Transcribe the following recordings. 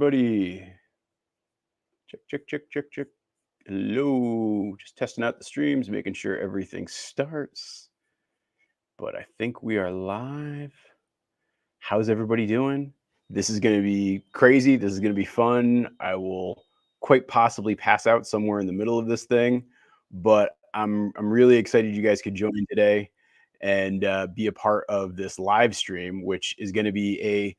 everybody? Check. Hello. Just testing out the streams, making sure everything starts. But I think we are live. How's everybody doing? This is going to be crazy. This is going to be fun. I will quite possibly pass out somewhere in the middle of this thing, but I'm really excited you guys could join today and be a part of this live stream, which is going to be a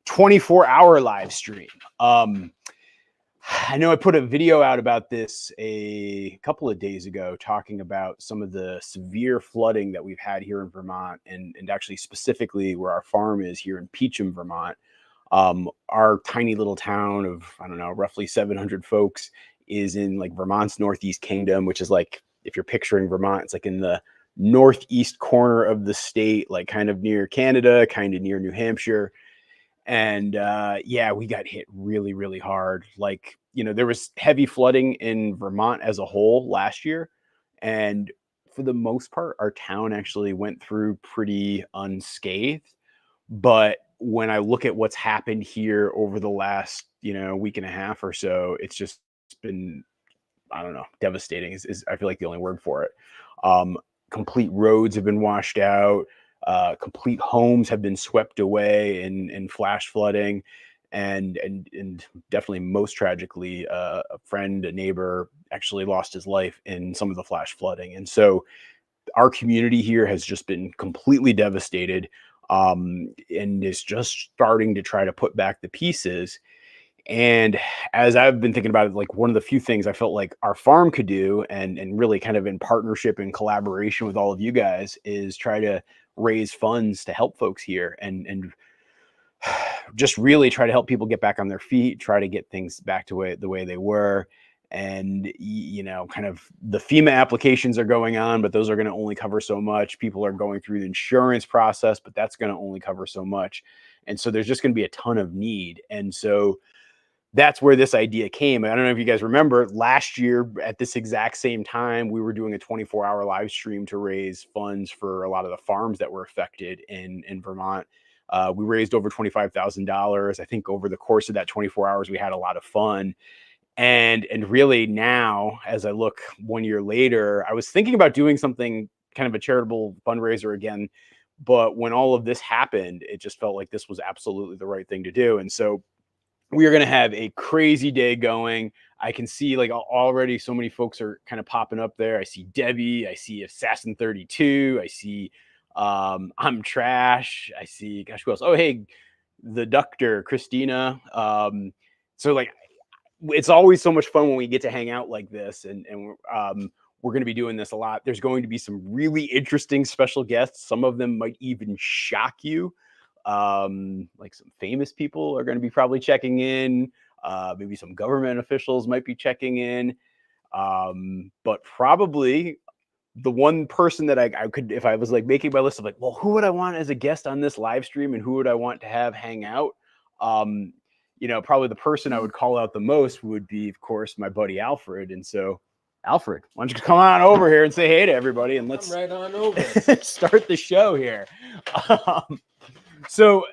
24-hour live stream. I know I put a video out about this a couple of days ago, talking about some of the severe flooding that we've had here in Vermont, and actually specifically where our farm is here in Peacham, Vermont. Our tiny little town of, I don't know, roughly 700 folks is in like Vermont's Northeast Kingdom, which is like, if you're picturing Vermont, it's like in the northeast corner of the state, like kind of near Canada, kind of near New Hampshire. And yeah, we got hit really, really hard. Like, you know, there was heavy flooding in Vermont as a whole last year. And for the most part, our town actually went through pretty unscathed. But when I look at what's happened here over the last, week and a half or so, it's just been, I don't know, devastating is I feel like the only word for it. Complete roads have been washed out. Complete homes have been swept away in flash flooding, and definitely most tragically, a friend, a neighbor actually lost his life in some of the flash flooding. And so our community here has just been completely devastated, and is just starting to try to put back the pieces. And as I've been thinking about it, like one of the few things I felt like our farm could do, and really kind of in partnership and collaboration with all of you guys, is try to raise funds to help folks here and just really try to help people get back on their feet, try to get things back to the way they were. And, kind of the FEMA applications are going on, but those are going to only cover so much. People are going through the insurance process, but that's going to only cover so much. And so there's just going to be a ton of need. And so that's where this idea came. I don't know if you guys remember, last year at this exact same time, we were doing a 24-hour live stream to raise funds for a lot of the farms that were affected in Vermont. We raised over $25,000. I think over the course of that 24 hours, we had a lot of fun. And really now, as I look 1 year later, I was thinking about doing something kind of a charitable fundraiser again. But when all of this happened, it just felt like this was absolutely the right thing to do. And so we are going to have a crazy day going. I can see like already so many folks are kind of popping up there. I see Debbie, I see Assassin 32, I see I'm Trash, I see, gosh, who else? Oh, hey, the Doctor, Christina. So like, it's always so much fun when we get to hang out like this, and we're going to be doing this a lot. There's going to be some really interesting special guests. Some of them might even shock you. Like some famous people are going to be probably checking in. Maybe some government officials might be checking in. But probably the one person that I could, if I was like making my list of like, well, who would I want as a guest on this live stream and who would I want to have hang out? Probably the person I would call out the most would be, of course, my buddy Alfred. And so, Alfred, why don't you come on over here and say hey to everybody, and let's right on over. Start the show here. So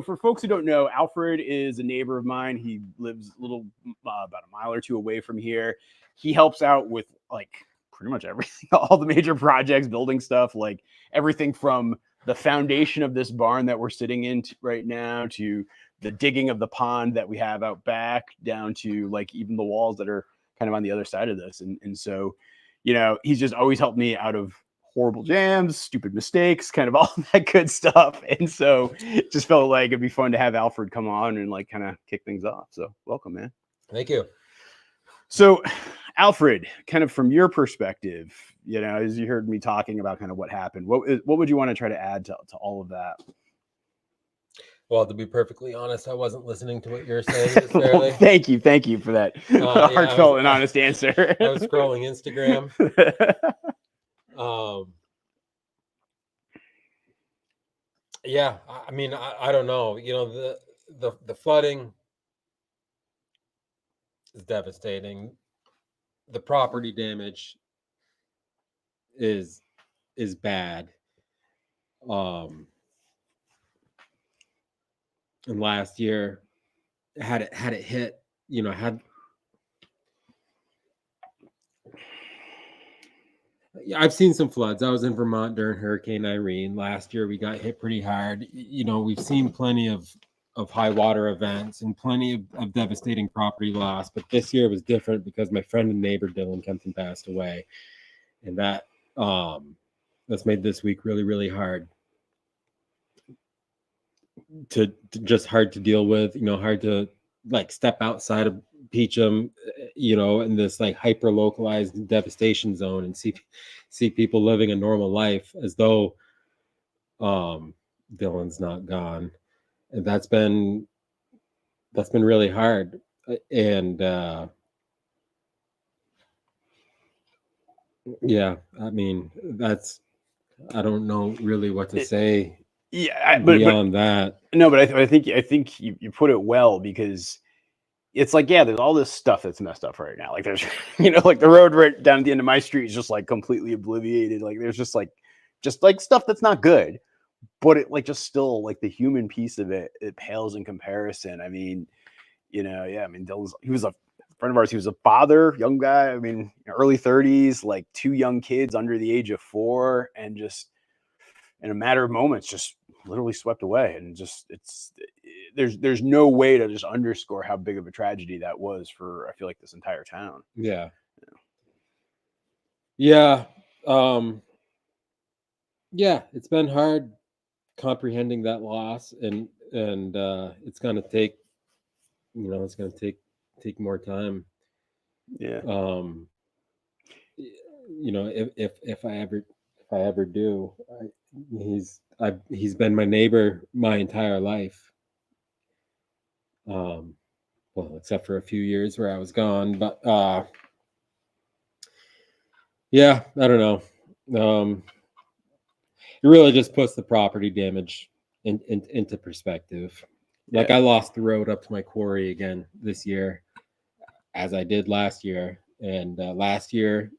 for folks who don't know, Alfred is a neighbor of mine. He lives a little about a mile or two away from here. He helps out with like pretty much everything, all the major projects, building stuff, like everything from the foundation of this barn that we're sitting in right now to the digging of the pond that we have out back, down to like even the walls that are kind of on the other side of this. And so, he's just always helped me out of horrible jams, stupid mistakes, kind of all that good stuff. And so it just felt like it'd be fun to have Alfred come on and like kind of kick things off. So welcome, man. Thank you. So Alfred, kind of from your perspective, as you heard me talking about kind of what happened, what would you want to try to add to all of that? Well, to be perfectly honest, I wasn't listening to what you're saying necessarily. Well, thank you for that heartfelt and honest answer. I was scrolling Instagram. Yeah, I mean, I don't know. The flooding is devastating. The property damage is bad. And last year, had it hit, you know, I've seen some floods. I was in Vermont during Hurricane Irene. Last year we got hit pretty hard. You know, we've seen plenty of high water events and plenty of devastating property loss. But this year was different because my friend and neighbor Dylan Kempton passed away. And that's made this week really, really hard to just hard to deal with, you know, hard to like step outside of Peacham, you know, in this like hyper localized devastation zone and see people living a normal life as though Dylan's not gone. And that's been really hard. And yeah, I mean, I don't know really what to say beyond that. No, but I think you put it well, because it's like, yeah, there's all this stuff that's messed up right now. Like there's, you know, like the road right down at the end of my street is just like completely obliviated. Like there's just like stuff that's not good, but it like just still like the human piece of it pales in comparison. I mean, you know, yeah, I mean, he was a friend of ours. He was a father, young guy. I mean, early 30s, like 2 young kids under the age of 4, and just in a matter of moments, just literally swept away. And just there's no way to just underscore how big of a tragedy that was for, I feel like, this entire town. Yeah. Yeah, it's been hard comprehending that loss, and it's going to take, you know, it's going to take more time. Yeah. You know, if I ever do, he's been my neighbor my entire life. Well, except for a few years where I was gone, but yeah, I don't know. It really just puts the property damage into perspective. Like, I lost the road up to my quarry again this year, as I did last year. And last year,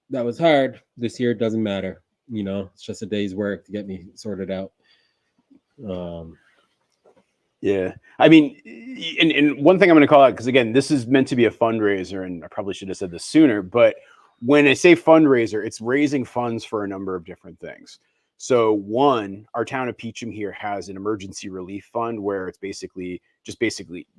that was hard. This year, it doesn't matter. You know, it's just a day's work to get me sorted out. Yeah. I mean, and one thing I'm going to call out, because again, this is meant to be a fundraiser, and I probably should have said this sooner, but when I say fundraiser, it's raising funds for a number of different things. So one, our town of Peacham here has an emergency relief fund where it's basically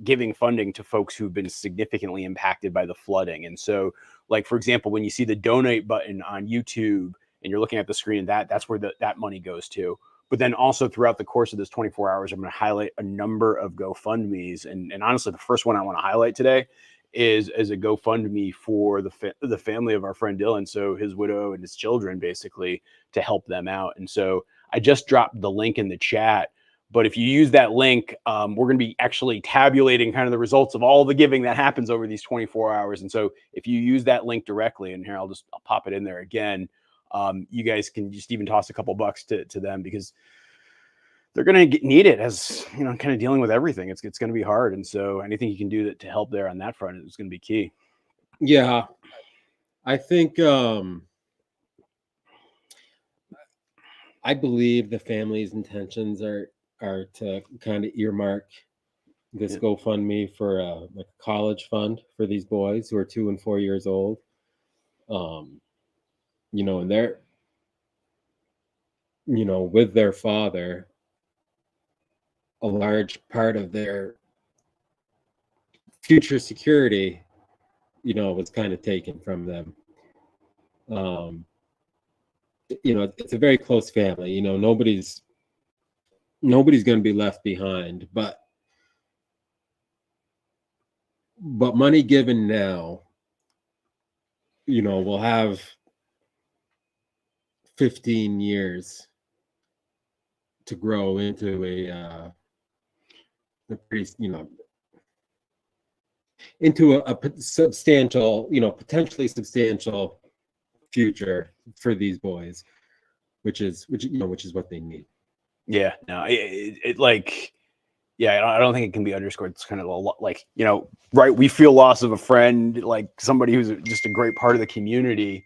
giving funding to folks who've been significantly impacted by the flooding. And so, like, for example, when you see the donate button on YouTube and you're looking at the screen, that's where that money goes to. But then also throughout the course of this 24 hours, I'm going to highlight a number of GoFundMes. And honestly, the first one I want to highlight today is as a GoFundMe for the family of our friend Dylan, so his widow and his children, basically, to help them out. And so I just dropped the link in the chat. But if you use that link, we're going to be actually tabulating kind of the results of all the giving that happens over these 24 hours. And so if you use that link directly, and here I'll pop it in there again, you guys can just even toss a couple bucks to them, because they're going to need it, as, you know, kind of dealing with everything. It's going to be hard. And so anything you can do to help there on that front is going to be key. Yeah. I think, I believe the family's intentions are to kind of earmark this GoFundMe for like a college fund for these boys who are 2 and 4 years old. You know, and they're, you know, with their father, a large part of their future security, you know, was kind of taken from them. You know, it's a very close family. You know, nobody's going to be left behind, but money given now, you know, will have 15 years to grow into a pretty, you know, into a substantial, you know, potentially substantial future for these boys, which is what they need. Yeah, no, it like, yeah, I don't think it can be underscored. It's kind of a lot, like, you know, right, we feel loss of a friend, like somebody who's just a great part of the community,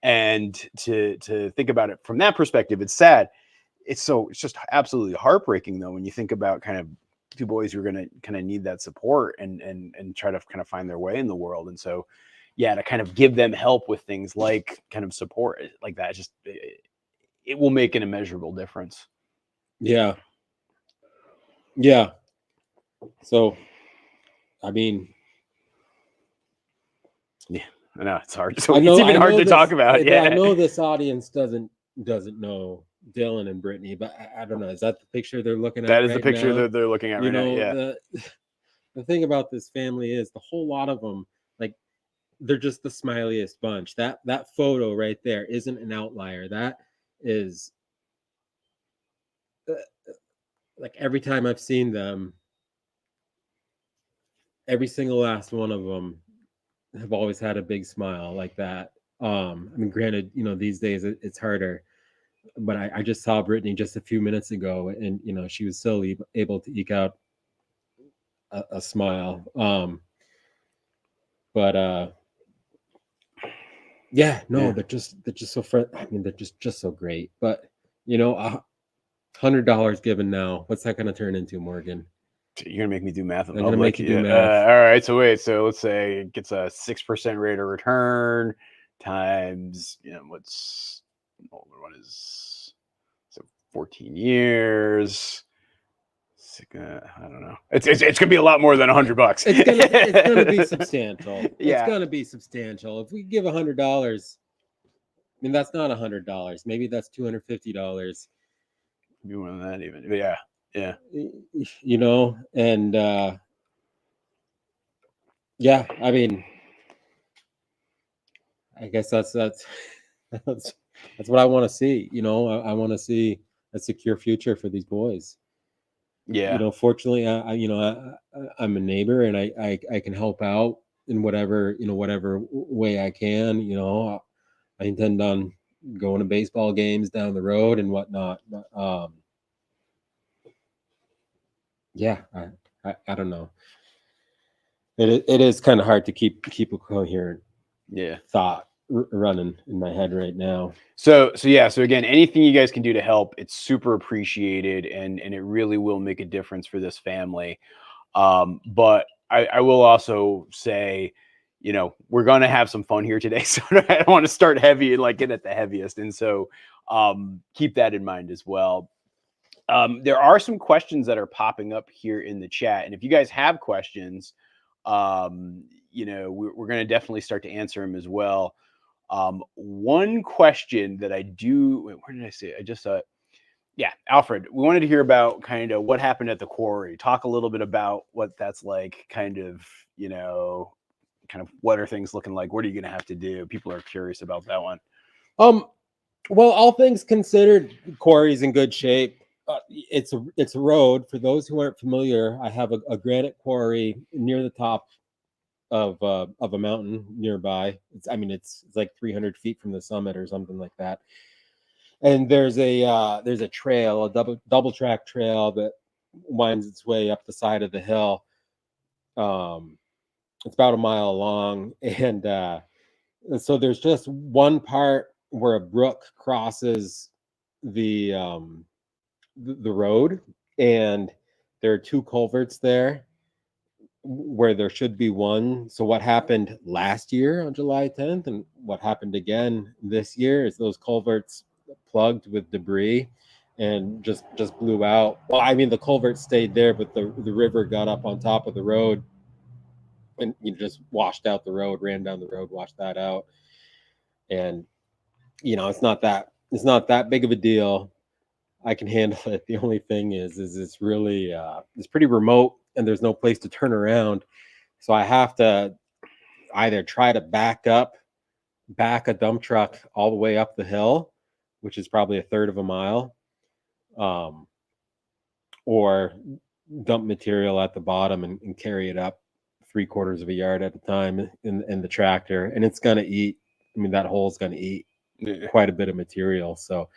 and to think about it from that perspective, it's sad. It's just absolutely heartbreaking, though, when you think about kind of two boys who are going to kind of need that support and try to kind of find their way in the world. And so, yeah, to kind of give them help with things like kind of support like that, just it will make an immeasurable difference. Yeah. Yeah. So, I mean, yeah, I know it's hard. So it's even hard to talk about. Yeah, I know this audience doesn't know Dylan and Brittany, but I don't know. Is that the picture they're looking at? That is right the picture now? that they're looking at right now. Yeah. The thing about this family is the whole lot of them, like, they're just the smiliest bunch. That photo right there isn't an outlier. That is like every time I've seen them, every single last one of them have always had a big smile like that. I mean, granted, these days it's harder, but I just saw Brittany just a few minutes ago, and she was still able to eke out a smile. But yeah, no, they're just so I mean, they're just so great. But $100 given now, what's that going to turn into, Morgan? You're gonna make me do math. I'm gonna make you do math. All right. So wait. So let's say it gets a 6% rate of return times what is so 14 years. I don't know. It's gonna be a lot more than $100. It's gonna be substantial. Yeah. It's gonna be substantial. If we give $100, I mean, that's not $100. Maybe that's $250. Maybe more than that even. But yeah. And yeah, I mean, I guess that's what I want to see. I want to see a secure future for these boys. Yeah. Fortunately, I'm a neighbor, and I can help out in whatever way I can. I intend on going to baseball games down the road and whatnot. But yeah, I don't know. It is kind of hard to keep a coherent thought running in my head right now. So again, anything you guys can do to help, it's super appreciated, and it really will make a difference for this family. But I will also say, we're gonna have some fun here today, so I don't want to start heavy and like get at the heaviest, and so keep that in mind as well. There are some questions that are popping up here in the chat, and if you guys have questions, we're going to definitely start to answer them as well. One question that I do, where did I say? I just saw it. Yeah, Alfred, we wanted to hear about kind of what happened at the quarry. Talk a little bit about what that's like, kind of what are things looking like? What are you going to have to do? People are curious about that one. Well, all things considered, quarry's in good shape. It's a road. For those who aren't familiar, I have a granite quarry near the top of a mountain nearby. It's like 300 feet from the summit or something like that. And there's a trail, a double track trail that winds its way up the side of the hill. It's about a mile long, and so there's just one part where a brook crosses the road, and there are two culverts there where there should be one. So what happened last year on July 10th and what happened again this year is those culverts plugged with debris and just blew out. Well, I mean, the culvert stayed there, but the river got up on top of the road and just washed out the road, ran down the road, washed that out. And it's not that big of a deal. I can handle it. The only thing is it's really it's pretty remote, and there's no place to turn around. So I have to either try to back a dump truck all the way up the hill, which is probably a third of a mile, or dump material at the bottom and carry it up 3/4 of a yard at a time in the tractor. And it's going to eat. I mean, that hole's going to eat quite a bit of material. So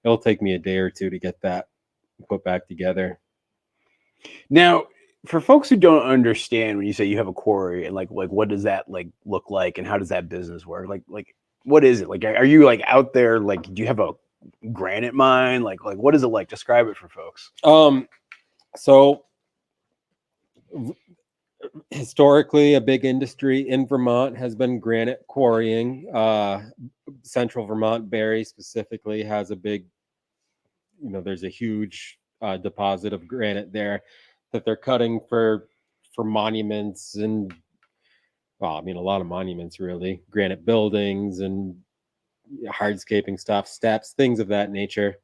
it'll take me a day or two to get that put back together. Now, for folks who don't understand, when you say you have a quarry, and like what does that look like, and how does that business work? Like what is it? Like, are you out there? Like, do you have a granite mine? Like what is it like? Describe it for folks. So Historically, a big industry in Vermont has been granite quarrying. Central Vermont, Barrie specifically, has a big, there's a huge deposit of granite there that they're cutting for monuments and, well, I mean, a lot of monuments, really, granite buildings and hardscaping stuff, steps, things of that nature.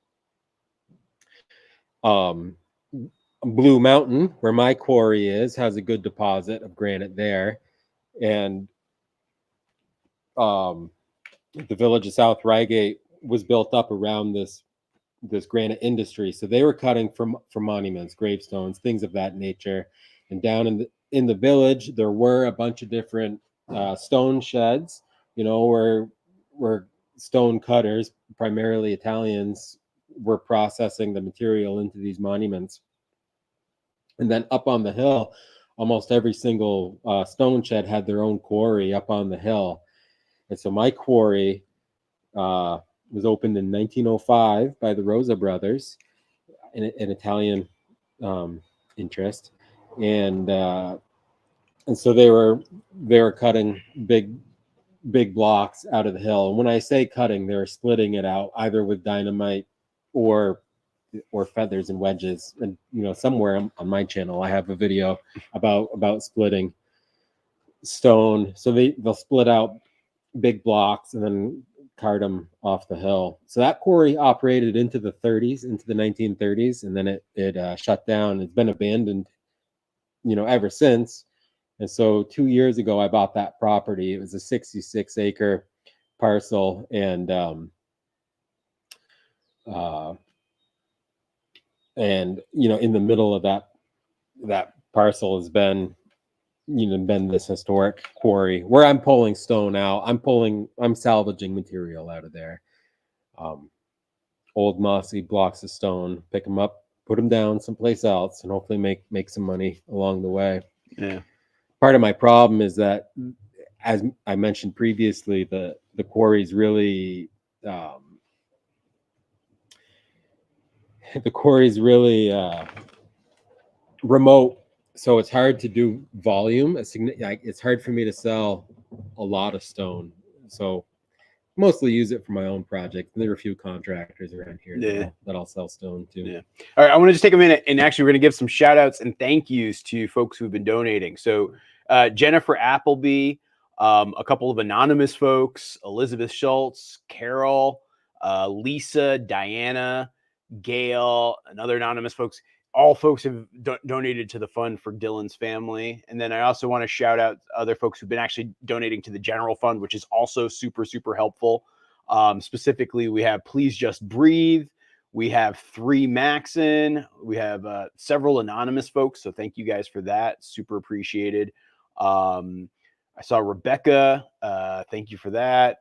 Blue Mountain, where my quarry is, has a good deposit of granite there. And the village of South Reigate was built up around this granite industry. So they were cutting for monuments, gravestones, things of that nature. And down in the village, there were a bunch of different stone sheds, where stone cutters, primarily Italians, were processing the material into these monuments. And then up on the hill, almost every single stone shed had their own quarry up on the hill. And so my quarry was opened in 1905 by the Rosa brothers, an Italian interest, and so they were cutting big blocks out of the hill. And when I say cutting, they're splitting it out either with dynamite or feathers and wedges. And somewhere on my channel I have a video about splitting stone. So they'll split out big blocks and then cart them off the hill. So that quarry operated into the 30s, into the 1930s, and then it shut down. It's been abandoned, ever since. And so 2 years ago, I bought that property. It was a 66-acre parcel, and in the middle of that parcel has been this historic quarry where I'm pulling stone out. I'm salvaging material out of there. Old mossy blocks of stone, pick them up, put them down someplace else, and hopefully make some money along the way. Yeah. Part of my problem is that, as I mentioned previously, the quarry is really remote, so it's hard to do volume. It's hard for me to sell a lot of stone, so mostly use it for my own project. There are a few contractors around here that I'll sell stone to. Yeah. All right, I want to just take a minute, and actually we're going to give some shout outs and thank yous to folks who've been donating. So Jennifer Appleby, a couple of anonymous folks, Elizabeth Schultz, Carol, Lisa, Diana, Gail, and other anonymous folks. All folks have donated to the fund for Dylan's family. And then I also want to shout out other folks who've been actually donating to the general fund, which is also super, super helpful. Specifically, we have Please Just Breathe. We have 3 Maxon. We have several anonymous folks. So thank you guys for that. Super appreciated. I saw Rebecca. Thank you for that.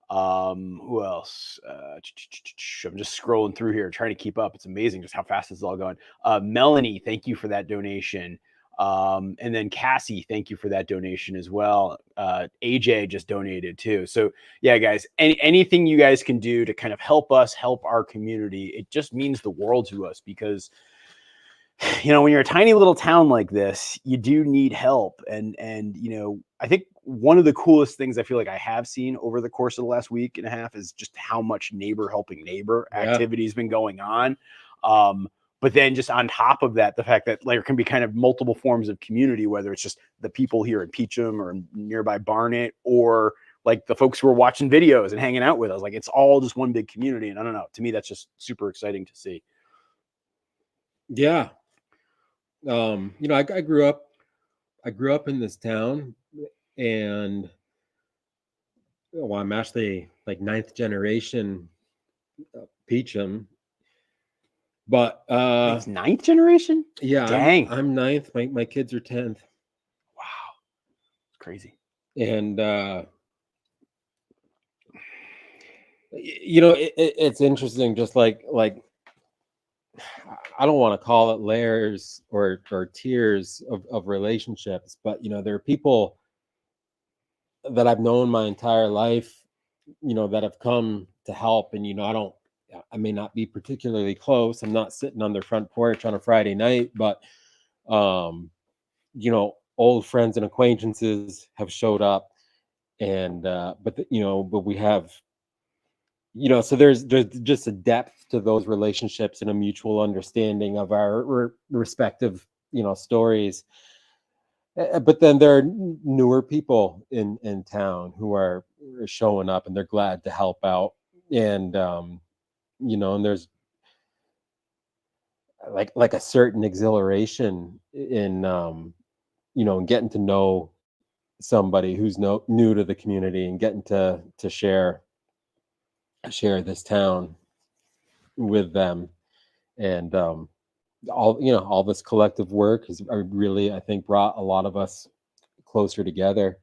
Who else? I'm just scrolling through here, trying to keep up. It's amazing just how fast this is all going. Melanie, thank you for that donation. And then Cassie, thank you for that donation as well. AJ just donated too. So yeah, guys, anything you guys can do to kind of help us help our community, it just means the world to us, because when you're a tiny little town like this, you do need help. And I think one of the coolest things I feel like I have seen over the course of the last week and a half is just how much neighbor helping neighbor activity has been going on. But then just on top of that, the fact that there can be kind of multiple forms of community, whether it's just the people here in Peacham or nearby Barnet, or like the folks who are watching videos and hanging out with us. Like, it's all just one big community. And I don't know, to me, that's just super exciting to see. Yeah. I grew up in this town, and I'm actually like 9th generation Peacham, but it's 9th generation. Yeah, dang, I'm 9th. My kids are 10th. Wow, it's crazy. And it's interesting, just like I don't want to call it layers or tiers of relationships, but there are people that I've known my entire life, that have come to help. And I may not be particularly close. I'm not sitting on their front porch on a Friday night, but old friends and acquaintances have showed up, and but we have, so there's just a depth to those relationships and a mutual understanding of our respective stories. But then there are newer people in town who are showing up, and they're glad to help out, and and there's like a certain exhilaration in getting to know somebody who's new to the community, and getting to share this town with them. And all this collective work has really, I think, brought a lot of us closer together.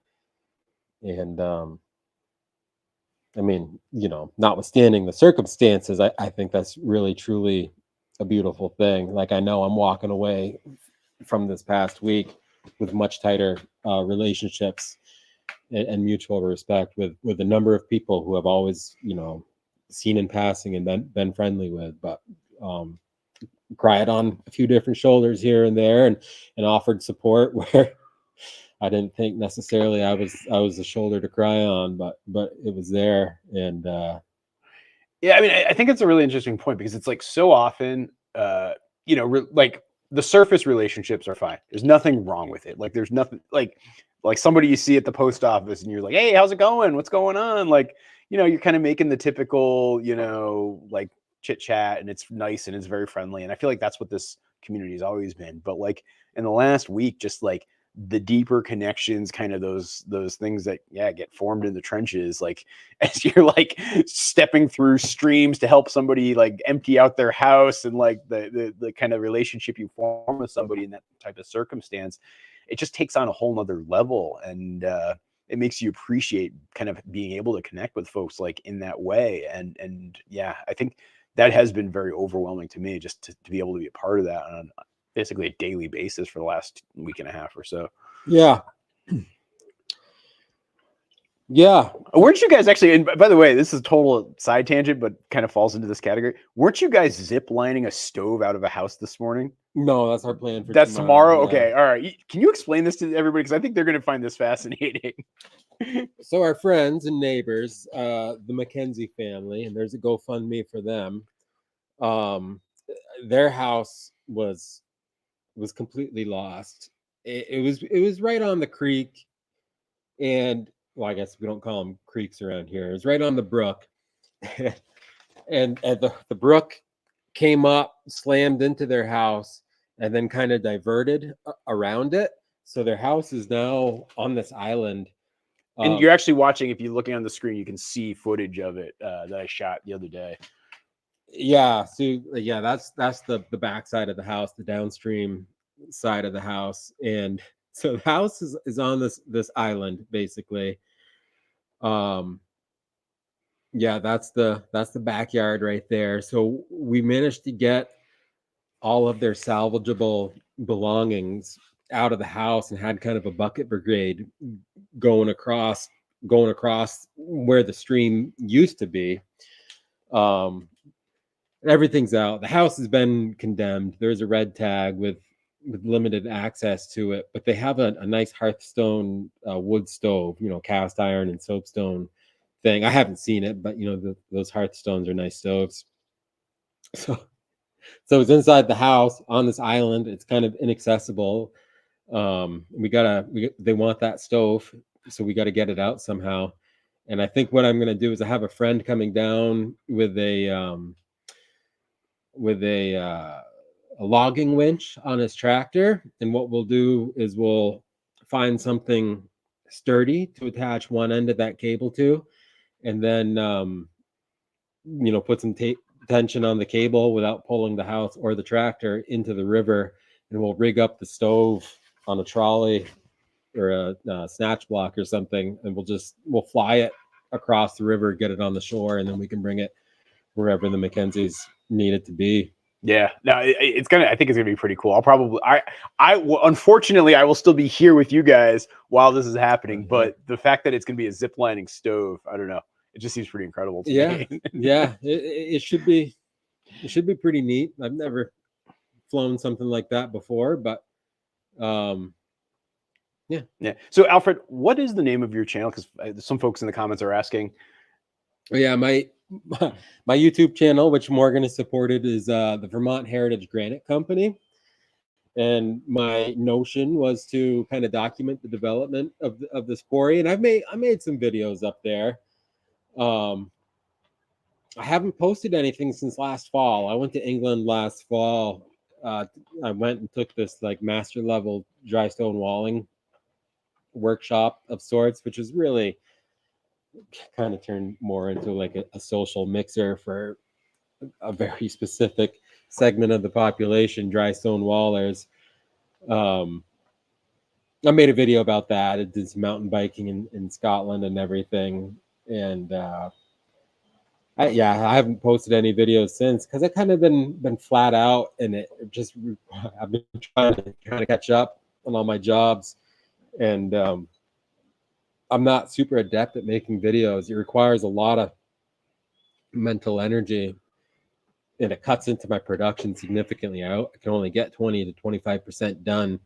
And I mean, notwithstanding the circumstances, I think that's really truly a beautiful thing. Like, I know I'm walking away from this past week with much tighter relationships and mutual respect with a number of people who have always seen in passing and been friendly with, but cried on a few different shoulders here and there, and offered support where I didn't think necessarily I was the shoulder to cry on, but it was there. And yeah, I mean, I think it's a really interesting point, because it's like so often, like the surface relationships are fine. There's nothing wrong with it. Like, there's nothing like somebody you see at the post office and you're like, hey, how's it going? What's going on? Like, you're kind of making the typical, like chit chat, and it's nice and it's very friendly. And I feel like that's what this community has always been. But like in the last week, just like the deeper connections, kind of those things that get formed in the trenches, like as you're like stepping through streams to help somebody like empty out their house, and like the kind of relationship you form with somebody in that type of circumstance, it just takes on a whole nother level. And it makes you appreciate kind of being able to connect with folks like in that way. And yeah, I think that has been very overwhelming to me, just to be able to be a part of that on basically a daily basis for the last week and a half or so. Yeah. Yeah. Weren't you guys actually, and by the way, this is a total side tangent, but kind of falls into this category. Weren't you guys zip lining a stove out of a house this morning? No, that's our plan for That's tomorrow? Yeah. Okay. All right. Can you explain this to everybody? Because I think they're going to find this fascinating. So our friends and neighbors, the McKenzie family, and there's a GoFundMe for them. Their house was completely lost. It was right on the creek, and well, I guess we don't call them creeks around here. It was right on the brook, and the brook came up, slammed into their house, and then kind of diverted around it. So their house is now on this island. And you're actually watching, if you're looking on the screen, you can see footage of it that I shot the other day. Yeah. So yeah, that's the backside of the house, the downstream side of the house. And so the house is on this island, basically. Yeah, that's the backyard right there. So we managed to get all of their salvageable belongings out of the house, and had kind of a bucket brigade going across where the stream used to be. Everything's out. The house has been condemned. There's a red tag with limited access to it, but they have a nice Hearthstone wood stove, cast iron and soapstone thing. I haven't seen it, but those Hearthstones are nice stoves. So it's inside the house on this island. It's kind of inaccessible. They want that stove, so we got to get it out somehow. And I think what I'm going to do is I have a friend coming down with a logging winch on his tractor, and what we'll do is we'll find something sturdy to attach one end of that cable to, and then put some tension on the cable without pulling the house or the tractor into the river, and we'll rig up the stove on a trolley or a snatch block or something, and we'll fly it across the river, get it on the shore, and then we can bring it wherever the Mackenzies need it to be. Yeah, no, I think it's gonna be pretty cool. I'll probably, unfortunately, I will still be here with you guys while this is happening. But the fact that it's gonna be a zip lining stove, I don't know. It just seems pretty incredible to me. Yeah, it should be. It should be pretty neat. I've never flown something like that before, but Yeah. So Alfred, what is the name of your channel? Because some folks in the comments are asking. Yeah, my YouTube channel, which Morgan has supported, is the Vermont Heritage Granite Company. And my notion was to kind of document the development of this quarry. And I made some videos up there. I haven't posted anything since last fall. I went to England last fall. I went and took this like master level dry stone walling workshop of sorts, which is really kind of turned more into like a social mixer for a very specific segment of the population, dry stone wallers. I made a video about that. I did some mountain biking in Scotland and everything. And I haven't posted any videos since because I kind of been flat out, and it just I've been trying to catch up on all my jobs, and I'm not super adept at making videos. It requires a lot of mental energy, and it cuts into my production significantly. I can only get 20 to 25% done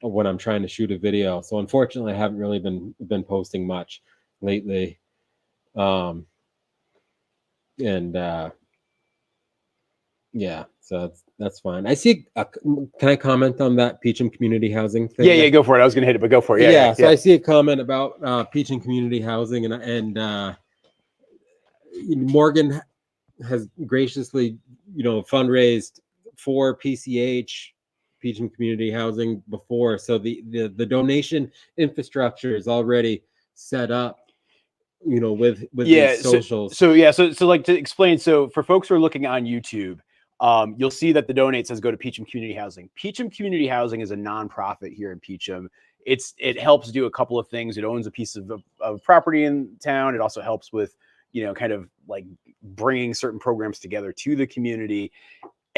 when I'm trying to shoot a video. So unfortunately, I haven't really been posting much lately. Yeah, so that's fine. I see. Can I comment on that Peacham community housing thing? Yeah, go for it. I was going to hit it, but go for it. Yeah. So I see a comment about Peacham community housing, and Morgan has graciously, fundraised for PCH, Peacham community housing, before. So the donation infrastructure is already set up, with these socials. So like to explain. So for folks who are looking on YouTube, you'll see that the donate says go to Peacham Community Housing. Peacham Community Housing is a nonprofit here in Peacham. It helps do a couple of things. It owns a piece of property in town. It also helps with, kind of like bringing certain programs together to the community.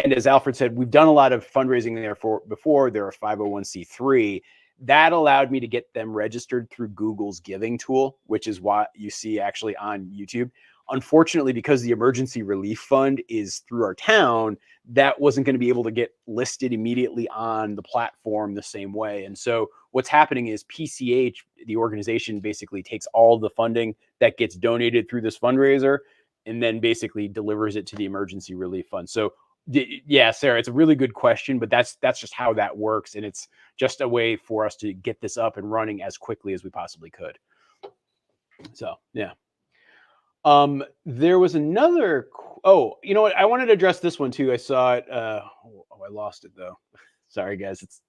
And as Alfred said, we've done a lot of fundraising there before. They're a 501c3. That allowed me to get them registered through Google's giving tool, which is what you see actually on YouTube. Unfortunately, because the emergency relief fund is through our town, that wasn't going to be able to get listed immediately on the platform the same way. And so what's happening is PCH, the organization, basically takes all the funding that gets donated through this fundraiser and then basically delivers it to the emergency relief fund. So yeah, Sarah, it's a really good question, but that's just how that works. And it's just a way for us to get this up and running as quickly as we possibly could. So, yeah. There was another, you know what? I wanted to address this one too. I saw it. I lost it though. Sorry guys.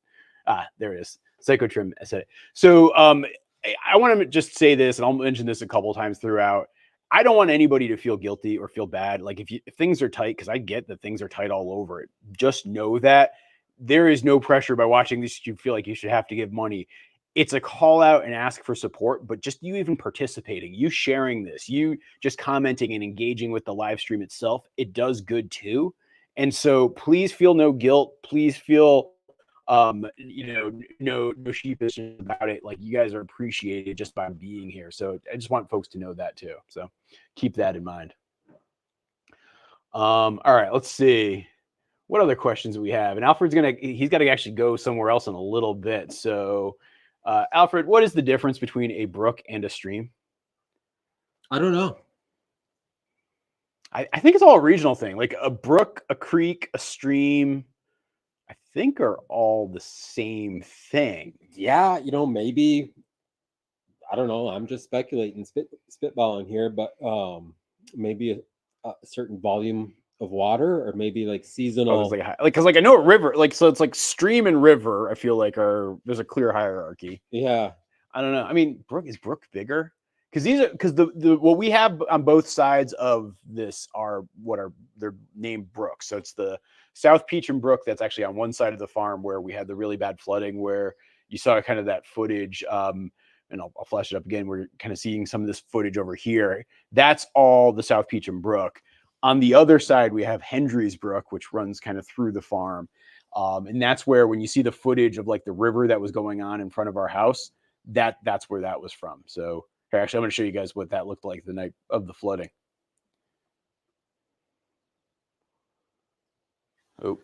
There it is. Psychotrim. I said it. So, I want to just say this, and I'll mention this a couple of times throughout. I don't want anybody to feel guilty or feel bad. Like if things are tight, because I get that things are tight all over it. Just know that there is no pressure by watching this. You feel like you should have to give money. It's a call out and ask for support, but just you even participating, you sharing this, you just commenting and engaging with the live stream itself, it does good too. And so please feel no guilt. Please feel no sheepishness about it. Like, you guys are appreciated just by being here. So I just want folks to know that too. So keep that in mind. All right, let's see what other questions we have. And Alfred's he's got to actually go somewhere else in a little bit. So Alfred, what is the difference between a brook and a stream? I don't know. I think it's all a regional thing. Like a brook, a creek, a stream, I think are all the same thing. Yeah, maybe, I don't know. I'm just speculating, spitballing here, but maybe a certain volume of water, or maybe like seasonal. Because I know a river, so it's like stream and river. I feel like there's a clear hierarchy. Yeah, I don't know. I mean, is brook bigger? Because the what we have on both sides of this they're named brooks. So it's the South Peacham Brook that's actually on one side of the farm where we had the really bad flooding, where you saw kind of that footage. And I'll flash it up again. We're kind of seeing some of this footage over here. That's all the South Peacham Brook. On the other side, we have Hendry's Brook, which runs kind of through the farm. And that's where, when you see the footage of like the river that was going on in front of our house, that's where that was from. So here, actually, I'm going to show you guys what that looked like the night of the flooding. Oh,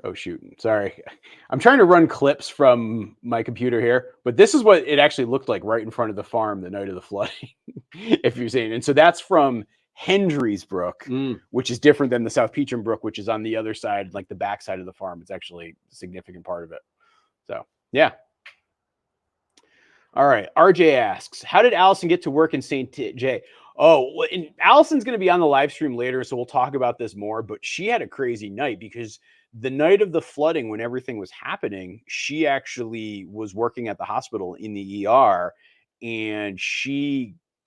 Oh, shoot. Sorry. I'm trying to run clips from my computer here, but this is what it actually looked like right in front of the farm the night of the flooding, if you're saying. And so that's from Hendry's Brook, which is different than the South Peacham Brook, which is on the other side, like the back side of the farm. It's actually a significant part of it. So, yeah. All right. RJ asks, how did Allison get to work in St. J? Oh, and Allison's going to be on the live stream later, so we'll talk about this more. But she had a crazy night because the night of the flooding, when everything was happening, she actually was working at the hospital in the ER, and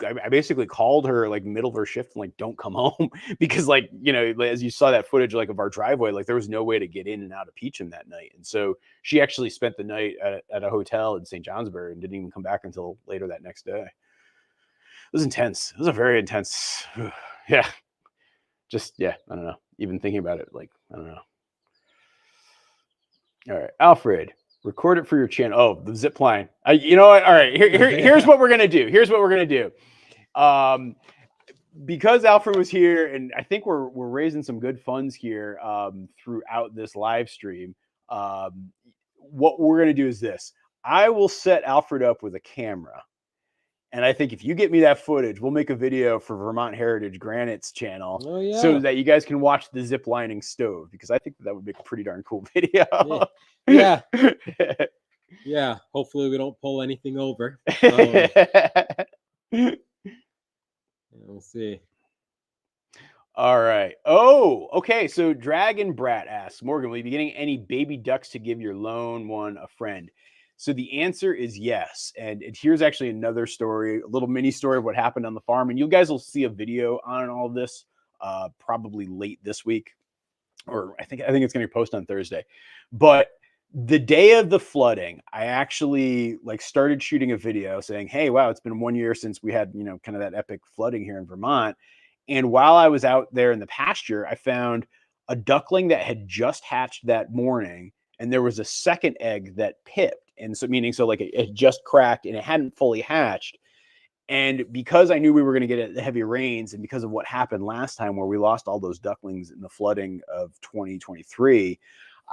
I basically called her like middle of her shift and like, don't come home because like, you know, as you saw that footage, like of our driveway, like there was no way to get in and out of Peacham that night. And so she actually spent the night at a hotel in St. Johnsbury and didn't even come back until later that next day. It was intense. It was a very intense. Yeah. Just, yeah, I don't know. Even thinking about it, like, I don't know. All right. Alfred, record it for your channel. Oh, the zip line. You know what? All right. Here's what we're going to do. Here's what we're going to do. Because Alfred was here, and I think we're raising some good funds here throughout this live stream. What we're going to do is this. I will set Alfred up with a camera. And I think if you get me that footage, we'll make a video for Vermont Heritage Granite's channel so that you guys can watch the zip lining stove, because I think that would make a pretty darn cool video. Yeah. Yeah. Hopefully we don't pull anything over. We'll see. All right. Oh, okay. So Dragon Brat asks, Morgan, will you be getting any baby ducks to give your lone one a friend? So the answer is yes. And here's actually another story, a little mini story of what happened on the farm. And you guys will see a video on all of this probably late this week, or I think it's going to post on Thursday. But the day of the flooding, I actually like started shooting a video saying, hey, wow, it's been 1 year since we had, you know, kind of that epic flooding here in Vermont. And while I was out there in the pasture, I found a duckling that had just hatched that morning. And there was a second egg that pipped. And so like it had just cracked and it hadn't fully hatched. And because I knew we were going to get the heavy rains, and because of what happened last time where we lost all those ducklings in the flooding of 2023,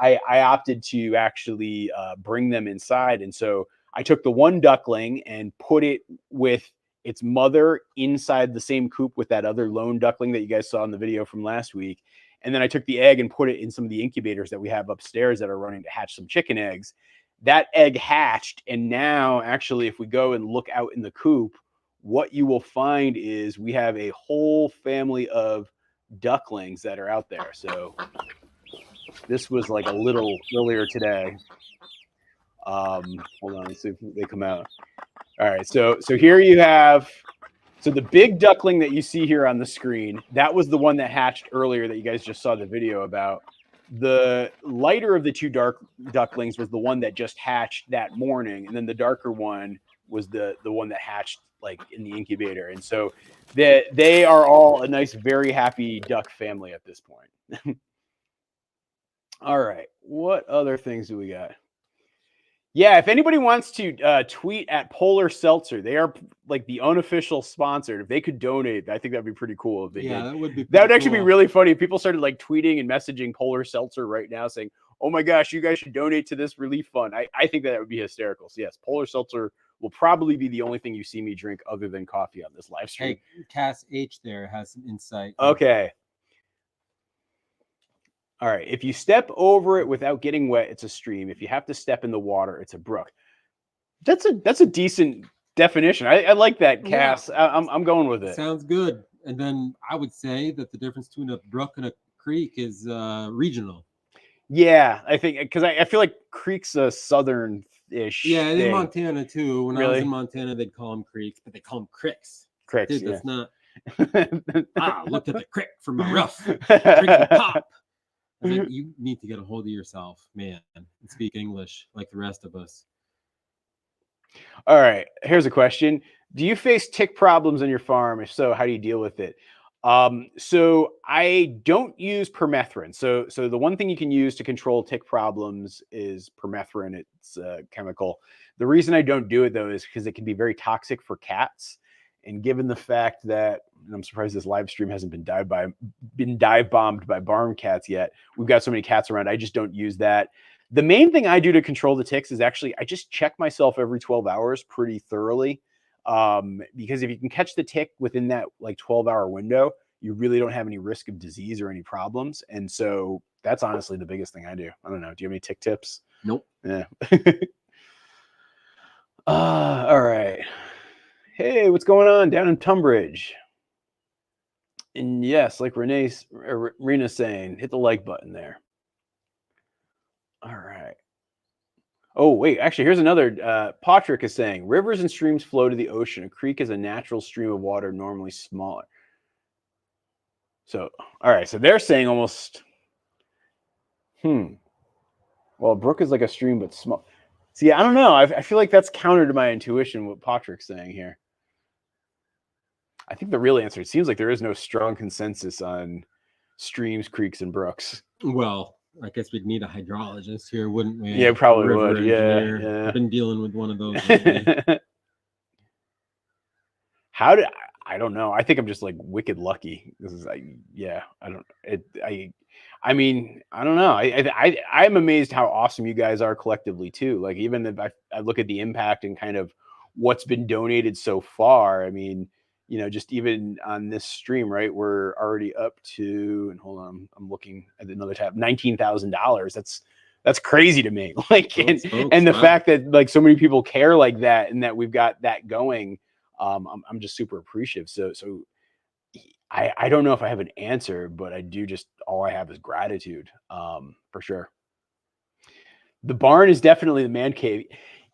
I opted to actually bring them inside. And so I took the one duckling and put it with its mother inside the same coop with that other lone duckling that you guys saw in the video from last week. And then I took the egg and put it in some of the incubators that we have upstairs that are running to hatch some chicken eggs. That egg hatched. And now actually, if we go and look out in the coop, what you will find is we have a whole family of ducklings that are out there. So this was like a little earlier today. Hold on, let's see if they come out. All right, so here you have, so the big duckling that you see here on the screen, that was the one that hatched earlier that you guys just saw the video about. The lighter of the two dark ducklings was the one that just hatched that morning, and then the darker one was the one that hatched like in the incubator. And so they are all a nice, very happy duck family at this point. All right, what other things do we got? Yeah, if anybody wants to tweet at Polar Seltzer, they are like the unofficial sponsor. If they could donate, I think that'd be pretty cool. If they did. That would be. That would actually be really funny if people started like tweeting and messaging Polar Seltzer right now saying, "Oh my gosh, you guys should donate to this relief fund." I think that would be hysterical. So yes, Polar Seltzer will probably be the only thing you see me drink other than coffee on this live stream. Hey, Cass H there has some insight. Okay. All right. If you step over it without getting wet, it's a stream. If you have to step in the water, it's a brook. That's a decent definition. I like that, Cass. Yeah. I'm going with it. Sounds good. And then I would say that the difference between a brook and a creek is regional. Yeah, I think because I feel like creek's a southern-ish. Yeah, in Montana too. When I was in Montana, they'd call them creeks, but they call them cricks. Cricks. Dude, that's not. Looked at the crick from my roof. Drinking pop. I think you need to get a hold of yourself, man, and speak English like the rest of us. All right. Here's a question. Do you face tick problems on your farm? If so, how do you deal with it? So I don't use permethrin. So the one thing you can use to control tick problems is permethrin. It's a chemical. The reason I don't do it though is because it can be very toxic for cats. And given the fact that, and I'm surprised this live stream hasn't been dive bombed by barn cats yet. We've got so many cats around. I just don't use that. The main thing I do to control the ticks is actually I just check myself every 12 hours pretty thoroughly. Because if you can catch the tick within that like 12-hour window, you really don't have any risk of disease or any problems. And so that's honestly the biggest thing I do. I don't know. Do you have any tick tips? Nope. Yeah. All right. Hey, what's going on down in Tunbridge? And yes, like Rena's saying, hit the like button there. All right. Oh, wait, actually, here's another. Patrick is saying, rivers and streams flow to the ocean. A creek is a natural stream of water, normally smaller. So, all right, so they're saying almost, well, a brook is like a stream, but small. See, I don't know. I feel like that's counter to my intuition, what Patrick's saying here. I think the real answer, it seems like there is no strong consensus on streams, creeks, and brooks. Well, I guess we'd need a hydrologist here, wouldn't we? Yeah, probably would. Yeah, yeah. I've been dealing with one of those. I don't know. I think I'm just like wicked lucky. This is like, yeah, I mean, I don't know. I'm amazed how awesome you guys are collectively too. Like, even if I look at the impact and kind of what's been donated so far, I mean, you know, just even on this stream, right? We're already up to, and hold on, I'm looking at another tab, $19,000. That's crazy to me. Like, and the fact that like so many people care like that, and that we've got that going, I'm just super appreciative. So I don't know if I have an answer, but I do just, all I have is gratitude, for sure. The barn is definitely the man cave.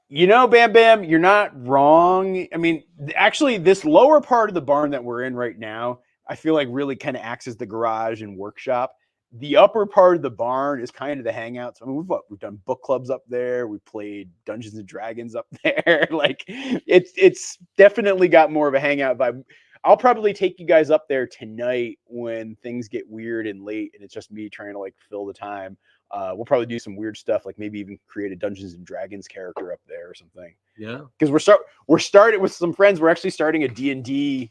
You know, Bam Bam, you're not wrong. I mean, actually, this lower part of the barn that we're in right now, I feel like really kind of acts as the garage and workshop. The upper part of the barn is kind of the hangouts. I mean, we've done book clubs up there. We played Dungeons and Dragons up there. Like, it's definitely got more of a hangout vibe. I'll probably take you guys up there tonight when things get weird and late, and it's just me trying to like fill the time. We'll probably do some weird stuff, like maybe even create a Dungeons and Dragons character up there or something. Yeah, because we're started with some friends. We're actually starting a D&D.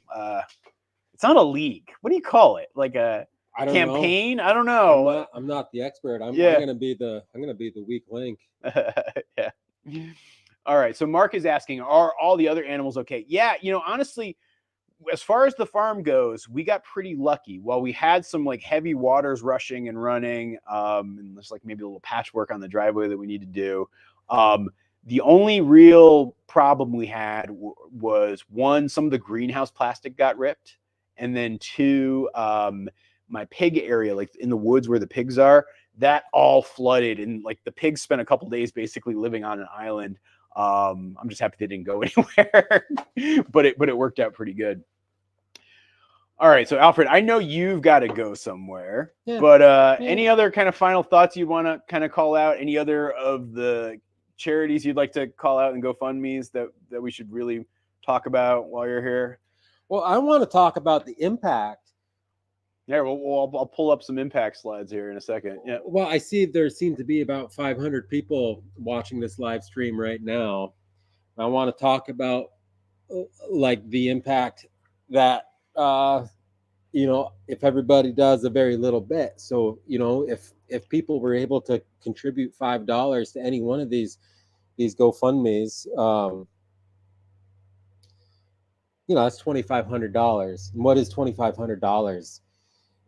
It's not a league. What do you call it? Like a campaign? I don't know. I'm not the expert. I'm gonna be the weak link. Yeah. All right. So Mark is asking, are all the other animals okay? Yeah. You know, honestly, as far as the farm goes, we got pretty lucky. While we had some like heavy waters rushing and running, and there's like maybe a little patchwork on the driveway that we need to do. The only real problem we had was one, some of the greenhouse plastic got ripped, and then two, my pig area, like in the woods where the pigs are, that all flooded, and like the pigs spent a couple days basically living on an island. I'm just happy they didn't go anywhere, but it worked out pretty good. All right, so Alfred, I know you've got to go somewhere, but any other kind of final thoughts you want to kind of call out? Any other of the charities you'd like to call out and GoFundMe's that we should really talk about while you're here? Well, I want to talk about the impact. Yeah, well, I'll pull up some impact slides here in a second. Yeah. Well, I see there seem to be about 500 people watching this live stream right now. I want to talk about like the impact that you know, if everybody does a very little bit. So, you know, if people were able to contribute $5 to any one of these GoFundMe's, you know, that's $2,500. And what is $2,500?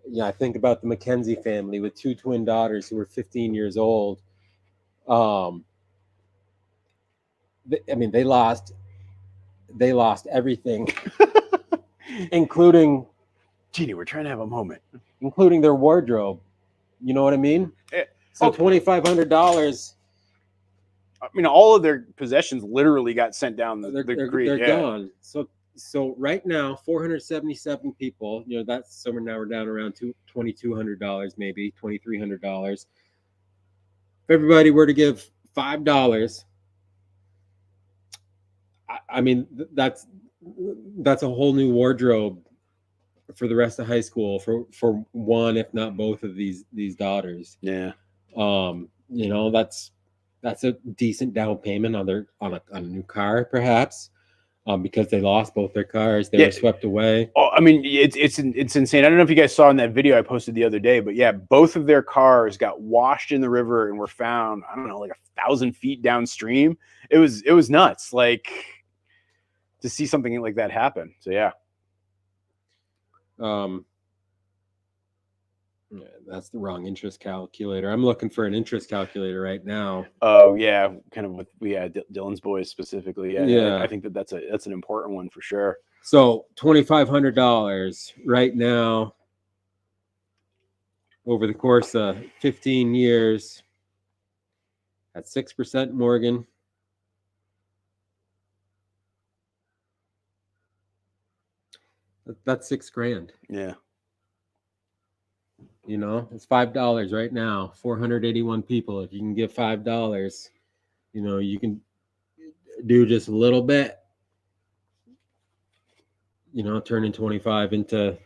Yeah, I think about the McKenzie family with two twin daughters who were 15 years old. I mean, they lost everything, including. Jeannie, we're trying to have a moment. Including their wardrobe. You know what I mean? So $2,500. I mean, all of their possessions literally got sent down the creek. They're gone. So right now, 477 people. You know, that's somewhere now we're down around $2,200, maybe $2,300. If everybody were to give $5, I mean, that's a whole new wardrobe for the rest of high school for one, if not both of these daughters. Yeah. You know, that's a decent down payment on a new car, perhaps. because they lost both their cars. They Yeah. were swept away. Oh, I mean, it's insane. I don't know if you guys saw in that video I posted the other day, but yeah, both of their cars got washed in the river and were found, I don't know, like 1,000 feet downstream. It was nuts, like, to see something like that happen. So yeah. That's the wrong interest calculator. I'm looking for an interest calculator right now. Oh yeah, kind of with Dylan's boys specifically. Yeah. I think that's an important one for sure. So $2,500 right now over the course of 15 years at 6% Morgan. That's $6,000. Yeah. You know, it's $5 right now. 481 people. If you can give $5, you know, you can do just a little bit. You know, turning 25 into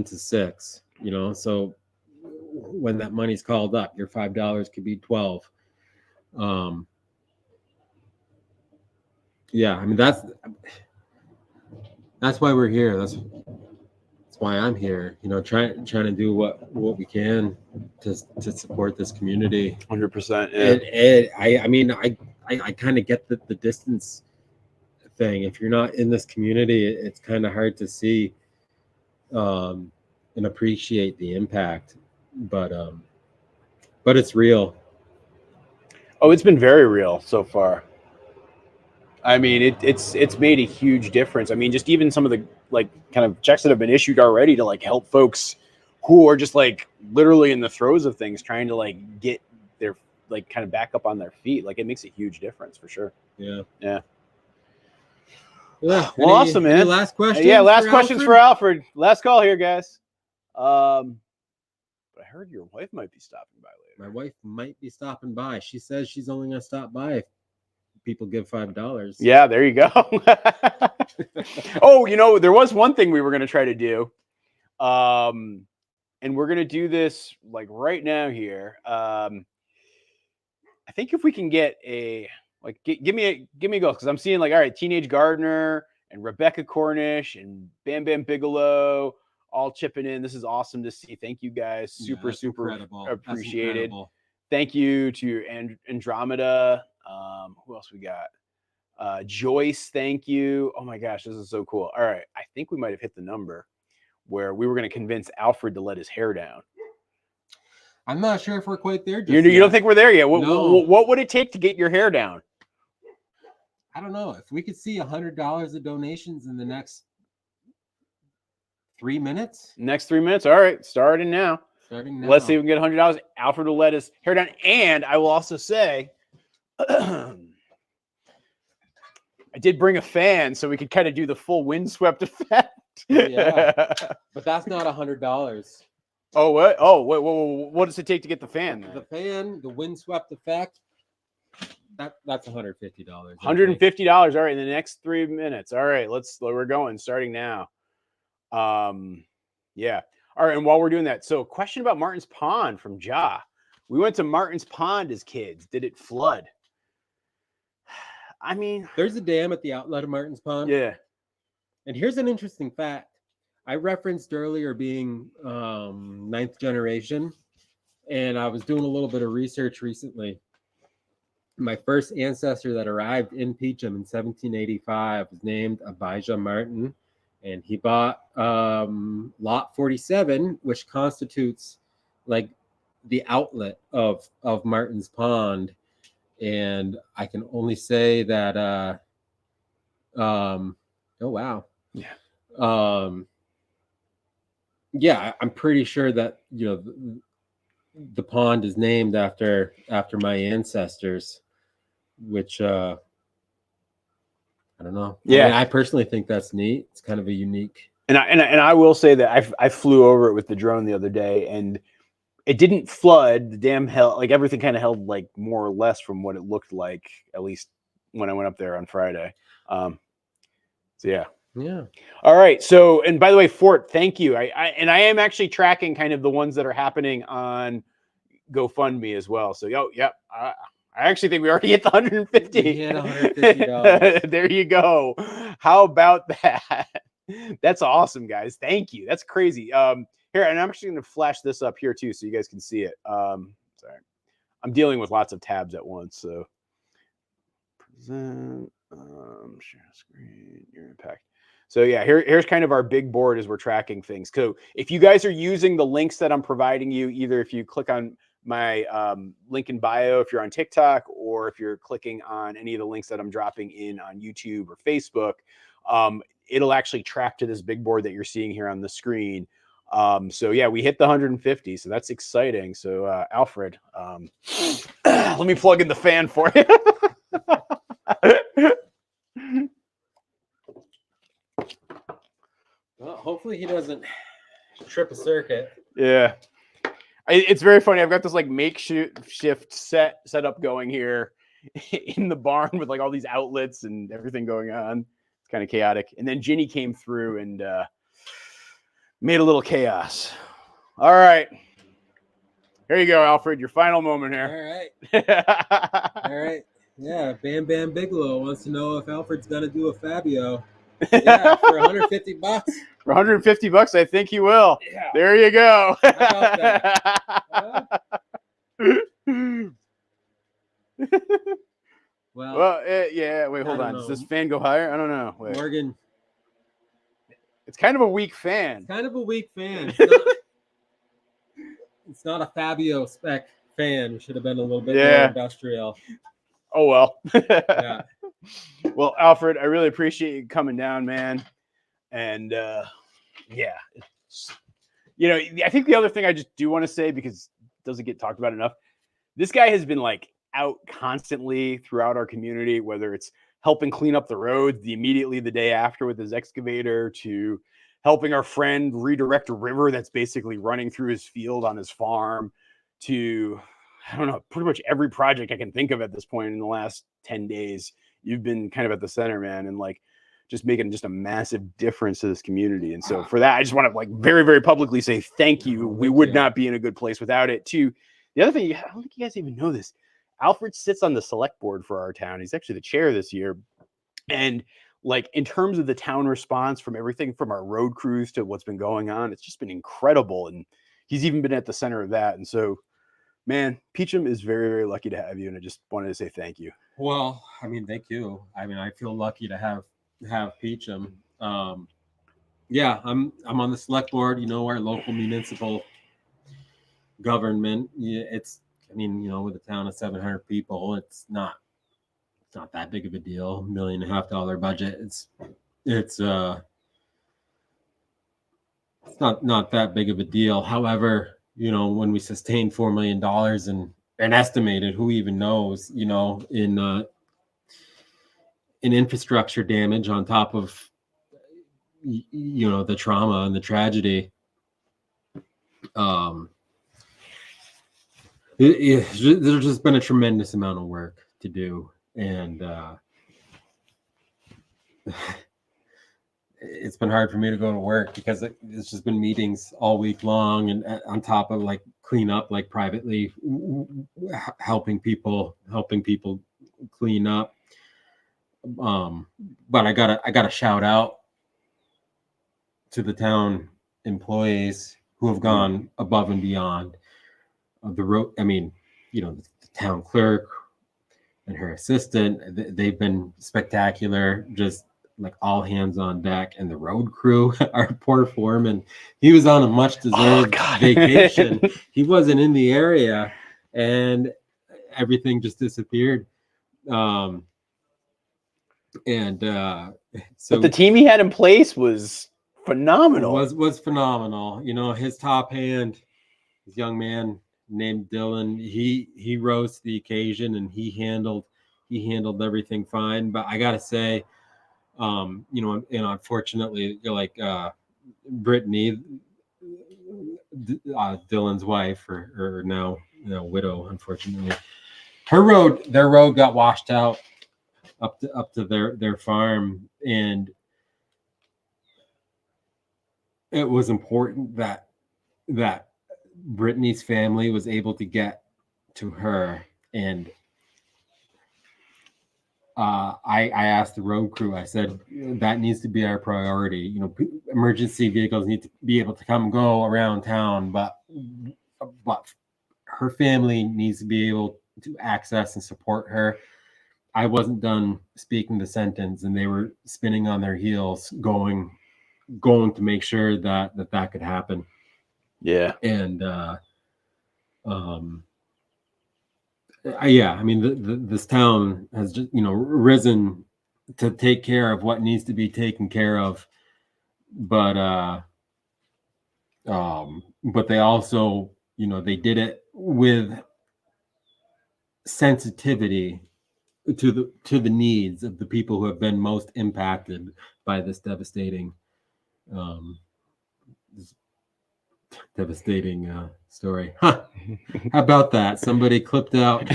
6. You know, so when that money's called up, your $5 could be 12. Yeah, I mean that's why we're here. That's why I'm here. You know, trying to do what we can to support this community. 100%. Yeah. I kind of get the distance thing. If you're not in this community, it's kind of hard to see and appreciate the impact. But it's real. Oh, it's been very real so far. I mean, it's made a huge difference. I mean, just even some of the like kind of checks that have been issued already to like help folks who are just like literally in the throes of things, trying to like get their like kind of back up on their feet. Like it makes a huge difference for sure. Yeah. Yeah. Yeah. Well, awesome, man. Any last questions? Yeah, last questions for Alfred. Last call here, guys. But I heard your wife might be stopping by later. My wife might be stopping by. She says she's only going to stop by if people give $5. Yeah, there you go. Oh, you know, there was one thing we were going to try to do. And we're going to do this like right now here. I think if we can get a like give me a go, because I'm seeing like, all right, Teenage Gardener and Rebecca Cornish and Bam Bam Bigelow all chipping in. This is awesome to see. Thank you guys. Super incredible. Appreciated. Thank you to Andromeda. Who else we got? Joyce, thank you. Oh my gosh, this is so cool. All right, I think we might have hit the number where we were going to convince Alfred to let his hair down. I'm not sure if we're quite there. You don't think we're there yet? What would it take to get your hair down? I don't know. If we could see $100 of donations in the next 3 minutes. Next 3 minutes. All right, starting now. Let's see if we can get $100. Alfred will let his hair down. And I will also say, I did bring a fan so we could kind of do the full windswept effect. Yeah, but that's not $100. Oh, what? Oh, what does it take to get the fan? Then? The fan, the windswept effect. That's $150. $150. All right, in the next 3 minutes. All right, we're going. Starting now. Yeah. All right, and while we're doing that, so question about Martin's Pond from Ja. We went to Martin's Pond as kids. Did it flood? I mean, there's a dam at the outlet of Martin's Pond. Yeah. And here's an interesting fact. I referenced earlier being 9th generation, and I was doing a little bit of research recently. My first ancestor that arrived in Peacham in 1785 was named Abijah Martin, and he bought lot 47, which constitutes like the outlet of Martin's Pond. And I can only say that oh wow. Yeah. Yeah, I'm pretty sure that, you know, the pond is named after my ancestors, which I don't know. Yeah, I mean, I personally think that's neat. It's kind of a unique. And I will say that I flew over it with the drone the other day, and it didn't flood. The dam held, like everything kind of held like more or less from what it looked like, at least when I went up there on Friday. So yeah. Yeah. All right. So, and by the way, Fort, thank you. I am actually tracking kind of the ones that are happening on GoFundMe as well. So, I actually think we already hit the 150. We hit $150. There you go. How about that? That's awesome, guys. Thank you. That's crazy. Here, and I'm actually going to flash this up here too, so you guys can see it. Sorry, I'm dealing with lots of tabs at once. So present, share screen, your impact. So yeah, here's kind of our big board as we're tracking things. So if you guys are using the links that I'm providing you, either if you click on my link in bio, if you're on TikTok, or if you're clicking on any of the links that I'm dropping in on YouTube or Facebook, it'll actually track to this big board that you're seeing here on the screen. So yeah, we hit the 150, so that's exciting. So Alfred, let me plug in the fan for you. Well, hopefully he doesn't trip a circuit. Yeah. It's very funny. I've got this like makeshift setup going here in the barn with like all these outlets and everything going on. It's kind of chaotic. And then Ginny came through and made a little chaos. All right. Here you go, Alfred. Your final moment here. All right. All right. Yeah. Bam Bam Bigelow wants to know if Alfred's going to do a Fabio. Yeah, for $150. For $150, I think he will. Yeah. There you go. How about that? Well, yeah. Wait, hold on. Does this fan go higher? I don't know. Wait. Morgan. It's kind of a weak fan. It's kind of a weak fan. It's not a Fabio spec fan. It should have been a little bit more industrial. Oh, well. Yeah. Well, Alfred, I really appreciate you coming down, man. And yeah, I think the other thing I just do want to say, because it doesn't get talked about enough, this guy has been like out constantly throughout our community, whether it's helping clean up the roads immediately the day after with his excavator, to helping our friend redirect a river that's basically running through his field on his farm, to, I don't know, pretty much every project I can think of at this point in the last 10 days. You've been kind of at the center, man, and like just making just a massive difference to this community. And so for that, I just want to like very, very publicly say thank you. We would not be in a good place without it. Too. The other thing, I don't think you guys even know this. Alfred sits on the select board for our town. He's actually the chair this year. And like in terms of the town response, from everything from our road crews to what's been going on, it's just been incredible. And he's even been at the center of that. And so, man, Peacham is very, very lucky to have you. And I just wanted to say thank you. Well, I mean, thank you. I mean, I feel lucky to have Peacham. Yeah, I'm on the select board, our local municipal government. Yeah, with a town of 700 people, it's not that big of a deal. $1.5 million budget. It's not that big of a deal. However, when we sustain $4 million and estimated, who even knows, in infrastructure damage on top of the trauma and the tragedy. There's just been a tremendous amount of work to do, and it's been hard for me to go to work because it's just been meetings all week long, and on top of like clean up, like privately helping people clean up. But I gotta shout out to the town employees who have gone above and beyond. The road, the town clerk and her assistant, they've been spectacular, just like all hands on deck. And the road crew, our poor foreman, he was on a much deserved vacation. He wasn't in the area and everything just disappeared. So but the team he had in place was phenomenal. Was phenomenal. His top hand, this young man named Dylan, he rose to the occasion and he handled everything fine. But I gotta say, and unfortunately, like Brittany, Dylan's wife, or now widow, unfortunately, their road got washed out up to their farm, and it was important that Brittany's family was able to get to her, and I asked the road crew, I said, that needs to be our priority. You know, emergency vehicles need to be able to come and go around town, but her family needs to be able to access and support her. I wasn't done speaking the sentence, and they were spinning on their heels, going to make sure that could happen. Yeah. And yeah, I mean, this town has just, you know, risen to take care of what needs to be taken care of, but they also, you know, they did it with sensitivity to the needs of the people who have been most impacted by this devastating story. Huh. How about that? Somebody clipped out.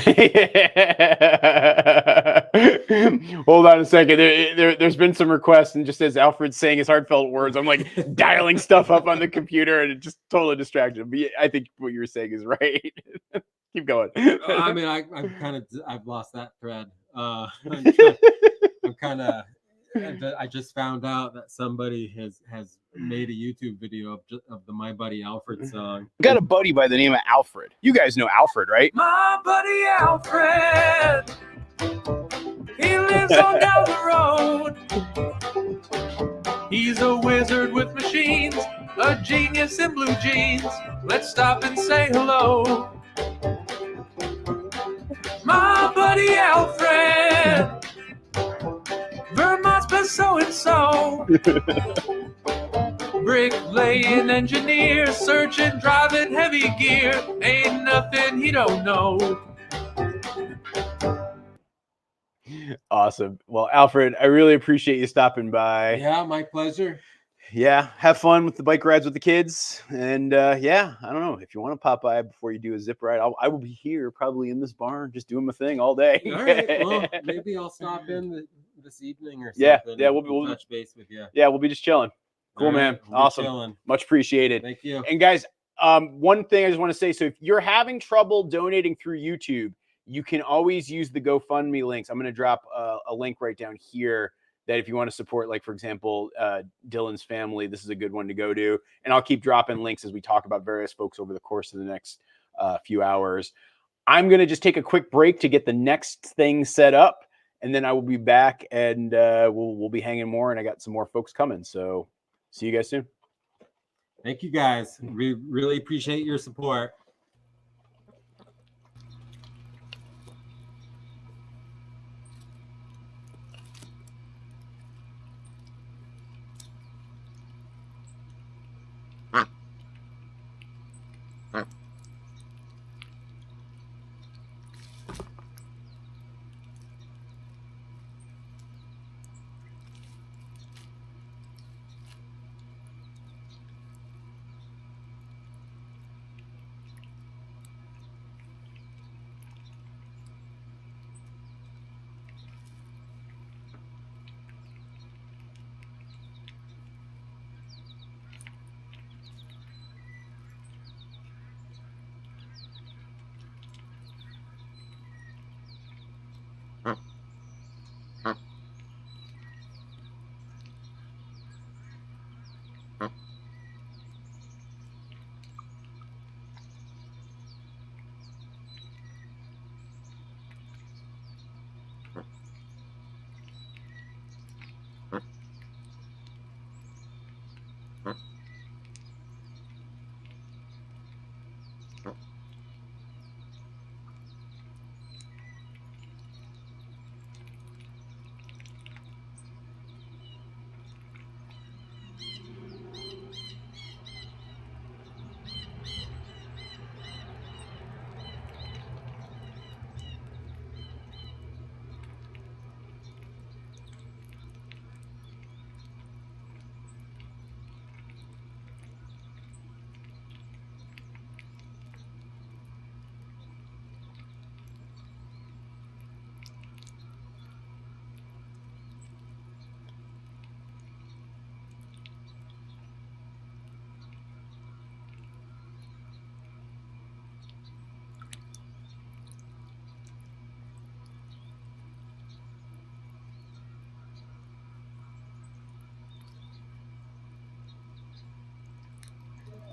Hold on a second. There's been some requests, and just as Alfred's saying his heartfelt words, I'm like dialing stuff up on the computer, and it just totally distracted him. But yeah, I think what you were saying is right. Keep going. I mean, I've lost that thread. I'm kind of. I just found out that somebody has made a YouTube video of the My Buddy Alfred song. I got a buddy by the name of Alfred. You guys know Alfred, right? My buddy Alfred, he lives on down the road. He's a wizard with machines, a genius in blue jeans. Let's stop and say hello. My buddy Alfred, Vermont's best so-and-so. Bricklaying engineer, searching, driving heavy gear. Ain't nothing he don't know. Awesome. Well, Alfred, I really appreciate you stopping by. Yeah, my pleasure. Yeah, have fun with the bike rides with the kids. And yeah, I don't know, if you want to pop by before you do a zip ride, I will be here probably in this barn just doing my thing all day. All right. Well, maybe I'll stop in this evening or something. Yeah, we'll touch base with you. Yeah, we'll be just chilling. Cool, man. We'll awesome. Much appreciated. Thank you. And guys, one thing I just want to say, so if you're having trouble donating through YouTube, you can always use the GoFundMe links. I'm going to drop a link right down here that if you want to support, like, for example, Dylan's family, this is a good one to go to. And I'll keep dropping links as we talk about various folks over the course of the next few hours. I'm going to just take a quick break to get the next thing set up, and then I will be back, and we'll be hanging more, and I got some more folks coming. So see you guys soon. Thank you, guys. We really appreciate your support.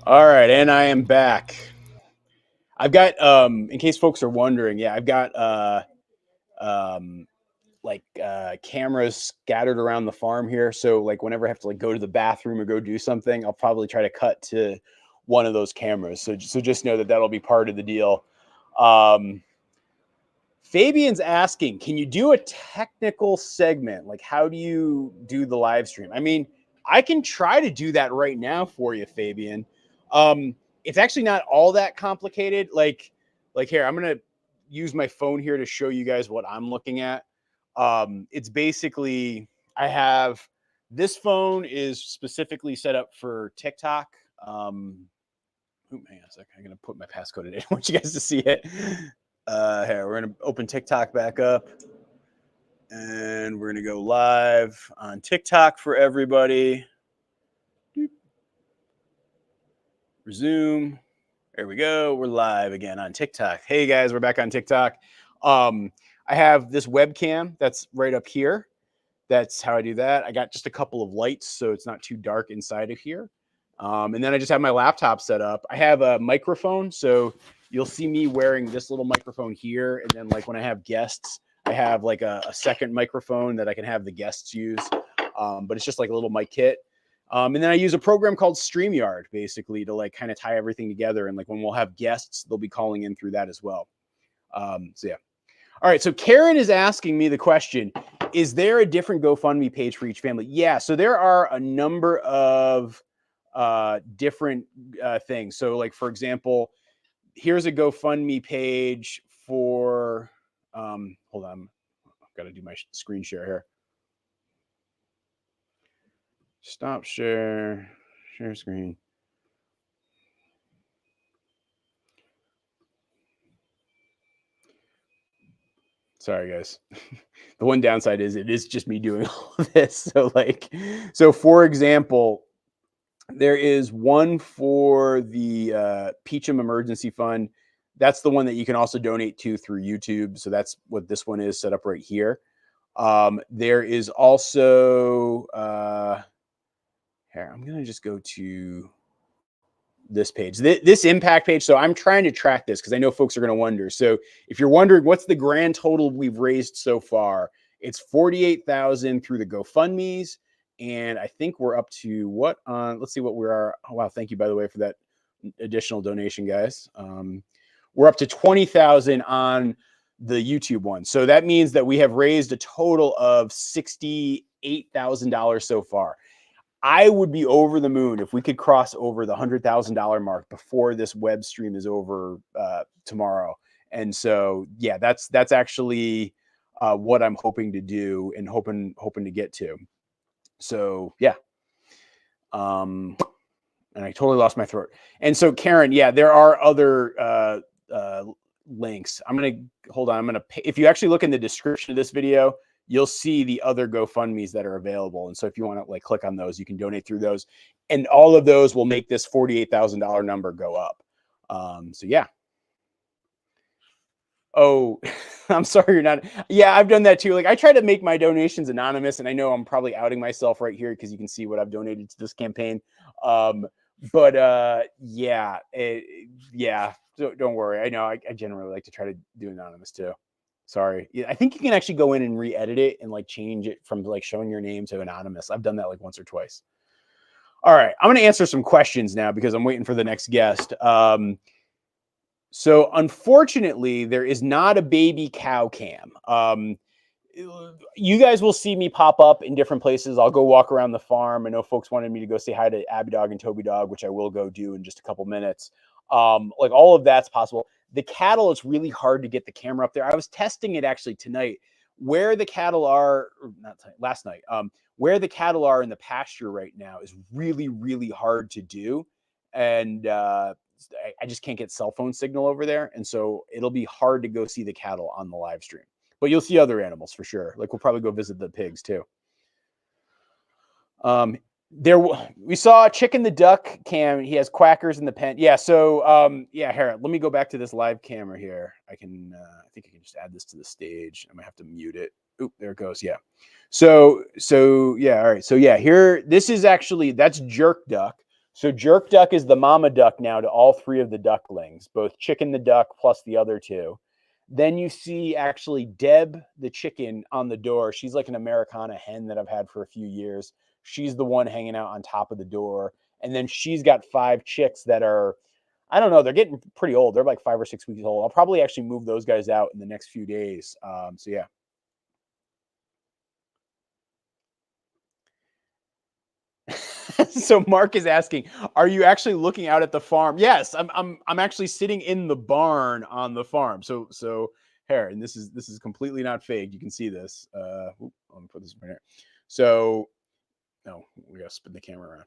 All right, and I am back. I've got in case folks are wondering, yeah, I've got cameras scattered around the farm here. So like whenever I have to like go to the bathroom or go do something, I'll probably try to cut to one of those cameras. So just know that that'll be part of the deal. Fabian's asking, can you do a technical segment? Like, how do you do the live stream? I mean, I can try to do that right now for you, Fabian. It's actually not all that complicated. Like here, I'm going to use my phone here to show you guys what I'm looking at. It's basically, I have, this phone is specifically set up for TikTok. Hang on a second. I'm going to put my passcode in it. I want you guys to see it. Here, we're going to open TikTok back up. And we're going to go live on TikTok for everybody. Resume. There we go. We're live again on TikTok. Hey, guys, we're back on TikTok. I have this webcam that's right up here. That's how I do that. I got just a couple of lights, so it's not too dark inside of here. And then I just have my laptop set up. I have a microphone, so you'll see me wearing this little microphone here. And then like when I have guests, I have like a second microphone that I can have the guests use. But it's just like a little mic kit. And then I use a program called StreamYard basically to like kind of tie everything together. And like when we'll have guests, they'll be calling in through that as well. So yeah. All right. So Karen is asking me the question, is there a different GoFundMe page for each family? Yeah. So there are a number of different things. So like, for example, here's a GoFundMe page for, hold on, I've got to do my screen share here. Stop share screen. Sorry, guys. The one downside is it is just me doing all of this. So for example, there is one for the Peacham Emergency Fund. That's the one that you can also donate to through YouTube. So that's what this one is set up right here. There is also, here, I'm going to just go to this page, this impact page. So I'm trying to track this because I know folks are going to wonder. So if you're wondering what's the grand total we've raised so far, it's 48,000 through the GoFundMe's. And I think we're up to what on, let's see what we are. Oh, wow. Thank you, by the way, for that additional donation, guys. We're up to 20,000 on the YouTube one. So that means that we have raised a total of $68,000 so far. I would be over the moon if we could cross over the $100,000 mark before this web stream is over tomorrow. And so, yeah, that's actually what I'm hoping to do and hoping to get to. So, yeah. And I totally lost my throat. And so, Karen, yeah, there are other links. I'm going to hold on. I'm going to, if you actually look in the description of this video, you'll see the other GoFundMe's that are available. And so if you want to like click on those, you can donate through those. And all of those will make this $48,000 number go up. So yeah. Oh, I'm sorry you're not. Yeah, I've done that too. Like I try to make my donations anonymous, and I know I'm probably outing myself right here because you can see what I've donated to this campaign. Yeah, yeah. So don't worry. I know I generally like to try to do anonymous too. Sorry. I think you can actually go in and re-edit it and like change it from like showing your name to anonymous. I've done that like once or twice. All right. I'm going to answer some questions now because I'm waiting for the next guest. So unfortunately, there is not a baby cow cam. You guys will see me pop up in different places. I'll go walk around the farm. I know folks wanted me to go say hi to Abby Dog and Toby Dog, which I will go do in just a couple minutes. Like all of that's possible. The cattle, it's really hard to get the camera up there. I was testing it actually tonight where the cattle are, or not tonight, last night, where the cattle are in the pasture right now is really, really hard to do. And I just can't get cell phone signal over there. And so it'll be hard to go see the cattle on the live stream, but you'll see other animals for sure. Like we'll probably go visit the pigs too. We saw Chicken the Duck cam. He has quackers in the pen. Yeah. So, yeah, here, let me go back to this live camera here. I think I can just add this to the stage. I might have to mute it. Oop, there it goes. Yeah. So yeah. All right. So yeah, here, this is actually, that's Jerk Duck. So jerk duck is the mama duck now to all 3 of the ducklings, both chicken the duck plus the other 2. Then you see actually Deb the chicken on the door. She's like an Americana hen that I've had for a few years. She's the one hanging out on top of the door. And then she's got 5 chicks that are, I don't know, they're getting pretty old. They're like 5 or 6 weeks old. I'll probably actually move those guys out in the next few days. So yeah. So Mark is asking, are you actually looking out at the farm? Yes, I'm actually sitting in the barn on the farm. So here, and this is completely not fake. You can see this. Let me put this right here. So no, we gotta spin the camera around.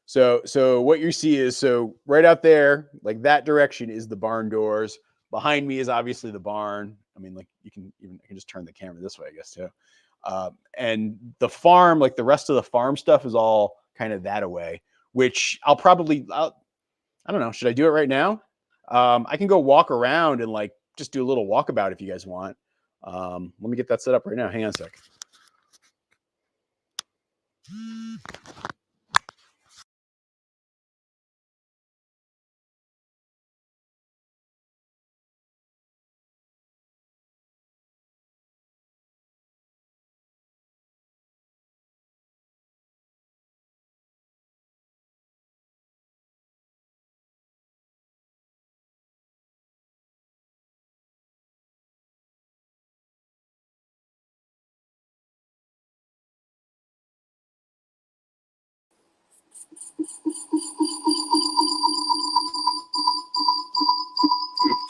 So what you see is, so right out there, like that direction is the barn doors. Behind me is obviously the barn. I mean, like I can just turn the camera this way, I guess, too. And the farm, like the rest of the farm stuff is all kind of that away, which I don't know. Should I do it right now? I can go walk around and like just do a little walkabout if you guys want. Let me get that set up right now. Hang on a sec.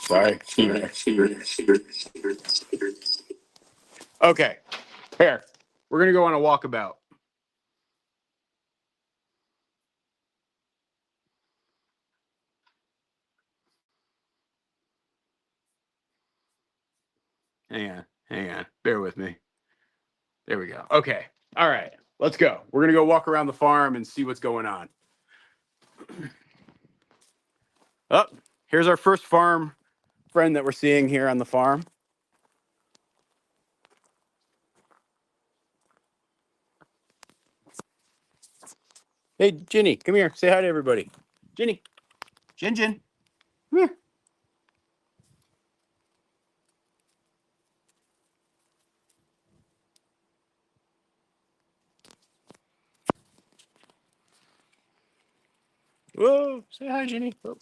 Sorry. Okay. Here. We're going to go on a walkabout. Hang on. Bear with me. There we go. Okay. All right. Let's go. We're going to go walk around the farm and see what's going on. Oh, here's our first farm friend that we're seeing here on the farm. Hey, Ginny, come here. Say hi to everybody. Ginny. Jin. Come here. Whoa. Say hi, Ginny. Oh.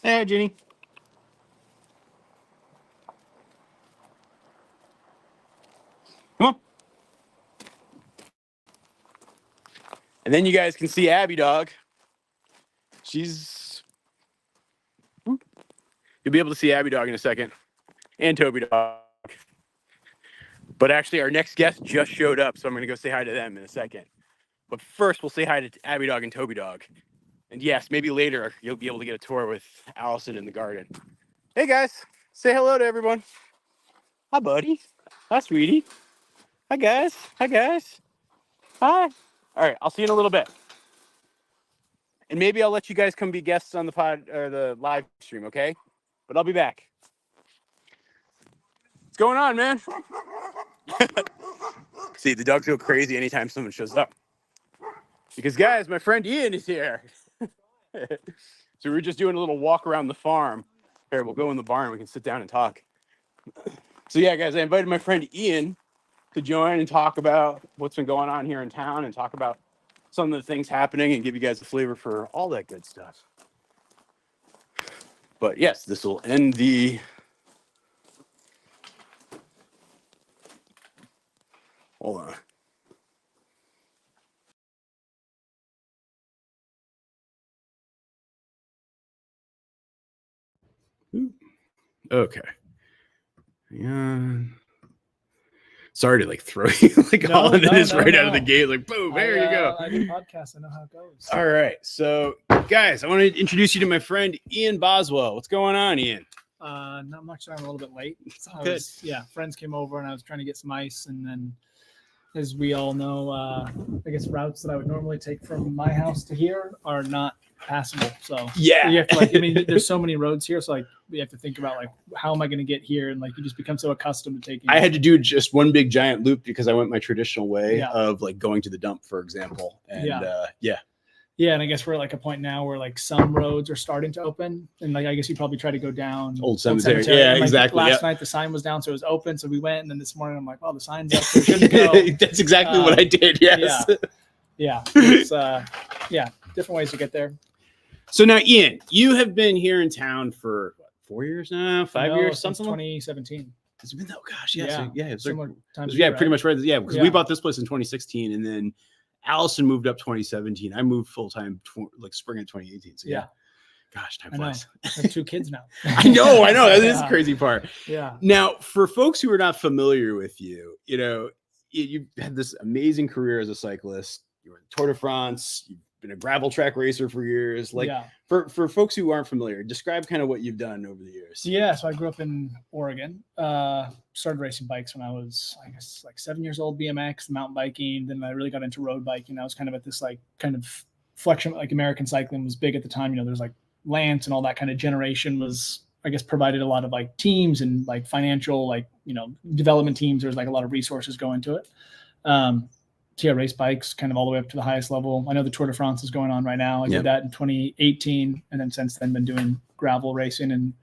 Say hi, Ginny. Come on. And then you guys can see Abby Dog. You'll be able to see Abby Dog in a second. And Toby Dog. But actually, our next guest just showed up, so I'm going to go say hi to them in a second. But first, we'll say hi to Abby Dog and Toby Dog. And yes, maybe later, you'll be able to get a tour with Allison in the garden. Hey, guys. Say hello to everyone. Hi, buddy. Hi, sweetie. Hi, guys. Hi, guys. Hi. All right, I'll see you in a little bit. And maybe I'll let you guys come be guests on the pod or the live stream, okay? But I'll be back. What's going on, man? See, the dogs go crazy anytime someone shows up. Because, guys, my friend Ian is here. So we're just doing a little walk around the farm. Here, we'll go in the barn. We can sit down and talk. So, yeah, guys, I invited my friend Ian to join and talk about what's been going on here in town and talk about some of the things happening and give you guys a flavor for all that good stuff. But, yes, this will end the... Hold on. Okay. Yeah. Sorry to like throw you like all into this right out of the gate. Like, boom, there you go. I do podcasts. I know how it goes. All right. So, guys, I want to introduce you to my friend Ian Boswell. What's going on, Ian? Not much. I'm a little bit late. Good. Friends came over and I was trying to get some ice. And then, as we all know, I guess routes that I would normally take from my house to here are not passable. So Yeah. you have to, like, I mean, there's so many roads here, so like we have to think about like how am I going to get here, and like you just become so accustomed to taking. I had to do just one big giant loop because I went my traditional way Yeah. of like going to the dump, for example. And Yeah, and I guess we're at like a point now where like some roads are starting to open, and like I guess you probably try to go down Old Cemetery. Yeah, And, like, exactly. Last night the sign was down, so it was open. So we went, and then this morning I'm like, oh, the sign's up. So we shouldn't go. That's exactly what I did. Yes. Yeah. It's different ways to get there. So now, Ian, you have been here in town for what, 4 years now, 5 years, since something. 2017. It's been gosh, yeah, so, yeah, it's similar time. pretty much right. Yeah, because we bought this place in 2016, and then Allison moved up 2017. I moved full time like spring of 2018. So yeah. Gosh, time flies. I have 2 kids now. I know. That is the crazy part. Yeah. Now, for folks who are not familiar with you, you know, you had this amazing career as a cyclist. You were in the Tour de France. You've been a gravel track racer for years. Like, for folks who aren't familiar, describe kind of what you've done over the years. Yeah. So I grew up in Oregon. Started racing bikes when I was, I guess, like 7 years old. BMX, mountain biking. Then I really got into road biking. I was kind of at this like kind of flexion, like American cycling was big at the time. You know, there's like Lance and all that kind of generation was, I guess, provided a lot of like teams and like financial, like, you know, development teams. There's like a lot of resources go into it. So yeah, race bikes kind of all the way up to the highest level. I know the Tour de France is going on right now. I did that in 2018, and then since then been doing gravel racing. And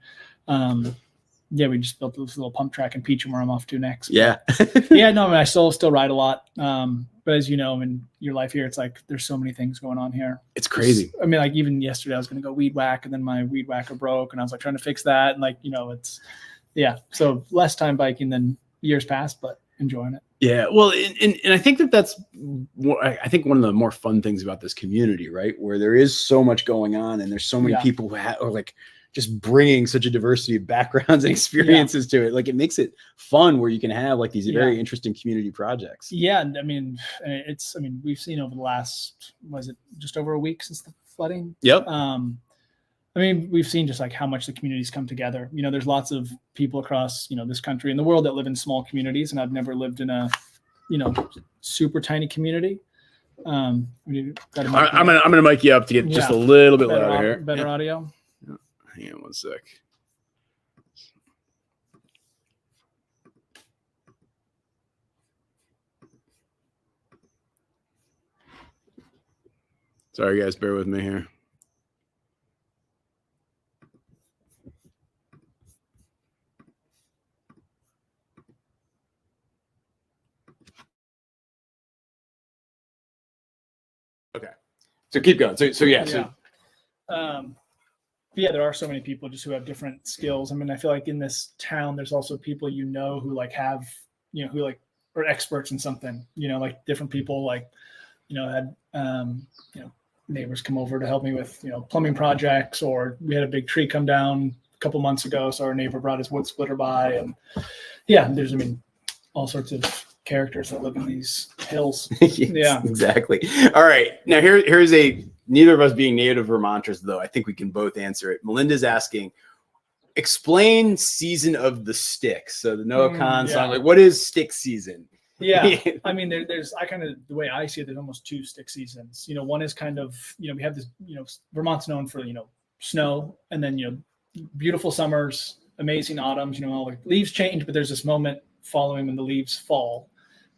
we just built this little pump track in Peacham where I'm off to next. Yeah. I still ride a lot. But as you know, in your life here, it's like there's so many things going on here. It's crazy. I mean, like even yesterday I was going to go weed whack, and then my weed whacker broke, and I was like trying to fix that. And like, you know, so less time biking than years past, but enjoying it. Yeah, well, and I think that's I think one of the more fun things about this community, right? Where there is so much going on, and there's so many people who are like just bringing such a diversity of backgrounds and experiences to it. Like, it makes it fun where you can have like these very interesting community projects. Yeah, I mean, we've seen over the last, was it just over a week since the flooding? Yep. I mean, we've seen just like how much the communities come together. You know, there's lots of people across, you know, this country and the world that live in small communities. And I've never lived in a, you know, super tiny community. I'm gonna mic you up to get just a little bit louder here. Better audio. Yeah. Hang on one sec. Sorry, guys, bear with me here. Okay, so keep going. So there are so many people just who have different skills. I mean, I feel like in this town, there's also people, you know, who like have, you know, who like are experts in something, you know, like different people, like, you know, had, you know, neighbors come over to help me with, you know, plumbing projects, or we had a big tree come down a couple months ago. So our neighbor brought his wood splitter by, and there's, I mean, all sorts of characters that live in these hills. Yes, exactly. All right. Now here's neither of us being native Vermonters, though, I think we can both answer it. Melinda's asking, explain Season of the Sticks. So the Noah Khan song, like, what is stick season? Yeah. I mean, there's the way I see it, there's almost 2 stick seasons. You know, one is kind of, you know, we have this, you know, Vermont's known for, you know, snow, and then, you know, beautiful summers, amazing autumns, you know, all the leaves change, but there's this moment following when the leaves fall.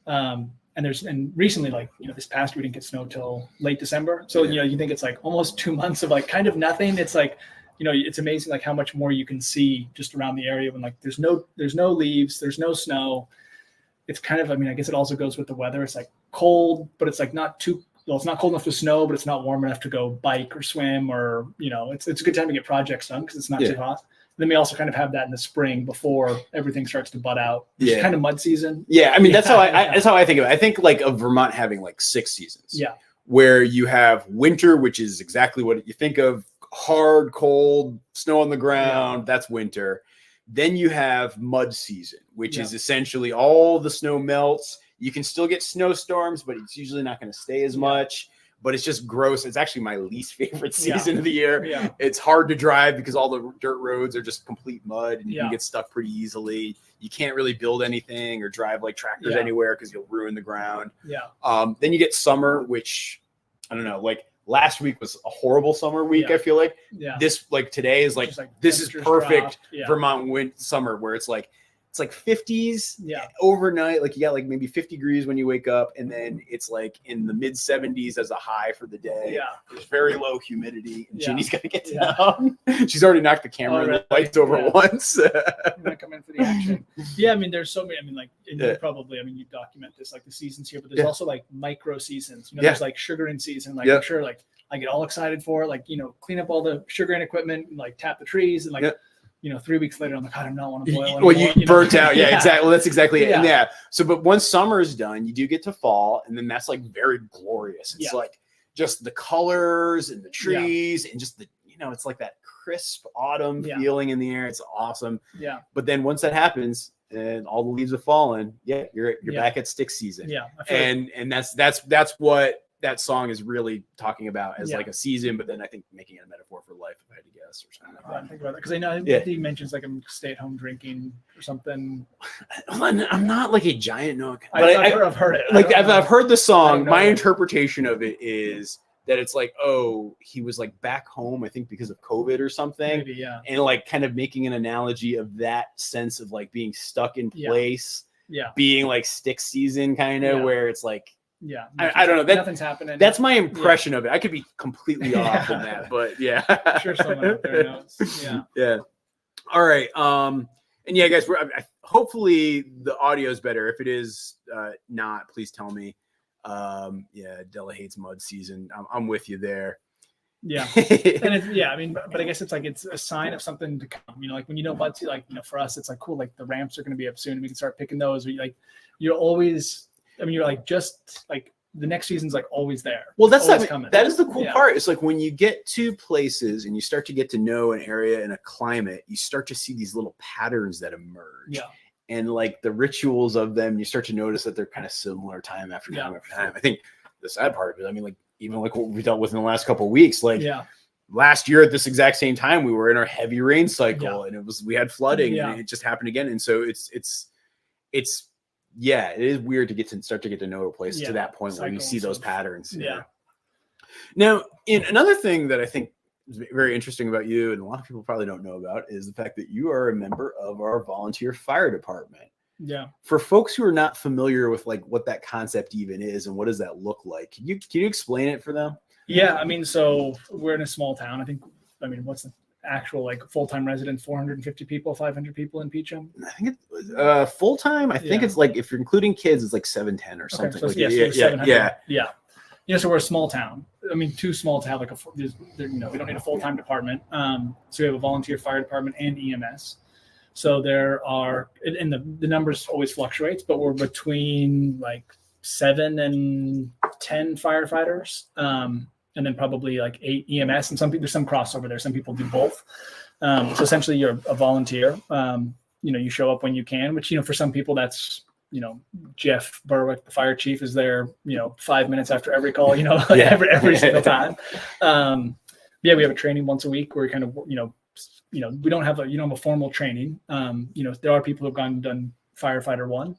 And recently, like, you know, this past year we didn't get snow till late December. So, you know, you think it's like almost 2 months of like kind of nothing. It's like, you know, it's amazing like how much more you can see just around the area when like there's no leaves, there's no snow. It's kind of, I mean, I guess it also goes with the weather. It's like cold, but it's like not too, well, it's not cold enough to snow, but it's not warm enough to go bike or swim, or, you know, it's a good time to get projects done because it's not too hot. Then we also kind of have that in the spring before everything starts to bud out. It's kind of mud season. Yeah, I mean, that's how I think of it. I think like of Vermont having like 6 seasons. Yeah. Where you have winter, which is exactly what you think of, hard, cold, snow on the ground. That's winter. Then you have mud season, which is essentially all the snow melts. You can still get snowstorms, but it's usually not going to stay as much. But it's just gross. It's actually my least favorite season of the year. Yeah. It's hard to drive because all the dirt roads are just complete mud, and you can get stuck pretty easily. You can't really build anything or drive like tractors anywhere because you'll ruin the ground. Yeah. Then you get summer, which I don't know, like last week was a horrible summer week. Yeah. I feel like this like today is like, this is perfect Vermont summer where it's like 50s overnight. Like you got like maybe 50 degrees when you wake up, and then it's like in the mid 70s as a high for the day. Yeah. There's very low humidity, and Ginny's got to get down. She's already knocked the camera and the lights over once. I'm gonna come in for the action. Yeah, I mean, there's so many. I mean, like you probably, I mean, you document this like the seasons here, but there's also like micro seasons. You know, there's like sugar in season. Like I'm sure, like I get all excited for it. Like, you know, clean up all the sugar and equipment, and like tap the trees, and like. You know, 3 weeks later, I'm like, I do not want to boil anymore. Well, you burnt out. Yeah, exactly. Well, that's exactly it. And so, but once summer is done, you do get to fall, and then that's like very glorious. It's like just the colors and the trees and just the, you know, it's like that crisp autumn feeling in the air. It's awesome. Yeah. But then once that happens and all the leaves have fallen, you're back at stick season. Yeah. And that's what that song is really talking about as like a season, but then I think making it a metaphor for life, if I had to guess, or something. I think about that because I know he mentions like I'm stay-at-home drinking or something. I'm not like a giant nook, but I've heard it. Like I've heard the song. My interpretation of it is that it's like, oh, he was like back home, I think because of COVID or something. Maybe, and like kind of making an analogy of that sense of like being stuck in place, being like stick season kind of where it's like. Yeah, I don't know. Nothing's happening. That's my impression of it. I could be completely off on that, but I'm sure someone out there knows. Yeah. All right. And yeah, guys, hopefully the audio is better. If it is not, please tell me. Della hates mud season. I'm with you there. Yeah, and I mean, but I guess it's like it's a sign of something to come. You know, like when you know mud, like for us, it's like cool. Like the ramps are going to be up soon, and we can start picking those. You're always. I mean, you're like just like the next season's like always there. Well, that is the cool part. It's like when you get to places and you start to get to know an area and a climate, you start to see these little patterns that emerge. Yeah. And like the rituals of them, you start to notice that they're kind of similar time after time after time. I think the sad part of it, I mean, like even like what we dealt with in the last couple of weeks, like last year at this exact same time, we were in our heavy rain cycle and we had flooding and it just happened again. And so it's it is weird to start to get to know a place to that point where you see those patterns. Yeah. Now, another thing that I think is very interesting about you, and a lot of people probably don't know about, is the fact that you are a member of our volunteer fire department. Yeah. For folks who are not familiar with like what that concept even is and what does that look like, can you explain it for them? Yeah, I mean, so we're in a small town. What's the actual like full-time residents, 450 people, 500 people in Peacham? I think it's full-time. I think it's like, if you're including kids, it's like 710 or something. So yeah. You know, so we're a small town. I mean, too small to have like we don't need a full-time department. So we have a volunteer fire department and EMS. So there are, and the numbers always fluctuates, but we're between like 7 and 10 firefighters. And then probably like 8 EMS, and there's some crossover there. Some people do both. So essentially, you're a volunteer. You show up when you can, which for some people that's Jeff Berwick, the fire chief, is there 5 minutes after every call. Every single time. We have a training once a week where we kind of we don't have a formal training. There are people who've gone and done firefighter 1.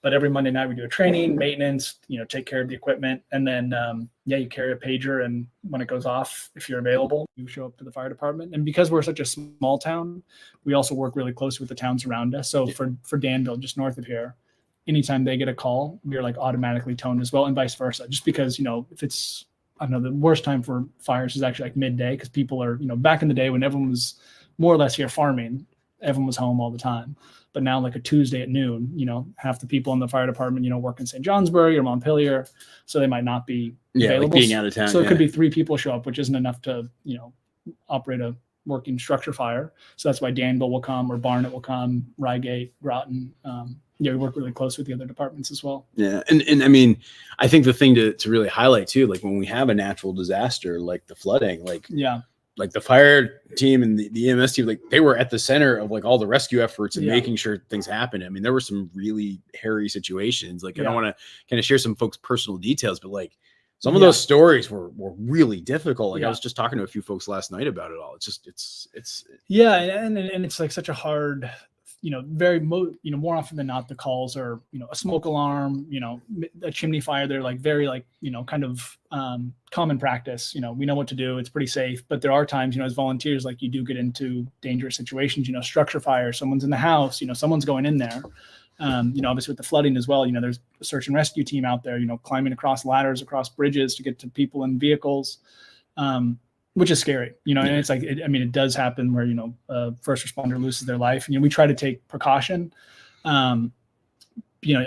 But every Monday night we do a training, maintenance, take care of the equipment. And then, you carry a pager. And when it goes off, if you're available, you show up to the fire department. And because we're such a small town, we also work really closely with the towns around us. So for Danville, just north of here, anytime they get a call, we're like automatically toned as well, and vice versa. Just because, if it's, I don't know, the worst time for fires is actually like midday, because people are, back in the day when everyone was more or less here farming, everyone was home all the time. But now, like a Tuesday at noon, half the people in the fire department, work in St. Johnsbury or Montpelier, so they might not be available. Like being out of town. So it could be 3 people show up, which isn't enough to, operate a working structure fire. So that's why Danville will come, or Barnet will come, Reigate, Groton. We work really close with the other departments as well. Yeah, and I mean, I think the thing to really highlight too, like when we have a natural disaster like the flooding, like the fire team and the EMS team, like they were at the center of like all the rescue efforts and making sure things happen. I mean, there were some really hairy situations. Like I don't want to kind of share some folks' personal details, but like some of those stories were really difficult. Like I was just talking to a few folks last night about it all. It's just, it's and it's like such a hard more often than not, the calls are, a smoke alarm, a chimney fire. They're like very like, kind of common practice. We know what to do. It's pretty safe. But there are times, as volunteers, like you do get into dangerous situations, structure fire, someone's in the house, someone's going in there. Obviously with the flooding as well, there's a search and rescue team out there, climbing across ladders, across bridges to get to people in vehicles. Which is scary, and it's like, it does happen where, a first responder loses their life, and we try to take precaution. I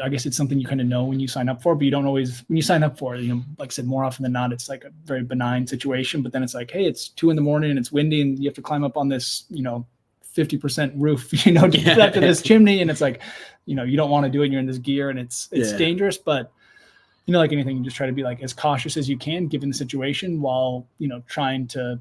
guess it's something you kind of know when you sign up for, but you don't always, when you sign up for it, like I said, more often than not, it's like a very benign situation, but then it's like, hey, it's 2 a.m. and it's windy and you have to climb up on this, 50% roof, to get up to this chimney. And it's like, you don't want to do it. And you're in this gear and it's dangerous, but like anything, you just try to be like as cautious as you can given the situation while, trying to,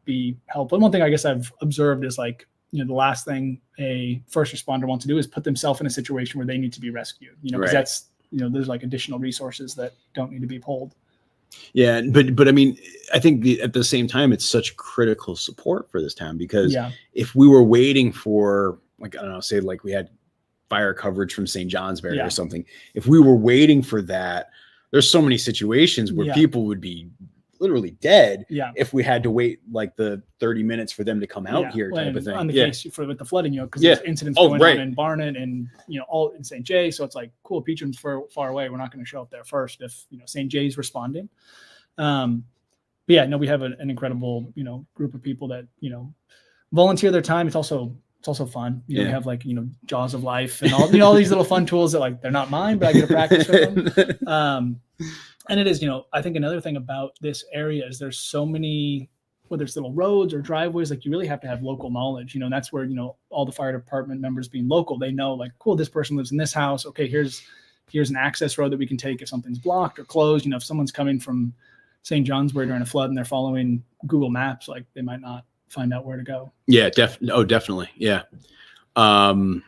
be helpful. And one thing I guess I've observed is like, the last thing a first responder wants to do is put themselves in a situation where they need to be rescued, because that's, there's like additional resources that don't need to be pulled. Yeah. But I think at the same time, it's such critical support for this town, because if we were waiting for, like, I don't know, say like we had fire coverage from St. Johnsbury or something. If we were waiting for that, there's so many situations where people would be literally dead if we had to wait like the 30 minutes for them to come out here type of thing. On the case with the flooding, because there's incidents going on in Barnet and, all in St. Jay. So it's like, cool, Peacham's far away. We're not going to show up there first if, St. Jay's responding. We have an incredible, group of people that, volunteer their time. It's also fun. We have like, Jaws of Life and all these little fun tools that like, they're not mine, but I get to practice with them. And it is, I think another thing about this area is there's so many, whether it's little roads or driveways, like you really have to have local knowledge, and that's where, all the fire department members being local, they know like, cool, this person lives in this house. Okay, here's an access road that we can take if something's blocked or closed. If someone's coming from St. Johnsbury during a flood and they're following Google Maps, like they might not find out where to go. Yeah, definitely. Yeah. And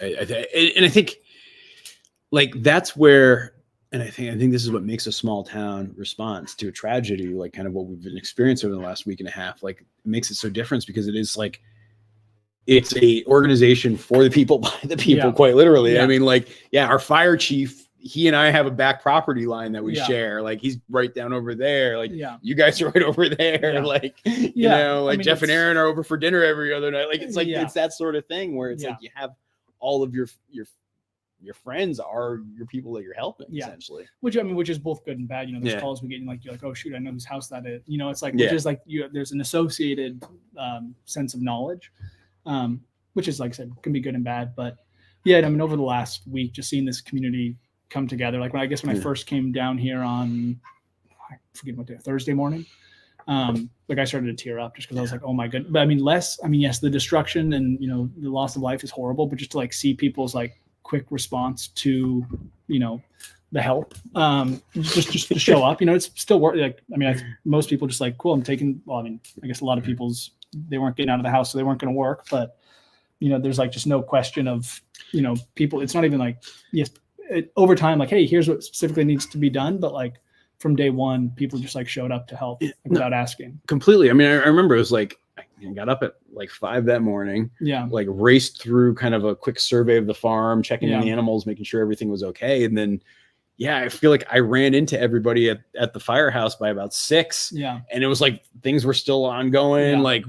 I think like that's where, and I think this is what makes a small town response to a tragedy, like kind of what we've been experiencing over the last week and a half, like it makes it so different, because it is like, it's a organization for the people, by the people, quite literally. Our fire chief, he and I have a back property line that we share. Like he's right down over there. Like you guys are right over there. Like, Jeff and Aaron are over for dinner every other night. Like, it's like, it's that sort of thing where it's like, you have all of your friends are your people that you're helping essentially. Which is both good and bad. There's calls we get in, like, you're like, oh shoot, I know whose house that is. It's like, which is like, there's an associated sense of knowledge, which is, like I said, can be good and bad. But over the last week, just seeing this community come together. Like when I first came down here on, I forget what day, Thursday morning. Like I started to tear up just because I was like, oh my goodness. But yes, the destruction and, the loss of life is horrible, but just to like see people's like quick response to, the help, just to show up, it's still work. Like, most people just like, cool, I'm taking, I guess a lot of they weren't getting out of the house, so they weren't going to work, but there's like just no question of, people, it's not even like, over time, like, hey, here's what specifically needs to be done. But like from day one, people just like showed up to help without asking. Completely. I remember it was like, I got up at like 5 that morning. Yeah. Like raced through kind of a quick survey of the farm, checking in the animals, making sure everything was okay. And then, I feel like I ran into everybody at the firehouse by about 6. Yeah. And it was like, things were still ongoing. Yeah. Like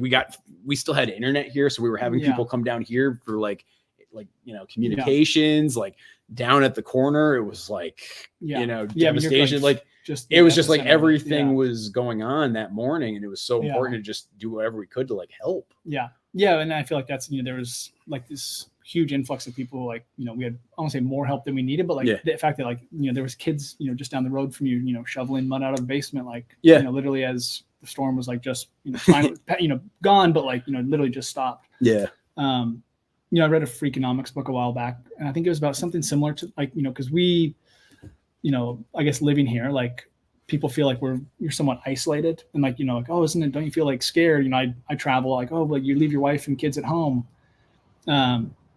we still had internet here. So we were having people come down here for like, communications, like down at the corner. It was like, devastation. It was just like everything was going on that morning. And it was so important to just do whatever we could to like help. Yeah. Yeah. And I feel like that's, there was like this huge influx of people, like, we had, I won't say more help than we needed, but like the fact that like, there was kids, just down the road from you, shoveling mud out of the basement, like, literally as the storm was like just, finally, gone, but like, literally just stopped. Yeah. I read a Freakonomics book a while back, and I think it was about something similar to like, because we, I guess living here, like people feel like you're somewhat isolated and like, like, oh, don't you feel like scared? I travel, like, oh, like you leave your wife and kids at home.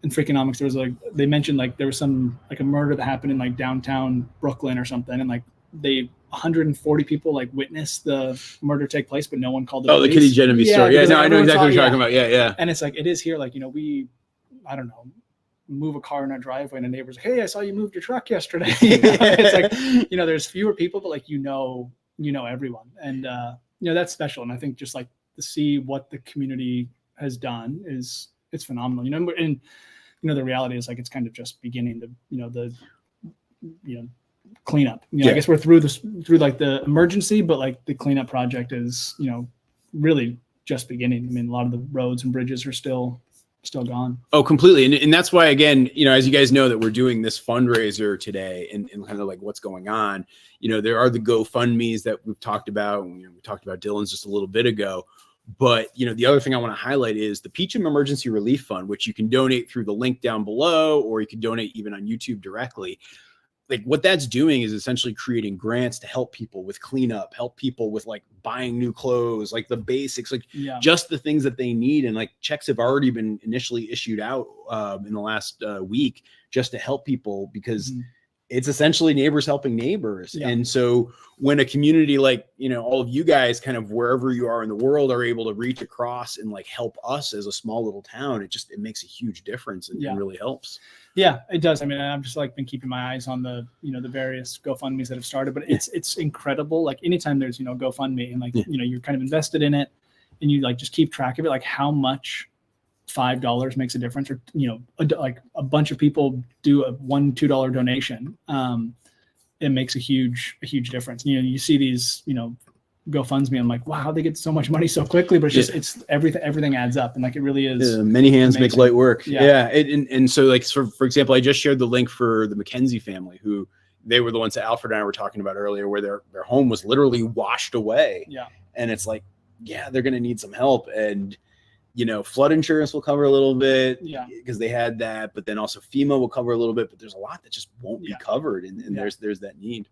In Freakonomics, there was like, they mentioned like there was some like a murder that happened in like downtown Brooklyn or something. And like 140 people like witnessed the murder take place, but no one called the police. The Kitty Genovese story. Yeah, no, I know exactly what you're talking about. Yeah. And it's like, it is here. Like, I don't know, move a car in our driveway and a neighbor's like, hey, I saw you moved your truck yesterday. It's like, there's fewer people, but like, everyone. And, that's special. And I think just like to see what the community has done it's phenomenal, and, the reality is like, it's kind of just beginning the cleanup. I guess we're through like the emergency, but like the cleanup project is, really just beginning. I mean, a lot of the roads and bridges are still gone. Oh, completely. And that's why, again, as you guys know, that we're doing this fundraiser today and kind of like what's going on, there are the GoFundMes that we've talked about. We talked about Dylan's just a little bit ago. But, the other thing I want to highlight is the Peacham Emergency Relief Fund, which you can donate through the link down below, or you can donate even on YouTube directly. Like what that's doing is essentially creating grants to help people with cleanup, help people with like buying new clothes, like the basics, like just the things that they need. And like checks have already been initially issued out in the last week just to help people, because it's essentially neighbors helping neighbors. And so when a community like, all of you guys kind of wherever you are in the world are able to reach across and like help us as a small little town, it makes a huge difference and really helps. Yeah, it does. I mean, I've just like been keeping my eyes on the, the various GoFundMes that have started, but it's incredible. Like anytime there's, GoFundMe and like, you're kind of invested in it and you like just keep track of it, like how much $5 makes a difference, or, like a bunch of people do a $1-2 donation. It makes a huge difference. You see these, GoFundMe. I'm like, wow, they get so much money so quickly, but it's just, it's everything adds up. And like, it really is. Many hands make light work. And so like, for example, I just shared the link for the McKenzie family, who they were the ones that Alfred and I were talking about earlier, where their home was literally washed away. Yeah. And it's like, they're going to need some help. And, flood insurance will cover a little bit because they had that, but then also FEMA will cover a little bit, but there's a lot that just won't be covered. And there's that need.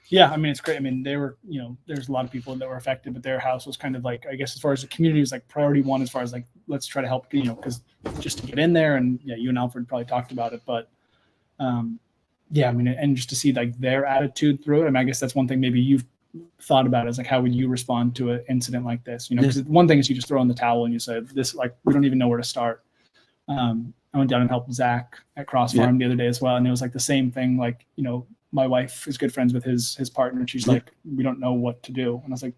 Yeah. I mean, it's great. I mean, they were, there's a lot of people that were affected, but their house was kind of like, I guess, as far as the community was like priority one, as far as like, let's try to help, because just to get in there, and you and Alfred probably talked about it, but I mean, and just to see like their attitude through it. I mean, I guess that's one thing maybe you've thought about, is like, how would you respond to an incident like this? Because one thing is you just throw in the towel and you say, this, like, we don't even know where to start. I went down and helped Zach at Cross Farm the other day as well. And it was like the same thing. Like, my wife is good friends with his partner, and she's like, we don't know what to do. And I was like,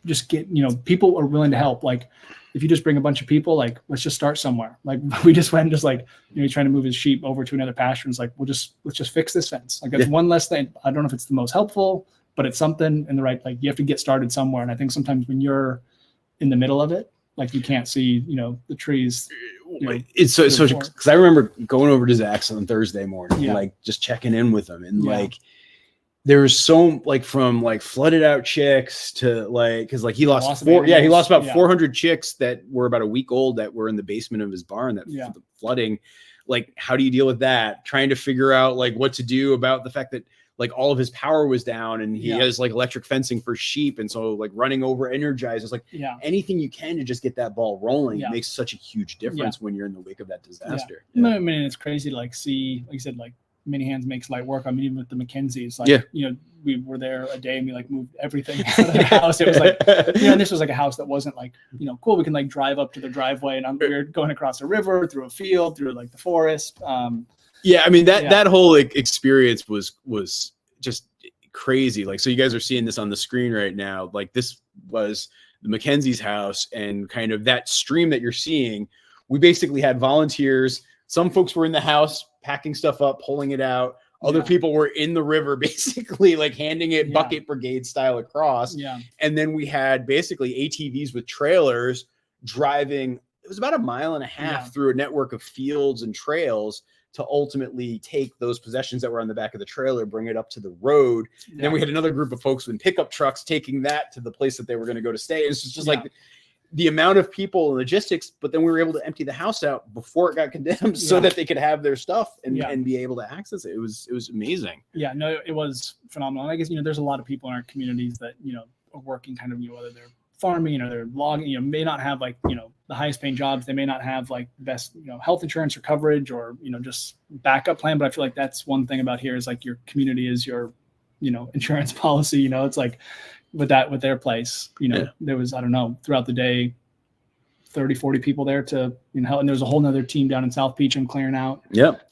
just get, people are willing to help. Like, if you just bring a bunch of people, like, let's just start somewhere. Like, we just went and just like, trying to move his sheep over to another pasture. And it's like, let's just fix this fence. Like, that's one less thing. I don't know if it's the most helpful, but it's something in the right, like, you have to get started somewhere. And I think sometimes when you're in the middle of it, like, you can't see, the trees. It's so because I remember going over to Zach's on Thursday morning, like just checking in with him, and like there was so like from like flooded out chicks to like, because like he lost about 400 chicks that were about a week old that were in the basement of his barn that the flooding. Like, how do you deal with that? Trying to figure out like what to do about the fact that like all of his power was down, and he has like electric fencing for sheep. And so like running over energized, it's like anything you can to just get that ball rolling. It makes such a huge difference when you're in the wake of that disaster. I mean, it's crazy to like see, like you said, like many hands makes light work. I mean, even with the McKenzies, like, we were there a day and we like moved everything out of the house. It was like, and this was like a house that wasn't like, cool. We can like drive up to the driveway, and we were going across a river, through a field, through like the forest. I mean, that whole like experience was just crazy. Like, so you guys are seeing this on the screen right now. Like, this was the McKenzie's house, and kind of that stream that you're seeing, we basically had volunteers. Some folks were in the house packing stuff up, pulling it out. Other people were in the river, basically like handing it bucket brigade style across. And then we had basically ATVs with trailers driving. It was about a mile and a half through a network of fields and trails to ultimately take those possessions that were on the back of the trailer, bring it up to the road. And then we had another group of folks in pickup trucks taking that to the place that they were going to go to stay. It's just like the amount of people and logistics, but then we were able to empty the house out before it got condemned so that they could have their stuff and be able to access it. It was amazing. Yeah, no, it was phenomenal. And I guess, there's a lot of people in our communities that, are working kind of, whether they're farming, they're logging, may not have like, the highest paying jobs. They may not have like best, health insurance or coverage or, just backup plan. But I feel like that's one thing about here is like your community is your, insurance policy. It's like with their place, there was, I don't know, throughout the day, 30, 40 people there to, help. And there's a whole nother team down in South Peacham clearing out. Yep.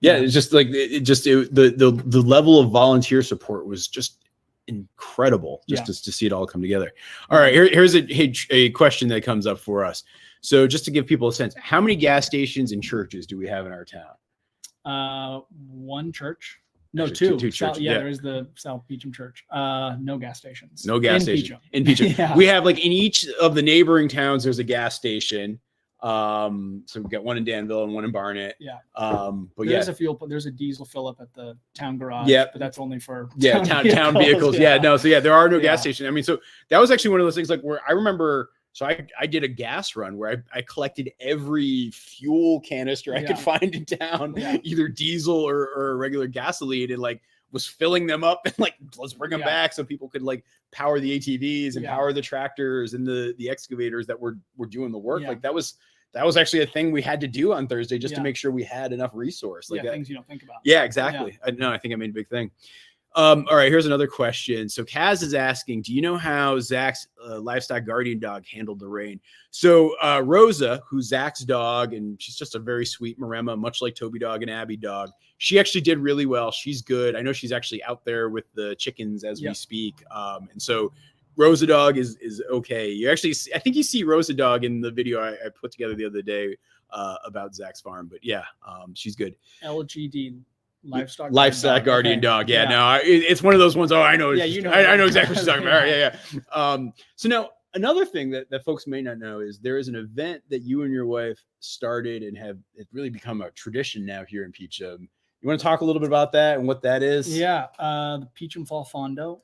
It's just like the level of volunteer support was just incredible just to see it all come together. All right, here's a question that comes up for us. So just to give people a sense, how many gas stations and churches do we have in our town? One church. No, Actually, two. Two churches. There is the South Peacham Church. No gas stations. No gas station in Peacham. We have, like, in each of the neighboring towns, there's a gas station. So we've got one in Danville and one in Barnet. But there's a fuel. There's a diesel fill up at the town garage. But that's only for town vehicles. There are no gas stations. I mean, so that was actually one of those things, like, where I remember. So I did a gas run where I collected every fuel canister I could find in town, either diesel or regular gasoline, and, like, was filling them up and, like, let's bring them back so people could, like, power the ATVs and power the tractors and the excavators that were doing the work. Like, that was actually a thing we had to do on Thursday just to make sure we had enough resource. Like, things you don't think about. Yeah, exactly. I think I made a big thing. All right, here's another question. So Kaz is asking, do you know how Zach's livestock guardian dog handled the rain? So Rosa, who's Zach's dog, and she's just a very sweet Maremma, much like Toby dog and Abby dog, she actually did really well. She's good. I know she's actually out there with the chickens as we speak. And so Rosa dog is okay. You actually, I think you see Rosa dog in the video I put together the other day about Zach's farm, but she's good. LGD. Livestock guardian dog. It's one of those ones. I know. I know exactly what she's talking about. So now another thing that folks may not know is there is an event that you and your wife started and it's really become a tradition now here in Peacham. You want to talk a little bit about that and what that is? The Peacham Fall Fondo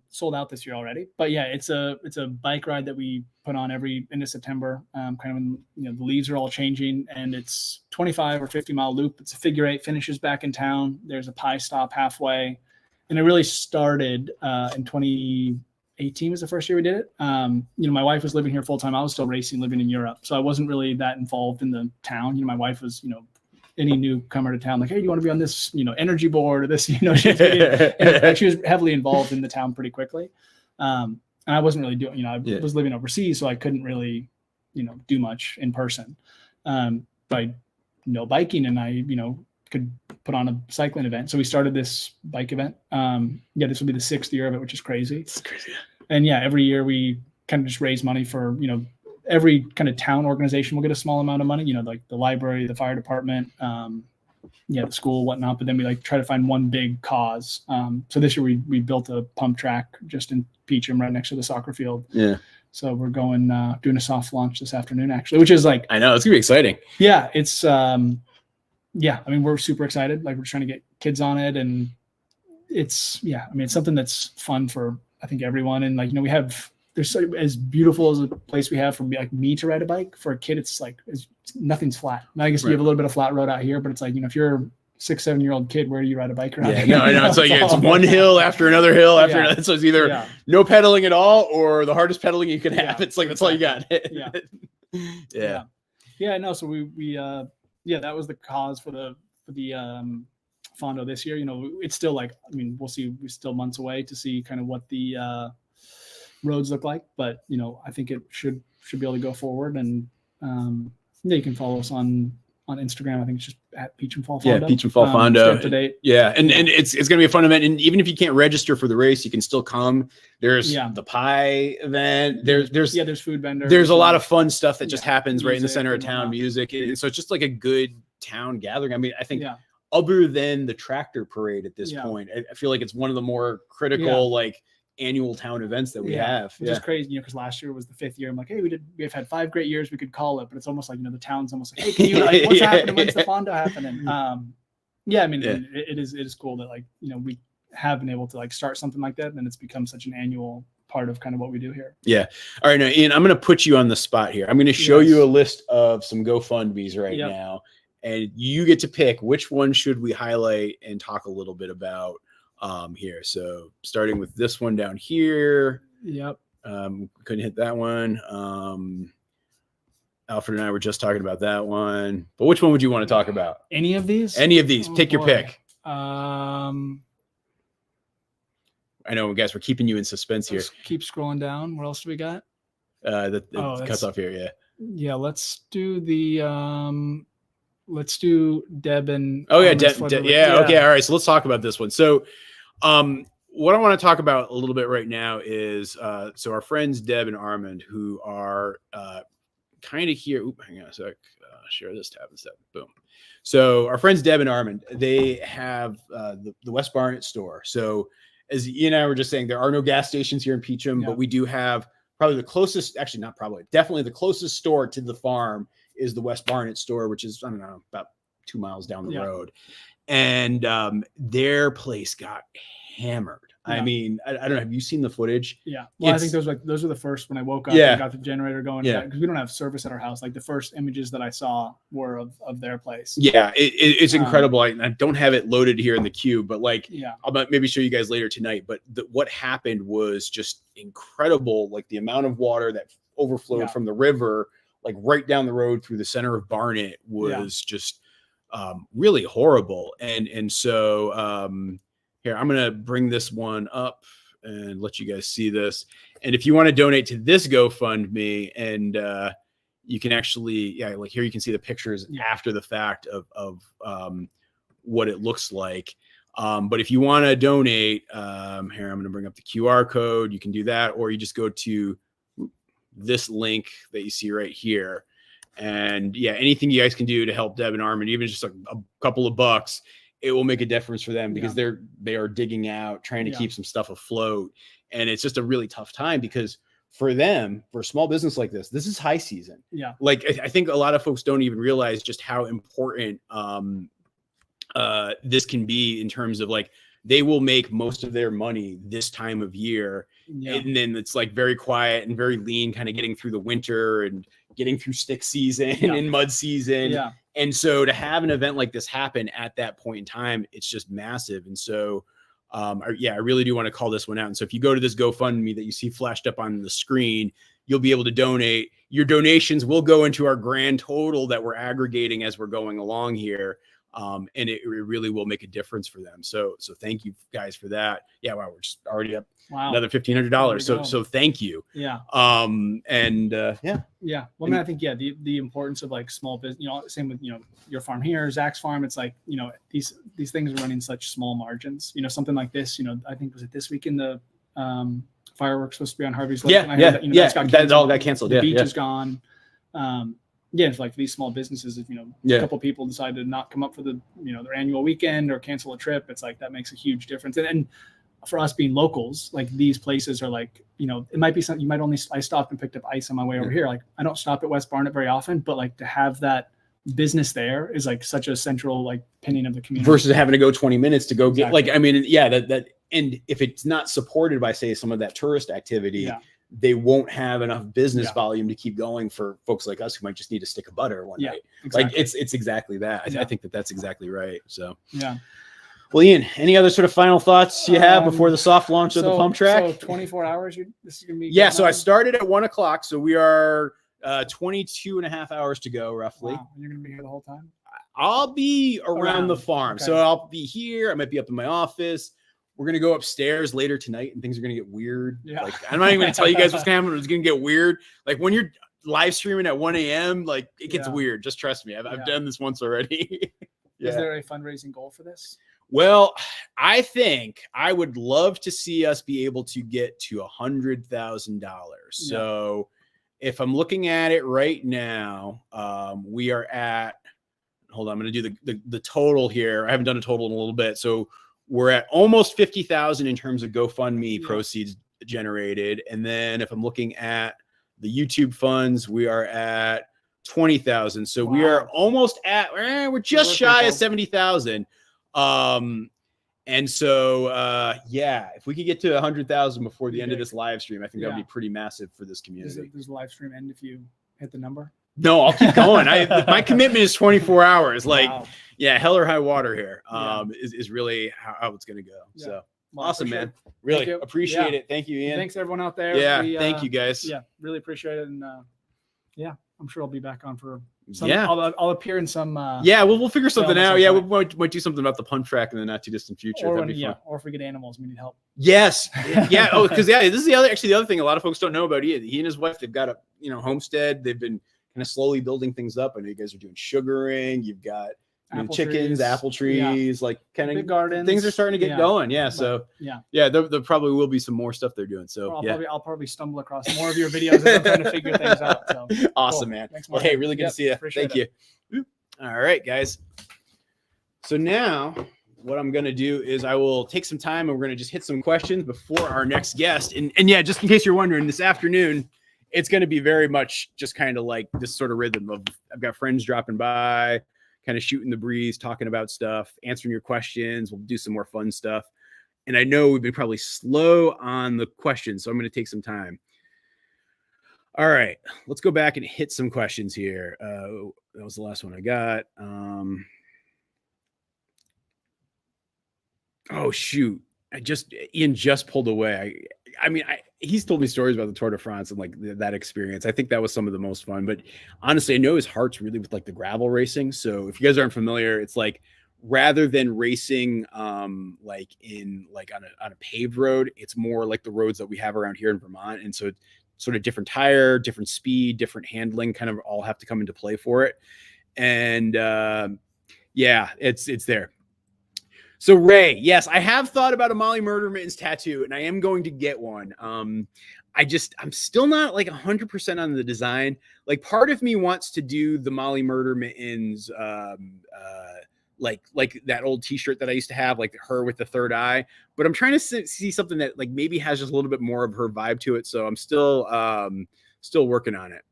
sold out this year already, but it's a bike ride that we put on every end of September, kind of when the leaves are all changing, and it's 25 or 50 mile loop. It's a figure 8, finishes back in town. There's a pie stop halfway, and it really started in 2018 was the first year we did it. My wife was living here full time. I was still racing, living in Europe, so I wasn't really that involved in the town. My wife was any newcomer to town, like, hey, do you want to be on this, energy board or this, and she was heavily involved in the town pretty quickly. And I wasn't really doing, I was living overseas, so I couldn't really, do much in person. But I know biking, and I, could put on a cycling event. So we started this bike event. This will be the 6th year of it, which is crazy. It's crazy. And every year we kind of just raise money for, every kind of town organization will get a small amount of money, like the library, the fire department, the school, whatnot. But then we try to find one big cause. So this year we built a pump track just in Peacham, right next to the soccer field. Yeah. So we're going, doing a soft launch this afternoon, actually, which is I know, it's gonna be exciting. Yeah. It's, I mean, we're super excited. Like, we're trying to get kids on it, and it's, it's something that's fun for, I think, everyone. And we have, there's as beautiful as a place we have for me to ride a bike. For a kid, it's nothing's flat. I guess you have a little bit of flat road out here, but it's if you're a 6-7-year-old kid, where do you ride a bike around? I know. It's it's one hill after another hill after another. So it's either no pedaling at all or the hardest pedaling you can have. It's that's all you got. No. So we that was the cause for the Fondo this year. It's still we'll see. We're still months away to see kind of what the roads look like, but I think it should be able to go forward. And you can follow us on Instagram. I think it's just at Peacham Fall Fondo. Peacham Fall Fondo. Up to date. And it's going to be a fun event. And even if you can't register for the race, you can still come. There's the pie event. There's food vendors. There's a lot of fun stuff that just happens right in the center of town. Music. And so it's just like a good town gathering. I mean, I think other than the tractor parade at this point, I feel like it's one of the more critical annual town events that we have. Which is crazy, because last year was the 5th year. I'm like, hey, we've had 5 great years, we could call it, but it's almost the town's almost hey, can you what's happening? When's the Fondo happening? I mean, it is cool that we have been able to start something like that, and it's become such an annual part of kind of what we do here. All right, now Ian, I'm going to put you on the spot here. I'm going to show you a list of some GoFundMe's right now, and you get to pick which one should we highlight and talk a little bit about here. So starting with this one down here. Couldn't hit that one. Alfred and I were just talking about that one, but which one would you want to talk about? Any of these? Pick your pick. I know, guys, we're keeping you in suspense here. Let's keep scrolling down. What else do we got? that Oh, cuts off here. Yeah. Yeah, let's do the Deb and Oh yeah, Armin's flood relief. yeah. Okay, all right. So let's talk about this one. So, what I want to talk about a little bit right now is so our friends Deb and Armand, who are kind of here. Oop, hang on a sec. Share this tab instead. Boom. So our friends Deb and Armand, they have the West Barnet store. So as Ian and I were just saying, there are no gas stations here in Peacham, but we do have probably the closest, actually not probably, definitely the closest store to the farm is the West Barnet store, which is, I don't know, about 2 miles down the road. And their place got hammered. I mean, I don't know. Have you seen the footage? Yeah. Well, I think those were the first when I woke up and got the generator going. Yeah. Because we don't have service at our house. Like the first images that I saw were of their place. Yeah. It's incredible. I don't have it loaded here in the queue, but like, I'll maybe show you guys later tonight. But what happened was just incredible. Like the amount of water that overflowed from the river, like right down the road through the center of Barnet was just really horrible. And so, here, I'm going to bring this one up and let you guys see this. And if you want to donate to this GoFundMe, and you can actually, like here you can see the pictures after the fact of what it looks like. But if you want to donate, here, I'm going to bring up the QR code. You can do that, or you just go to this link that you see right here. And anything you guys can do to help Deb and Armin, even just a couple of bucks, it will make a difference for them because they are digging out, trying to keep some stuff afloat. And it's just a really tough time because for them, for a small business like this is high season. Yeah. Like I think a lot of folks don't even realize just how important this can be in terms of like, they will make most of their money this time of year. And then it's like very quiet and very lean, kind of getting through the winter and getting through stick season and mud season. Yeah. And so to have an event like this happen at that point in time, it's just massive. And so, I really do want to call this one out. And so if you go to this GoFundMe that you see flashed up on the screen, you'll be able to donate. Your donations will go into our grand total that we're aggregating as we're going along here. And it really will make a difference for them. So thank you guys for that. Yeah. Wow. We're just already up another $1,500. So thank you. Yeah. Well, I mean, I think, the importance of like small business, same with, your farm here, Zach's farm. It's like, these things are running such small margins, something like this, I think, was it this weekend, the fireworks supposed to be on Harvey's Lake. That all got canceled. The beach is gone. It's like these small businesses, if a couple people decide to not come up for the their annual weekend or cancel a trip, it's like that makes a huge difference. And for us being locals, like these places are like, it might be something you might only. I stopped and picked up ice on my way over here. Like I don't stop at West Barnet very often, but like to have that business there is like such a central like opinion of the community versus having to go 20 minutes to go get like, I mean, that and if it's not supported by say some of that tourist activity. They won't have enough business volume to keep going for folks like us who might just need a stick of butter one night. Exactly. Like it's exactly that. I think that's exactly right. So well, Ian, any other sort of final thoughts you have before the soft launch of the pump track? So 24 hours. This is gonna be so I started at 1 o'clock. So we are 22 and a half hours to go roughly. Wow. And you're gonna be here the whole time? I'll be around the farm. Okay. So I'll be here. I might be up in my office. We're going to go upstairs later tonight and things are going to get weird. Yeah. Like, I'm not even going to tell you guys what's going to happen. It's going to get weird. Like when you're live streaming at 1 a.m., like it gets weird. Just trust me. I've done this once already. Is there a fundraising goal for this? Well, I think I would love to see us be able to get to $100,000. So if I'm looking at it right now, we are at, hold on, I'm going to do the total here. I haven't done a total in a little bit. So we're at almost 50,000 in terms of GoFundMe proceeds generated. And then if I'm looking at the YouTube funds, we are at 20,000. So we are almost at, we're just shy of 70,000. And so, if we could get to 100,000 before the end of this live stream, I think that would be pretty massive for this community. Does the live stream end if you hit the number? No, I'll keep going. My commitment is 24 hours. Like, hell or high water here is really how it's going to go. Yeah. So awesome, man. Really appreciate it. Thank you, Ian. Thanks everyone out there. Yeah. Thank you guys. Yeah. Really appreciate it. And I'm sure I'll be back on for Yeah. I'll appear in some. Yeah, we'll figure something out. Yeah, we point. might do something about the pump track in the not too distant future. Or That'd be fun. or if we get animals, we need help. Yes. Yeah. Oh, because this is the other thing a lot of folks don't know about he and his wife. They've got a homestead. They've been kind of slowly building things up. I know you guys are doing sugaring. You've got chickens, apple trees, like kind of gardens. Things are starting to get going. Yeah. So there probably will be some more stuff they're doing. So I'll probably stumble across more of your videos as I'm trying to figure things out. So awesome, man. Thanks, well, hey, really good to see you. Thank you. All right, guys. So now what I'm going to do is I will take some time and we're going to just hit some questions before our next guest. And yeah, just in case you're wondering, this afternoon, it's going to be very much just kind of like this sort of rhythm of I've got friends dropping by, kind of shooting the breeze, talking about stuff, answering your questions. We'll do some more fun stuff. And I know we've been probably slow on the questions, so I'm going to take some time. All right, let's go back and hit some questions here. That was the last one I got. Oh, shoot. Ian just pulled away. I mean, he's told me stories about the Tour de France and like that experience. I think that was some of the most fun, but honestly, I know his heart's really with like the gravel racing. So if you guys aren't familiar, it's like rather than racing like on a paved road, it's more like the roads that we have around here in Vermont. And so it's sort of different tire, different speed, different handling kind of all have to come into play for it. And yeah, it's there. So Ray, yes, I have thought about a Molly Murder Mittens tattoo, and I am going to get one. I'm still not like 100% on the design. Like part of me wants to do the Molly Murder Mittens, like that old T-shirt that I used to have, like her with the third eye. But I'm trying to see something that like maybe has just a little bit more of her vibe to it. So I'm still working on it.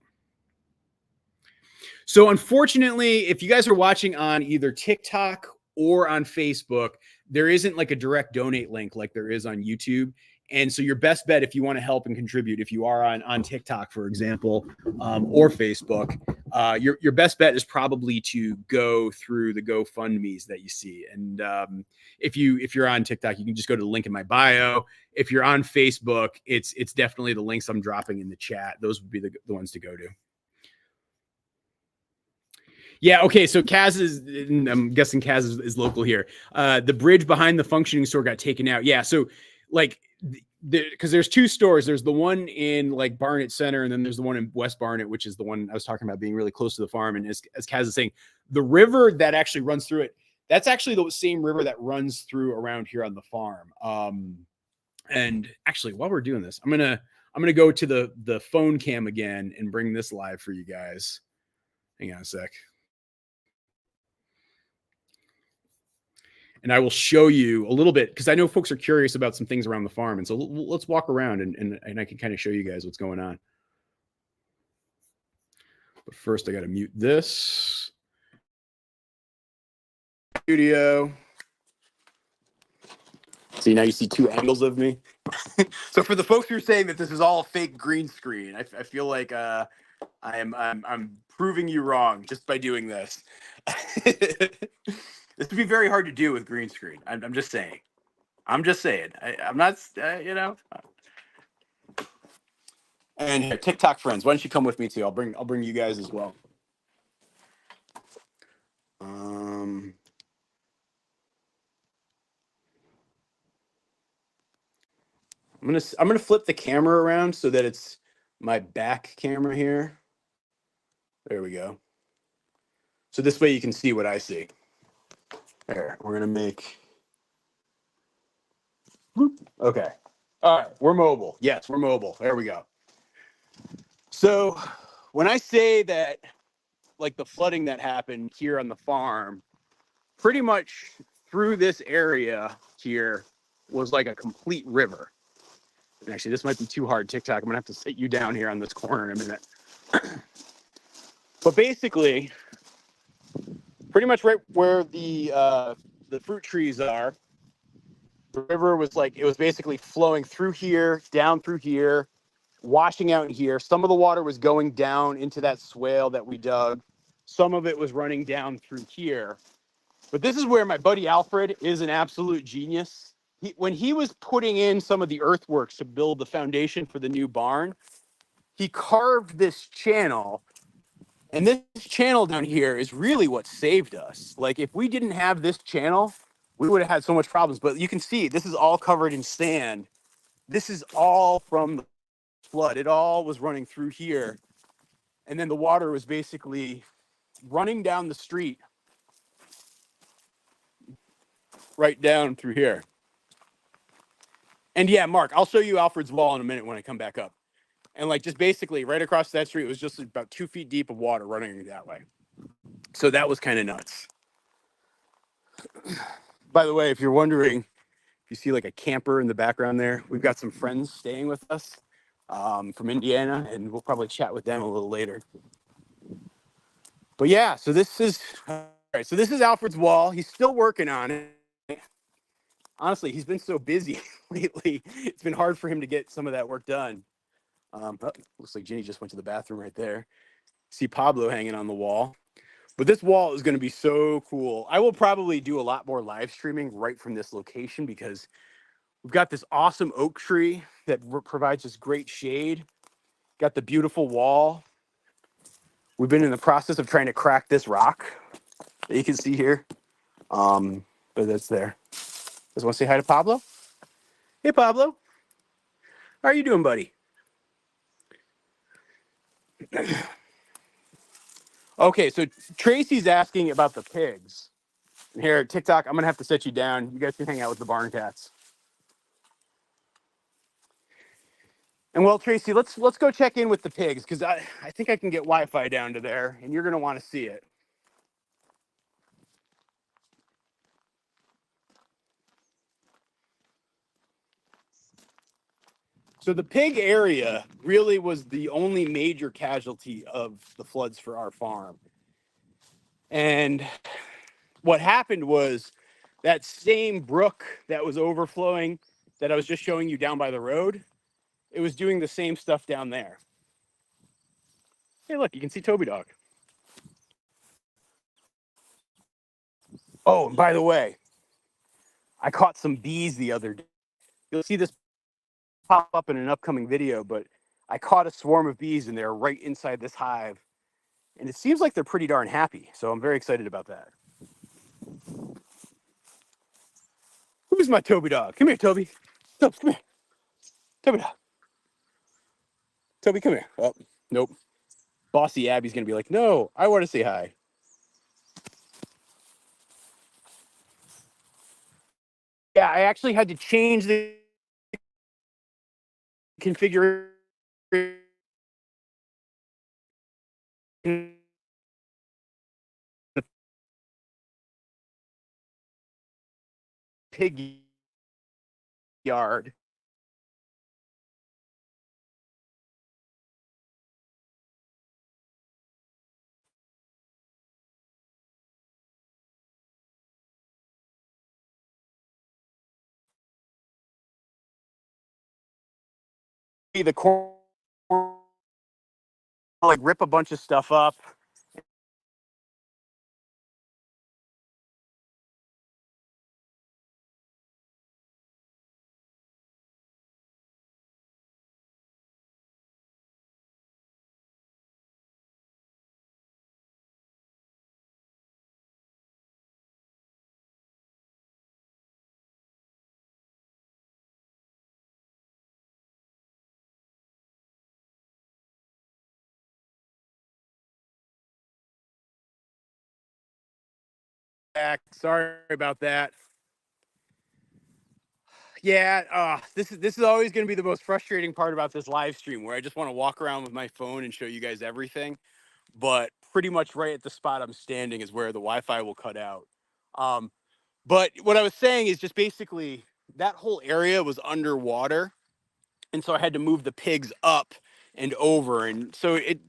So unfortunately, if you guys are watching on either TikTok or on Facebook, there isn't like a direct donate link like there is on YouTube. And so your best bet, if you want to help and contribute, if you are on TikTok, for example, or Facebook, your best bet is probably to go through the GoFundMe's that you see. And if you're on TikTok, you can just go to the link in my bio. If you're on Facebook, it's definitely the links I'm dropping in the chat. Those would be the ones to go to. Yeah, okay, so Kaz I'm guessing Kaz is local here. The bridge behind the functioning store got taken out. Yeah, so like, because there's two stores. There's the one in like Barnet Center, and then there's the one in West Barnet, which is the one I was talking about being really close to the farm. And as Kaz is saying, the river that actually runs through it, that's actually the same river that runs through around here on the farm. And actually, while we're doing this, I'm gonna go to the phone cam again and bring this live for you guys. Hang on a sec. And I will show you a little bit because I know folks are curious about some things around the farm. And so let's walk around and I can kind of show you guys what's going on. But first I got to mute this. Studio. See, now you see two angles of me. So for the folks who are saying that this is all a fake green screen, I feel like I'm proving you wrong just by doing this. This would be very hard to do with green screen. I'm just saying. I'm not, And here, TikTok friends, why don't you come with me too? I'll bring you guys as well. I'm gonna flip the camera around so that it's my back camera here. There we go. So this way you can see what I see. There, we're gonna make. Okay. All right, we're mobile. Yes, we're mobile. There we go. So when I say that, like the flooding that happened here on the farm, pretty much through this area here was like a complete river. And actually, this might be too hard, TikTok. I'm gonna have to sit you down here on this corner in a minute. But basically, pretty much right where the fruit trees are, the river was like, it was basically flowing through here, down through here, washing out in here. Some of the water was going down into that swale that we dug. Some of it was running down through here. But this is where my buddy Alfred is an absolute genius. When he was putting in some of the earthworks to build the foundation for the new barn, he carved this channel And this channel down here is really what saved us. Like, if we didn't have this channel, we would have had so much problems. But you can see this is all covered in sand. This is all from the flood. It all was running through here. And then the water was basically running down the street right down through here. And yeah, Mark, I'll show you Alfred's Wall in a minute when I come back up. And like, just basically right across that street was just about 2 feet deep of water running that way. So that was kind of nuts. By the way, if you're wondering, if you see like a camper in the background there, we've got some friends staying with us from Indiana, and we'll probably chat with them a little later. But yeah, so this is all right. So this is Alfred's Wall. He's still working on it. Honestly, he's been so busy lately. It's been hard for him to get some of that work done. Looks like Ginny just went to the bathroom right there. See Pablo hanging on the wall. But this wall is going to be so cool. I will probably do a lot more live streaming right from this location because we've got this awesome oak tree that provides this great shade. Got the beautiful wall. We've been in the process of trying to crack this rock that you can see here. But that's there. Just want to say hi to Pablo. Hey, Pablo. How are you doing, buddy? Okay, so Tracy's asking about the pigs. And here, TikTok, I'm going to have to set you down. You guys can hang out with the barn cats. And well, Tracy, let's go check in with the pigs because I think I can get Wi-Fi down to there, and you're going to want to see it. So the pig area really was the only major casualty of the floods for our farm. And what happened was that same brook that was overflowing that I was just showing you down by the road, it was doing the same stuff down there. Hey, look, you can see Toby Dog. Oh, and by the way, I caught some bees the other day. You'll see this pop up in an upcoming video, but I caught a swarm of bees and they're right inside this hive. And it seems like they're pretty darn happy. So I'm very excited about that. Who's my Toby Dog? Come here, Toby. Toby, come here. Toby Dog. Toby, come here. Oh, nope. Bossy Abby's going to be like, no, I want to say hi. Yeah, I actually had to change the configuration pig yard. The corn, like rip a bunch of stuff up. Sorry about that. Yeah, this is always going to be the most frustrating part about this live stream, where I just want to walk around with my phone and show you guys everything. But pretty much right at the spot I'm standing is where the Wi-Fi will cut out. But what I was saying is just basically that whole area was underwater, and so I had to move the pigs up and over, and so it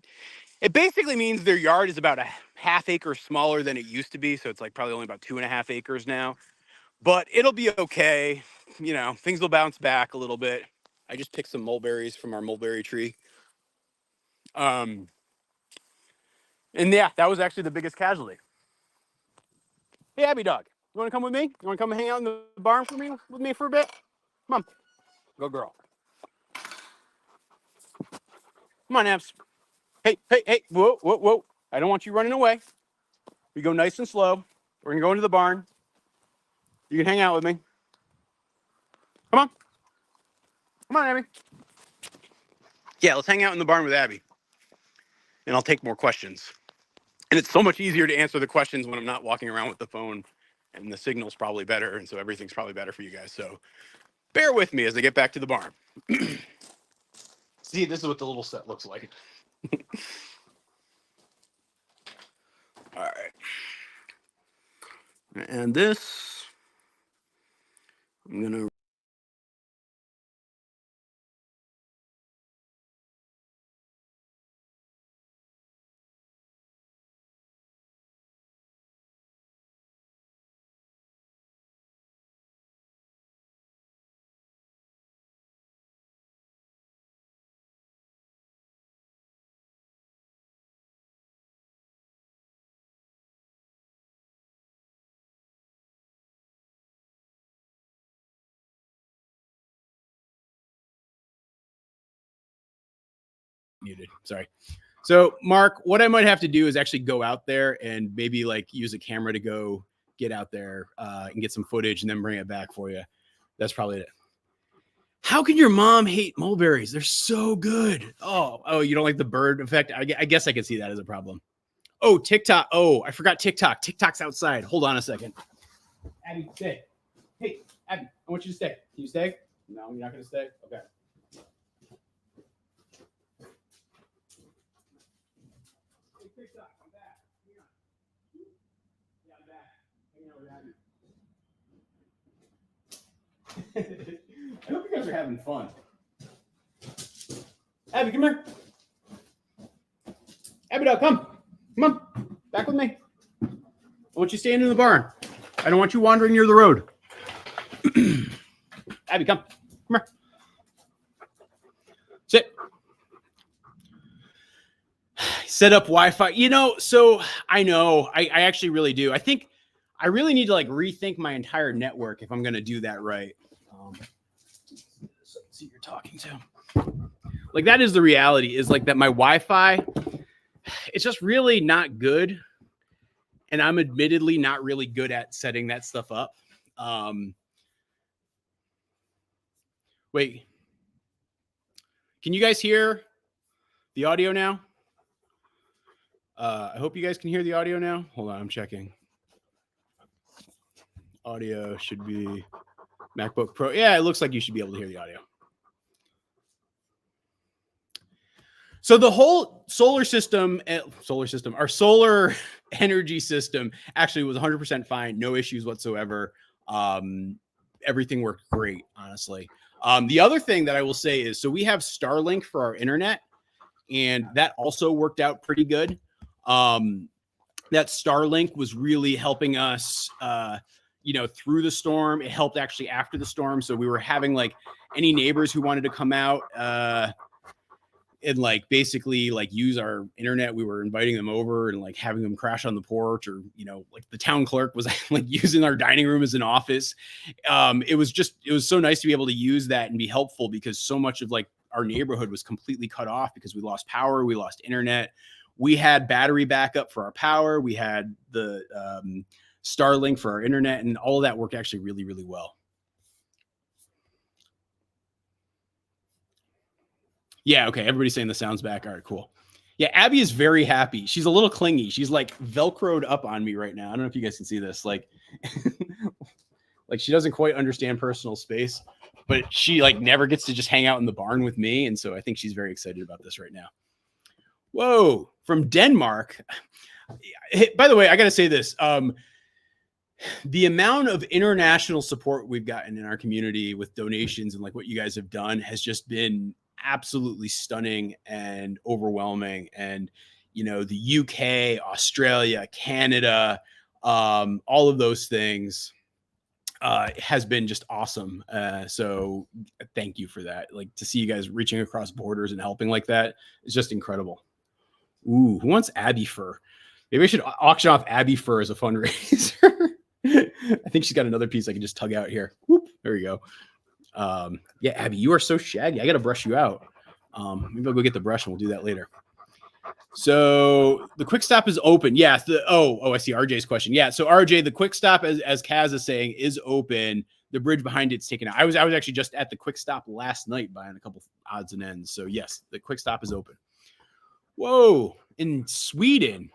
basically means their yard is about a half acre smaller than it used to be. So it's like probably only about 2.5 acres now. But it'll be okay. You know, things will bounce back a little bit. I just picked some mulberries from our mulberry tree. And yeah, that was actually the biggest casualty. Hey, Abby Dog, you want to come with me? You want to come hang out in the barn with me for a bit? Come on. Go girl. Come on, Abs. Hey. Whoa. I don't want you running away. We go nice and slow. We're going to go into the barn. You can hang out with me. Come on. Come on, Abby. Yeah, let's hang out in the barn with Abby. And I'll take more questions. And it's so much easier to answer the questions when I'm not walking around with the phone, and the signal's probably better, and so everything's probably better for you guys. So bear with me as I get back to the barn. See, this is what the little set looks like. All right. And this, I'm going to muted. Sorry. So, Mark, what I might have to do is actually go out there and maybe like use a camera to go get out there and get some footage and then bring it back for you. That's probably it. How can your mom hate mulberries? They're so good. Oh, you don't like the bird effect? I guess I could see that as a problem. Oh, TikTok. Oh, I forgot TikTok. TikTok's outside. Hold on a second. Abby, stay. Hey, Abby, I want you to stay. Can you stay? No, you're not going to stay? Okay. TikTok, I'm back. Yeah, I'm back. Hang out with Abby. I hope you guys are having fun. Abby, come here. Abby, dog, come. Come on. Back with me. I want you staying in the barn. I don't want you wandering near the road. Abby, come. Come here. Sit. Set up Wi-Fi. You know, so I know. I actually really do. I think I really need to like rethink my entire network if I'm going to do that right. So see you're talking to. Like that is the reality, is like that my Wi-Fi, it's just really not good. And I'm admittedly not really good at setting that stuff up. Wait. Can you guys hear the audio now? I hope you guys can hear the audio now. Hold on, I'm checking. Audio should be MacBook Pro. Yeah, it looks like you should be able to hear the audio. So the whole solar system, our solar energy system actually was 100% fine. No issues whatsoever. Everything worked great, honestly. The other thing that I will say is, so we have Starlink for our internet, and that also worked out pretty good. That Starlink was really helping us, through the storm. It helped actually after the storm. So we were having like any neighbors who wanted to come out, and like basically like use our internet, we were inviting them over and like having them crash on the porch, or like the town clerk was like using our dining room as an office. It was so nice to be able to use that and be helpful, because so much of like our neighborhood was completely cut off because we lost power, we lost internet. We had battery backup for our power, we had the Starlink for our internet, and all of that worked actually really, really well. Yeah, okay. Everybody's saying the sound's back. All right, cool. Yeah, Abby is very happy. She's a little clingy. She's like Velcroed up on me right now. I don't know if you guys can see this. Like, like she doesn't quite understand personal space, but she like never gets to just hang out in the barn with me. And so I think she's very excited about this right now. Whoa, from Denmark. By the way, I got to say this. The amount of international support we've gotten in our community with donations and like what you guys have done has just been absolutely stunning and overwhelming. And the UK, Australia, Canada, all of those things has been just awesome. So thank you for that. Like, to see you guys reaching across borders and helping like that is just incredible. Ooh, who wants Abby fur? Maybe I should auction off Abby fur as a fundraiser. I think she's got another piece I can just tug out here. Whoop, there we go. Yeah, Abby, you are so shaggy. I got to brush you out. Maybe I'll go get the brush and we'll do that later. So the quick stop is open. Yeah. I see RJ's question. Yeah. So RJ, the quick stop, as Kaz is saying, is open. The bridge behind it's taken out. I was actually just at the quick stop last night buying a couple odds and ends. So yes, the quick stop is open. Whoa. In Sweden.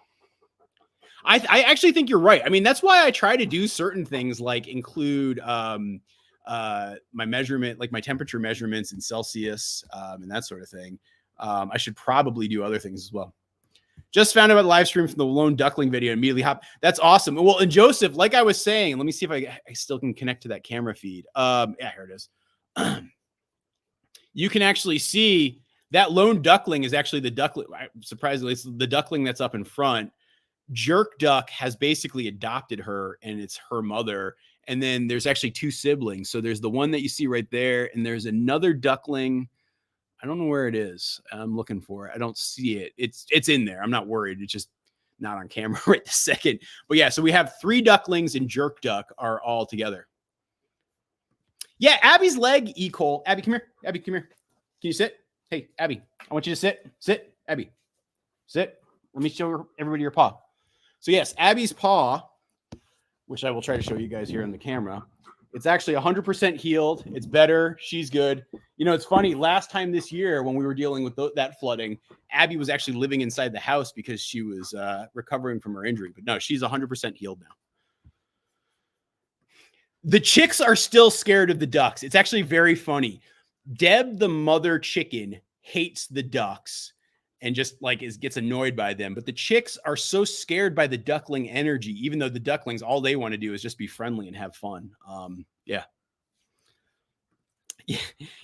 I actually think you're right. I mean, that's why I try to do certain things like include my measurement, like my temperature measurements in Celsius and that sort of thing. I should probably do other things as well. Just found out about the live stream from the lone duckling video and immediately hop. That's awesome. Well, and Joseph, like I was saying, let me see if I still can connect to that camera feed. Yeah, here it is. You can actually see that lone duckling is actually the duckling. Surprisingly, it's the duckling that's up in front. Jerk Duck has basically adopted her, and it's her mother. And then there's actually two siblings. So there's the one that you see right there, and there's another duckling. I don't know where it is. I'm looking for it. I don't see it. It's in there. I'm not worried. It's just not on camera right this second. But yeah, so we have 3 ducklings and Jerk Duck are all together. Yeah, Abby's leg, Cole. Abby, come here. Abby, come here. Can you sit? Hey, Abby, I want you to sit. Sit, Abby. Sit. Let me show everybody your paw. So yes, Abby's paw, which I will try to show you guys here on the camera. It's actually 100% healed. It's better. She's good. You know, it's funny. Last time this year when we were dealing with that flooding, Abby was actually living inside the house because she was recovering from her injury. But no, she's 100% healed now. The chicks are still scared of the ducks. It's actually very funny. Deb, the mother chicken, hates the ducks and just like gets annoyed by them. But the chicks are so scared by the duckling energy, even though the ducklings, all they want to do is just be friendly and have fun. Yeah.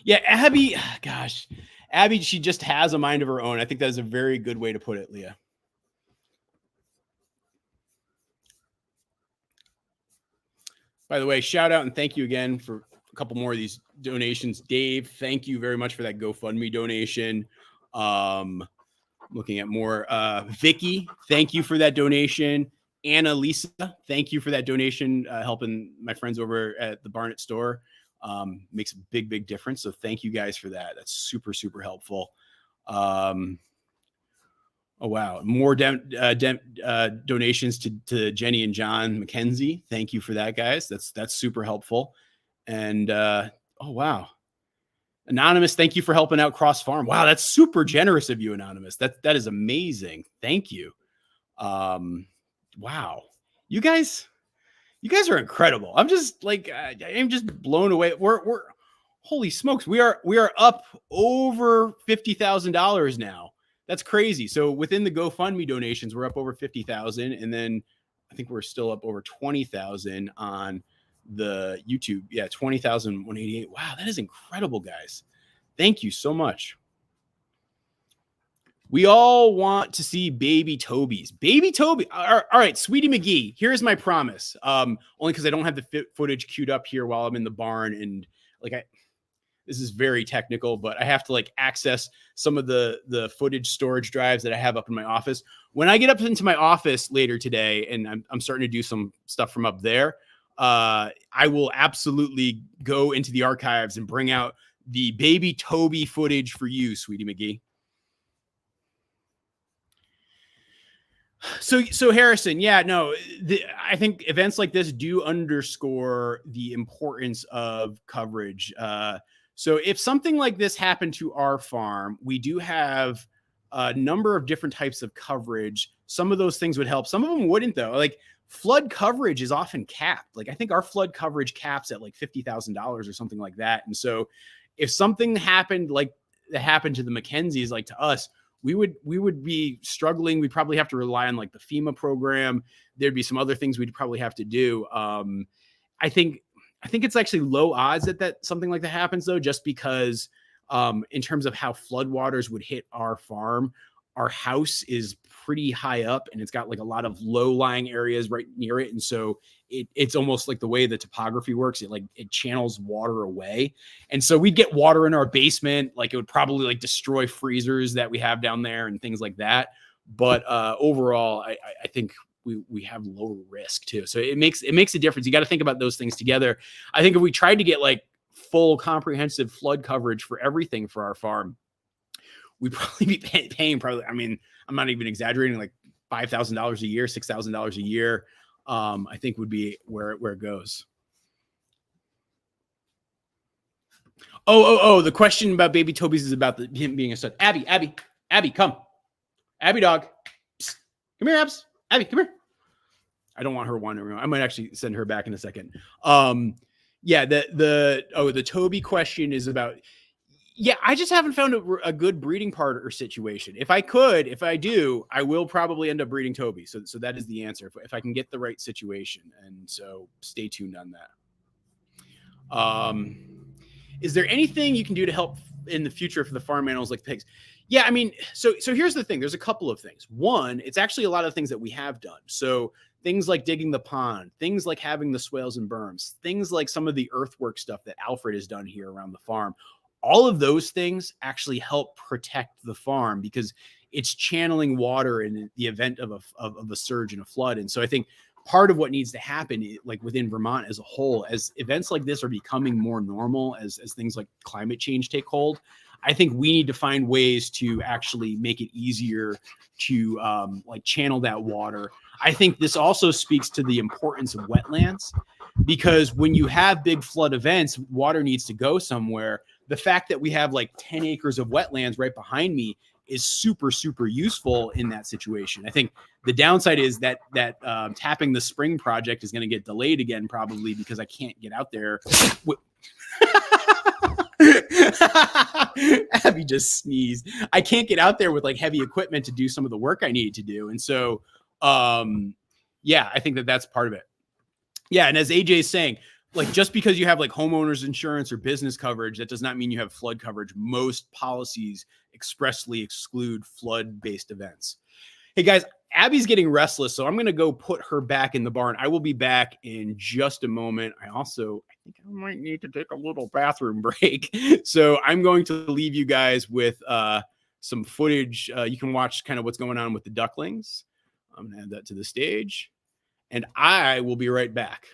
Yeah. Abby, gosh, Abby, she just has a mind of her own. I think that's a very good way to put it, Leah. By the way, shout out and thank you again for a couple more of these donations. Dave, thank you very much for that GoFundMe donation. Looking at more. Vicky, thank you for that donation. Anna Lisa, thank you for that donation, helping my friends over at the Barnett store. Makes a big difference. So thank you guys for that. That's super helpful. Oh, wow. More donations to Jenny and John McKenzie. Thank you for that, guys. That's super helpful. And oh, wow. Anonymous, thank you for helping out Cross Farm. Wow, that's super generous of you, Anonymous. That is amazing. Thank you. Wow. You guys are incredible. I'm just like, I'm just blown away. We're holy smokes. We are up over $50,000 now. That's crazy. So within the GoFundMe donations, we're up over 50,000. And then I think we're still up over 20,000 on the YouTube. Yeah. 20,188. Wow. That is incredible, guys. Thank you so much. We all want to see baby Toby's. Baby Toby. All right, Sweetie McGee, here's my promise. Only because I don't have the footage queued up here while I'm in the barn. And like, this is very technical, but I have to like access some of the footage storage drives that I have up in my office. When I get up into my office later today, and I'm starting to do some stuff from up there, I will absolutely go into the archives and bring out the baby Toby footage for you, Sweetie McGee. So Harrison, yeah, no, I think events like this do underscore the importance of coverage. So if something like this happened to our farm, we do have a number of different types of coverage. Some of those things would help. Some of them wouldn't, though. Like flood coverage is often capped. Like I think our flood coverage caps at like $50,000 or something like that. And so if something happened like that happened to the McKenzies, like to us, we would be struggling. We'd probably have to rely on like the FEMA program. There'd be some other things we'd probably have to do. I think it's actually low odds that something like that happens, though, just because in terms of how floodwaters would hit our farm, our house is pretty high up and it's got like a lot of low-lying areas right near it. And so it's almost like the way the topography works. It channels water away. And so we'd get water in our basement. Like it would probably like destroy freezers that we have down there and things like that. But overall, I think we have lower risk too. So it makes a difference. You got to think about those things together. I think if we tried to get like full comprehensive flood coverage for everything for our farm, we'd probably be paying probably, I mean, I'm not even exaggerating, like $5,000 a year, $6,000 a year. I think would be where it goes. Oh, the question about baby Toby's is about him being a stud. Abby, come. Abby dog. Psst. Come here, Abs. Abby, come here. I don't want her wandering around. I might actually send her back in a second. Yeah, the Toby question is about, yeah, I just haven't found a good breeding partner situation. If I do, I will probably end up breeding Toby. So that is the answer if I can get the right situation. And so stay tuned on that. Is there anything you can do to help in the future for the farm animals like pigs? Yeah, I mean, so here's the thing. There's a couple of things. One, it's actually a lot of things that we have done. So things like digging the pond, things like having the swales and berms, things like some of the earthwork stuff that Alfred has done here around the farm. All of those things actually help protect the farm because it's channeling water in the event of a surge and a flood. And so I think part of what needs to happen, like within Vermont as a whole, as events like this are becoming more normal, as things like climate change take hold, I think we need to find ways to actually make it easier to like channel that water. I think this also speaks to the importance of wetlands, because when you have big flood events, water needs to go somewhere. The fact that we have like 10 acres of wetlands right behind me is super, super useful in that situation. I think the downside is that tapping the spring project is going to get delayed again, probably because I can't get out there. Abby just sneezed. I can't get out there with like heavy equipment to do some of the work I need to do. And so, yeah, I think that's part of it. Yeah. And as AJ is saying, like, just because you have like homeowners insurance or business coverage, that does not mean you have flood coverage. Most policies expressly exclude flood-based events. Hey guys, Abby's getting restless, so I'm going to go put her back in the barn. I will be back in just a moment. I think I might need to take a little bathroom break. So I'm going to leave you guys with some footage. You can watch kind of what's going on with the ducklings. I'm going to add that to the stage, and I will be right back.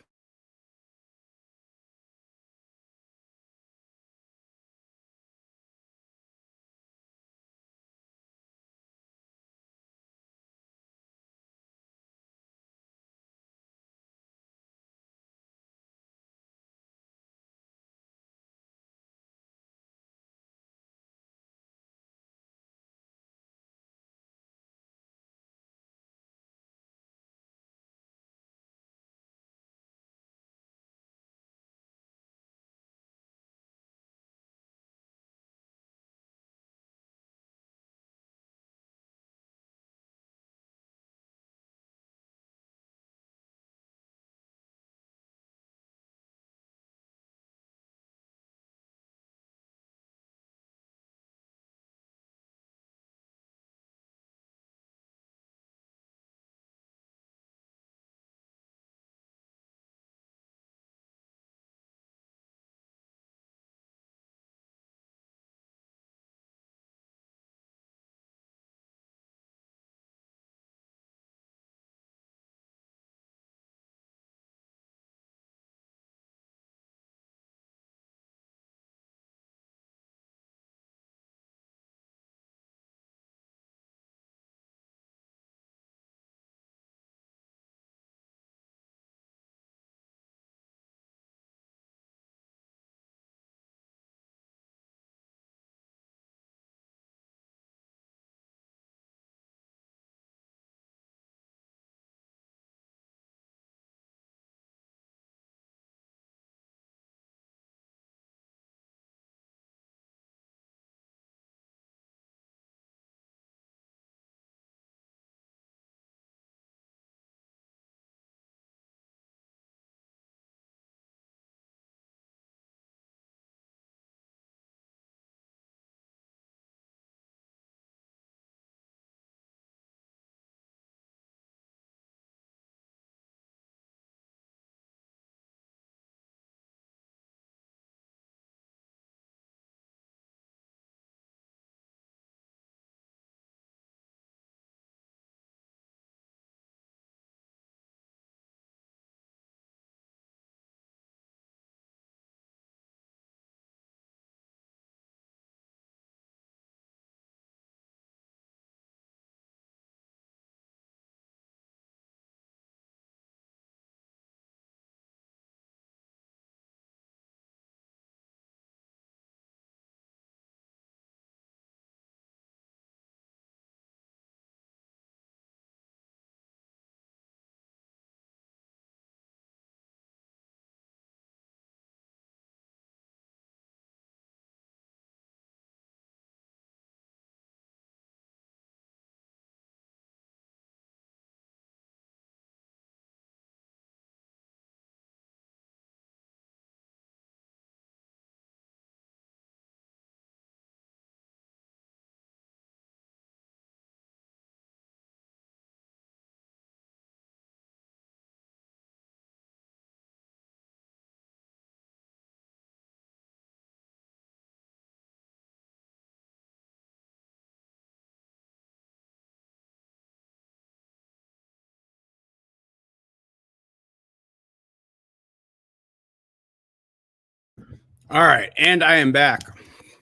All right, and I am back.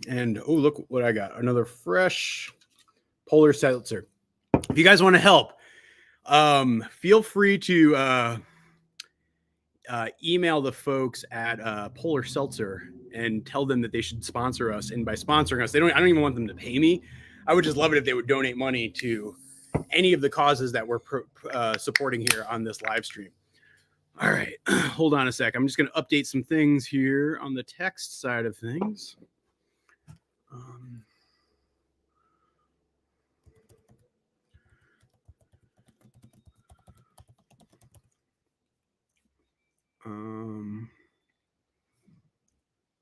And oh, look what I got. Another fresh polar seltzer. If you guys want to help, feel free to email the folks at Polar Seltzer and tell them that they should sponsor us. And by sponsoring us, I don't even want them to pay me. I would just love it if they would donate money to any of the causes that we're supporting here on this live stream. All right, hold on a sec. I'm just going to update some things here on the text side of things.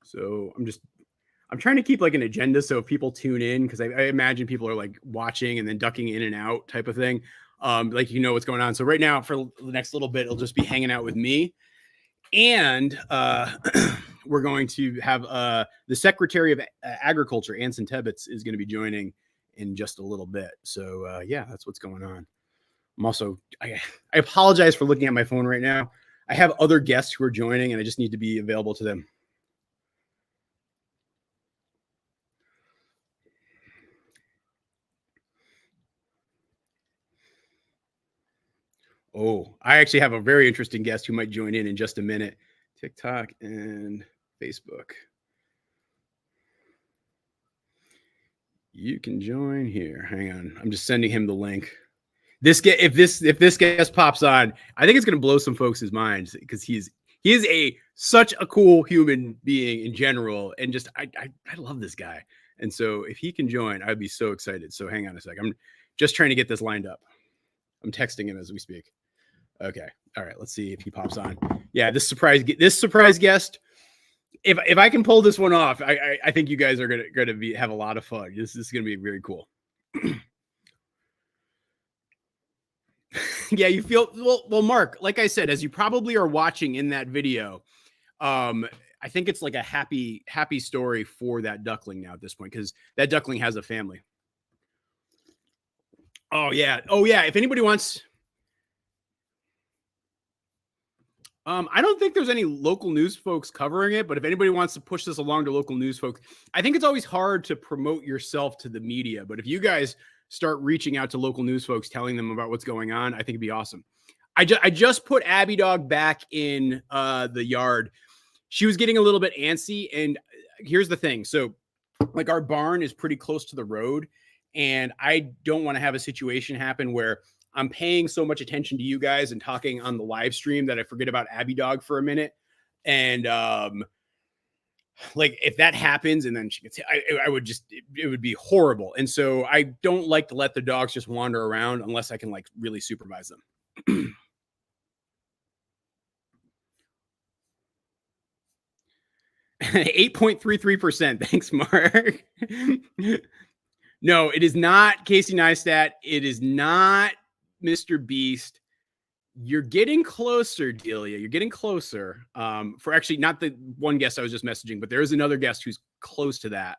So I'm trying to keep like an agenda. So if people tune in, because I imagine people are like watching and then ducking in and out type of thing. Like, you know what's going on. So right now for the next little bit, it'll just be hanging out with me. And we're going to have the Secretary of Agriculture, Anson Tebbets, is going to be joining in just a little bit. So yeah, that's what's going on. I'm also, I apologize for looking at my phone right now. I have other guests who are joining and I just need to be available to them. Oh, I actually have a very interesting guest who might join in just a minute. TikTok and Facebook. You can join here. Hang on. I'm just sending him the link. If this guest pops on, I think it's going to blow some folks' minds because he is such a cool human being in general, and just I love this guy. And so if he can join, I'd be so excited. So hang on a sec. I'm just trying to get this lined up. I'm texting him as we speak. Okay. All right. Let's see if he pops on. Yeah, this surprise guest. If I can pull this one off, I think you guys are gonna have a lot of fun. This is gonna be very cool. Yeah, you feel well, Mark. Like I said, as you probably are watching in that video, I think it's like a happy story for that duckling now at this point, because that duckling has a family. Oh yeah. If anybody wants. I don't think there's any local news folks covering it, but if anybody wants to push this along to local news folks, I think it's always hard to promote yourself to the media. But if you guys start reaching out to local news folks, telling them about what's going on, I think it'd be awesome. I just put Abby Dog back in the yard. She was getting a little bit antsy. And here's the thing. So like our barn is pretty close to the road. And I don't want to have a situation happen where I'm paying so much attention to you guys and talking on the live stream that I forget about Abby Dog for a minute. And like if that happens and then she gets hit, it would be horrible. And so I don't like to let the dogs just wander around unless I can like really supervise them. 8.33%. Thanks, Mark. No, it is not Casey Neistat. It is not Mr. Beast. You're getting closer, Delia. You're getting closer. For actually not the one guest I was just messaging, but there is another guest who's close to that.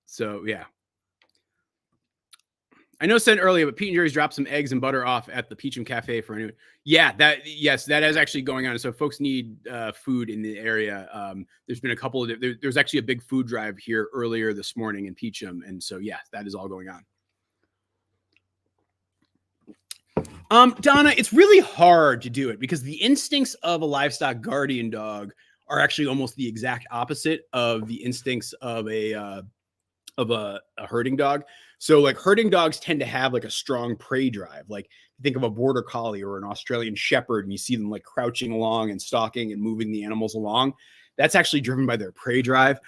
So yeah. I know said earlier, but Pete and Jerry's dropped some eggs and butter off at the Peacham Cafe for anyone. Yeah, that is actually going on. So if folks need food in the area, there's been a couple of there's actually a big food drive here earlier this morning in Peacham, and so yeah, that is all going on. Donna, it's really hard to do it because the instincts of a livestock guardian dog are actually almost the exact opposite of the instincts of a herding dog. So like herding dogs tend to have like a strong prey drive. Like think of a border collie or an Australian shepherd and you see them like crouching along and stalking and moving the animals along. That's actually driven by their prey drive.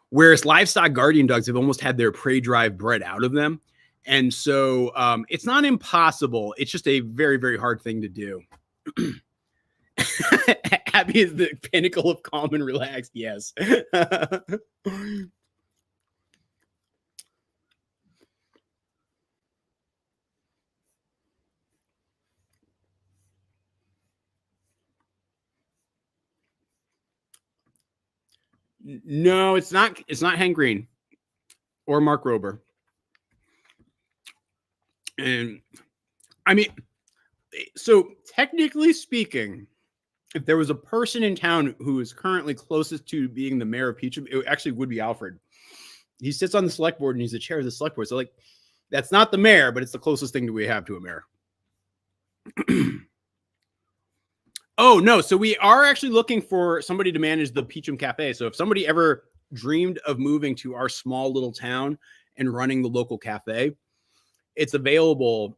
Whereas livestock guardian dogs have almost had their prey drive bred out of them. And so it's not impossible. It's just a very, very hard thing to do. Abby is the pinnacle of calm and relaxed. Yes. No, it's not. It's not Hank Green or Mark Rober. And I mean, so technically speaking, if there was a person in town who is currently closest to being the mayor of Peacham, it actually would be Alfred. He sits on the select board and he's the chair of the select board. So like, that's not the mayor, but it's the closest thing that we have to a mayor. Oh, no. So we are actually looking for somebody to manage the Peacham Cafe. So if somebody ever dreamed of moving to our small little town and running the local cafe, it's available.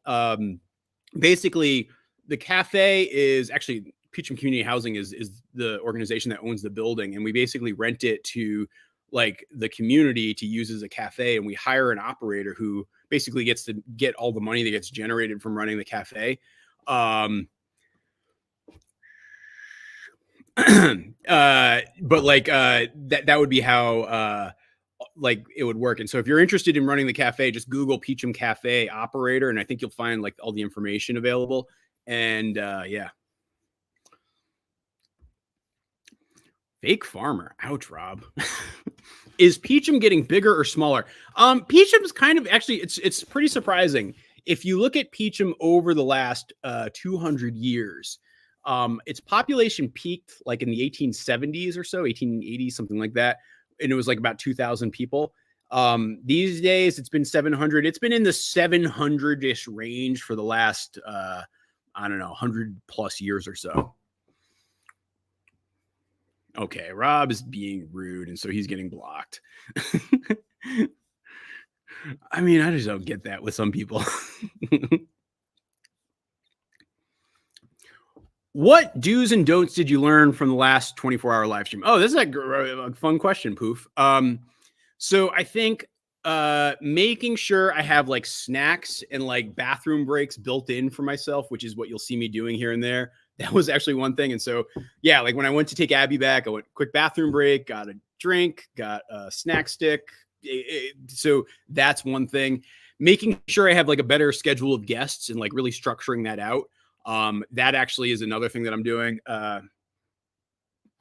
Basically, the cafe is actually Peacham Community Housing is the organization that owns the building. And we basically rent it to like the community to use as a cafe. And we hire an operator who basically gets to get all the money that gets generated from running the cafe. But like that would be how like it would work. And so if you're interested in running the cafe, just Google Peacham Cafe operator, and I think you'll find like all the information available. And yeah. Fake farmer. Ouch, Rob. Is Peacham getting bigger or smaller? Peacham's kind of actually it's pretty surprising. If you look at Peacham over the last 200 years, its population peaked like in the 1870s or so, 1880s, something like that. And it was like about 2,000 people. These days it's been 700. It's been in the 700-ish range for the last, I don't know, 100 plus years or so. Okay, Rob is being rude, and so he's getting blocked. I mean, I just don't get that with some people. What do's and don'ts did you learn from the last 24-hour live stream? Oh, this is a fun question, Poof. So I think making sure I have like snacks and like bathroom breaks built in for myself, which is what you'll see me doing here and there. That was actually one thing. And so, yeah, like when I went to take Abby back, I went quick bathroom break, got a drink, got a snack stick. So that's one thing. Making sure I have like a better schedule of guests and like really structuring that out. That actually is another thing that I'm doing.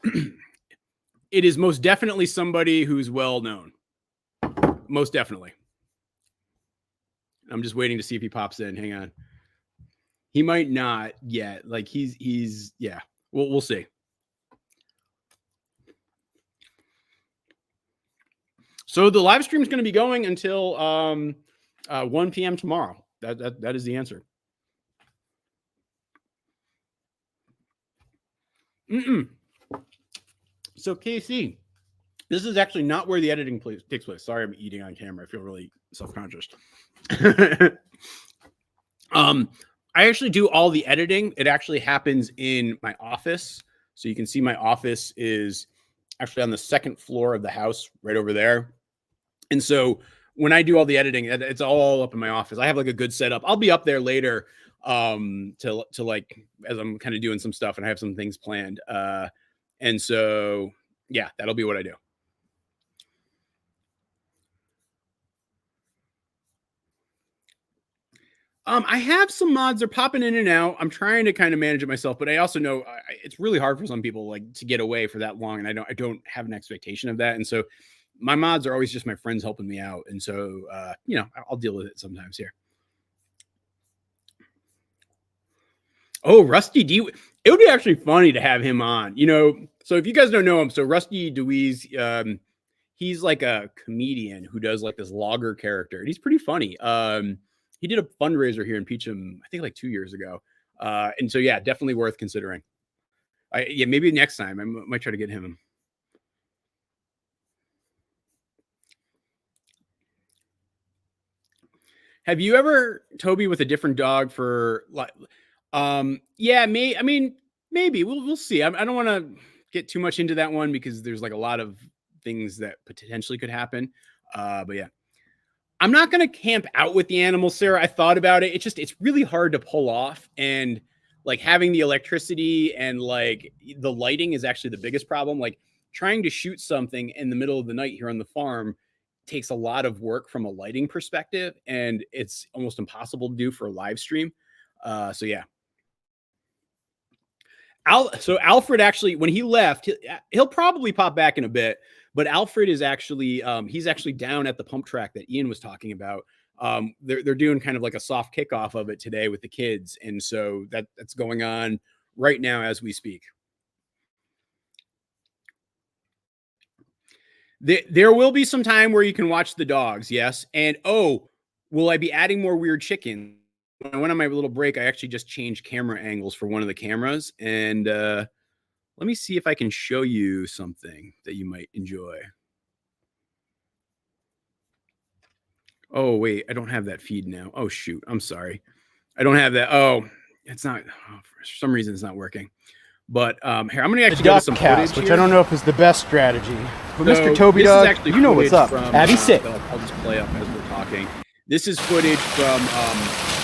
It is most definitely somebody who's well known. Most definitely. I'm just waiting to see if he pops in. Hang on. He might not yet. Like he's yeah. We'll see. So the live stream is going to be going until 1 p.m. tomorrow. That is the answer. So KC, this is actually not where the editing takes place. Sorry, I'm eating on camera. I feel really self-conscious. I actually do all the editing. It actually happens in my office. So you can see my office is actually on the second floor of the house right over there. And so when I do all the editing, it's all up in my office. I have like a good setup. I'll be up there later to like, as I'm kind of doing some stuff and I have some things planned. And so, yeah, that'll be what I do. I have some mods. They're popping in and out. I'm trying to kind of manage it myself, but I also know it's really hard for some people like to get away for that long. And I don't have an expectation of that. And so my mods are always just my friends helping me out. And so, you know, I'll deal with it sometimes here. Oh, Rusty D. It would be actually funny to have him on, you know. So if you guys don't know him, so Rusty Deweese, he's like a comedian who does like this logger character. And he's pretty funny. He did a fundraiser here in Peacham, I think like 2 years ago. And so, yeah, definitely worth considering. Yeah, maybe next time I might try to get him. Have you ever, Toby, with a different dog for like, yeah, I mean, maybe we'll see. I don't want to get too much into that one because there's like a lot of things that potentially could happen. But yeah. I'm not going to camp out with the animals, Sarah. I thought about it. It's really hard to pull off. And like having the electricity and like the lighting is actually the biggest problem. Like trying to shoot something in the middle of the night here on the farm takes a lot of work from a lighting perspective. And it's almost impossible to do for a live stream. So yeah. So Alfred actually, when he left, he'll probably pop back in a bit. But Alfred is actually, he's actually down at the pump track that Ian was talking about. They're doing kind of like a soft kickoff of it today with the kids. And so that's going on right now as we speak. There will be some time where you can watch the dogs. Yes. And will I be adding more weird chickens? When I went on my little break, I actually just changed camera angles for one of the cameras. And let me see if I can show you something that you might enjoy. Oh, wait, I don't have that feed now. Oh, shoot. I'm sorry. I don't have that. Oh, it's not. Oh, for some reason, it's not working. But here, I'm going to actually go to some footage which here. I don't know if is the best strategy. But So Mr. Toby this is Dog, actually you know what's footage up. from, Abby, sit. I'll just play up as we're talking. This is footage from,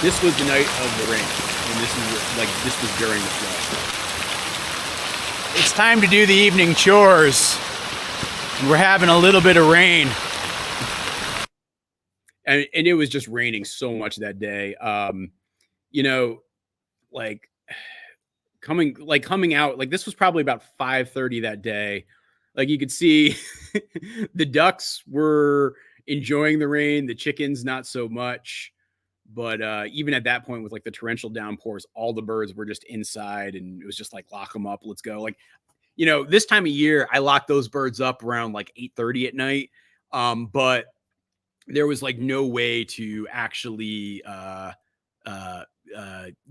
this was the night of the rain. And this was during the flood. It's time to do the evening chores. We're having a little bit of rain. And it was just raining so much that day. You know, like coming out, like this was probably about 5:30 that day. Like you could see the ducks were enjoying the rain, the chickens not so much. But even at that point with like the torrential downpours, all the birds were just inside and it was just like, lock them up, let's go. Like, you know, this time of year, I locked those birds up around like 8:30 at night. But there was like no way to actually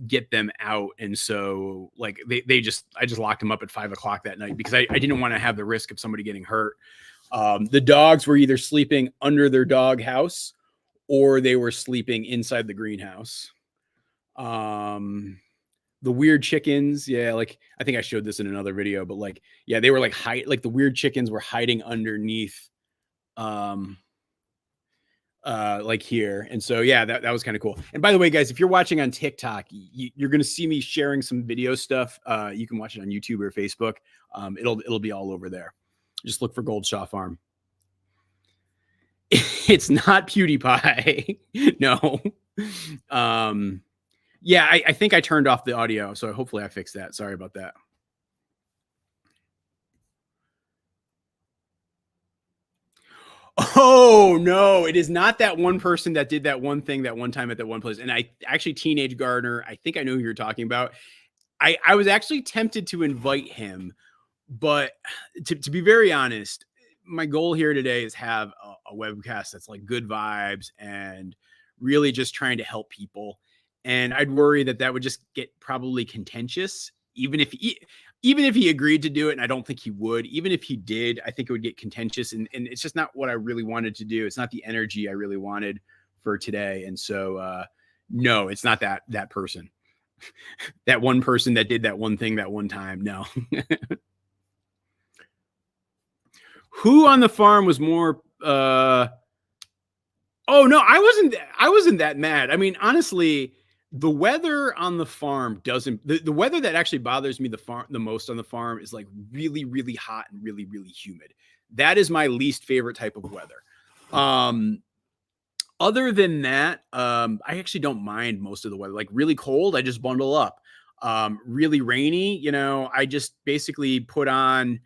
get them out. And so like I just locked them up at 5 o'clock that night because I didn't want to have the risk of somebody getting hurt. The dogs were either sleeping under their dog house or they were sleeping inside the greenhouse. The weird chickens. Yeah. Like I think I showed this in another video, but like, yeah, they were like the weird chickens were hiding underneath, like here. And so, yeah, that was kind of cool. And by the way, guys, if you're watching on TikTok, you're going to see me sharing some video stuff. You can watch it on YouTube or Facebook. It'll be all over there. Just look for Goldshaw Farm. It's not PewDiePie. No. Yeah, I think I turned off the audio. So hopefully I fixed that. Sorry about that. Oh no, it is not that one person that did that one thing that one time at that one place. And I actually, Teenage Gardener, I think I know who you're talking about. I was actually tempted to invite him, but to be very honest, my goal here today is have a webcast that's like good vibes and really just trying to help people. And I'd worry that would just get probably contentious, even if he agreed to do it, and I don't think he would. Even if he did, I think it would get contentious, and it's just not what I really wanted to do. It's not the energy I really wanted for today. And so, no, it's not that person, that one person that did that one thing that one time. No. Who on the farm was more? Oh no, I wasn't that mad. I mean, honestly. The weather on the farm doesn't, the weather that actually bothers me the most on the farm is like really, really hot and really, really humid. That is my least favorite type of weather. Other than that, I actually don't mind most of the weather. Like really cold, I just bundle up. Really rainy, you know, I just basically put on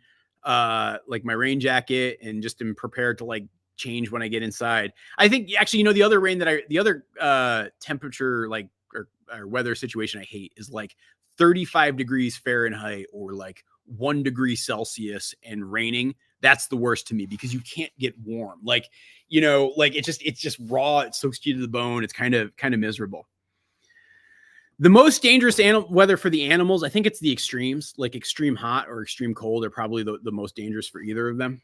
like my rain jacket and just am prepared to like change when I get inside. I think actually, you know, the other temperature, like, or weather situation I hate is like 35 degrees Fahrenheit or like 1 degree Celsius and raining. That's the worst to me because you can't get warm. Like, you know, like it's just raw. It soaks you to the bone. It's kind of miserable. The most dangerous weather for the animals, I think it's the extremes, like extreme hot or extreme cold are probably the most dangerous for either of them.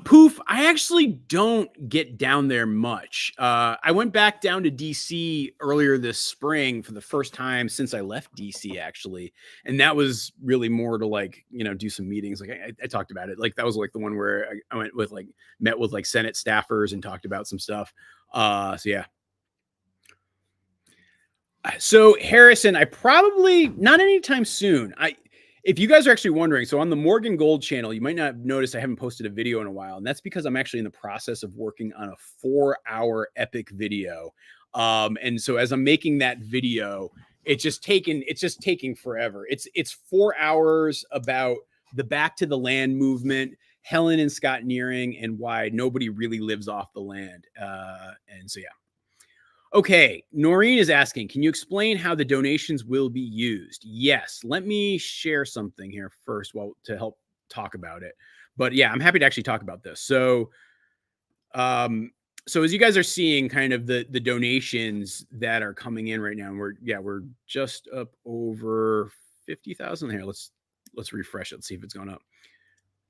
Poof, I actually don't get down there much. I went back down to DC earlier this spring for the first time since I left DC, actually. And that was really more to like, you know, do some meetings. Like I talked about it. Like that was like the one where I went with like, met with like Senate staffers and talked about some stuff. So yeah. So Harrison, I probably not anytime soon. If you guys are actually wondering, so on the Morgan Gold channel, you might not have noticed I haven't posted a video in a while. And that's because I'm actually in the process of working on a 4-hour epic video. And so as I'm making that video, it's just taking forever. It's 4 hours about the Back to the Land movement, Helen and Scott Nearing, and why nobody really lives off the land. And so, yeah. Okay, Noreen is asking, can you explain how the donations will be used? Yes, let me share something here first to help talk about it. But yeah, I'm happy to actually talk about this. So, so as you guys are seeing kind of the donations that are coming in right now, and we're just up over 50,000 here. Let's refresh it. Let's see if it's gone up.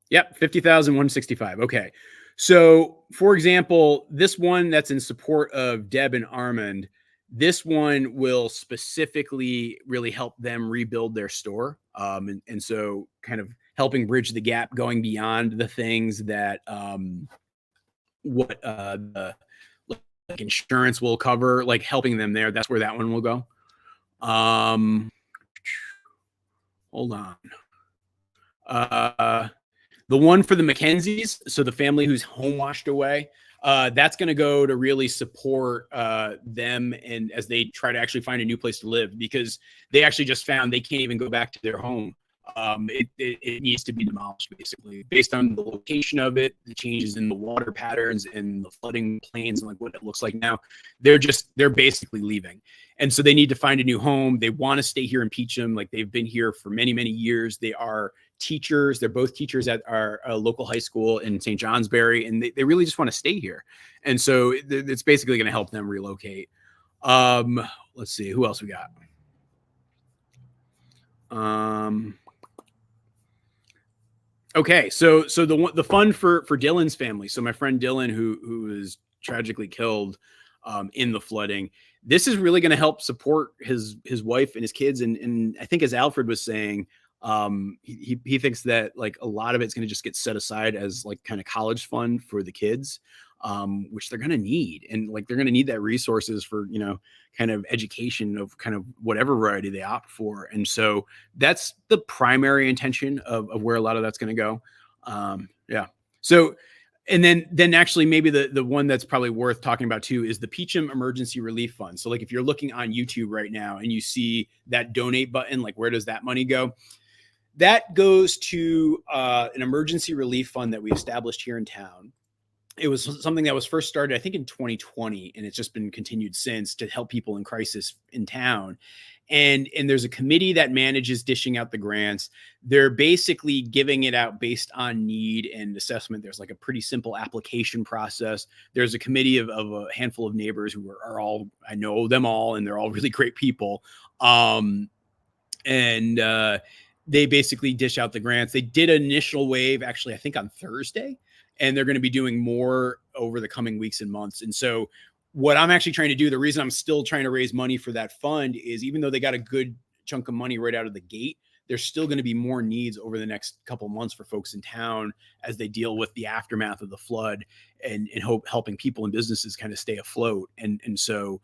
Yep. 50,165. Okay. So for example, this one that's in support of Deb and Armand, this one will specifically really help them rebuild their store. And so kind of helping bridge the gap, going beyond the things that, the like insurance will cover, like helping them there. That's where that one will go. Hold on. The one for the Mackenzies, so the family whose home washed away, that's going to go to really support them, and as they try to actually find a new place to live, because they actually just found they can't even go back to their home. It needs to be demolished, basically, based on the location of it, the changes in the water patterns and the flooding plains and like what it looks like now. They're basically leaving. And so they need to find a new home. They want to stay here in Peacham. Like they've been here for many, many years. They are teachers. They're both teachers at our local high school in St. Johnsbury, and they really just want to stay here. And so it's basically going to help them relocate. Let's see, who else we got? Okay, so the fund for Dylan's family. So my friend Dylan, who was tragically killed in the flooding, this is really going to help support his wife and his kids. And I think, as Alfred was saying, he thinks that like a lot of it's going to just get set aside as like kind of college fund for the kids, which they're going to need. And like they're going to need that resources for, kind of education of kind of whatever variety they opt for. And so that's the primary intention of where a lot of that's going to go. Yeah. So, and then actually maybe the one that's probably worth talking about too is the Peacham Emergency Relief Fund. So like if you're looking on YouTube right now and you see that donate button, like where does that money go? That goes to an emergency relief fund that we established here in town. It was something that was first started, I think, in 2020, and it's just been continued since to help people in crisis in town. And there's a committee that manages dishing out the grants. They're basically giving it out based on need and assessment. There's like a pretty simple application process. There's a committee of a handful of neighbors who are all, I know them all, and they're all really great people. They basically dish out the grants. They did an initial wave, actually, I think on Thursday, and they're going to be doing more over the coming weeks and months. And so what I'm actually trying to do, the reason I'm still trying to raise money for that fund is, even though they got a good chunk of money right out of the gate, there's still going to be more needs over the next couple of months for folks in town as they deal with the aftermath of the flood and helping people and businesses kind of stay afloat. And so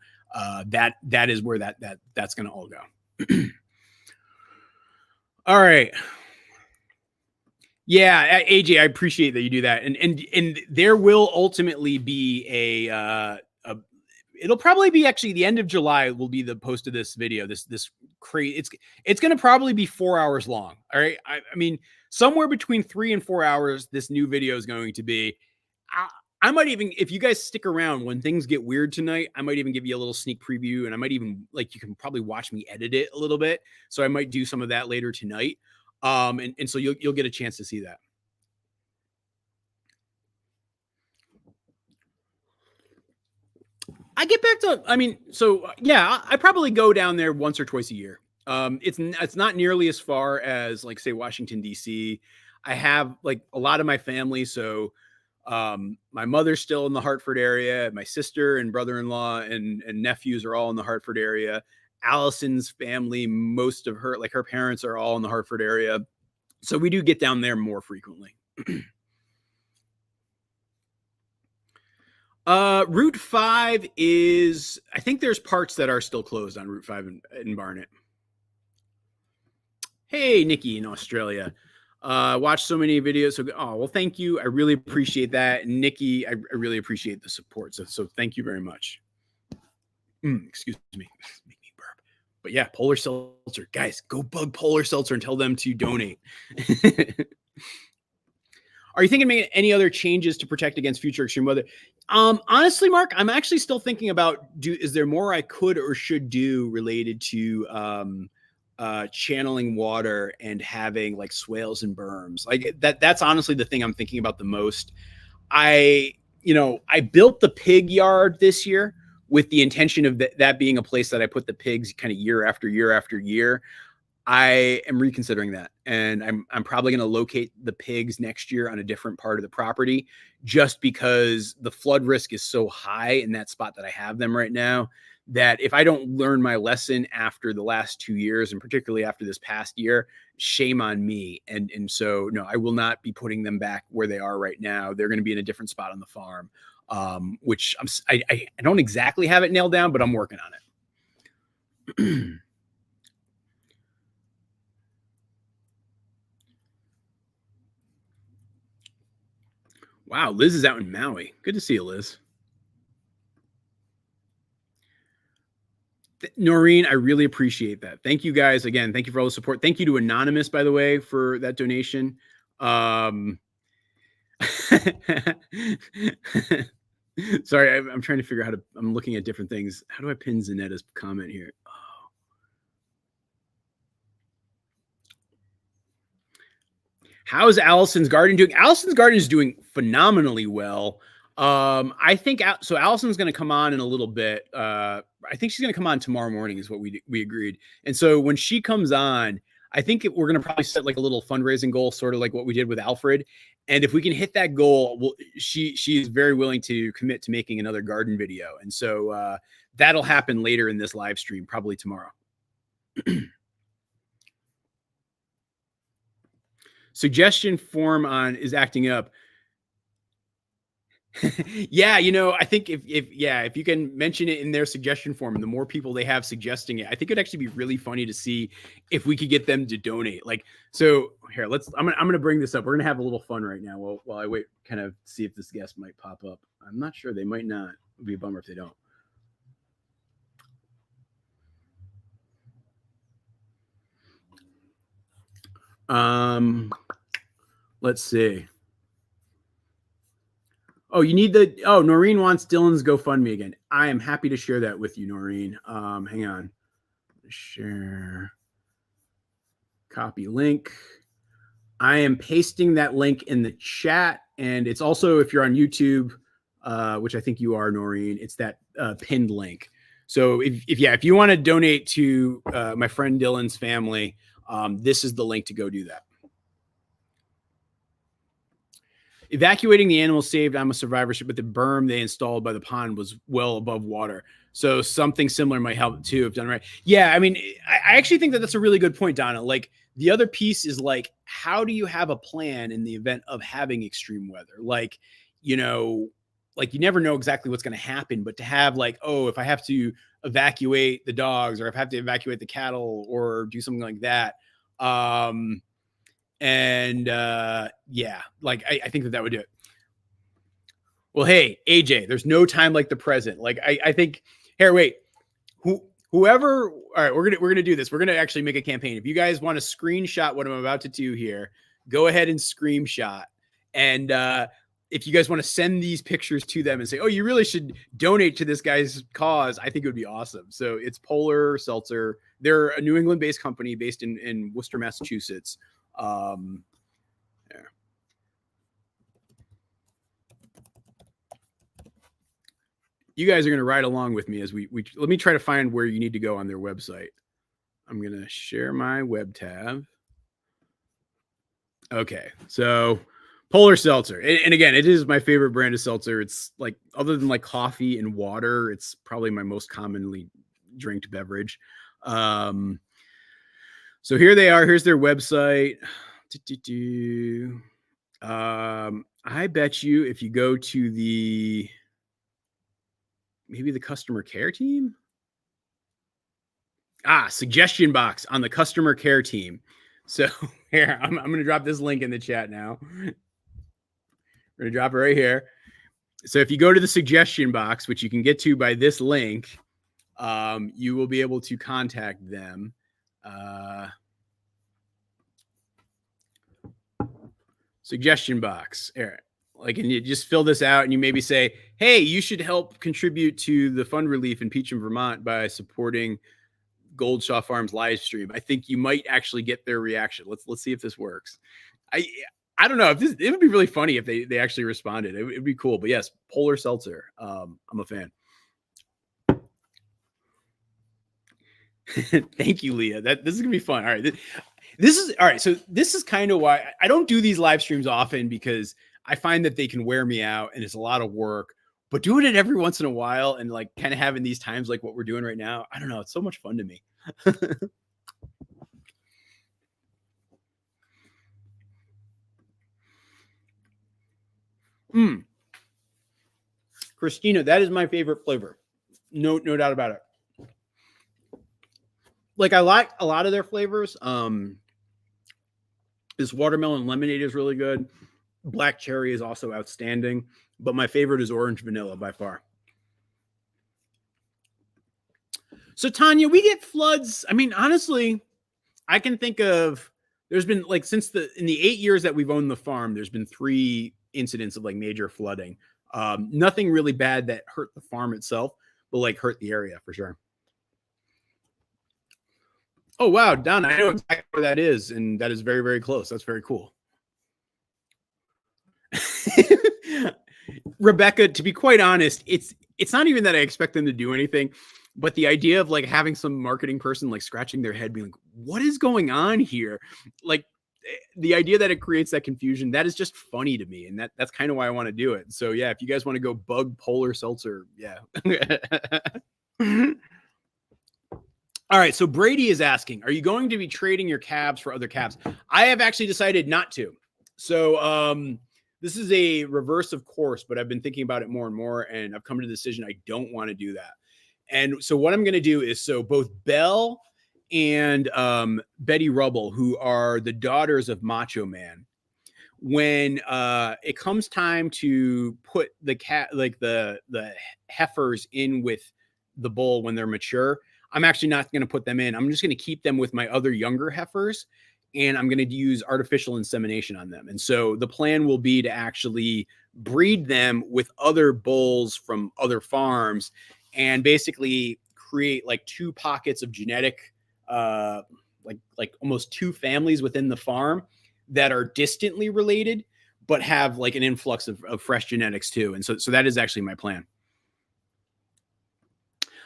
that is where that's going to all go. All right. Yeah, AJ, I appreciate that you do that. And there will ultimately be it'll probably be actually the end of July will be the post of this video. This crazy, it's going to probably be 4 hours long. All right. I mean, somewhere between 3 and 4 hours, this new video is going to be. I might even, if you guys stick around when things get weird tonight, I might even give you a little sneak preview, and I might even, like, you can probably watch me edit it a little bit. So I might do some of that later tonight. And so you'll get a chance to see that. I get back to, I probably go down there once or twice a year. It's not nearly as far as, like, say, Washington, D.C. I have like a lot of my family. So my mother's still in the Hartford area. My sister and brother-in-law and nephews are all in the Hartford area. Allison's family, most of her, like her parents, are all in the Hartford area. So we do get down there more frequently. Route 5 is, I think there's parts that are still closed on Route 5 in Barnet. Hey, Nikki in Australia. Watch so many videos. So, well, thank you. I really appreciate that. Nikki, I really appreciate the support. So thank you very much. Excuse me. Make me burp. But yeah, Polar Seltzer. Guys, go bug Polar Seltzer and tell them to donate. Are you thinking of making any other changes to protect against future extreme weather? Honestly, Mark, I'm actually still thinking about, is there more I could or should do related to channeling water and having like swales and berms. Like that's honestly the thing I'm thinking about the most. I built the pig yard this year with the intention of that being a place that I put the pigs kind of year after year after year. I am reconsidering that, and I'm probably going to locate the pigs next year on a different part of the property, just because the flood risk is so high in that spot that I have them right now, that if I don't learn my lesson after the last 2 years, and particularly after this past year, shame on me. And so, no, I will not be putting them back where they are right now. They're going to be in a different spot on the farm, which I don't exactly have it nailed down, but I'm working on it. Wow, Liz is out in Maui. Good to see you, Liz. Noreen, I really appreciate that. Thank you guys again. Thank you for all the support. Thank you to Anonymous, by the way, for that donation. Sorry, I'm trying to figure out how to. I'm looking at different things. How do I pin Zanetta's comment here? How's Allison's garden doing? Allison's garden is doing phenomenally well. I think so. Allison's going to come on in a little bit. I think she's going to come on tomorrow morning, is what we agreed. And so when she comes on, I think we're going to probably set like a little fundraising goal, sort of like what we did with Alfred. And if we can hit that goal, she is very willing to commit to making another garden video. And so that'll happen later in this live stream, probably tomorrow. Suggestion form is acting up. Yeah, I think if you can mention it in their suggestion form, and the more people they have suggesting it, I think it'd actually be really funny to see if we could get them to donate. Like, so here, I'm gonna bring this up. We're gonna have a little fun right now while I wait, kind of see if this guest might pop up. I'm not sure. They might not. It'd be a bummer if they don't. Let's see. Oh, you need Noreen wants Dylan's GoFundMe again. I am happy to share that with you, Noreen. Hang on. Share. Copy link. I am pasting that link in the chat. And it's also, if you're on YouTube, which I think you are, Noreen, it's that pinned link. So if you want to donate to my friend Dylan's family, this is the link to go do that. Evacuating the animals saved, I'm a survivorship, but the berm they installed by the pond was well above water. So something similar might help too if done right. Yeah, I mean, I actually think that that's a really good point, Donna. Like, the other piece is like, how do you have a plan in the event of having extreme weather? Like, like you never know exactly what's going to happen, but to have like, oh, if I have to evacuate the dogs, or if I have to evacuate the cattle, or do something like that. Yeah, like I think that would do it. Well, hey, AJ, there's no time like the present. Like I think here, wait, whoever, all right, we're gonna do this. We're gonna actually make a campaign. If you guys want to screenshot what I'm about to do here, go ahead and screenshot. And if you guys want to send these pictures to them and say, oh, you really should donate to this guy's cause, I think it would be awesome. So it's Polar Seltzer. They're a New England-based company based in Worcester, Massachusetts. There. You guys are going to ride along with me as we let me try to find where you need to go on their website. I'm going to share my web tab. Okay. So Polar Seltzer. And again, it is my favorite brand of seltzer. It's like, other than like coffee and water, it's probably my most commonly drinked beverage. So here they are. Here's their website. I bet you if you go to maybe the customer care team. Suggestion box on the customer care team. So here, I'm going to drop this link in the chat now. We're going to drop it right here. So if you go to the suggestion box, which you can get to by this link, you will be able to contact them. Suggestion box. Like, and you just fill this out and you maybe say, hey, you should help contribute to the fund relief in Peacham, Vermont by supporting Goldshaw Farms live stream. I think you might actually get their reaction. Let's see if this works. I don't know if it would be really funny if they actually responded. It'd be cool. But yes, Polar Seltzer. I'm a fan. Thank you, Leah. This is gonna be fun. All right. This is all right. So this is kind of why I don't do these live streams often, because I find that they can wear me out and it's a lot of work. But doing it every once in a while and like kind of having these times like what we're doing right now, I don't know. It's so much fun to me. Christina, that is my favorite flavor. No doubt about it. Like I like a lot of their flavors. This watermelon lemonade is really good. Black cherry is also outstanding, but my favorite is orange vanilla by far. So Tanya, we get floods. I mean, honestly, I can think of, there's been like in the 8 years that we've owned the farm, there's been 3 incidents of like major flooding. Nothing really bad that hurt the farm itself, but like hurt the area for sure. Oh, wow, Don, I know exactly where that is. And that is very, very close. That's very cool. Rebecca, to be quite honest, it's not even that I expect them to do anything, but the idea of like having some marketing person like scratching their head being like, what is going on here? Like the idea that it creates that confusion, that is just funny to me. And that's kind of why I want to do it. So yeah, if you guys want to go bug Polar Seltzer, yeah. All right, so Brady is asking, are you going to be trading your calves for other calves? I have actually decided not to. So this is a reverse of course, but I've been thinking about it more and more, and I've come to the decision I don't want to do that. And so what I'm going to do is, so both Belle and Betty Rubble, who are the daughters of Macho Man, when it comes time to put the heifers in with the bull when they're mature, I'm actually not going to put them in. I'm just going to keep them with my other younger heifers, and I'm going to use artificial insemination on them. And so the plan will be to actually breed them with other bulls from other farms and basically create like 2 pockets of genetic, like almost 2 families within the farm that are distantly related, but have like an influx of fresh genetics too. And so that is actually my plan.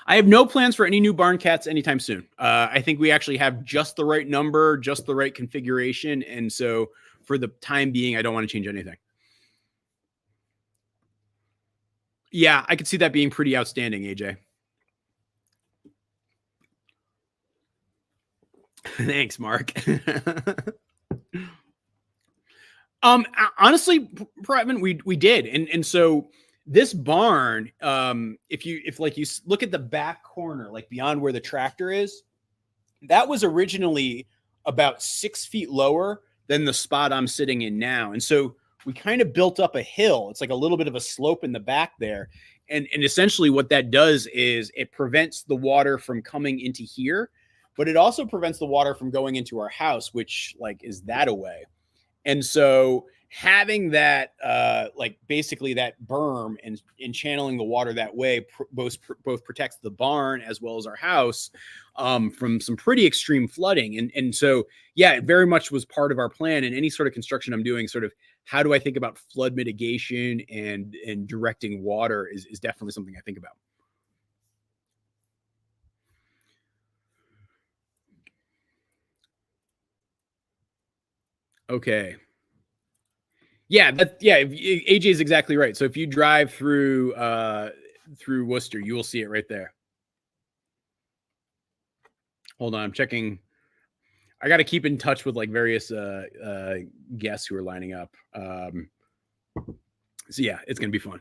I have no plans for any new barn cats anytime soon. I think we actually have just the right number, just the right configuration. And so for the time being, I don't want to change anything. Yeah, I could see that being pretty outstanding, AJ. Thanks, Mark. Honestly, Prattman, we did. And so this barn, if you look at the back corner, like beyond where the tractor is, that was originally about 6 feet lower than the spot I'm sitting in now. And so we kind of built up a hill. It's like a little bit of a slope in the back there. And essentially what that does is it prevents the water from coming into here, but it also prevents the water from going into our house, which like is that away. And so having that, like basically that berm and channeling the water that way both protects the barn as well as our house from some pretty extreme flooding. And so, yeah, it very much was part of our plan. And any sort of construction I'm doing, sort of how do I think about flood mitigation and directing water is definitely something I think about. Okay. Yeah, AJ is exactly right. So if you drive through Worcester, you will see it right there. Hold on, I'm checking. I got to keep in touch with like various guests who are lining up. So yeah, it's gonna be fun.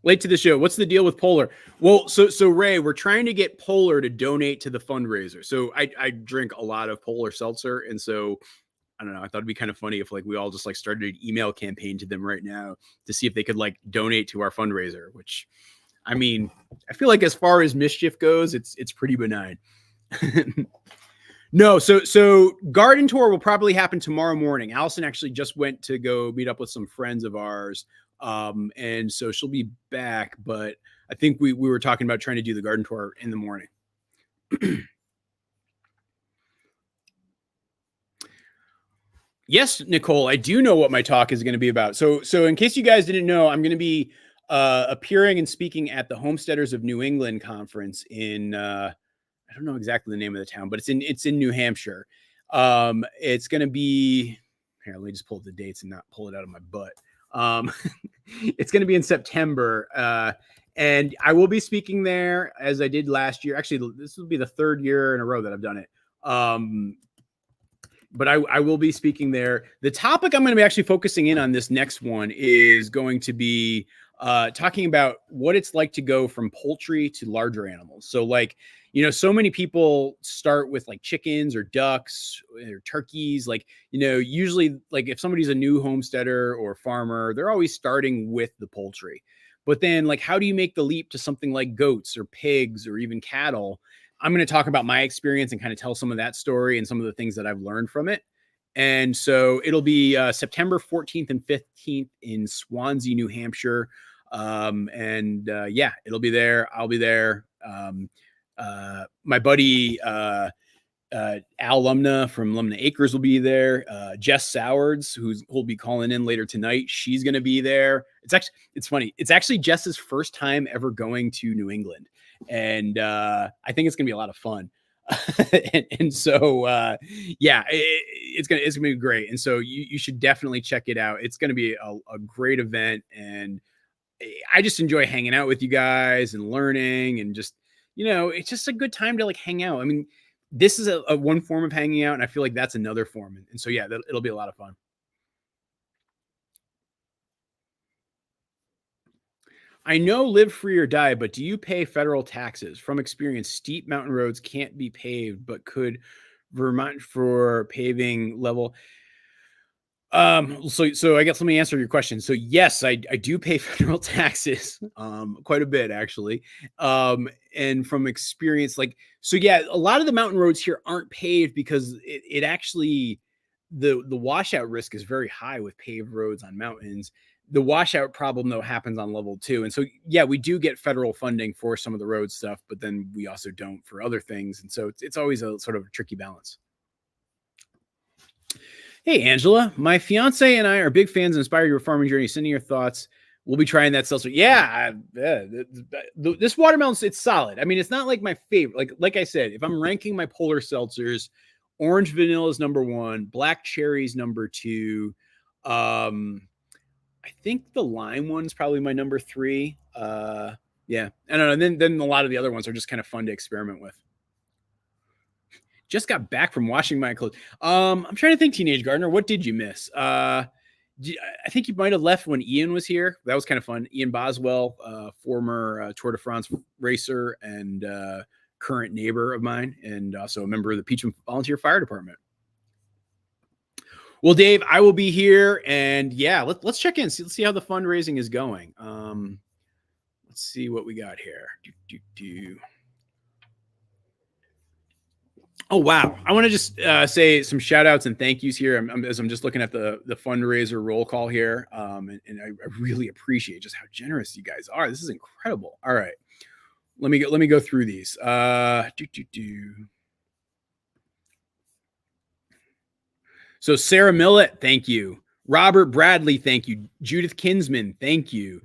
Late to the show. What's the deal with Polar? Well, so Ray, we're trying to get Polar to donate to the fundraiser. So I drink a lot of Polar Seltzer, and so I don't know. I thought it'd be kind of funny if like we all just like started an email campaign to them right now to see if they could like donate to our fundraiser. Which, I mean, I feel like as far as mischief goes, it's pretty benign. No, so garden tour will probably happen tomorrow morning. Allison actually just went to go meet up with some friends of ours And so she'll be back, but I think we were talking about trying to do the garden tour in the morning. Yes, Nicole, I do know what my talk is going to be about. So in case you guys didn't know, I'm going to be appearing and speaking at the Homesteaders of New England conference in I don't know exactly the name of the town, but it's in New Hampshire. It's going to be here. Let me just pull the dates and not pull it out of my butt. It's going to be in September, and I will be speaking there as I did last year. Actually, this will be the third year in a row that I've done it. But I will be speaking there. The topic I'm going to be actually focusing in on this next one is going to be talking about what it's like to go from poultry to larger animals. So like, so many people start with like chickens or ducks or turkeys. Like, usually like if somebody's a new homesteader or farmer, they're always starting with the poultry. But then like, how do you make the leap to something like goats or pigs or even cattle? I'm going to talk about my experience and kind of tell some of that story and some of the things that I've learned from it. And so it'll be September 14th and 15th in Swansea, New Hampshire. Yeah, it'll be there. I'll be there. My buddy Al Lumna from Lumna Acres will be there. Jess Sowards, who'll be calling in later tonight, she's going to be there. It's funny. It's actually Jess's first time ever going to New England. And I think it's gonna be a lot of fun. So yeah, it's gonna be great. And so you should definitely check it out. It's gonna be a great event, and I just enjoy hanging out with you guys and learning, and just it's just a good time to like hang out. I mean, this is a one form of hanging out, and I feel like that's another form. And so yeah, it'll be a lot of fun. I know live free or die, but do you pay federal taxes? From experience, steep mountain roads can't be paved, but could Vermont for paving level? So I guess let me answer your question. So yes, I do pay federal taxes, quite a bit actually. And from experience, yeah, a lot of the mountain roads here aren't paved because it actually, the washout risk is very high with paved roads on mountains. The washout problem, though, happens on level 2. And so, yeah, we do get federal funding for some of the road stuff, but then we also don't for other things. And so it's always a sort of a tricky balance. Hey, Angela, my fiance and I are big fans of Inspire Your Farming Journey. Sending your thoughts. We'll be trying that seltzer. Yeah, this watermelon, it's solid. I mean, it's not like my favorite. Like I said, if I'm ranking my polar seltzers, orange vanilla is number 1, black cherry is number 2. I think the lime one's probably my number 3. Yeah, I don't know. And then a lot of the other ones are just kind of fun to experiment with. Just got back from washing my clothes. I'm trying to think, Teenage Gardener, what did you miss? I think you might have left when Ian was here. That was kind of fun. Ian Boswell, former Tour de France racer and current neighbor of mine, and also a member of the Peacham Volunteer Fire Department. Well, Dave, I will be here, and yeah, let's check in. Let's see how the fundraising is going. Let's see what we got here. Oh, wow. I want to just say some shout outs and thank yous here. As I'm just looking at the fundraiser roll call here. And I really appreciate just how generous you guys are. This is incredible. All right. Let me go through these. So Sarah Millett, thank you. Robert Bradley, thank you. Judith Kinsman, thank you.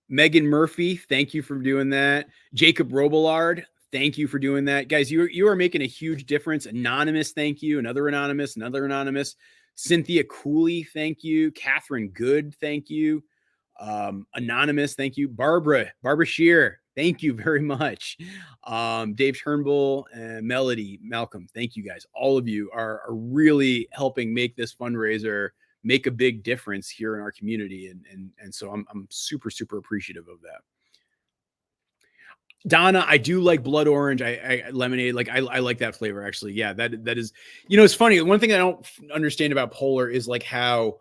Megan Murphy, thank you for doing that. Jacob Robillard, thank you for doing that. Guys, you are making a huge difference. Anonymous, thank you. Another anonymous. Cynthia Cooley, thank you. Catherine Good, thank you. Anonymous, thank you. Barbara Shear, thank you very much. Dave Turnbull and Melody Malcolm, thank you guys. All of you are really helping make this fundraiser make a big difference here in our community. And so I'm super, super appreciative of that. Donna, I do like blood orange. I lemonade. I like that flavor actually. Yeah, that is, it's funny. One thing I don't understand about Polar is like how,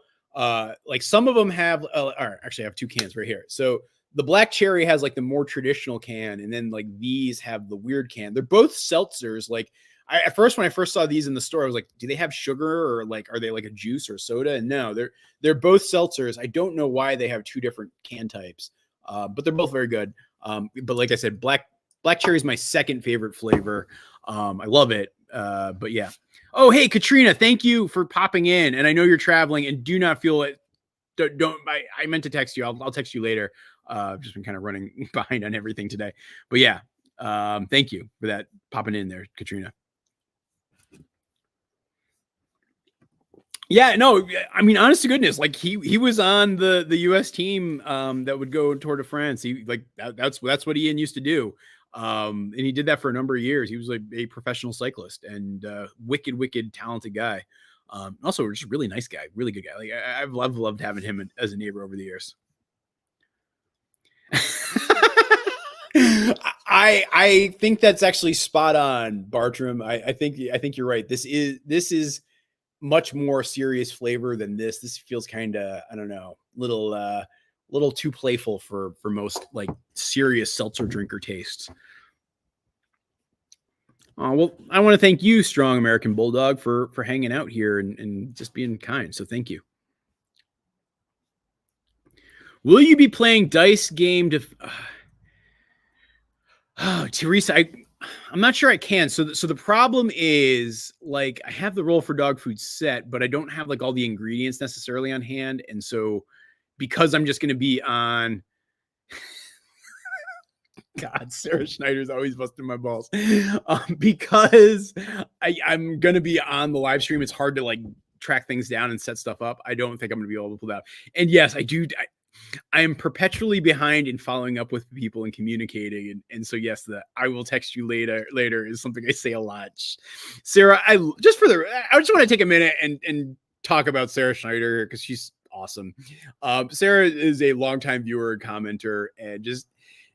some of them have, all right, actually I have 2 cans right here. So the black cherry has like the more traditional can, and then like these have the weird can. They're both seltzers. At first, when I first saw these in the store, I was like, do they have sugar, or like, are they like a juice or soda? And no, they're both seltzers. I don't know why they have two different can types, but they're both very good. But like I said, black cherry is my second favorite flavor. I love it. But yeah. Oh, hey, Katrina, thank you for popping in. And I know you're traveling, and do not feel it. I meant to text you. I'll text you later. Just been kind of running behind on everything today, but yeah. Thank you for that popping in there, Katrina. Yeah, no, I mean, honest to goodness, like he was on the U.S. team that would go Tour de France. He like that's what Ian used to do. And he did that for a number of years. He was like a professional cyclist and wicked talented guy. Also just a really nice guy, really good guy. Like I've loved having him as a neighbor over the years. I think that's actually spot on, Bartram. I think you're right. This is much more serious flavor than this. This feels kind of, I don't know, little too playful for most like serious seltzer drinker tastes. Well, I want to thank you, Strong American Bulldog, for hanging out here and just being kind. So thank you. Will you be playing dice game to? Oh, Teresa, I'm not sure I can. So the problem is, like, I have the roll for dog food set, but I don't have like all the ingredients necessarily on hand. And so because I'm just going to be on God, Sarah Schneider's always busting my balls. Because I'm going to be on the live stream. It's hard to like track things down and set stuff up. I don't think I'm going to be able to pull that out. And yes, I am perpetually behind in following up with people and communicating. And so, yes, I will text you later is something I say a lot. Sarah, I just want to take a minute and talk about Sarah Schneider because she's awesome. Sarah is a longtime viewer and commenter, and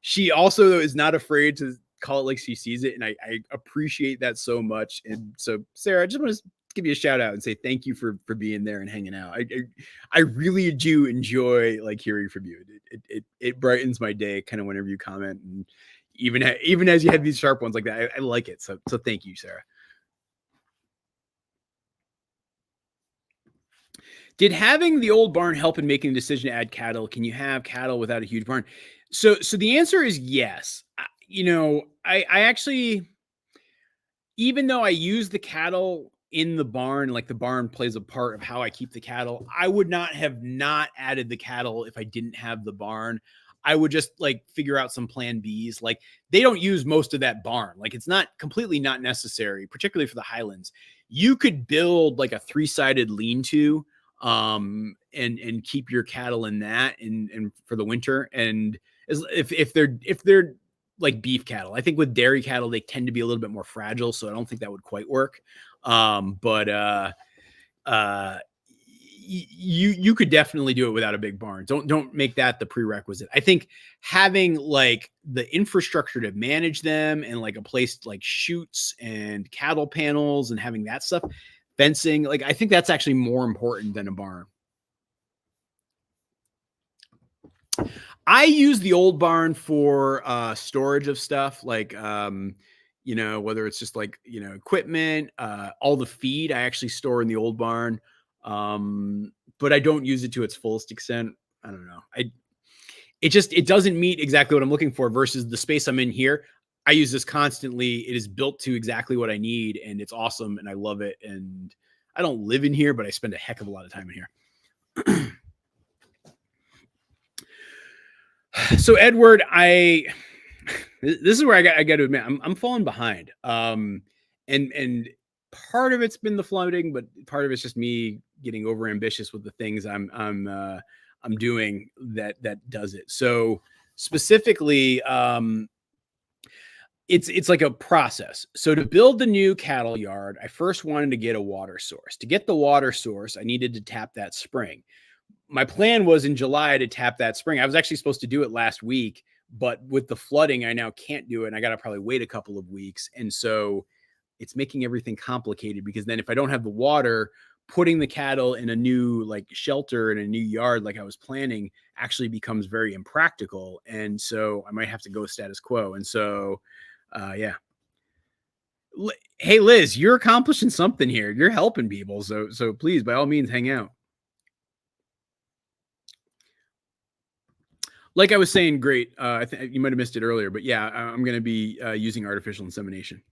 she also is not afraid to call it like she sees it. And I appreciate that so much. And so, Sarah, I just want to give you a shout out and say thank you for being there and hanging out. I really do enjoy like hearing from you. It brightens my day kind of whenever you comment, and even as you have these sharp ones like that, I like it. So thank you, Sarah. Did having the old barn help in making the decision to add cattle? Can you have cattle without a huge barn? So the answer is yes. I actually, even though I use the cattle in the barn, like the barn plays a part of how I keep the cattle, I would not have added the cattle if I didn't have the barn. I would just like figure out some plan Bs. Like they don't use most of that barn. Like it's not completely not necessary, particularly for the Highlands. You could build like a 3-sided lean-to and keep your cattle in that and for the winter. And if they're like beef cattle, I think with dairy cattle, they tend to be a little bit more fragile. So I don't think that would quite work. But you could definitely do it without a big barn. Don't make that the prerequisite. I think having like the infrastructure to manage them and like a place like chutes and cattle panels and having that stuff, fencing, like I think that's actually more important than a barn. I use the old barn for storage of stuff like whether it's just like equipment, all the feed I actually store in the old barn. But I don't use it to its fullest extent. I don't know. It doesn't meet exactly what I'm looking for versus the space I'm in here. I use this constantly. It is built to exactly what I need, and it's awesome, and I love it. And I don't live in here, but I spend a heck of a lot of time in here. So Edward, this is where I got to admit I'm falling behind. And part of it's been the flooding, but part of it's just me getting over ambitious with the things I'm doing that does it. So specifically, it's like a process. So to build the new cattle yard, I first wanted to get a water source. To get the water source, I needed to tap that spring. My plan was in July to tap that spring. I was actually supposed to do it last week, but with the flooding, I now can't do it. And I got to probably wait a couple of weeks. And so it's making everything complicated because then if I don't have the water, putting the cattle in a new like shelter in a new yard, like I was planning, actually becomes very impractical. And so I might have to go status quo. And so, yeah. Hey, Liz, you're accomplishing something here. You're helping people. So please, by all means, hang out. Like I was saying, great. I think you might have missed it earlier, but yeah, I'm going to be using artificial insemination.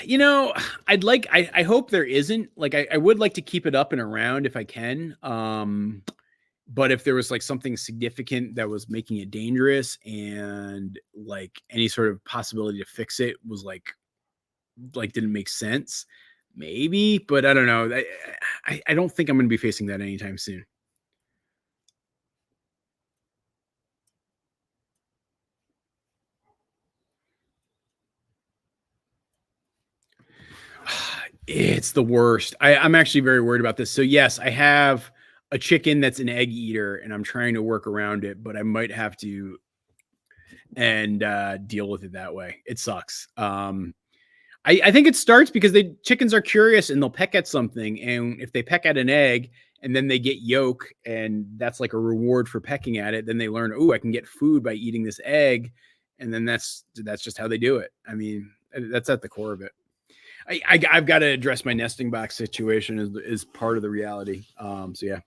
You know, I hope there isn't. Like, I would like to keep it up and around if I can. But if there was like something significant that was making it dangerous and like any sort of possibility to fix it was like didn't make sense, maybe. But I don't know. I don't think I'm going to be facing that anytime soon. It's the worst. I'm actually very worried about this. So yes, I have a chicken that's an egg eater and I'm trying to work around it, but I might have to deal with it that way. It sucks. I think it starts because chickens are curious and they'll peck at something. And if they peck at an egg and then they get yolk and that's like a reward for pecking at it, then they learn, oh, I can get food by eating this egg. And then that's just how they do it. I mean, that's at the core of it. I've got to address my nesting box situation is part of the reality. So yeah.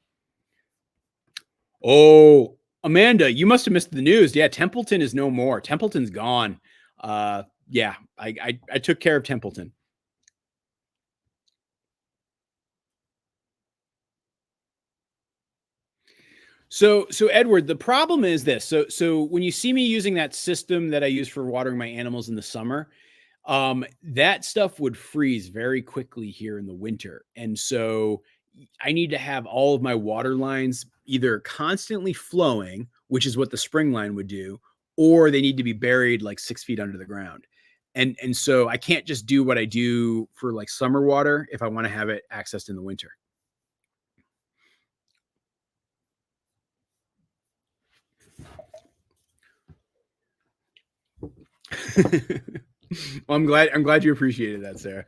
Oh, Amanda, you must have missed the news. Yeah, Templeton is no more. Templeton's gone. Yeah, I took care of Templeton. So Edward, the problem is this. So when you see me using that system that I use for watering my animals in the summer, that stuff would freeze very quickly here in the winter. And so I need to have all of my water lines either constantly flowing, which is what the spring line would do, or they need to be buried like 6 feet under the ground. And so I can't just do what I do for like summer water if I want to have it accessed in the winter. Well, I'm glad you appreciated that, Sarah.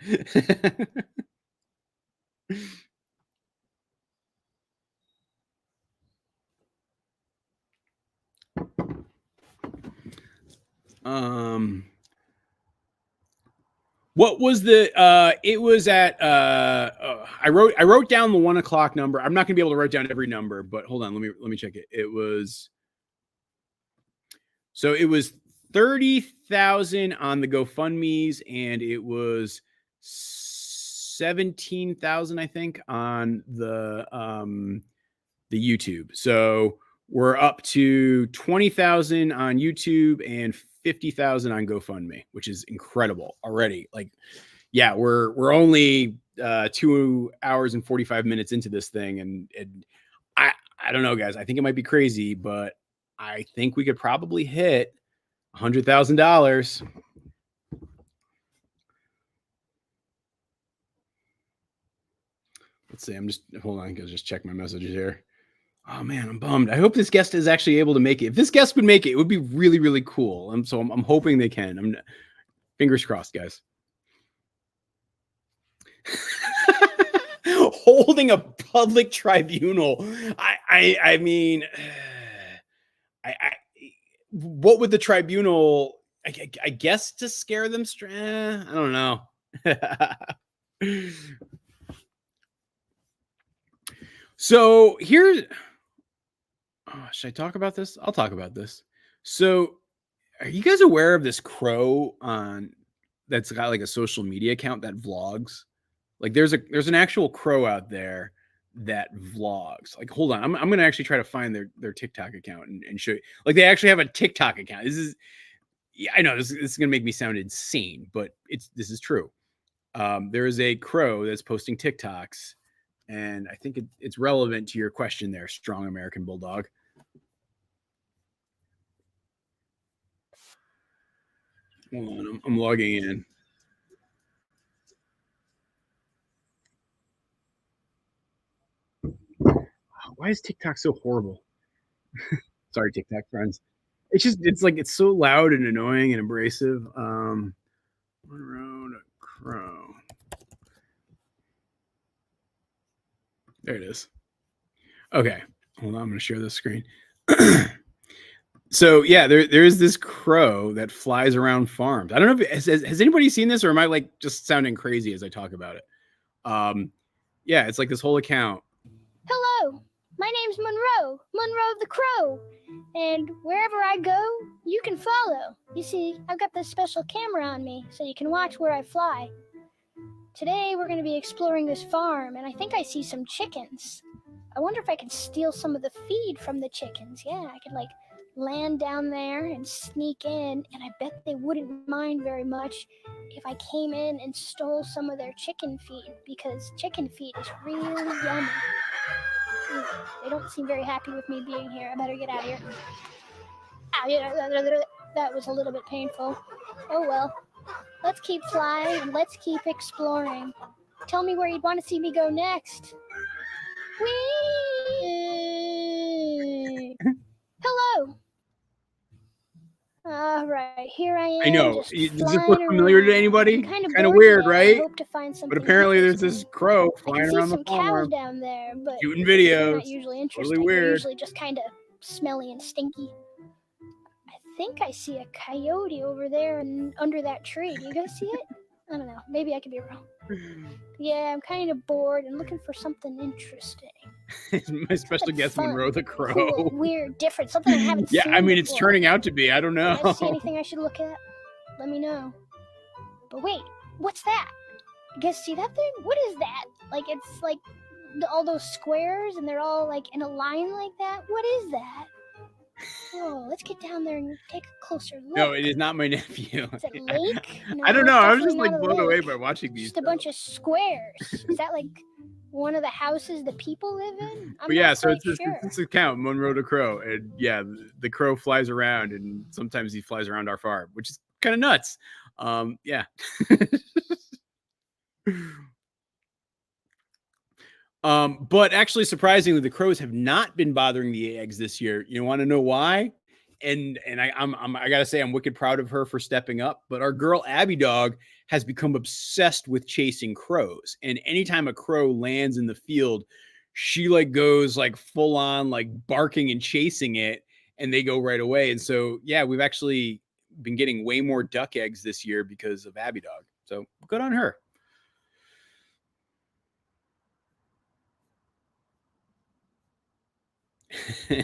What was the it was at I wrote down the 1 o'clock number. I'm not gonna be able to write down every number, but hold on, let me check it. It was 30,000 on the GoFundMe's and it was 17,000, I think, on the YouTube. So we're up to 20,000 on YouTube and 50,000 on GoFundMe, which is incredible already. Like, yeah, we're only 2 hours and 45 minutes into this thing, and I don't know, guys. I think it might be crazy, but I think we could probably hit $100,000. Let's see. Hold on. I'll just check my messages here. Oh man, I'm bummed. I hope this guest is actually able to make it. If this guest would make it, it would be really, really cool. I'm hoping they can. Fingers crossed, guys. Holding a public tribunal. I mean, what would the tribunal? I guess to scare them. I don't know. So here's. Oh, should I talk about this? I'll talk about this. So, are you guys aware of this crow that's got like a social media account that vlogs? Like, there's an actual crow out there that vlogs. Like, hold on, I'm gonna actually try to find their TikTok account and show you. Like, they actually have a TikTok account. Yeah, I know this is gonna make me sound insane, but this is true. There is a crow that's posting TikToks, and I think it's relevant to your question there, strong American Bulldog. Hold on, I'm logging in. Why is TikTok so horrible? Sorry, TikTok friends. It's so loud and annoying and abrasive. One road a crow. There it is. Okay, hold on. I'm going to share this screen. So yeah, there's this crow that flies around farms. I don't know if has anybody seen this, or am I like just sounding crazy as I talk about it? Yeah, it's like this whole account. Hello, my name's Monroe the Crow, and wherever I go, you can follow. You see, I've got this special camera on me, so you can watch where I fly. Today, we're going to be exploring this farm, and I think I see some chickens. I wonder if I can steal some of the feed from the chickens. Yeah, I could like land down there and sneak in, and I bet they wouldn't mind very much if I came in and stole some of their chicken feed, because chicken feed is really yummy. They don't seem very happy with me being here. I better get out of here. Ow, yeah, that was a little bit painful. Oh well. Let's keep flying and let's keep exploring. Tell me where you'd want to see me go next. Whee! Hello. All right, here I am. I know. Just Does it look familiar to anybody? Kind of weird, today. right? I hope to find something But apparently there's interesting. this crow I flying can see around the some cows farm, down there, but shooting they're videos. not usually interesting. Totally weird. They're usually just kind of smelly and stinky. I think I see a coyote over there and under that tree. Do you guys see it? I don't know. Maybe I could be wrong. Yeah, I'm kind of bored and looking for something interesting. My special guest, fun, Monroe the Crow. Cool, weird, different, something I haven't seen Yeah, I mean, it's before. turning out to be. I don't know. You guys see anything I should look at? Let me know. But wait, what's that? You guys see that thing? What is that? Like, it's like all those squares and they're all like in a line like that. What is that? Oh, let's get down there and take a closer look. No, it is not my nephew. Is it a lake? No, I don't know. I was just definitely like not a blown away lake. by watching these. Just a bunch of squares. Is that like one of the houses that people live in? I'm But yeah, not so quite it's sure. this account, Monroe the Crow, and yeah, the crow flies around, and sometimes he flies around our farm, which is kind of nuts. Yeah. But actually, surprisingly, the crows have not been bothering the eggs this year. You want to know why? And I gotta say, I'm wicked proud of her for stepping up. But our girl Abby Dog has become obsessed with chasing crows. And anytime a crow lands in the field, she like goes like full on like barking and chasing it, and they go right away. And so yeah, we've actually been getting way more duck eggs this year because of Abby Dog. So good on her.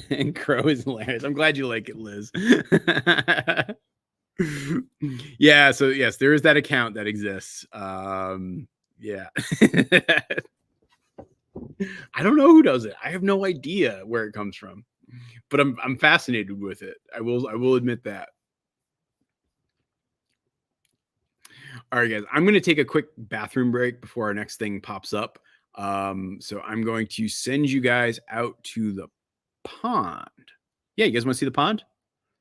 And crow is hilarious. I'm glad you like it, Liz. Yeah, so yes, there is that account that exists. Yeah. I don't know who does it. I have no idea where it comes from. But I'm fascinated with it. I will admit that. All right, guys, I'm going to take a quick bathroom break before our next thing pops up. So I'm going to send you guys out to the pond. Yeah, you guys want to see the pond?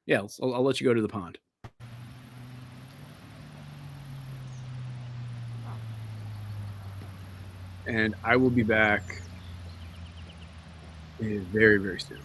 Yeah, I'll let you go to the pond. And I will be back very, very soon.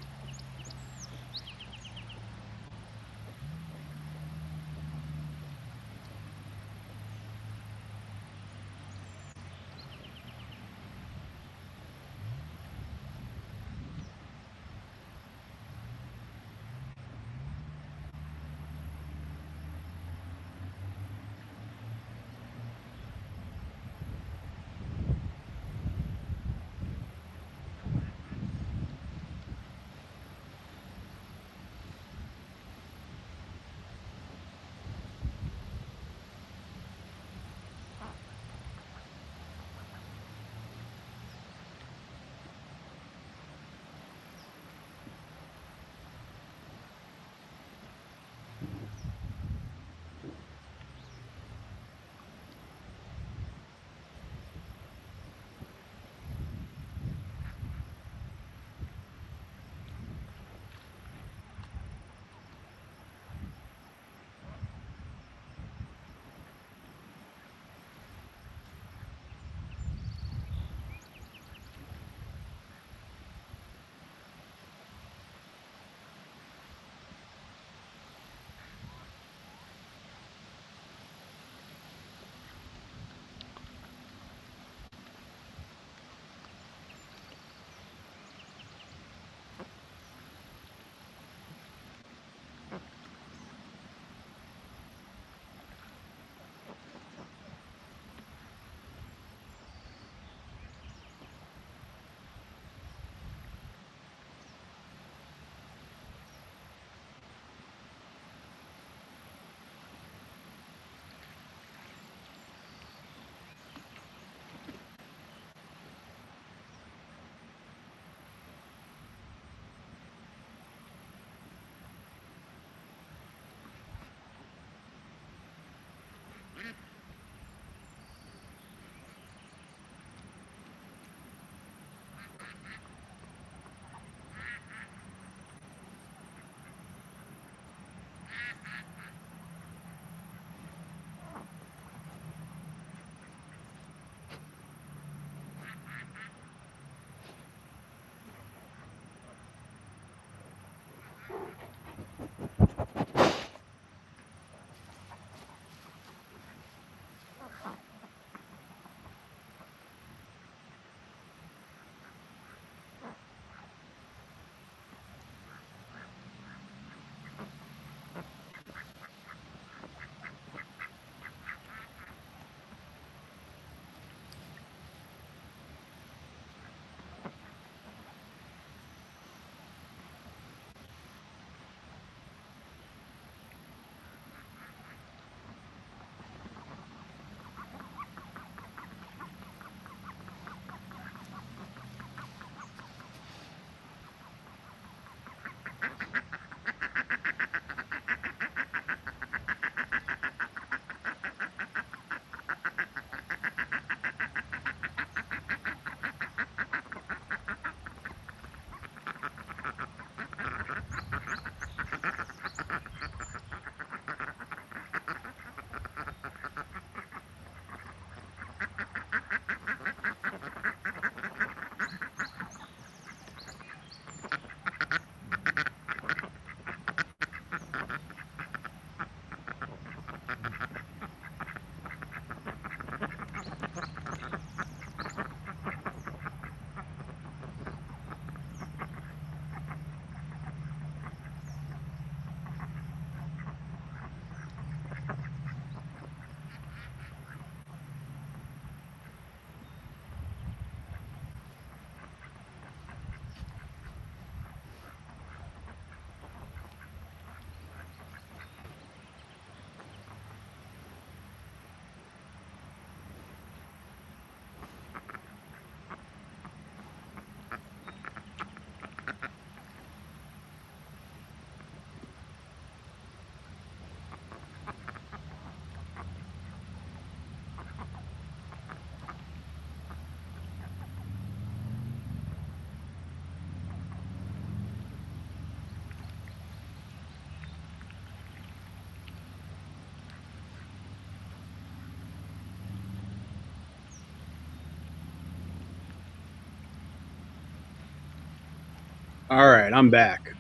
All right, I'm back.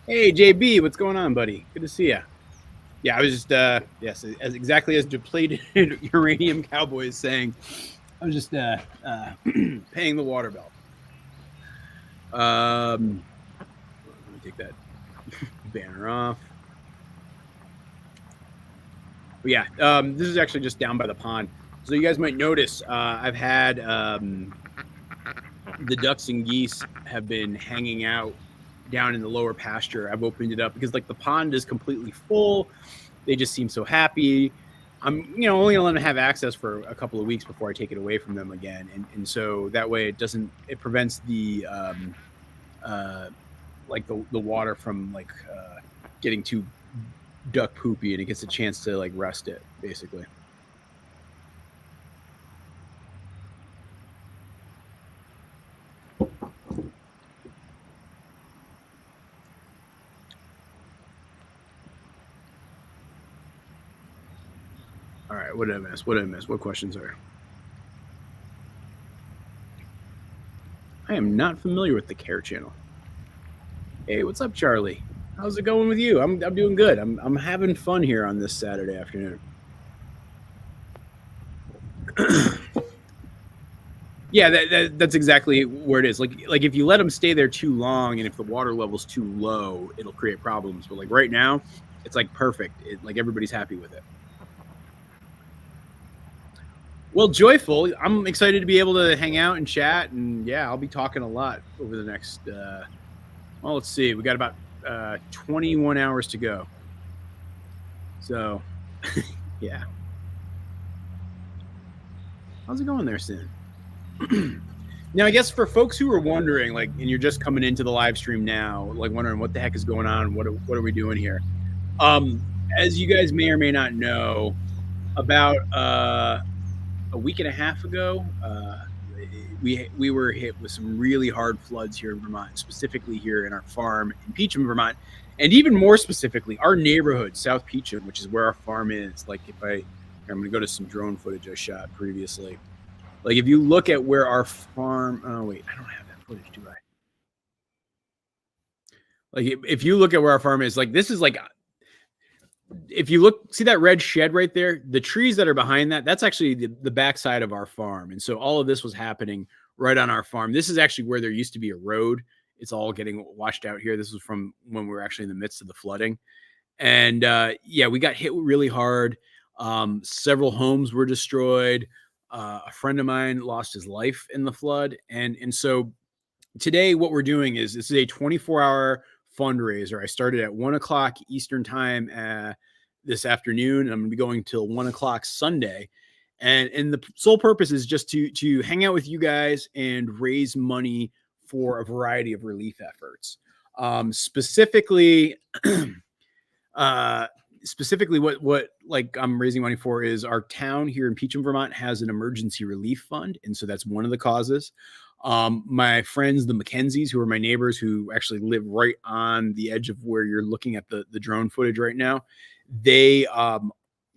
Hey, JB, what's going on, buddy? Good to see you. Yeah, I was just, yes, as exactly as depleted uranium cowboy is saying, I was just paying the water bill. Let me take that banner off. But yeah, this is actually just down by the pond. So you guys might notice I've had the ducks and geese have been hanging out down in the lower pasture. I've opened it up because like the pond is completely full. They just seem so happy. I'm, only gonna let them have access for a couple of weeks before I take it away from them again. And so that way it prevents the like the water from like getting too duck poopy, and it gets a chance to like rest it basically. All right, what did I miss? What questions are? I am not familiar with the Care channel. Hey, what's up, Charlie? How's it going with you? I'm doing good. I'm having fun here on this Saturday afternoon. Yeah, that's exactly where it is. Like if you let them stay there too long, and if the water level's too low, it'll create problems. But like right now, it's like perfect. Like everybody's happy with it. Well, Joyful, I'm excited to be able to hang out and chat, and yeah, I'll be talking a lot over the next. Well, let's see. We got about 21 hours to go. So, yeah. How's it going there, Sin? Now, I guess for folks who are wondering, like, and you're just coming into the live stream now, like wondering what the heck is going on, what are we doing here? As you guys may or may not know, about a week and a half ago, we were hit with some really hard floods here in Vermont, specifically here in our farm in Peacham, Vermont, and even more specifically, our neighborhood, South Peacham, which is where our farm is. Like, I'm going to go to some drone footage I shot previously. Like, if you look at where our farm, oh wait, I don't have that footage, do I? Like, if you look at where our farm is, like, this is like, if you look, see that red shed right there? The trees that are behind that, that's actually the backside of our farm. And so all of this was happening right on our farm. This is actually where there used to be a road. It's all getting washed out here. This was from when we were actually in the midst of the flooding. And yeah, we got hit really hard. Several homes were destroyed. A friend of mine lost his life in the flood. And so today what we're doing is, this is a 24-hour fundraiser. I started at 1 o'clock Eastern time this afternoon, and I'm going to be going till 1 o'clock Sunday. And the sole purpose is just to hang out with you guys and raise money for a variety of relief efforts. Specifically, what like I'm raising money for is our town here in Peacham, Vermont has an emergency relief fund. And so that's one of the causes. My friends, the Mackenzies, who are my neighbors, who actually live right on the edge of where you're looking at the drone footage right now, they,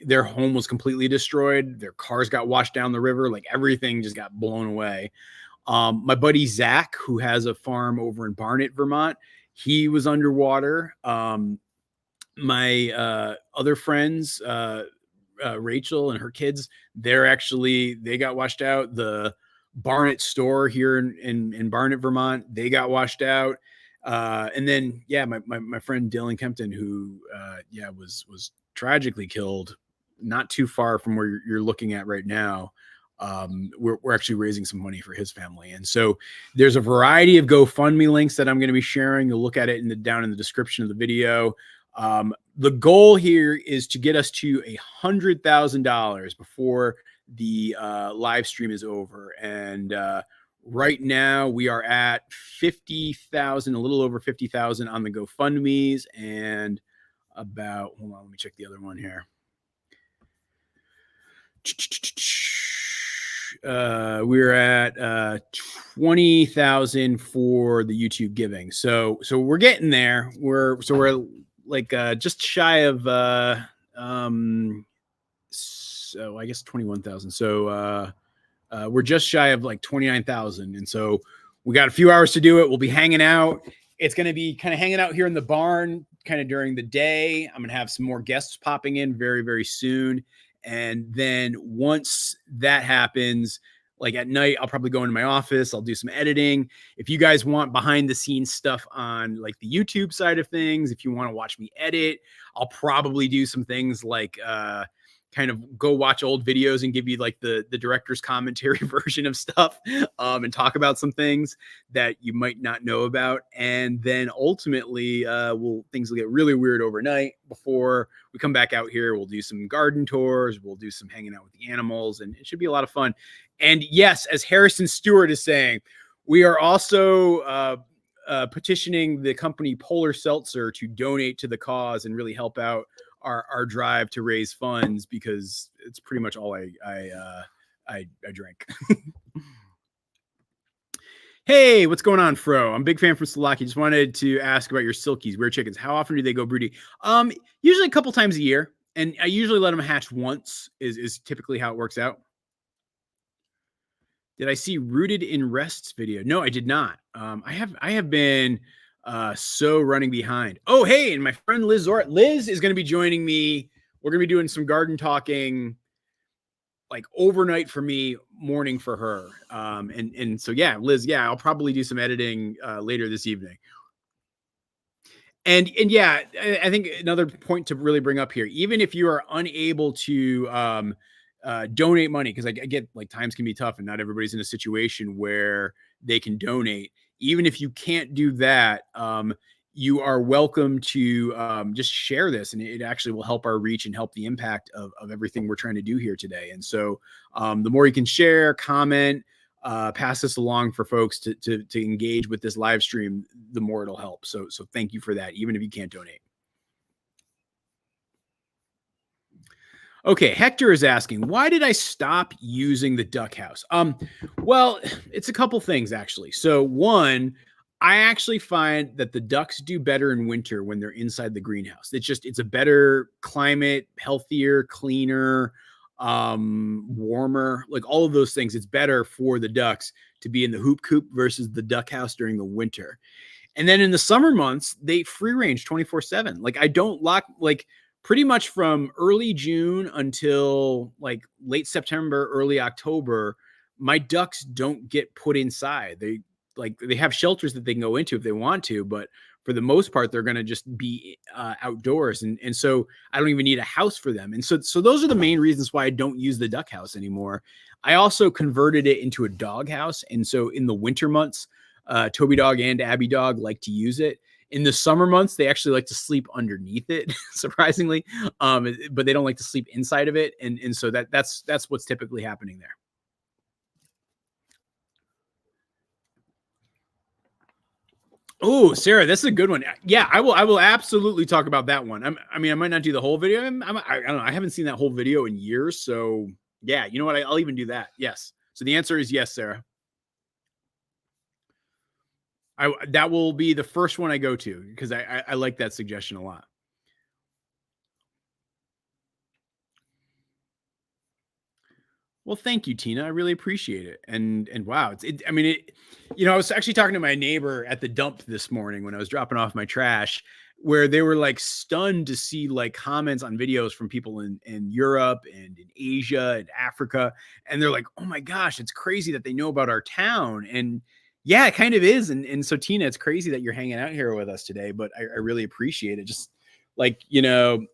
their home was completely destroyed. Their cars got washed down the river. Like, everything just got blown away. My buddy Zach, who has a farm over in Barnet, Vermont, he was underwater. My other friends, Rachel and her kids, they got washed out. The Barnet store here in Barnet, Vermont, they got washed out. And then, yeah, my friend Dylan Kempton, who, was tragically killed not too far from where you're looking at right now. We're actually raising some money for his family. And so there's a variety of GoFundMe links that I'm going to be sharing. You'll look at it down in the description of the video. The goal here is to get us to $100,000 before the live stream is over. And right now we are at 50,000, a little over 50,000 on the GoFundMe's, and about, hold on, let me check the other one here. We're at 20,000 for the YouTube giving. So we're getting there. We're like just shy of so I guess 21,000. So we're just shy of like 29,000. And so We got a few hours to do it. We'll be hanging out. It's going to be kind of hanging out here in the barn kind of during the day. I'm going to have some more guests popping in very, very soon. And then once that happens, like at night, I'll probably go into my office. I'll do some editing. If you guys want behind the scenes stuff on like the YouTube side of things, if you want to watch me edit, I'll probably do some things like kind of go watch old videos and give you like the director's commentary version of stuff and talk about some things that you might not know about. And then ultimately things will get really weird overnight before we come back out here. We'll do some garden tours. We'll do some hanging out with the animals, and it should be a lot of fun. And yes, as Harrison Stewart is saying, we are also petitioning the company Polar Seltzer to donate to the cause and really help out our drive to raise funds, because it's pretty much all I drink. Hey, what's going on, Fro? I'm a big fan from Slovakia. Just wanted to ask about your silkies, weird chickens. How often do they go broody? Usually a couple times a year, and I usually let them hatch once is typically how it works out. Did I see Rooted in Rest's video? No, I did not. I have been so running behind. Oh, hey, and my friend Liz is going to be joining me. We're going to be doing some garden talking, like overnight for me, morning for her. And so yeah, Liz, yeah, I'll probably do some editing later this evening. And yeah, I think another point to really bring up here, even if you are unable to donate money, because I get like times can be tough and not everybody's in a situation where they can donate. Even if you can't do that, you are welcome to just share this, and it actually will help our reach and help the impact of everything we're trying to do here today. And so the more you can share, comment, pass this along for folks to engage with this live stream, the more it'll help. So thank you for that, even if you can't donate. Okay, Hector is asking, why did I stop using the duck house? Well, it's a couple things, actually. So one, I actually find that the ducks do better in winter when they're inside the greenhouse. It's a better climate, healthier, cleaner, warmer, like all of those things. It's better for the ducks to be in the hoop coop versus the duck house during the winter. And then in the summer months, they free range 24/7. Like I don't lock, like pretty much from early June until like late September, early October, my ducks don't get put inside. They have shelters that they can go into if they want to, but for the most part, they're going to just be outdoors. And so I don't even need a house for them. And so those are the main reasons why I don't use the duck house anymore. I also converted it into a dog house. And so in the winter months, Toby dog and Abby dog like to use it. In the summer months, they actually like to sleep underneath it, surprisingly, but they don't like to sleep inside of it. And so that's what's typically happening there. Oh, Sarah, this is a good one. Yeah, I will absolutely talk about that one. I might not do the whole video. I don't know. I haven't seen that whole video in years. So yeah, you know what? I'll even do that. Yes. So the answer is yes, Sarah. That will be the first one I go to, because I like that suggestion a lot. Well, thank you, Tina. I really appreciate it. And wow, I was actually talking to my neighbor at the dump this morning when I was dropping off my trash, where they were like stunned to see like comments on videos from people in Europe and in Asia and Africa. And they're like, oh my gosh, it's crazy that they know about our town. And yeah, it kind of is. And so Tina, it's crazy that you're hanging out here with us today, but I really appreciate it. Just like, so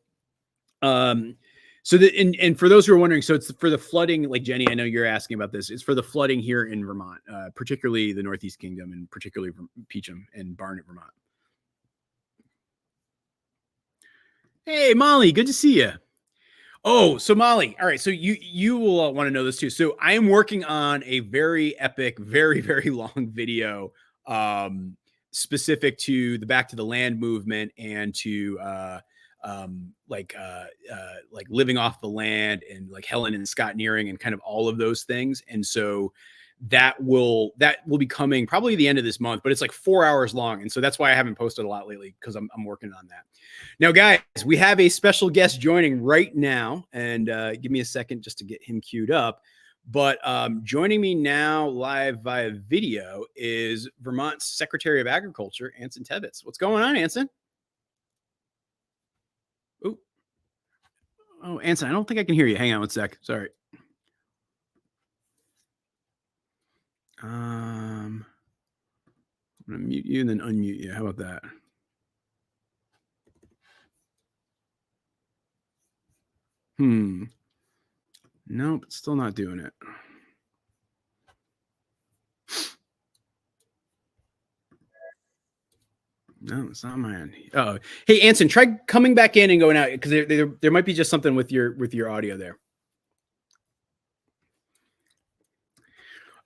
and for those who are wondering, so it's for the flooding, like Jenny, I know you're asking about this. It's for the flooding here in Vermont, particularly the Northeast Kingdom and particularly Peacham and Barnet, Vermont. Hey, Molly, good to see you. Oh, so Molly, all right. So you will want to know this too. So I am working on a very epic, very, very long video specific to the Back to the Land movement and to like living off the land and like Helen and Scott Nearing and kind of all of those things. And so that will be coming probably the end of this month, but it's like 4 hours long. And so that's why I haven't posted a lot lately, because I'm working on that. Now, guys, we have a special guest joining right now, and give me a second just to get him queued up. But joining me now live via video is Vermont's Secretary of Agriculture, Anson Tebbetts. What's going on, Anson? Oh, Anson, I don't think I can hear you. Hang on one sec. Sorry. I'm going to mute you and then unmute you. How about that? Nope, it's still not doing it. No, it's not mine. Oh, hey, Anson, try coming back in and going out because there might be just something with your audio there.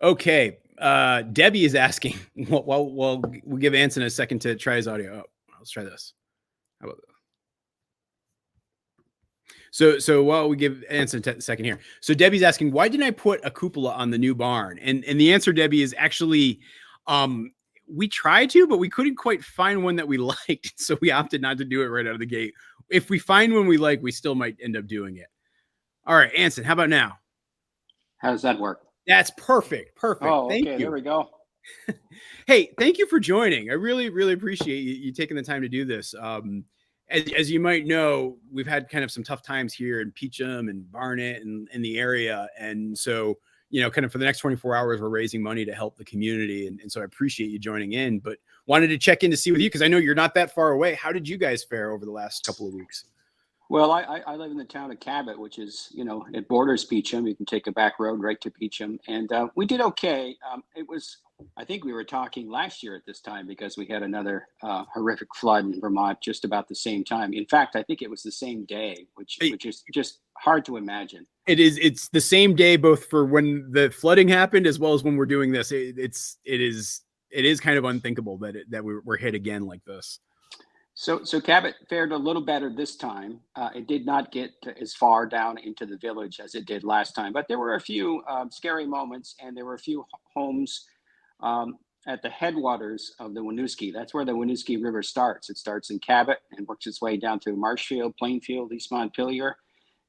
Okay, Debbie is asking. Well, we'll give Anson a second to try his audio. Oh, let's try this. How about that? So while we give Anson a second here. So Debbie's asking, why didn't I put a cupola on the new barn? And the answer, Debbie, is actually, we tried to, but we couldn't quite find one that we liked. So we opted not to do it right out of the gate. If we find one we like, we still might end up doing it. All right, Anson, how about now? How does that work? That's perfect. Perfect. Oh, Thank okay, you. there we go. Hey, thank you for joining. I really, really appreciate you taking the time to do this. As you might know, we've had kind of some tough times here in Peacham and Barnet and in the area. And so, kind of for the next 24 hours, we're raising money to help the community. And so I appreciate you joining in, but wanted to check in to see with you because I know you're not that far away. How did you guys fare over the last couple of weeks? Well, I live in the town of Cabot, which is, it borders Peacham. You can take a back road right to Peacham. And we did okay. I think we were talking last year at this time because we had another horrific flood in Vermont just about the same time. In fact, I think it was the same day, which is just hard to imagine. It is. It's the same day, both for when the flooding happened as well as when we're doing this. It is kind of unthinkable that we're hit again like this. So Cabot fared a little better this time. It did not get as far down into the village as it did last time, but there were a few scary moments, and there were a few homes at the headwaters of the Winooski. That's where the Winooski River starts. It starts in Cabot and works its way down through Marshfield, Plainfield, East Montpelier,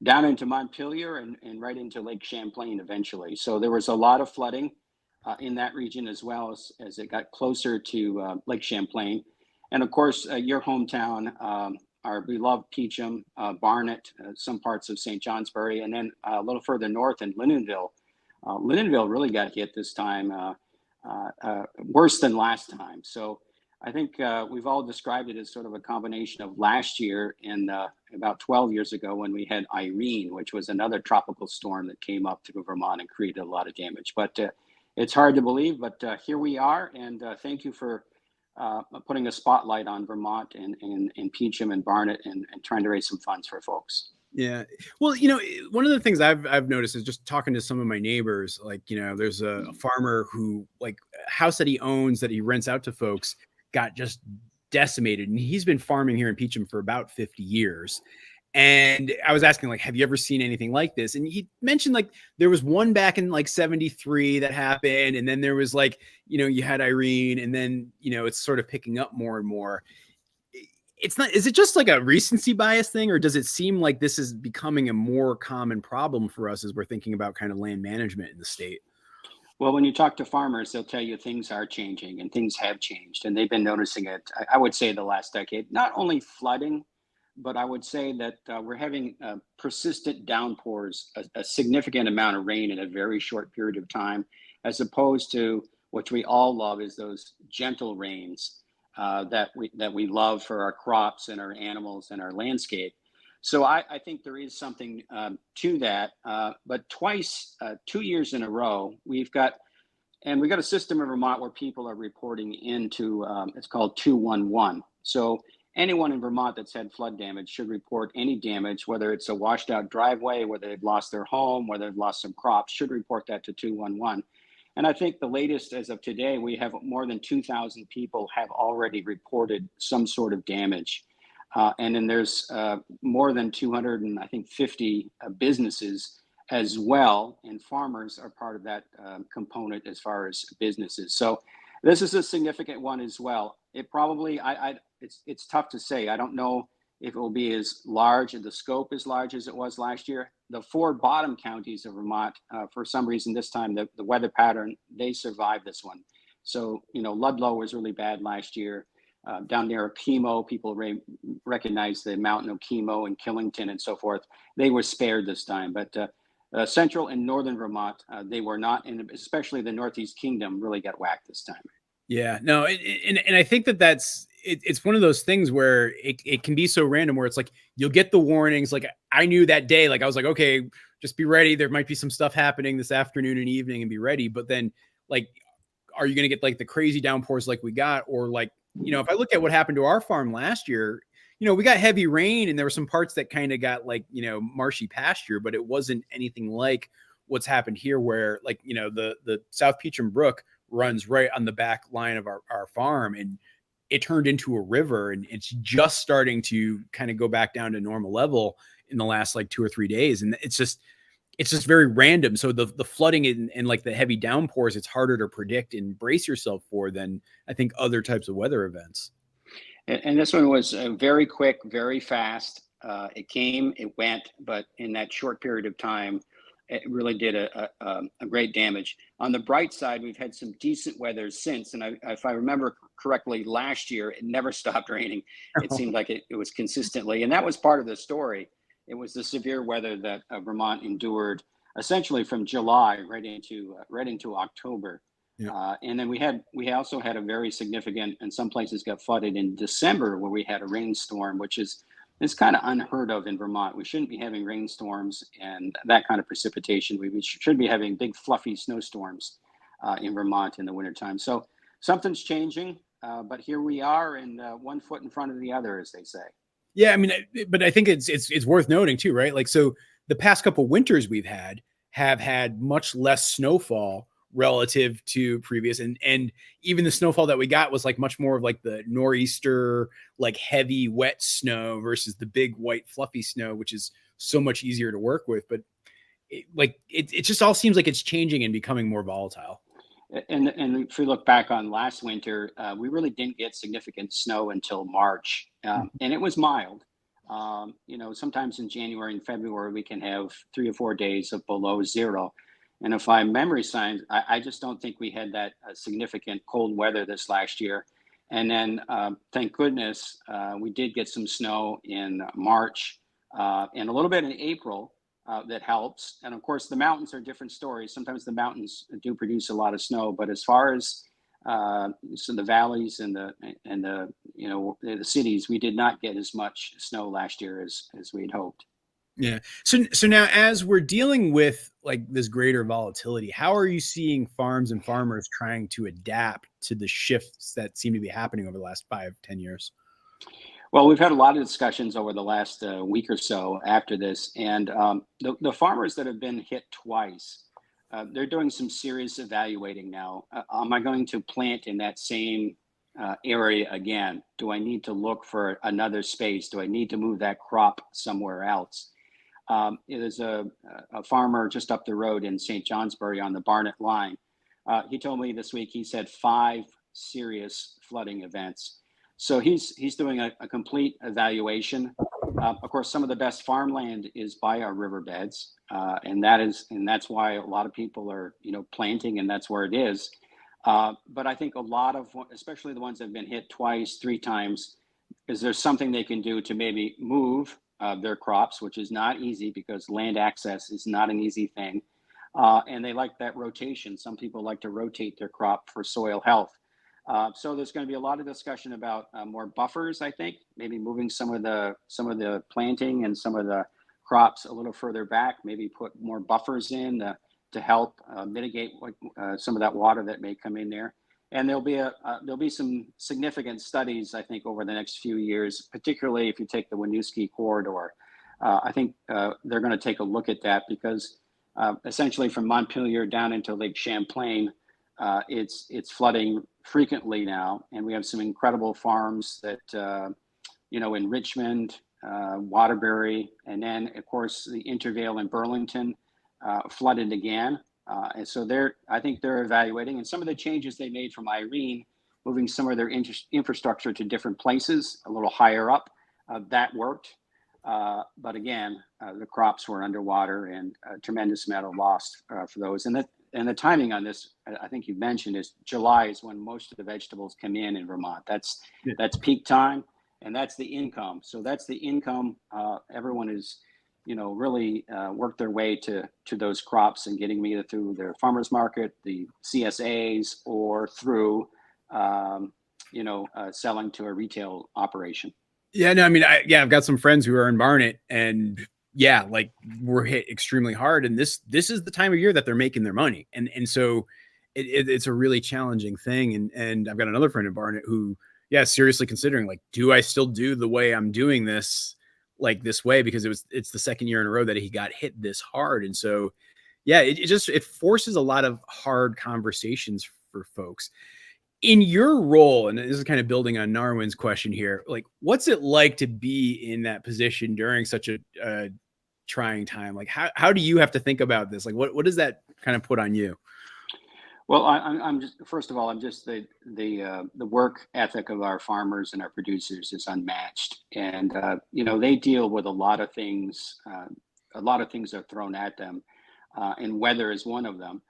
down into Montpelier, and right into Lake Champlain eventually. So there was a lot of flooding in that region as well as it got closer to Lake Champlain. And of course, your hometown, our beloved Peacham, Barnet, some parts of St. Johnsbury, and then a little further north in Lyndonville. Lyndonville really got hit this time, worse than last time. So I think we've all described it as sort of a combination of last year and about 12 years ago when we had Irene, which was another tropical storm that came up through Vermont and created a lot of damage. But it's hard to believe, but here we are. And thank you for putting a spotlight on Vermont and Peacham and Barnet and trying to raise some funds for folks. Yeah. Well, one of the things I've noticed is just talking to some of my neighbors, like, there's a farmer who, like, a house that he owns that he rents out to folks got just decimated. And he's been farming here in Peacham for about 50 years. And I was asking, like, have you ever seen anything like this? And he mentioned, like, there was one back in like 73 that happened. And then there was like, you had Irene, and then, it's sort of picking up more and more. It's not, is it just like a recency bias thing, or does it seem like this is becoming a more common problem for us as we're thinking about kind of land management in the state? Well, when you talk to farmers, they'll tell you things are changing and things have changed, and they've been noticing it, I would say, the last decade. Not only flooding, but I would say that we're having persistent downpours, a significant amount of rain in a very short period of time, as opposed to what we all love is those gentle rains that we love for our crops and our animals and our landscape. So I think there is something to that. But twice, 2 years in a row, we've got a system in Vermont where people are reporting into, it's called 211. So anyone in Vermont that's had flood damage should report any damage, whether it's a washed out driveway, whether they've lost their home, whether they've lost some crops, should report that to 211. And I think the latest as of today, we have more than 2,000 people have already reported some sort of damage. And then there's more than 250 businesses as well. And farmers are part of that component as far as businesses. So this is a significant one as well. It probably, it's tough to say. I don't know if it will be as large and the scope as large as it was last year. The 4 bottom counties of Vermont, for some reason this time, the weather pattern, they survived this one. So, Ludlow was really bad last year. Down there, Chemo, people recognize the mountain of Chemo and Killington and so forth. They were spared this time, but central and northern Vermont, they were not, and especially the Northeast Kingdom really got whacked this time. Yeah, no, and I think it's one of those things where it can be so random where it's like you'll get the warnings. Like I knew that day, like I was like, okay, just be ready. There might be some stuff happening this afternoon and evening, and be ready. But then, like, are you going to get like the crazy downpours like we got, or like, if I look at what happened to our farm last year, we got heavy rain and there were some parts that kind of got like, marshy pasture, but it wasn't anything like what's happened here where like, the South Peacham Brook runs right on the back line of our farm, and it turned into a river, and it's just starting to kind of go back down to normal level in the last like 2 or 3 days. And it's just very random. So the flooding and like the heavy downpours, it's harder to predict and brace yourself for than I think other types of weather events. And this one was very quick, very fast. It came, it went, but in that short period of time, it really did a great damage. On the bright side, we've had some decent weather since. And if I remember correctly, last year, it never stopped raining. It seemed like it was consistently. And that was part of the story. It was the severe weather that Vermont endured essentially from July right into October. Yeah. And then we also had a very significant, and some places got flooded in December, where we had a rainstorm, which is kind of unheard of in Vermont. We shouldn't be having rainstorms and that kind of precipitation. We should be having big fluffy snowstorms in Vermont in the wintertime. So something's changing, but here we are, and 1 foot in front of the other, as they say. Yeah, I mean, but I think it's worth noting too, right? Like, so the past couple winters we've have had much less snowfall relative to previous, and even the snowfall that we got was like much more of like the nor'easter, like heavy wet snow versus the big white fluffy snow, which is so much easier to work with. But it just all seems like it's changing and becoming more volatile. And if we look back on last winter, we really didn't get significant snow until March, and it was mild. Sometimes in January and February we can have 3 or 4 days of below zero. And if my memory serves, I just don't think we had that significant cold weather this last year. And then, thank goodness, we did get some snow in March and a little bit in April. That helps. And of course, the mountains are different stories. Sometimes the mountains do produce a lot of snow, but as far as so the valleys and the cities, we did not get as much snow last year as we'd hoped. Yeah. So now, as we're dealing with like this greater volatility, how are you seeing farms and farmers trying to adapt to the shifts that seem to be happening over the last 5-10 years? Well, we've had a lot of discussions over the last week or so after this, and the farmers that have been hit twice, they're doing some serious evaluating now. Am I going to plant in that same area again? Do I need to look for another space? Do I need to move that crop somewhere else? There's a farmer just up the road in St. Johnsbury on the Barnett line. He told me this week he's had 5 serious flooding events. So he's doing a complete evaluation. Of course, some of the best farmland is by our riverbeds, and that's why a lot of people are planting, and that's where it is. But I think a lot of, especially the ones that have been hit twice, 3 times, is there something they can do to maybe move their crops, which is not easy because land access is not an easy thing, and they like that rotation. Some people like to rotate their crop for soil health. So there's going to be a lot of discussion about more buffers. I think maybe moving some of the planting and some of the crops a little further back. Maybe put more buffers in to help mitigate some of that water that may come in there. And there'll be some significant studies, I think, over the next few years, particularly if you take the Winooski corridor. I think they're going to take a look at that because essentially from Montpelier down into Lake Champlain, it's flooding frequently now, and we have some incredible farms that in Richmond, Waterbury, and then of course the Intervale in Burlington flooded again, and so I think they're evaluating, and some of the changes they made from Irene, moving some of their infrastructure to different places a little higher up, That worked. But again, the crops were underwater and a tremendous amount of loss for those. And the timing on this, I think you mentioned, is July is when most of the vegetables come in Vermont. That's peak time, and that's the income. So that's the income. Everyone is, really worked their way to those crops and getting them either through their farmers market, the CSAs, or through, selling to a retail operation. Yeah, no, I mean, I've got some friends who are in Barnet, and yeah, like we're hit extremely hard, and this is the time of year that they're making their money, and so it's a really challenging thing, and I've got another friend in Barnet who, seriously considering, like, do I still do the way I'm doing this, like this way, because it's the second year in a row that he got hit this hard, and so it forces a lot of hard conversations for folks. In your role, and this is kind of building on Narwin's question here, like, what's it like to be in that position during such a trying time? Like, how do you have to think about this? Like, what does that kind of put on you? Well, I'm just, first of all, I'm just the work ethic of our farmers and our producers is unmatched, and they deal with a lot of things. A lot of things are thrown at them, and weather is one of them.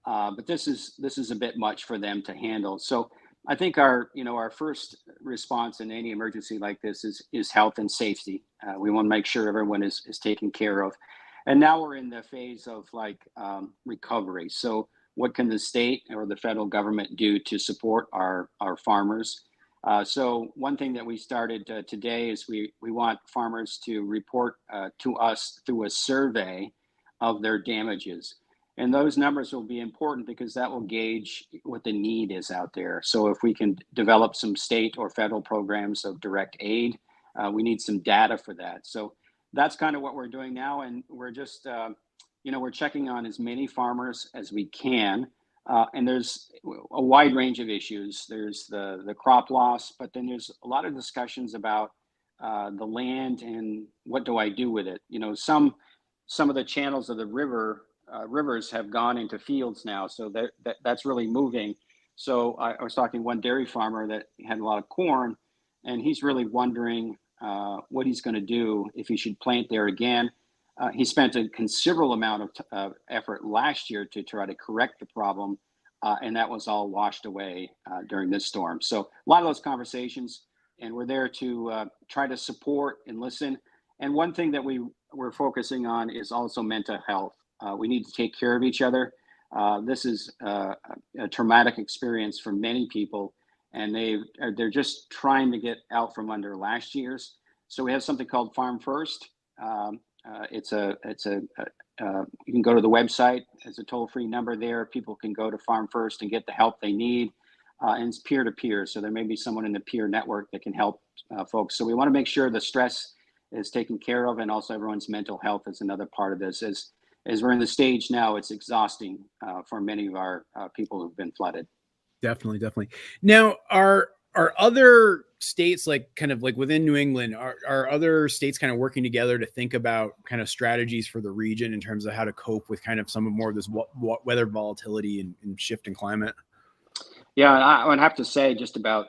But this is a bit much for them to handle. So I think our first response in any emergency like this is health and safety. We want to make sure everyone is taken care of. And now we're in the phase of recovery. So what can the state or the federal government do to support our farmers? So one thing that we started today is we want farmers to report to us through a survey of their damages. And those numbers will be important because that will gauge what the need is out there. So if we can develop some state or federal programs of direct aid, we need some data for that. So that's kind of what we're doing now. And we're just, we're checking on as many farmers as we can. And there's a wide range of issues. There's the crop loss, but then there's a lot of discussions about the land and what do I do with it? Some of the channels of the rivers have gone into fields now, so that's really moving. So I was talking to one dairy farmer that had a lot of corn, and he's really wondering what he's going to do, if he should plant there again. He spent a considerable amount of effort last year to try to correct the problem, and that was all washed away during this storm. So a lot of those conversations, and we're there to try to support and listen. And one thing that we're focusing on is also mental health. We need to take care of each other. This is a traumatic experience for many people, and they're just trying to get out from under last year's. So we have something called Farm First. You can go to the website. There's a toll-free number there. People can go to Farm First and get the help they need. And it's peer-to-peer, so there may be someone in the peer network that can help folks. So we want to make sure the stress is taken care of, and also everyone's mental health is another part of this. As we're in the stage now, it's exhausting for many of our people who've been flooded. Definitely. Now, are other states, like kind of like within New England, are other states kind of working together to think about kind of strategies for the region in terms of how to cope with kind of some more of this weather volatility and shift in climate? Yeah, I would have to say just about,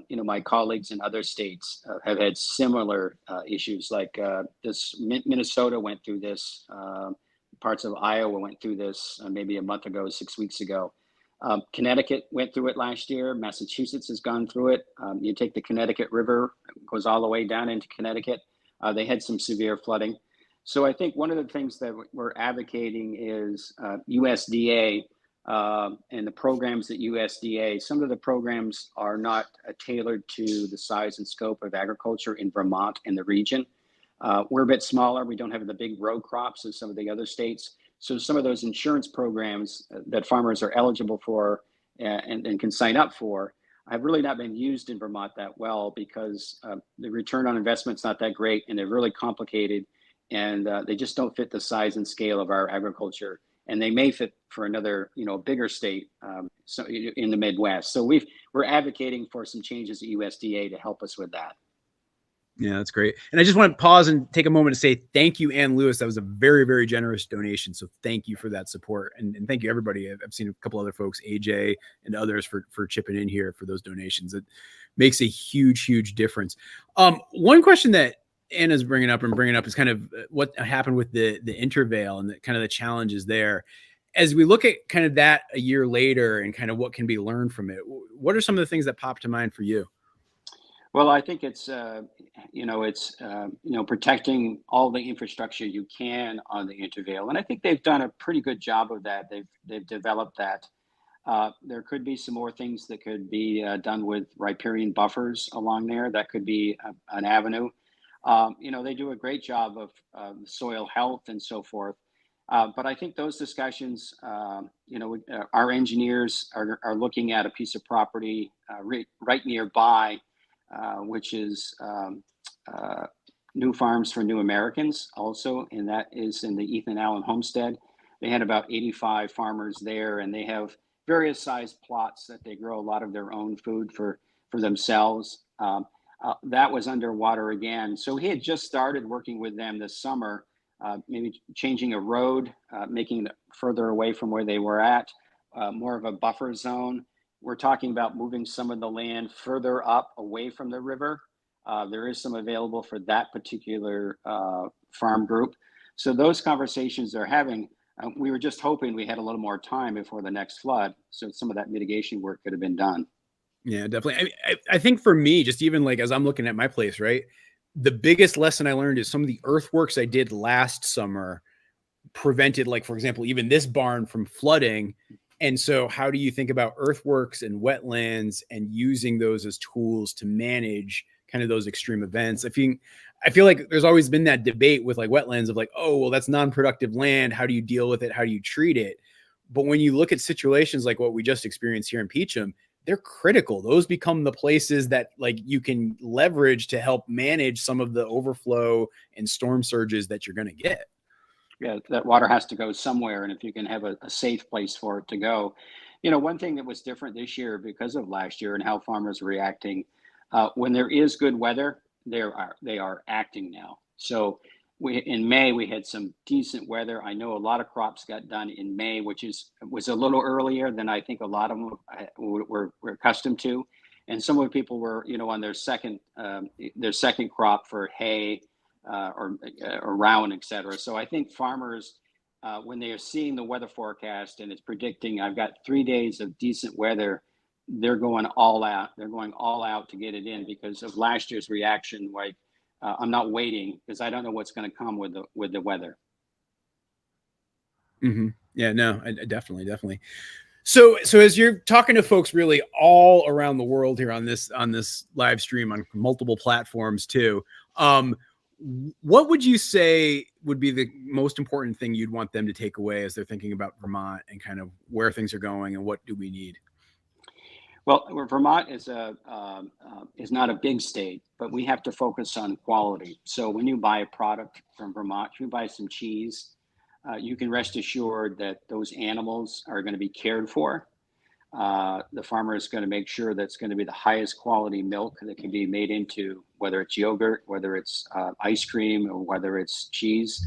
my colleagues in other states have had similar issues. Like Minnesota went through this. Parts of Iowa went through this maybe a month ago, 6 weeks ago. Connecticut went through it last year. Massachusetts has gone through it. You take the Connecticut River, it goes all the way down into Connecticut. They had some severe flooding. So I think one of the things that we're advocating is USDA and the programs at USDA. Some of the programs are not tailored to the size and scope of agriculture in Vermont and the region. We're a bit smaller. We don't have the big row crops as some of the other states. So some of those insurance programs that farmers are eligible for and can sign up for have really not been used in Vermont that well, because the return on investment is not that great, and they're really complicated, and they just don't fit the size and scale of our agriculture. And they may fit for another, bigger state so in the Midwest. So we're advocating for some changes at USDA to help us with that. Yeah, that's great. And I just want to pause and take a moment to say thank you, Ann Lewis. That was a very, very generous donation. So thank you for that support. And thank you, everybody. I've seen a couple other folks, AJ and others, for chipping in here for those donations. It makes a huge difference. One question that Anna's bringing up is kind of what happened with the intervale and kind of the challenges there. As we look at kind of that a year later and kind of what can be learned from it, what are some of the things that pop to mind for you? Well, I think it's protecting all the infrastructure you can on the intervale, and I think they've done a pretty good job of that. They've developed that. There could be some more things that could be done with riparian buffers along there. That could be an avenue. They do a great job of soil health and so forth. But I think those discussions, our engineers are looking at a piece of property right nearby, which is New Farms for New Americans also, and that is in the Ethan Allen homestead. They had about 85 farmers there, and they have various sized plots that they grow a lot of their own food for themselves. That was underwater again. So he had just started working with them this summer, maybe changing a road, making it further away from where they were at, more of a buffer zone. We're talking about moving some of the land further up away from the river. There is some available for that particular farm group. So those conversations they're having, we were just hoping we had a little more time before the next flood, so some of that mitigation work could have been done. Yeah, definitely. I think for me, just even like as I'm looking at my place, right, the biggest lesson I learned is some of the earthworks I did last summer prevented, like, for example, even this barn from flooding. And so how do you think about earthworks and wetlands and using those as tools to manage kind of those extreme events? I feel like there's always been that debate with like wetlands of like, oh, well, that's non-productive land. How do you deal with it? How do you treat it? But when you look at situations like what we just experienced here in Peacham, they're critical. Those become the places that like you can leverage to help manage some of the overflow and storm surges that you're going to get. Yeah, that water has to go somewhere. And if you can have a safe place for it to go, one thing that was different this year because of last year and how farmers are reacting, when there is good weather, they are acting now. So in May, we had some decent weather. I know a lot of crops got done in May, which was a little earlier than I think a lot of them were accustomed to. And some of the people were, on their second crop for hay, or round, et cetera. So I think farmers, when they are seeing the weather forecast and it's predicting, I've got 3 days of decent weather, they're going all out. They're going all out to get it in because of last year's reaction. Like, I'm not waiting because I don't know what's going to come with the weather. Mm-hmm. Yeah, no, I definitely. So as you're talking to folks really all around the world here on this live stream on multiple platforms too, what would you say would be the most important thing you'd want them to take away as they're thinking about Vermont and kind of where things are going and what do we need? Well, Vermont is not a big state, but we have to focus on quality. So when you buy a product from Vermont, if you buy some cheese, you can rest assured that those animals are going to be cared for. The farmer is going to make sure that's going to be the highest quality milk that can be made into, whether it's yogurt, whether it's ice cream, or whether it's cheese.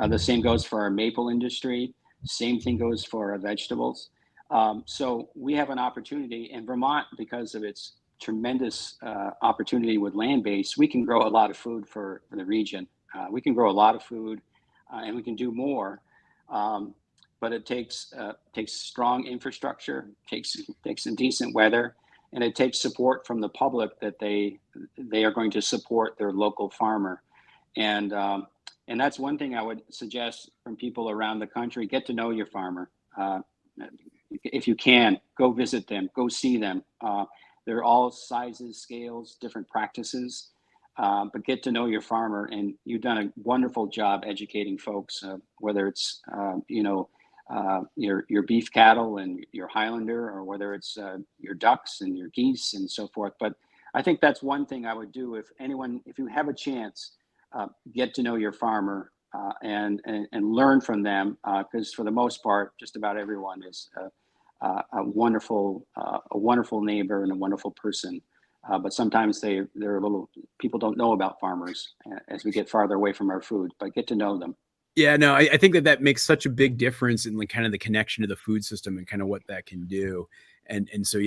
The same goes for our maple industry. Same thing goes for our vegetables. So we have an opportunity in Vermont because of its tremendous opportunity with land base. We can grow a lot of food for the region. We can grow a lot of food and we can do more. But it takes strong infrastructure, takes some decent weather, and it takes support from the public that they are going to support their local farmer. And that's one thing I would suggest from people around the country: get to know your farmer. If you can, go visit them, go see them. They're all sizes, scales, different practices, but get to know your farmer. And you've done a wonderful job educating folks, whether it's your beef cattle and your Highlander, or whether it's your ducks and your geese and so forth. But I think that's one thing I would do if you have a chance, get to know your farmer and learn from them, because for the most part, just about everyone is a wonderful neighbor and a wonderful person. But sometimes people don't know about farmers as we get farther away from our food, but get to know them. Yeah, no, I think that makes such a big difference in like kind of the connection to the food system and kind of what that can do. And so,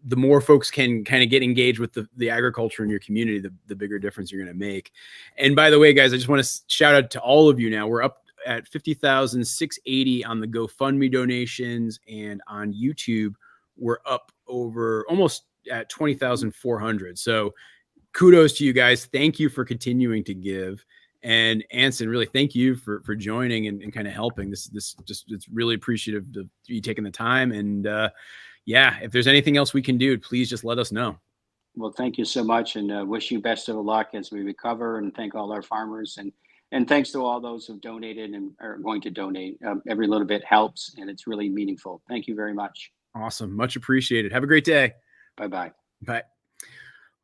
the more folks can kind of get engaged with the agriculture in your community, the bigger difference you're going to make. And by the way, guys, I just want to shout out to all of you. Now we're up at 50,680 on the GoFundMe donations, and on YouTube we're up over almost at 20,400. So kudos to you guys. Thank you for continuing to give. And Anson, really thank you for joining and kind of helping. This just, it's really appreciative of you taking the time. And yeah, if there's anything else we can do, please just let us know. Well, thank you so much, and wish you best of luck as we recover, and thank all our farmers, and thanks to all those who've donated and are going to donate. Every little bit helps, and it's really meaningful. Thank you very much. Awesome. Much appreciated. Have a great day. Bye-bye. Bye.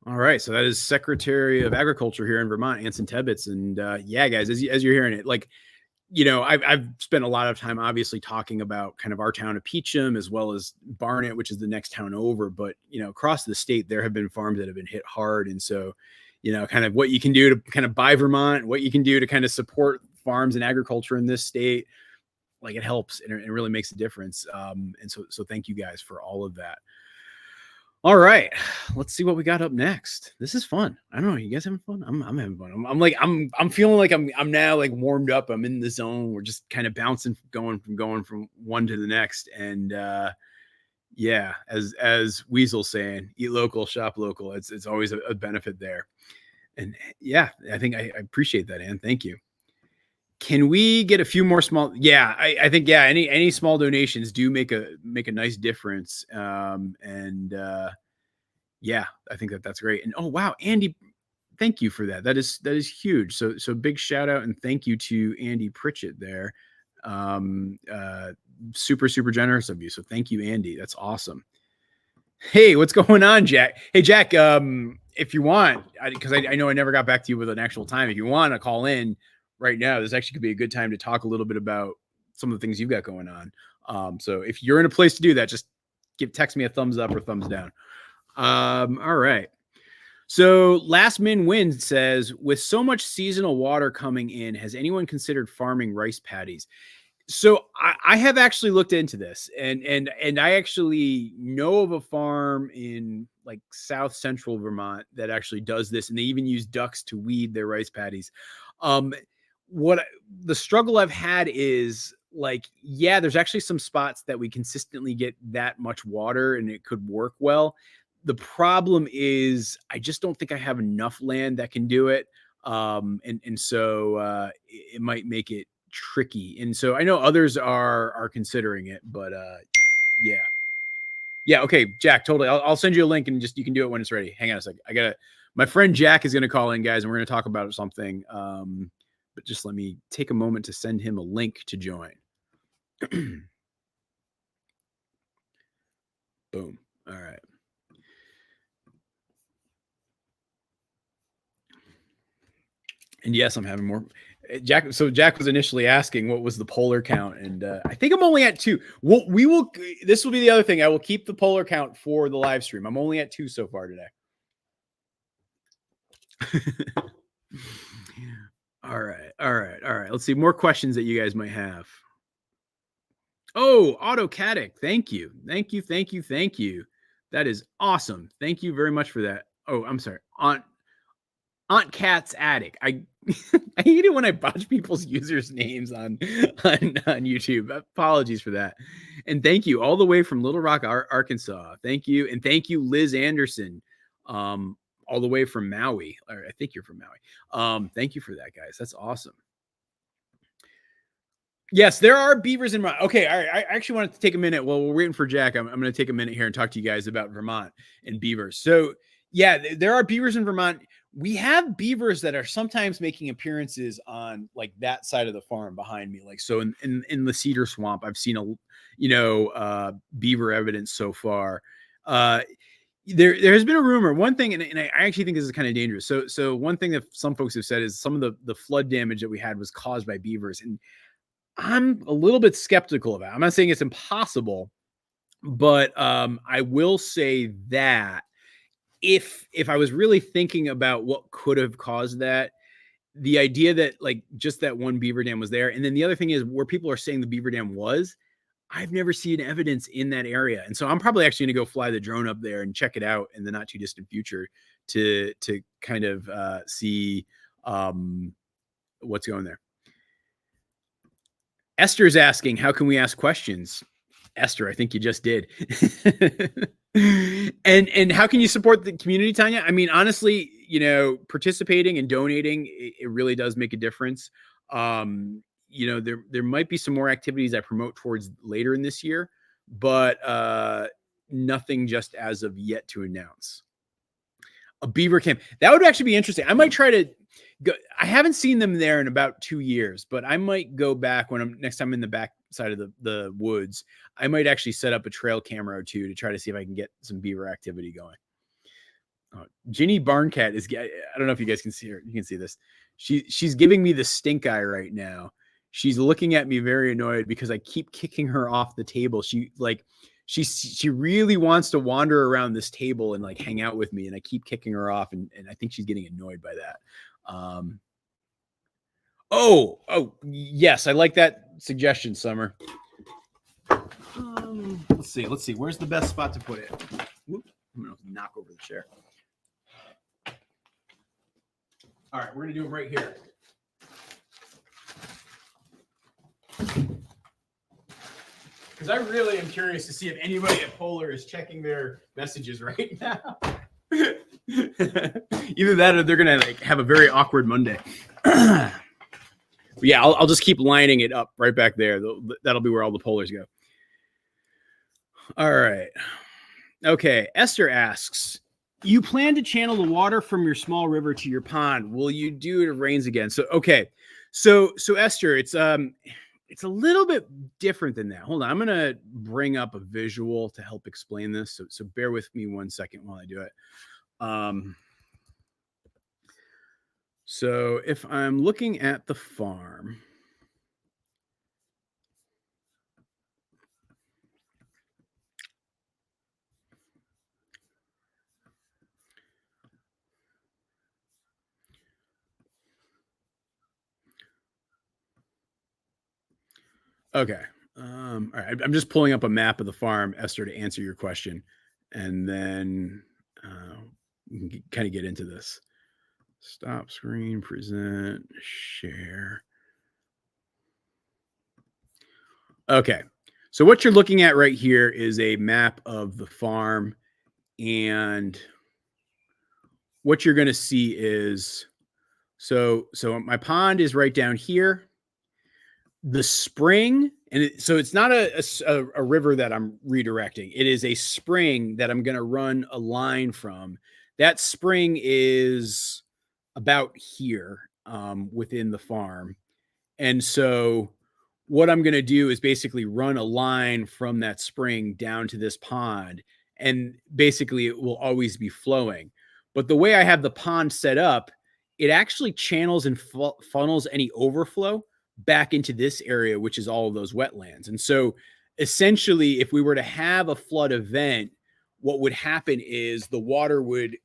All right. So that is Secretary of Agriculture here in Vermont, Anson Tebbets. And yeah, guys, as you're hearing it, like, you know, I've spent a lot of time obviously talking about kind of our town of Peacham, as well as Barnet, which is the next town over. But, you know, across the state, there have been farms that have been hit hard. And so, you know, kind of what you can do to kind of buy Vermont, what you can do to kind of support farms and agriculture in this state, like, it helps and it really makes a difference. And so thank you guys for all of that. All right, let's see what we got up next. This is fun. I don't know. You guys having fun? I'm having fun. I'm feeling like I'm now like warmed up. I'm in the zone. We're just kind of bouncing, going from one to the next. And yeah, as Weasel's saying, eat local, shop local. It's always a benefit there. And yeah, I think I appreciate that, Ann. Thank you. Can we get a few more small? Yeah, I think, yeah, any small donations do make a nice difference. And yeah, I think that's great. And oh, wow, Andy, thank you for that. That is huge. So big shout out and thank you to Andy Pritchett there. Super generous of you. So thank you, Andy. That's awesome. Hey, what's going on, Jack? Hey, Jack, if you want, because I know I never got back to you with an actual time. If you want to call in right now, this actually could be a good time to talk a little bit about some of the things you've got going on. So if you're in a place to do that, just text me a thumbs up or thumbs down. All right. So Last Min Win says, with so much seasonal water coming in, has anyone considered farming rice paddies? So I have actually looked into this, and I actually know of a farm in like South Central Vermont that actually does this, and they even use ducks to weed their rice paddies. What the struggle I've had is, like, yeah, there's actually some spots that we consistently get that much water and it could work well. The problem is I just don't think I have enough land that can do it. And so it might make it tricky. And so I know others are considering it, but yeah. Okay, Jack, totally. I'll send you a link and just, you can do it when it's ready. Hang on a second. My friend Jack is going to call in, guys, and we're going to talk about something. But just let me take a moment to send him a link to join. Boom. All right. And yes, I'm having more. Jack. So Jack was initially asking what was the polar count, and I think I'm only at 2. This will be the other thing. I will keep the polar count for the live stream. I'm only at 2 so far today. All right. Let's see more questions that you guys might have. Oh, AutoCadic. Thank you. That is awesome. Thank you very much for that. Oh, I'm sorry. Aunt Cat's Attic. I hate it when I botch people's users' names on YouTube. Apologies for that. And thank you all the way from Little Rock, Arkansas. Thank you. And thank you, Liz Anderson, all the way from Maui. Or I think you're from Maui. Thank you for that, guys. That's awesome. Yes, there are beavers in Vermont. Okay, all right. I actually wanted to take a minute while we're waiting for Jack. I'm going to take a minute here and talk to you guys about Vermont and beavers. So yeah, there are beavers in Vermont. We have beavers that are sometimes making appearances on like that side of the farm behind me. Like, so in the cedar swamp, I've seen beaver evidence so far. There has been a rumor. One thing, and I actually think this is kind of dangerous. So one thing that some folks have said is some of the flood damage that we had was caused by beavers, and I'm a little bit skeptical of that. I'm not saying it's impossible, but I will say that if I was really thinking about what could have caused that, the idea that like just that one beaver dam was there, and then the other thing is where people are saying the beaver dam was, I've never seen evidence in that area. And so I'm probably actually going to go fly the drone up there and check it out in the not too distant future to kind of see what's going there. Esther's asking, how can we ask questions? Esther, I think you just did. and how can you support the community, Tanya? I mean, honestly, you know, participating and donating, it really does make a difference. You know, there might be some more activities I promote towards later in this year, but nothing just as of yet to announce. A beaver camp. That would actually be interesting. I might try to go. I haven't seen them there in about 2 years, but I might go back when next time in the back side of the woods. I might actually set up a trail camera or two to try to see if I can get some beaver activity going. Ginny Barncat is, I don't know if you guys can see her. You can see this. She's giving me the stink eye right now. She's looking at me very annoyed because I keep kicking her off the table. She really wants to wander around this table and like hang out with me, and I keep kicking her off, and I think she's getting annoyed by that. Oh yes, I like that suggestion, Summer. Let's see. Where's the best spot to put it? Whoop, I'm gonna knock over the chair. All right, we're gonna do them right here. Because I really am curious to see if anybody at Polar is checking their messages right now. Either that or they're gonna like have a very awkward Monday. Yeah, I'll just keep lining it up right back there. That'll be where all the Polars go. All right. Okay. Esther asks, you plan to channel the water from your small river to your pond. Will you do it if it rains again? So, okay. So Esther, it's a little bit different than that. Hold on. I'm going to bring up a visual to help explain this. So bear with me 1 second while I do it. So if I'm looking at the farm, okay. All right. I'm just pulling up a map of the farm, Esther, to answer your question, and then we can kind of get into this. Stop screen, present, share. Okay. So what you're looking at right here is a map of the farm, and what you're going to see is, so my pond is right down here. The spring, and so it's not a river that I'm redirecting. It is a spring that I'm going to run a line from. That spring is about here within the farm. And so what I'm going to do is basically run a line from that spring down to this pond, and basically it will always be flowing. But the way I have the pond set up, it actually channels and funnels any overflow back into this area, which is all of those wetlands. And so essentially, if we were to have a flood event, what would happen is the water would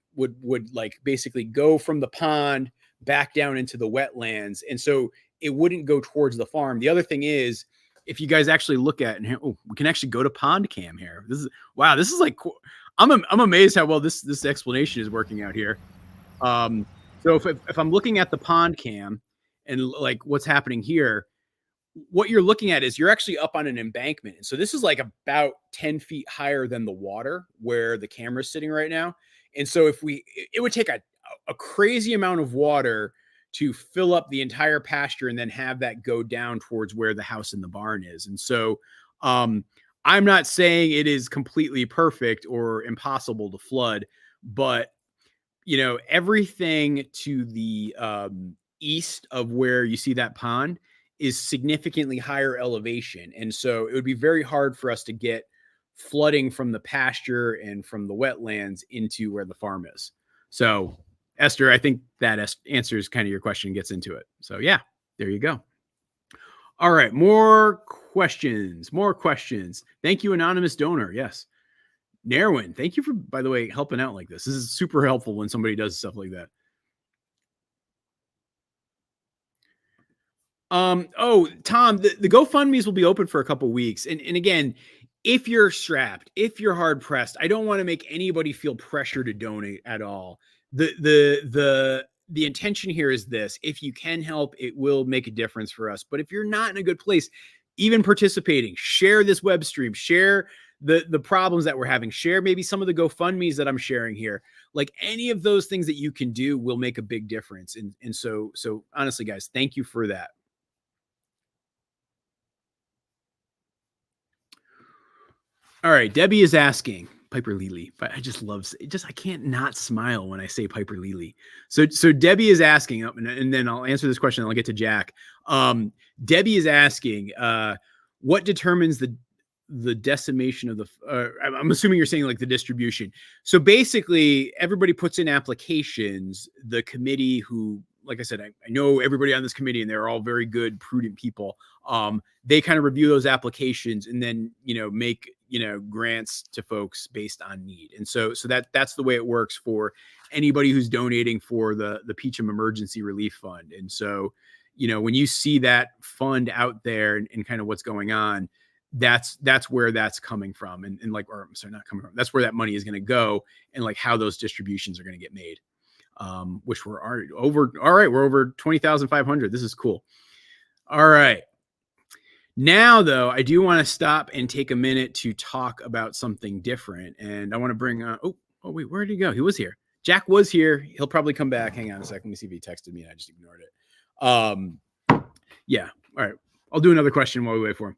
like basically go from the pond back down into the wetlands. And so it wouldn't go towards the farm. The other thing is, if you guys actually look at, and we can actually go to pond cam here. This is, wow. This is like, I'm amazed how well this explanation is working out here. So if I'm looking at the pond cam and like what's happening here, what you're looking at is you're actually up on an embankment. And so this is like about 10 feet higher than the water where the camera's sitting right now. And so it would take a crazy amount of water to fill up the entire pasture and then have that go down towards where the house and the barn is. And so I'm not saying it is completely perfect or impossible to flood, but you know, everything to the east of where you see that pond is significantly higher elevation. And so it would be very hard for us to get flooding from the pasture and from the wetlands into where the farm is. So Esther, I think that answers kind of your question and gets into it. So yeah, there you go. All right. More questions. Thank you, anonymous donor. Yes. Narwin, thank you for, by the way, helping out like this. This is super helpful when somebody does stuff like that. Oh, Tom, the GoFundMe's will be open for a couple weeks. And again, if you're strapped, if you're hard pressed, I don't want to make anybody feel pressure to donate at all. The intention here is this: if you can help, it will make a difference for us. But if you're not in a good place, even participating, share this web stream, share the problems that we're having, share maybe some of the GoFundMe's that I'm sharing here. Like any of those things that you can do will make a big difference. And so honestly, guys, thank you for that. All right, Debbie is asking Piper Lely, but I just love I can't not smile when I say Piper Lely. So Debbie is asking, and then I'll answer this question and I'll get to Jack. Debbie is asking, what determines the decimation of the? I'm assuming you're saying like the distribution. So basically, everybody puts in applications. The committee, who, like I said, I know everybody on this committee, and they're all very good, prudent people. They kind of review those applications and then make grants to folks based on need. And so that's the way it works for anybody who's donating for the Peacham Emergency Relief Fund. And so when you see that fund out there and kind of what's going on, that's where that's coming from, and like, or I'm sorry, not coming from. That's where that money is going to go, and like how those distributions are going to get made. Which we're already over. All right, we're over 20,500. This is cool. All right. Now, though, I do want to stop and take a minute to talk about something different. And I want to bring oh, wait, where did he go? He was here. Jack was here. He'll probably come back. Hang on a second. Let me see if he texted me and I just ignored it. Yeah. All right. I'll do another question while we wait for him.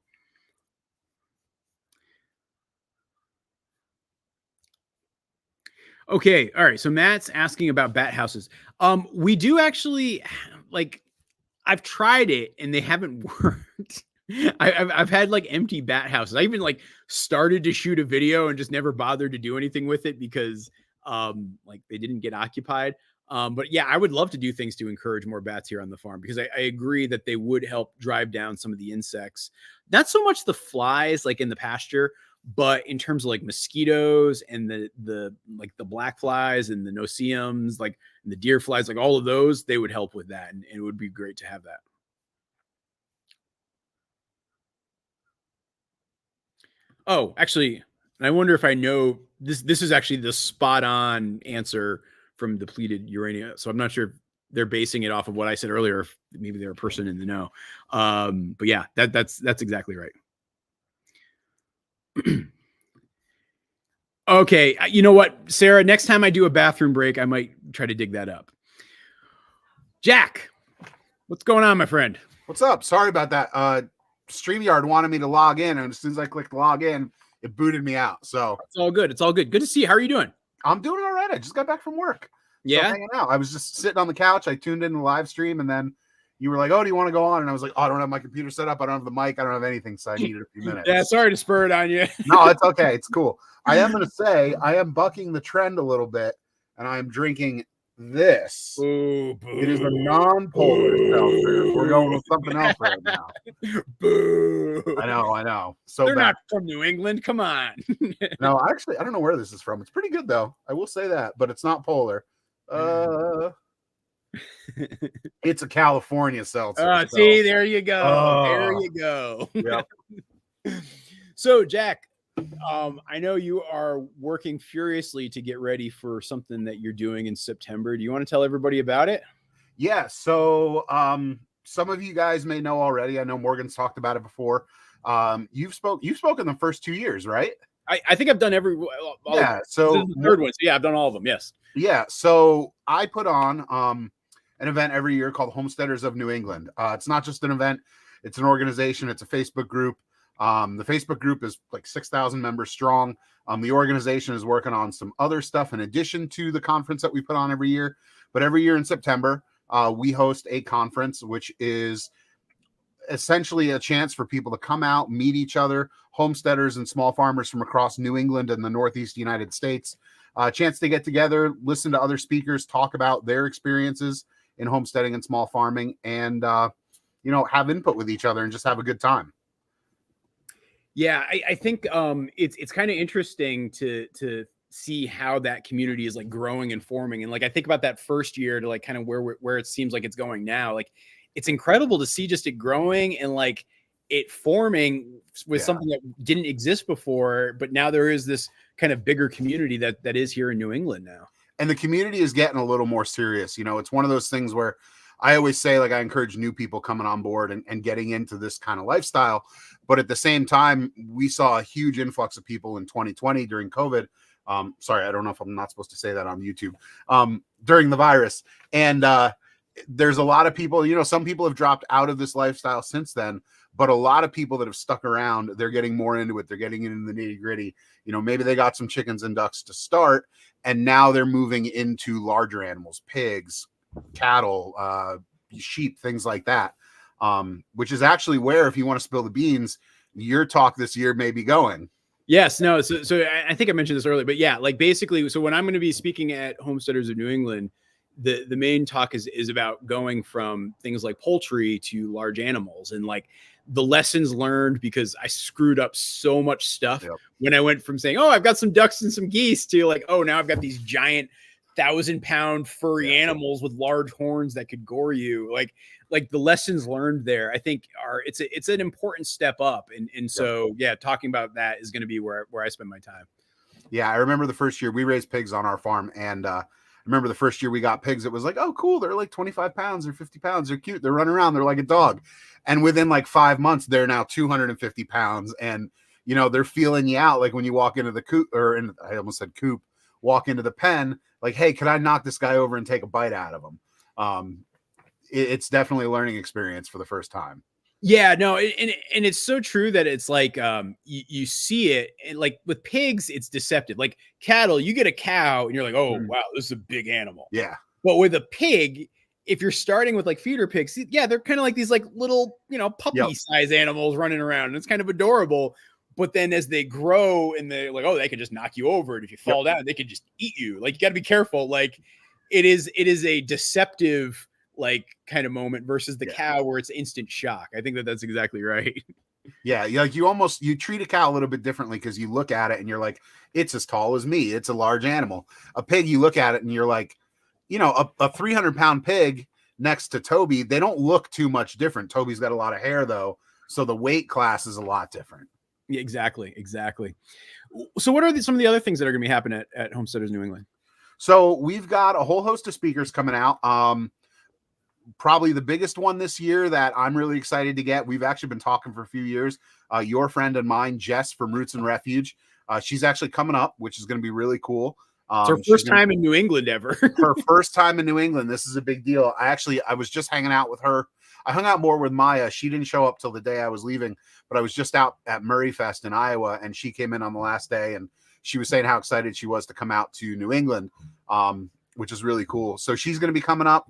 Okay. All right. So Matt's asking about bat houses. We do actually, like, I've tried it and they haven't worked. I've had like empty bat houses. I even like started to shoot a video and just never bothered to do anything with it because like they didn't get occupied. But yeah, I would love to do things to encourage more bats here on the farm, because I agree that they would help drive down some of the insects. Not so much the flies like in the pasture, but in terms of like mosquitoes and the like the black flies and the no-see-ums, like and the deer flies, like all of those, they would help with that. And it would be great to have that. Oh, actually, I wonder if I know this. This is actually the spot on answer from depleted uranium. So I'm not sure if they're basing it off of what I said earlier. If maybe they're a person in the know. But yeah, that's exactly right. Okay. You know what, Sarah, next time I do a bathroom break, I might try to dig that up. Jack, what's going on, my friend? What's up? Sorry about that. StreamYard wanted me to log in, and as soon as I clicked log in, it booted me out. So it's all good. It's all good. Good to see you. How are you doing? I'm doing all right. I just got back from work. Yeah. So hanging out. I was just sitting on the couch. I tuned in the live stream, and then you were like, "Oh, do you want to go on?" And I was like, "Oh, I don't have my computer set up. I don't have the mic. I don't have anything. So I needed a few minutes." Yeah. Sorry to spur it on you. No, it's okay. It's cool. I am going to say I am bucking the trend a little bit, and I am drinking this. Boo, boo, it is a non-polar seltzer. We're going with something else right now. Boo. I know. So they're bad. not from New England. Come on. No, actually, I don't know where this is from. It's pretty good though. I will say that, but it's not polar. It's a California seltzer. See, there you go. There Oh. you go. Yep. So, Jack, I know you are working furiously to get ready for something that you're doing in September. Do you want to tell everybody about it? Yeah. So, some of you guys may know already. I know Morgan's talked about it before. You've spoken the first 2 years, right? I think I've done every. Yeah. So this is the third one. So yeah, I've done all of them. Yes. Yeah. So I put on an event every year called Homesteaders of New England. It's not just an event; it's an organization. It's a Facebook group. The Facebook group is like 6,000 members strong. The organization is working on some other stuff in addition to the conference that we put on every year. But every year in September, we host a conference, which is essentially a chance for people to come out, meet each other, homesteaders and small farmers from across New England and the Northeast United States. A chance to get together, listen to other speakers, talk about their experiences in homesteading and small farming, and have input with each other and just have a good time. Yeah, I think it's kind of interesting to see how that community is like growing and forming. And like I think about that first year to like kind of where it seems like it's going now. Like it's incredible to see just it growing and like it forming with something that didn't exist before, but now there is this kind of bigger community that is here in New England now. And the community is getting a little more serious. You know, it's one of those things where I always say, like, I encourage new people coming on board and getting into this kind of lifestyle. But at the same time, we saw a huge influx of people in 2020 during COVID. Sorry, I don't know if I'm not supposed to say that on YouTube, during the virus. And there's a lot of people, you know, some people have dropped out of this lifestyle since then, but a lot of people that have stuck around, they're getting more into it. They're getting into the nitty gritty. You know, maybe they got some chickens and ducks to start, and now they're moving into larger animals, pigs, cattle, sheep, things like that. Which is actually where, if you want to spill the beans, your talk this year may be going. Yes, no. So I think I mentioned this earlier, but yeah, like basically, so when I'm going to be speaking at Homesteaders of New England, the main talk is about going from things like poultry to large animals, and like the lessons learned, because I screwed up so much stuff when I went from saying, oh, I've got some ducks and some geese, to like, oh, now I've got these giant 1,000-pound furry animals with large horns that could gore you. Like the lessons learned there, I think it's an important step up. And so, yeah, talking about that is going to be where I spend my time. Yeah. I remember the first year we raised pigs on our farm, and I remember the first year we got pigs, it was like, oh, cool. They're like 25 pounds or 50 pounds. They're cute. They're running around. They're like a dog. And within like 5 months, they're now 250 pounds. And, you know, they're feeling you out. Like when you walk into the coop, I almost said coop, walk into the pen, like, hey, can I knock this guy over and take a bite out of him? It's definitely a learning experience for the first time. Yeah, no, and it's so true that it's like you see it, and like with pigs, it's deceptive. Like cattle, you get a cow and you're like, oh wow, this is a big animal. Yeah. But with a pig, if you're starting with like feeder pigs, yeah, they're kind of like these like little, you know, puppy size animals running around, and it's kind of adorable. But then as they grow and they're like, oh, they can just knock you over, and if you fall down, they can just eat you. Like you got to be careful. Like it is a deceptive like kind of moment versus the cow where it's instant shock. I think that's exactly right. Yeah, like you treat a cow a little bit differently because you look at it and you're like, it's as tall as me. It's a large animal. A pig, you look at it and you're like, you know, a 300-pound pig next to Toby, they don't look too much different. Toby's got a lot of hair though, so the weight class is a lot different. Yeah, exactly. So what are some of the other things that are going to be happening at Homesteaders New England? So we've got a whole host of speakers coming out. Probably the biggest one this year that I'm really excited to get. We've actually been talking for a few years. Your friend and mine, Jess from Roots and Refuge. She's actually coming up, which is going to be really cool. It's her first time in New England ever. Her first time in New England. This is a big deal. I was just hanging out with her. I hung out more with Maya. She didn't show up till the day I was leaving, but I was just out at Murray Fest in Iowa, and she came in on the last day, and she was saying how excited she was to come out to New England, which is really cool. So she's going to be coming up.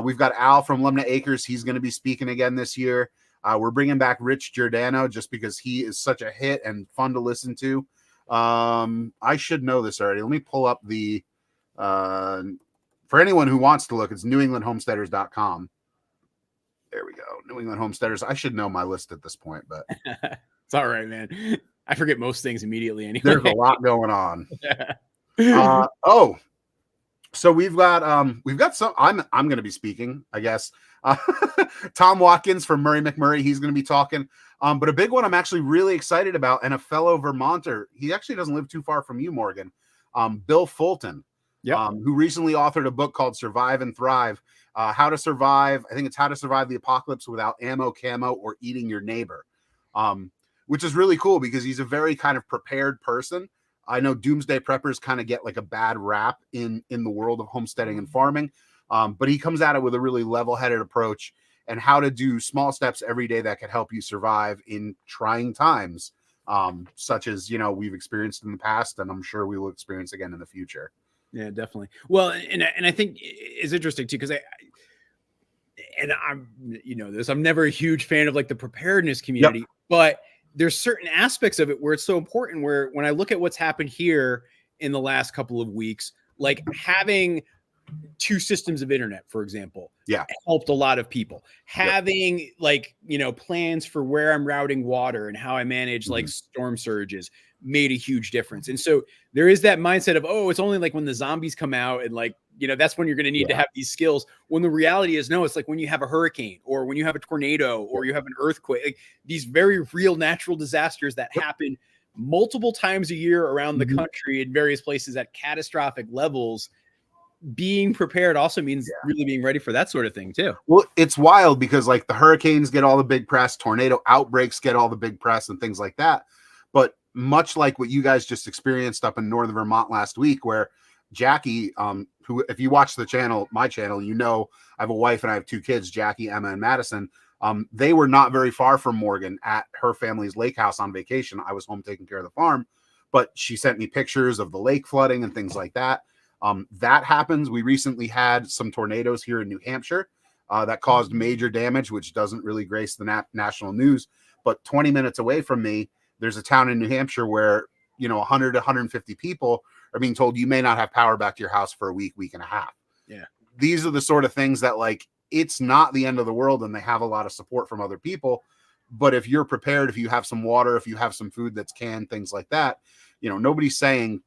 We've got Al from Lumna Acres. He's going to be speaking again this year. We're bringing back Rich Giordano just because he is such a hit and fun to listen to. I should know this already. Let me pull up the, for anyone who wants to look, it's newenglandhomesteaders.com. There we go. New England Homesteaders. I should know my list at this point, but it's all right, man. I forget most things immediately anyway. There's a lot going on. So we've got some. I'm going to be speaking, I guess. Tom Watkins from Murray McMurray. He's going to be talking. But a big one I'm actually really excited about, and a fellow Vermonter. He actually doesn't live too far from you, Morgan. Bill Fulton, who recently authored a book called Survive and Thrive. How to survive. I think it's How to Survive the Apocalypse Without Ammo, Camo, or Eating Your Neighbor. Which is really cool because he's a very kind of prepared person. I know doomsday preppers kind of get like a bad rap in the world of homesteading and farming, but he comes at it with a really level-headed approach and how to do small steps every day that can help you survive in trying times, such as, you know, we've experienced in the past, and I'm sure we will experience again in the future. Yeah, definitely. Well, and I think it's interesting too, because I'm, you know, this, I'm never a huge fan of like the preparedness community, but there's certain aspects of it where it's so important, where when I look at what's happened here in the last couple of weeks, like having 2 systems of internet, for example, helped a lot of people. Having like, you know, plans for where I'm routing water and how I manage like storm surges made a huge difference. And so there is that mindset of, oh, it's only like when the zombies come out and like that's when you're going to need to have these skills. When the reality is, no, it's like when you have a hurricane or when you have a tornado or you have an earthquake, like these very real natural disasters that happen multiple times a year around the country in various places at catastrophic levels. Being prepared also means really being ready for that sort of thing too. Well, it's wild because like the hurricanes get all the big press, tornado outbreaks get all the big press and things like that. But much like what you guys just experienced up in northern Vermont last week, where Jackie, who, if you watch the channel, my channel, I have a wife and I have 2 kids, Jackie, Emma, and Madison. They were not very far from Morgan at her family's lake house on vacation. I was home taking care of the farm, but she sent me pictures of the lake flooding and things like that. That happens. We recently had some tornadoes here in New Hampshire that caused major damage, which doesn't really grace the national news. But 20 minutes away from me, there's a town in New Hampshire where, 100 to 150 people are being told you may not have power back to your house for a week and a half. Yeah. These are the sort of things that, like, it's not the end of the world and they have a lot of support from other people. But if you're prepared, if you have some water, if you have some food that's canned, things like that, nobody's saying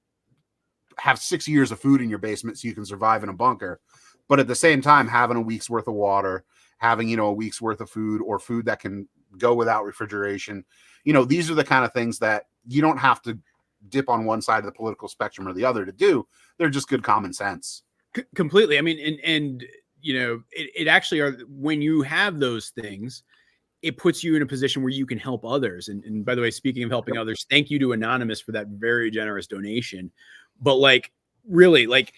have 6 years of food in your basement so you can survive in a bunker. But at the same time, having a week's worth of water, having, a week's worth of food or food that can go without refrigeration, these are the kind of things that you don't have to dip on one side of the political spectrum or the other to do. They're just good common sense. Completely. I mean, and it actually are, when you have those things, it puts you in a position where you can help others. And by the way, speaking of helping others, thank you to Anonymous for that very generous donation. But like, really, like,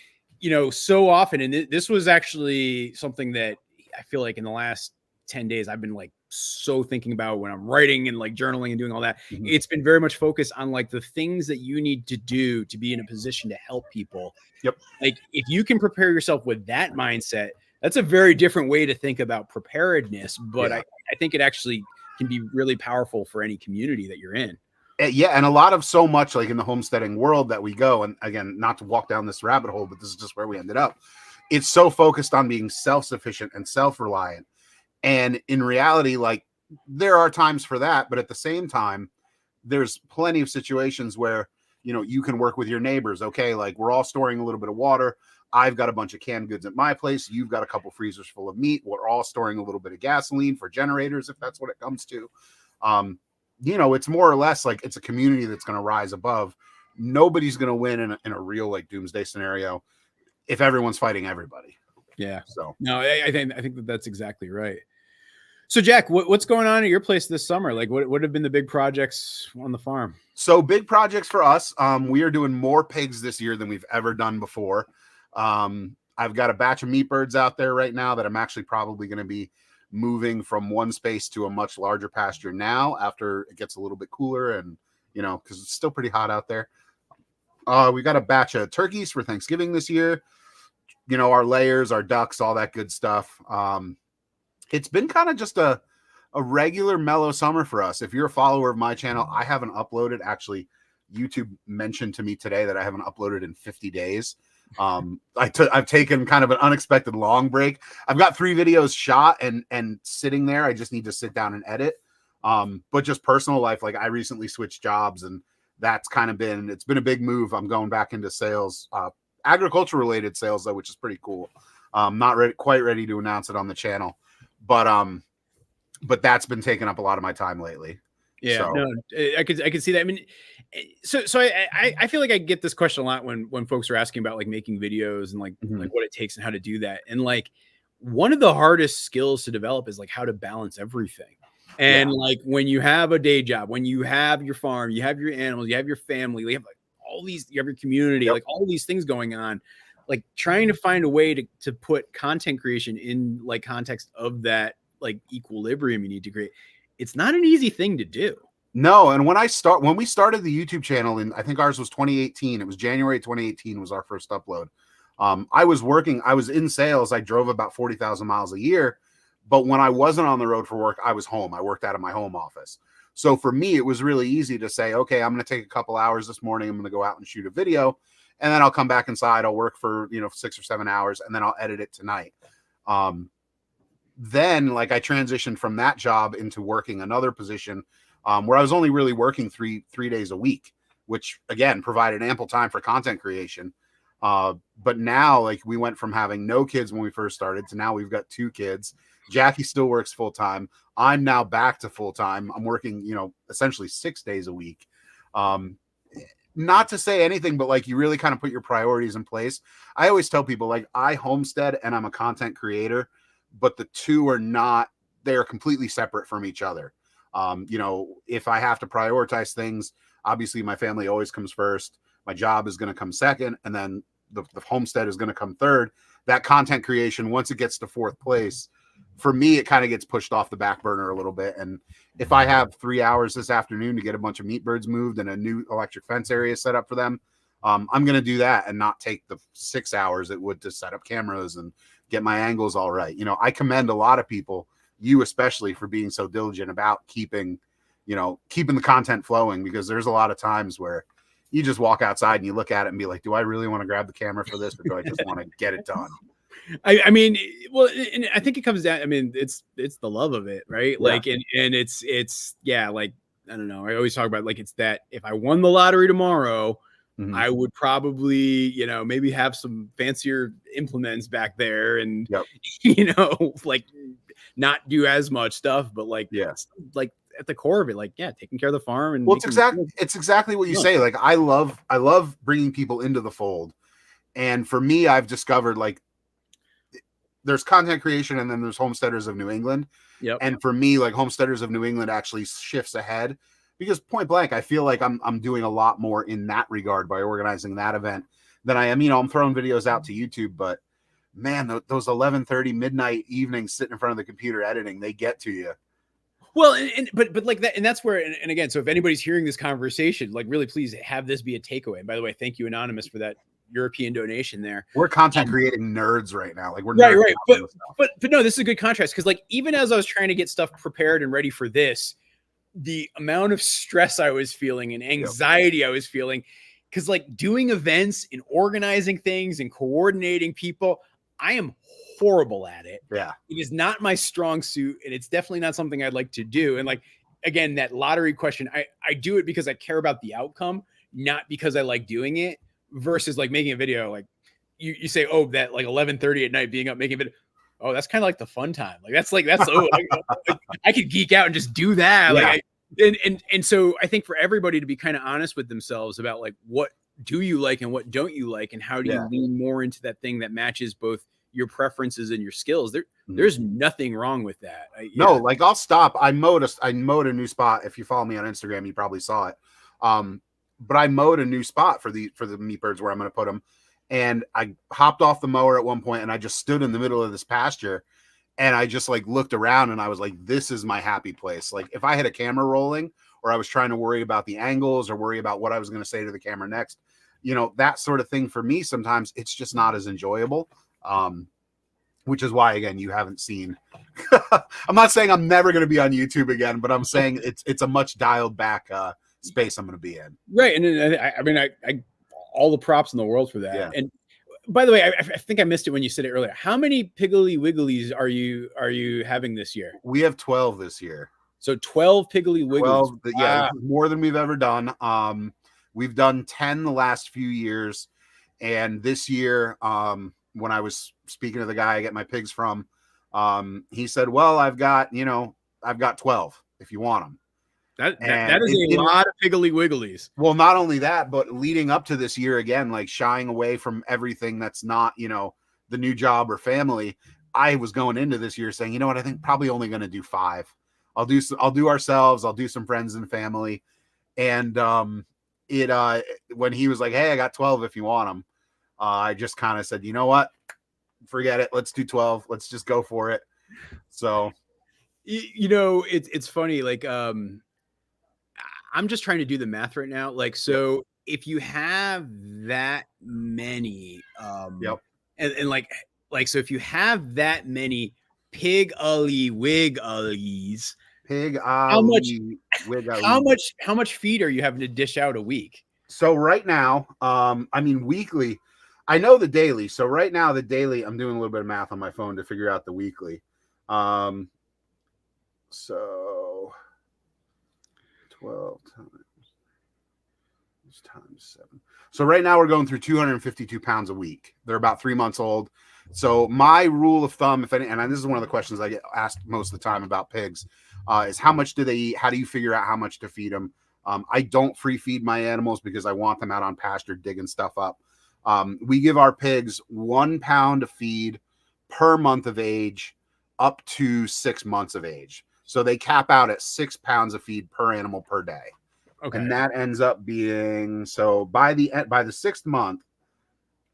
so often, and this was actually something that I feel like in the last 10 days, I've been like so thinking about when I'm writing and like journaling and doing all that. It's been very much focused on like the things that you need to do to be in a position to help people. Yep. Like if you can prepare yourself with that mindset, that's a very different way to think about preparedness. But I think it actually can be really powerful for any community that you're in. Yeah, and a lot of so much like in the homesteading world that we go, and again, not to walk down this rabbit hole, but this is just where we ended up. It's so focused on being self-sufficient and self-reliant. And in reality, like there are times for that, but at the same time, there's plenty of situations where, you can work with your neighbors. Okay, like we're all storing a little bit of water. I've got a bunch of canned goods at my place. You've got a couple freezers full of meat. We're all storing a little bit of gasoline for generators, if that's what it comes to. It's more or less like it's a community that's going to rise above. Nobody's going to win in a real like doomsday scenario if everyone's fighting everybody. Yeah. So no, I think that's exactly right. So Jack, what's going on at your place this summer? Like what have been the big projects on the farm? So big projects for us. We are doing more pigs this year than we've ever done before. I've got a batch of meat birds out there right now that I'm actually probably going to be moving from one space to a much larger pasture now after it gets a little bit cooler and, because it's still pretty hot out there. We got a batch of turkeys for Thanksgiving this year. Our layers, our ducks, all that good stuff. It's been kind of just a regular mellow summer for us. If you're a follower of my channel, I haven't uploaded. Actually, YouTube mentioned to me today that I haven't uploaded in 50 days. I've taken kind of an unexpected long break. I've got 3 videos shot and sitting there. I just need to sit down and edit. But just personal life, like I recently switched jobs and that's kind of it's been a big move. I'm going back into sales, agriculture related sales though, which is pretty cool. Not quite ready to announce it on the channel, but that's been taking up a lot of my time lately. Yeah, so. No, I could see that. I mean, so I feel like I get this question a lot when folks are asking about like making videos and like what it takes and how to do that. And like one of the hardest skills to develop is like how to balance everything. And like when you have a day job, when you have your farm, you have your animals, you have your family, you have like all these, you have your community, like all these things going on, like trying to find a way to put content creation in like context of that like equilibrium you need to create. It's not an easy thing to do. No. And when we started the YouTube channel, and I think ours was 2018, it was January 2018 was our first upload. I was in sales. I drove about 40,000 miles a year, but when I wasn't on the road for work, I was home. I worked out of my home office. So for me, it was really easy to say, okay, I'm going to take a couple hours this morning. I'm going to go out and shoot a video, and then I'll come back inside. I'll work for, 6 or 7 hours, and then I'll edit it tonight. Then like I transitioned from that job into working another position where I was only really working three days a week, which again provided ample time for content creation. But now, like, we went from having no kids when we first started to now we've got 2 kids. Jackie still works full time. I'm now back to full time. I'm working, you know, essentially 6 days a week. Not to say anything, but like, you really kind of put your priorities in place. I always tell people, like, I homestead and I'm a content creator, but the two are not, they are completely separate from each other. You know, if I have to prioritize things, obviously my family always comes first. My job is going to come second, and then the homestead is going to come third. That content creation, once it gets to 4th place, for me, it kind of gets pushed off the back burner a little bit. And if I have 3 hours this afternoon to get a bunch of meat birds moved and a new electric fence area set up for them, I'm going to do that and not take the 6 hours it would to set up cameras and get my angles all right. You know, I commend a lot of people, you especially, for being so diligent about keeping the content flowing, because there's a lot of times where you just walk outside and you look at it and be like, do I really want to grab the camera for this, or do I just want to get it done? I mean, well, and I think it comes down, I mean, it's the love of it, right? Yeah. Like, and it's, yeah, like, I don't know. I always talk about, like, it's that if I won the lottery tomorrow, Mhm. I would probably, you know, maybe have some fancier implements back there and, Yep. you know, like, not do as much stuff, but like, Yeah. it's, like, at the core of it, like, yeah, taking care of the farm. And Well, it's exactly what you say. Like, I love bringing people into the fold. And for me, I've discovered, like, there's content creation and then there's Homesteaders of New England. Yep. And for me, like, Homesteaders of New England actually shifts ahead, because point blank, I feel like I'm doing a lot more in that regard by organizing that event than I am. You know, I'm throwing videos out to YouTube, but man, those 11:30 midnight evenings sitting in front of the computer editing, they get to you. Well, but like that, and that's where, and again, so if anybody's hearing this conversation, like, really, please have this be a takeaway. And by the way, thank you, Anonymous, for that European donation there. We're content creating nerds right now. Like, we're right. But no, this is a good contrast, because, like, even as I was trying to get stuff prepared and ready for this, the amount of stress I was feeling and anxiety I was feeling, because, like, doing events and organizing things and coordinating people, I am horrible at it. Yeah. It is not my strong suit, and it's definitely not something I'd like to do. And, like, again, that lottery question, I do it because I care about the outcome, not because I like doing it, versus like making a video. Like, you say, oh, that like 11:30 at night being up making a video. Oh, that's kind of like the fun time. Like, that's I could geek out and just do that. Yeah. Like, and so I think for everybody to be kind of honest with themselves about, like, what do you like and what don't you like, and how do you lean more into that thing that matches both your preferences and your skills. There's nothing wrong with that. No, like, I'll stop. I mowed a new spot. If you follow me on Instagram, you probably saw it. But I mowed a new spot for the meat birds where I'm going to put them. And I hopped off the mower at one point and I just stood in the middle of this pasture and I just, like, looked around and I was like, this is my happy place. Like, if I had a camera rolling or I was trying to worry about the angles or worry about what I was going to say to the camera next, you know, that sort of thing, for me, sometimes it's just not as enjoyable. Which is why, again, you haven't seen. I'm not saying I'm never going to be on YouTube again, but I'm saying it's a much dialed back space I'm going to be in. Right, and I mean, I all the props in the world for that. Yeah. And by the way, I think I missed it when you said it earlier. How many Piggly Wigglies are you having this year? We have 12 this year. So 12 Piggly Wigglies. 12, yeah, more than we've ever done. We've done 10 the last few years, and this year, when I was speaking to the guy I get my pigs from, he said, well, I've got 12 if you want them. That is a lot of Piggly Wigglies. Well, not only that, but leading up to this year, again, like, shying away from everything that's not, you know, the new job or family, I was going into this year saying, you know what, I think probably only going to do 5. I'll do ourselves. I'll do some friends and family. And when he was like, hey, I got 12 if you want them, I just kind of said, you know what, forget it. Let's do 12. Let's just go for it. So, you know, it's funny. Like, I'm just trying to do the math right now. Like, so if you have that many, and like, so if you have that many Piggly Wigglies, how much feed are you having to dish out a week? So right now, I mean, weekly, I know the daily. So right now, the daily, I'm doing a little bit of math on my phone to figure out the weekly. So 12 times. times 7. So right now we're going through 252 pounds a week. They're about 3 months old. So my rule of thumb, if any, and this is one of the questions I get asked most of the time about pigs, is how much do they eat? How do you figure out how much to feed them? I don't free feed my animals because I want them out on pasture digging stuff up. We give our pigs 1 pound of feed per month of age up to 6 months of age. So they cap out at 6 pounds of feed per animal per day. Okay. And that ends up being, so by the 6th month,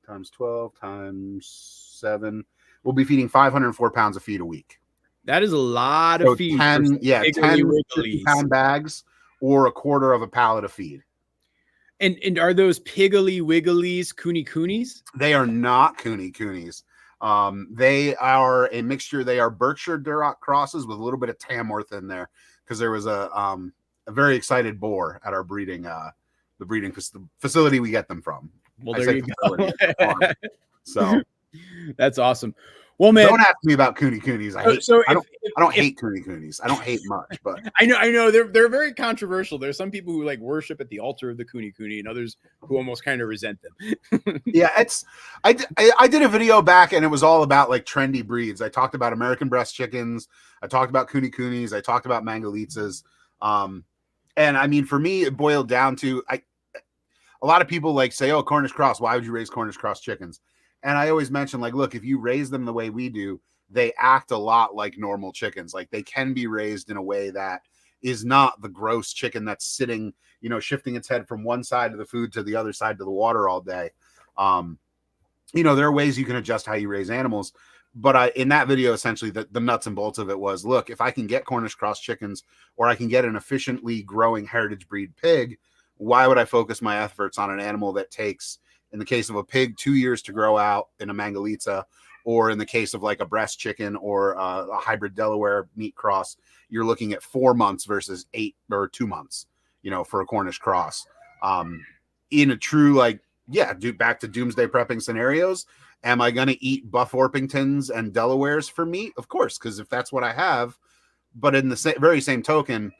times 12 times 7, we'll be feeding 504 pounds of feed a week. That is a lot of feed. 10 50-pound bags or a quarter of a pallet of feed. And are those piggly wigglies coonies? They are not coonies. They are a mixture. They are Berkshire Duroc crosses with a little bit of Tamworth in there, because there was a very excited boar at our breeding the breeding facility we get them from. Well, there you go. So that's awesome. Well, man, don't ask me about coonies. I don't hate coonies. I don't hate much, but I know they're very controversial. There's some people who like worship at the altar of the cooney, and others who almost kind of resent them. Yeah, I did a video back, and it was all about like trendy breeds. I talked about American breast chickens. I talked about coonies. I talked about Mangalitzas. And I mean, for me, it boiled down to a lot of people like say, "Oh, Cornish cross. Why would you raise Cornish cross chickens?" And I always mention, like, look, if you raise them the way we do, they act a lot like normal chickens. Like, they can be raised in a way that is not the gross chicken that's sitting, shifting its head from one side of the food to the other side to the water all day. There are ways you can adjust how you raise animals. But in that video, essentially, the nuts and bolts of it was, look, if I can get Cornish cross chickens, or I can get an efficiently growing heritage breed pig, why would I focus my efforts on an animal that takes, in the case of a pig, 2 years to grow out in a Mangalitsa, or in the case of like a breast chicken or a hybrid Delaware meat cross, you're looking at 4 months versus 8 or 2 months, for a Cornish cross. In a true, back to doomsday prepping scenarios, am I going to eat Buff Orpingtons and Delawares for meat? Of course, because if that's what I have. But in the very same token,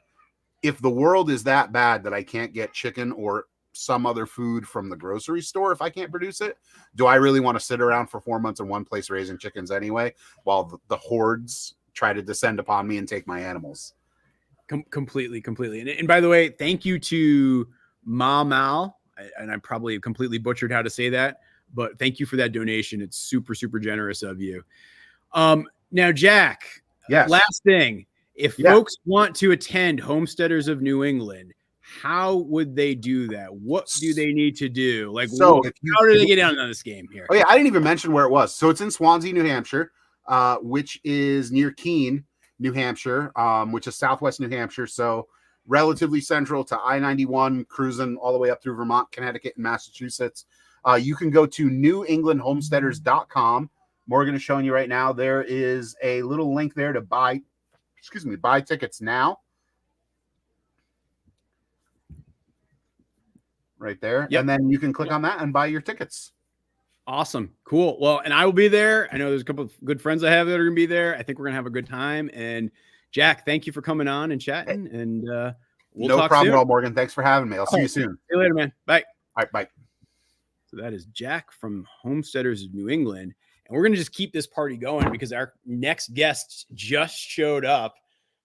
if the world is that bad that I can't get chicken or some other food from the grocery store, if I can't produce it, do I really want to sit around for 4 months in one place raising chickens anyway, while the hordes try to descend upon me and take my animals? Completely. And by the way, thank you to Ma Mal, and I probably completely butchered how to say that, but thank you for that donation. It's super, super generous of you. Now, Jack, yes. Last thing, if folks want to attend Homesteaders of New England, how would they do that? What do they need to do? Like, how do they get down on this game here? Oh yeah, I didn't even mention where it was. So it's in Swansea, New Hampshire, which is near Keene, New Hampshire, which is southwest New Hampshire. So relatively central to I-91, cruising all the way up through Vermont, Connecticut, and Massachusetts. You can go to newenglandhomesteaders.com. Morgan is showing you right now. There is a little link there to buy tickets now. Right there. Yep. And then you can click on that and buy your tickets. Awesome. Cool. Well, and I will be there. I know there's a couple of good friends I have that are going to be there. I think we're going to have a good time. And Jack, thank you for coming on and chatting. And we'll no talk problem soon. at all, Morgan. Thanks for having me. I'll see you soon. See you later, man. Bye. All right, bye. So that is Jack from Homesteaders of New England. And we're going to just keep this party going because our next guest just showed up.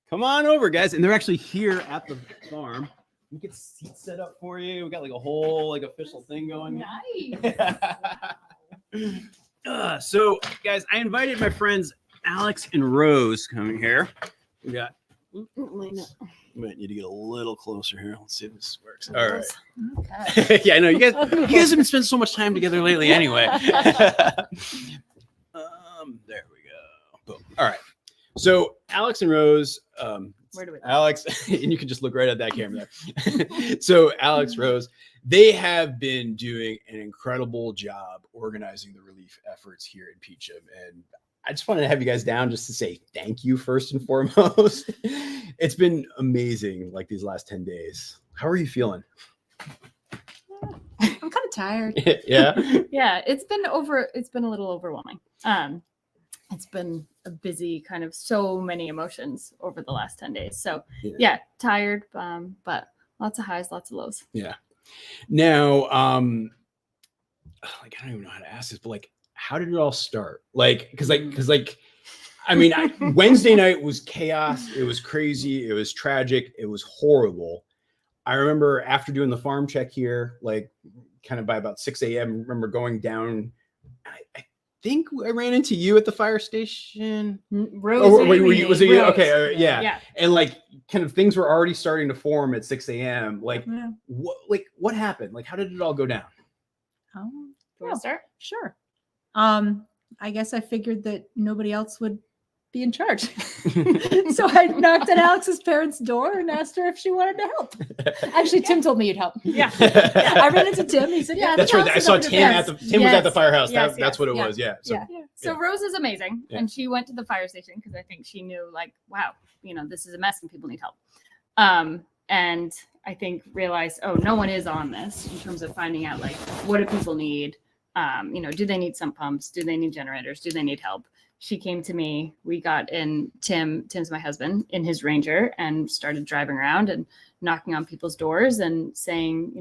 Come on over, guys. And they're actually here at the farm. We get seats set up for you. We got like a whole official thing going. Nice. So, guys, I invited my friends Alex and Rose coming here. We got. We might need to get a little closer here. Let's see if this works. All right. Okay. Yeah, I know you guys have been spending so much time together lately, anyway. There we go. Boom. All right. So Alex and Rose. Where do we Alex, and you can just look right at that camera there. So Alex, Rose, they have been doing an incredible job organizing the relief efforts here in Peacham. And I just wanted to have you guys down just to say thank you first and foremost. It's been amazing, like these last 10 days. How are you feeling? I'm kind of tired. Yeah. Yeah, it's been a little overwhelming. It's been a busy kind of so many emotions over the last 10 days. So yeah, tired, but lots of highs, lots of lows. Yeah. Now, like, I don't even know how to ask this, but like, how did it all start? Like, because I mean, Wednesday night was chaos. It was crazy. It was tragic. It was horrible. I remember after doing the farm check here, like kind of by about 6 a.m., I remember going down. I think I ran into you at the fire station. Rose. Oh, wait, was it you? Rose. Okay, yeah. Yeah. And like, kind of things were already starting to form at 6 a.m. Like, what happened? Like, how did it all go down? Do you want to start? Sure. I guess I figured that nobody else would be in charge. So I knocked on Alex's parents' door and asked her if she wanted to help. Actually, Tim told me you'd help. Yeah. I ran into Tim. He said, yeah. That's right. I saw Tim was at the firehouse. That's what it was. Yeah. So Rose is amazing. And she went to the fire station because I think she knew, like, wow, this is a mess and people need help. And I think realized, oh, no one is on this in terms of finding out, like, what do people need? Do they need sump pumps? Do they need generators? Do they need help? She came to me. We got in Tim's my husband, in his Ranger, and started driving around and knocking on people's doors and saying,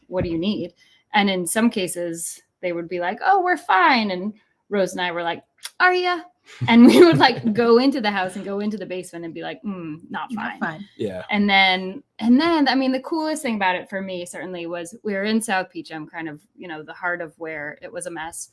what do you need? And in some cases, they would be like, oh, we're fine. And Rose and I were like, are ya? And we would like go into the house and go into the basement and be like, not fine. Yeah. And then, I mean, the coolest thing about it for me certainly was we were in South Peacham, kind of, the heart of where it was a mess,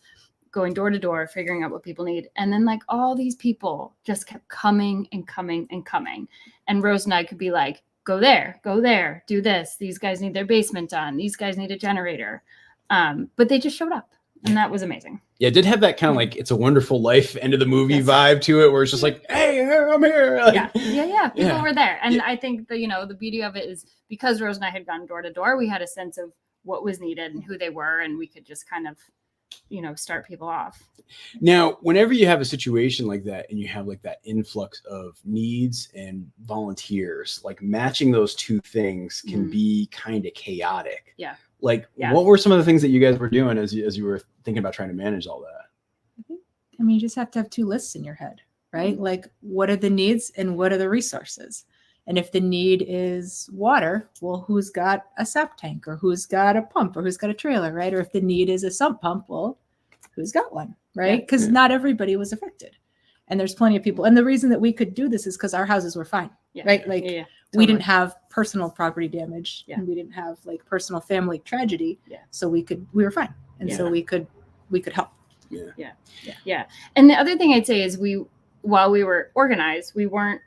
going door to door, figuring out what people need. And then like all these people just kept coming and coming and coming. And Rose and I could be like, go there, do this. These guys need their basement done. These guys need a generator. But they just showed up. And that was amazing. Yeah, it did have that kind of like It's a Wonderful Life end of the movie vibe to it, where it's just like, hey, I'm here. Like, yeah. People were there. And I think the beauty of it is because Rose and I had gone door to door, we had a sense of what was needed and who they were, and we could just kind of start people off. Now, whenever you have a situation like that and you have like that influx of needs and volunteers, like matching those two things can be kind of chaotic. Yeah. Like, what were some of the things that you guys were doing as you were thinking about trying to manage all that? I mean, you just have to have two lists in your head, right? Like, what are the needs and what are the resources? And if the need is water, well, who's got a sap tank, or who's got a pump, or who's got a trailer, right? Or if the need is a sump pump, well, who's got one, right? Because not everybody was affected. And there's plenty of people. And the reason that we could do this is because our houses were fine, right? Like, we didn't have personal property damage, and we didn't have like personal family tragedy. So we were fine. And so we could help. Yeah. And the other thing I'd say is while we were organized, we weren't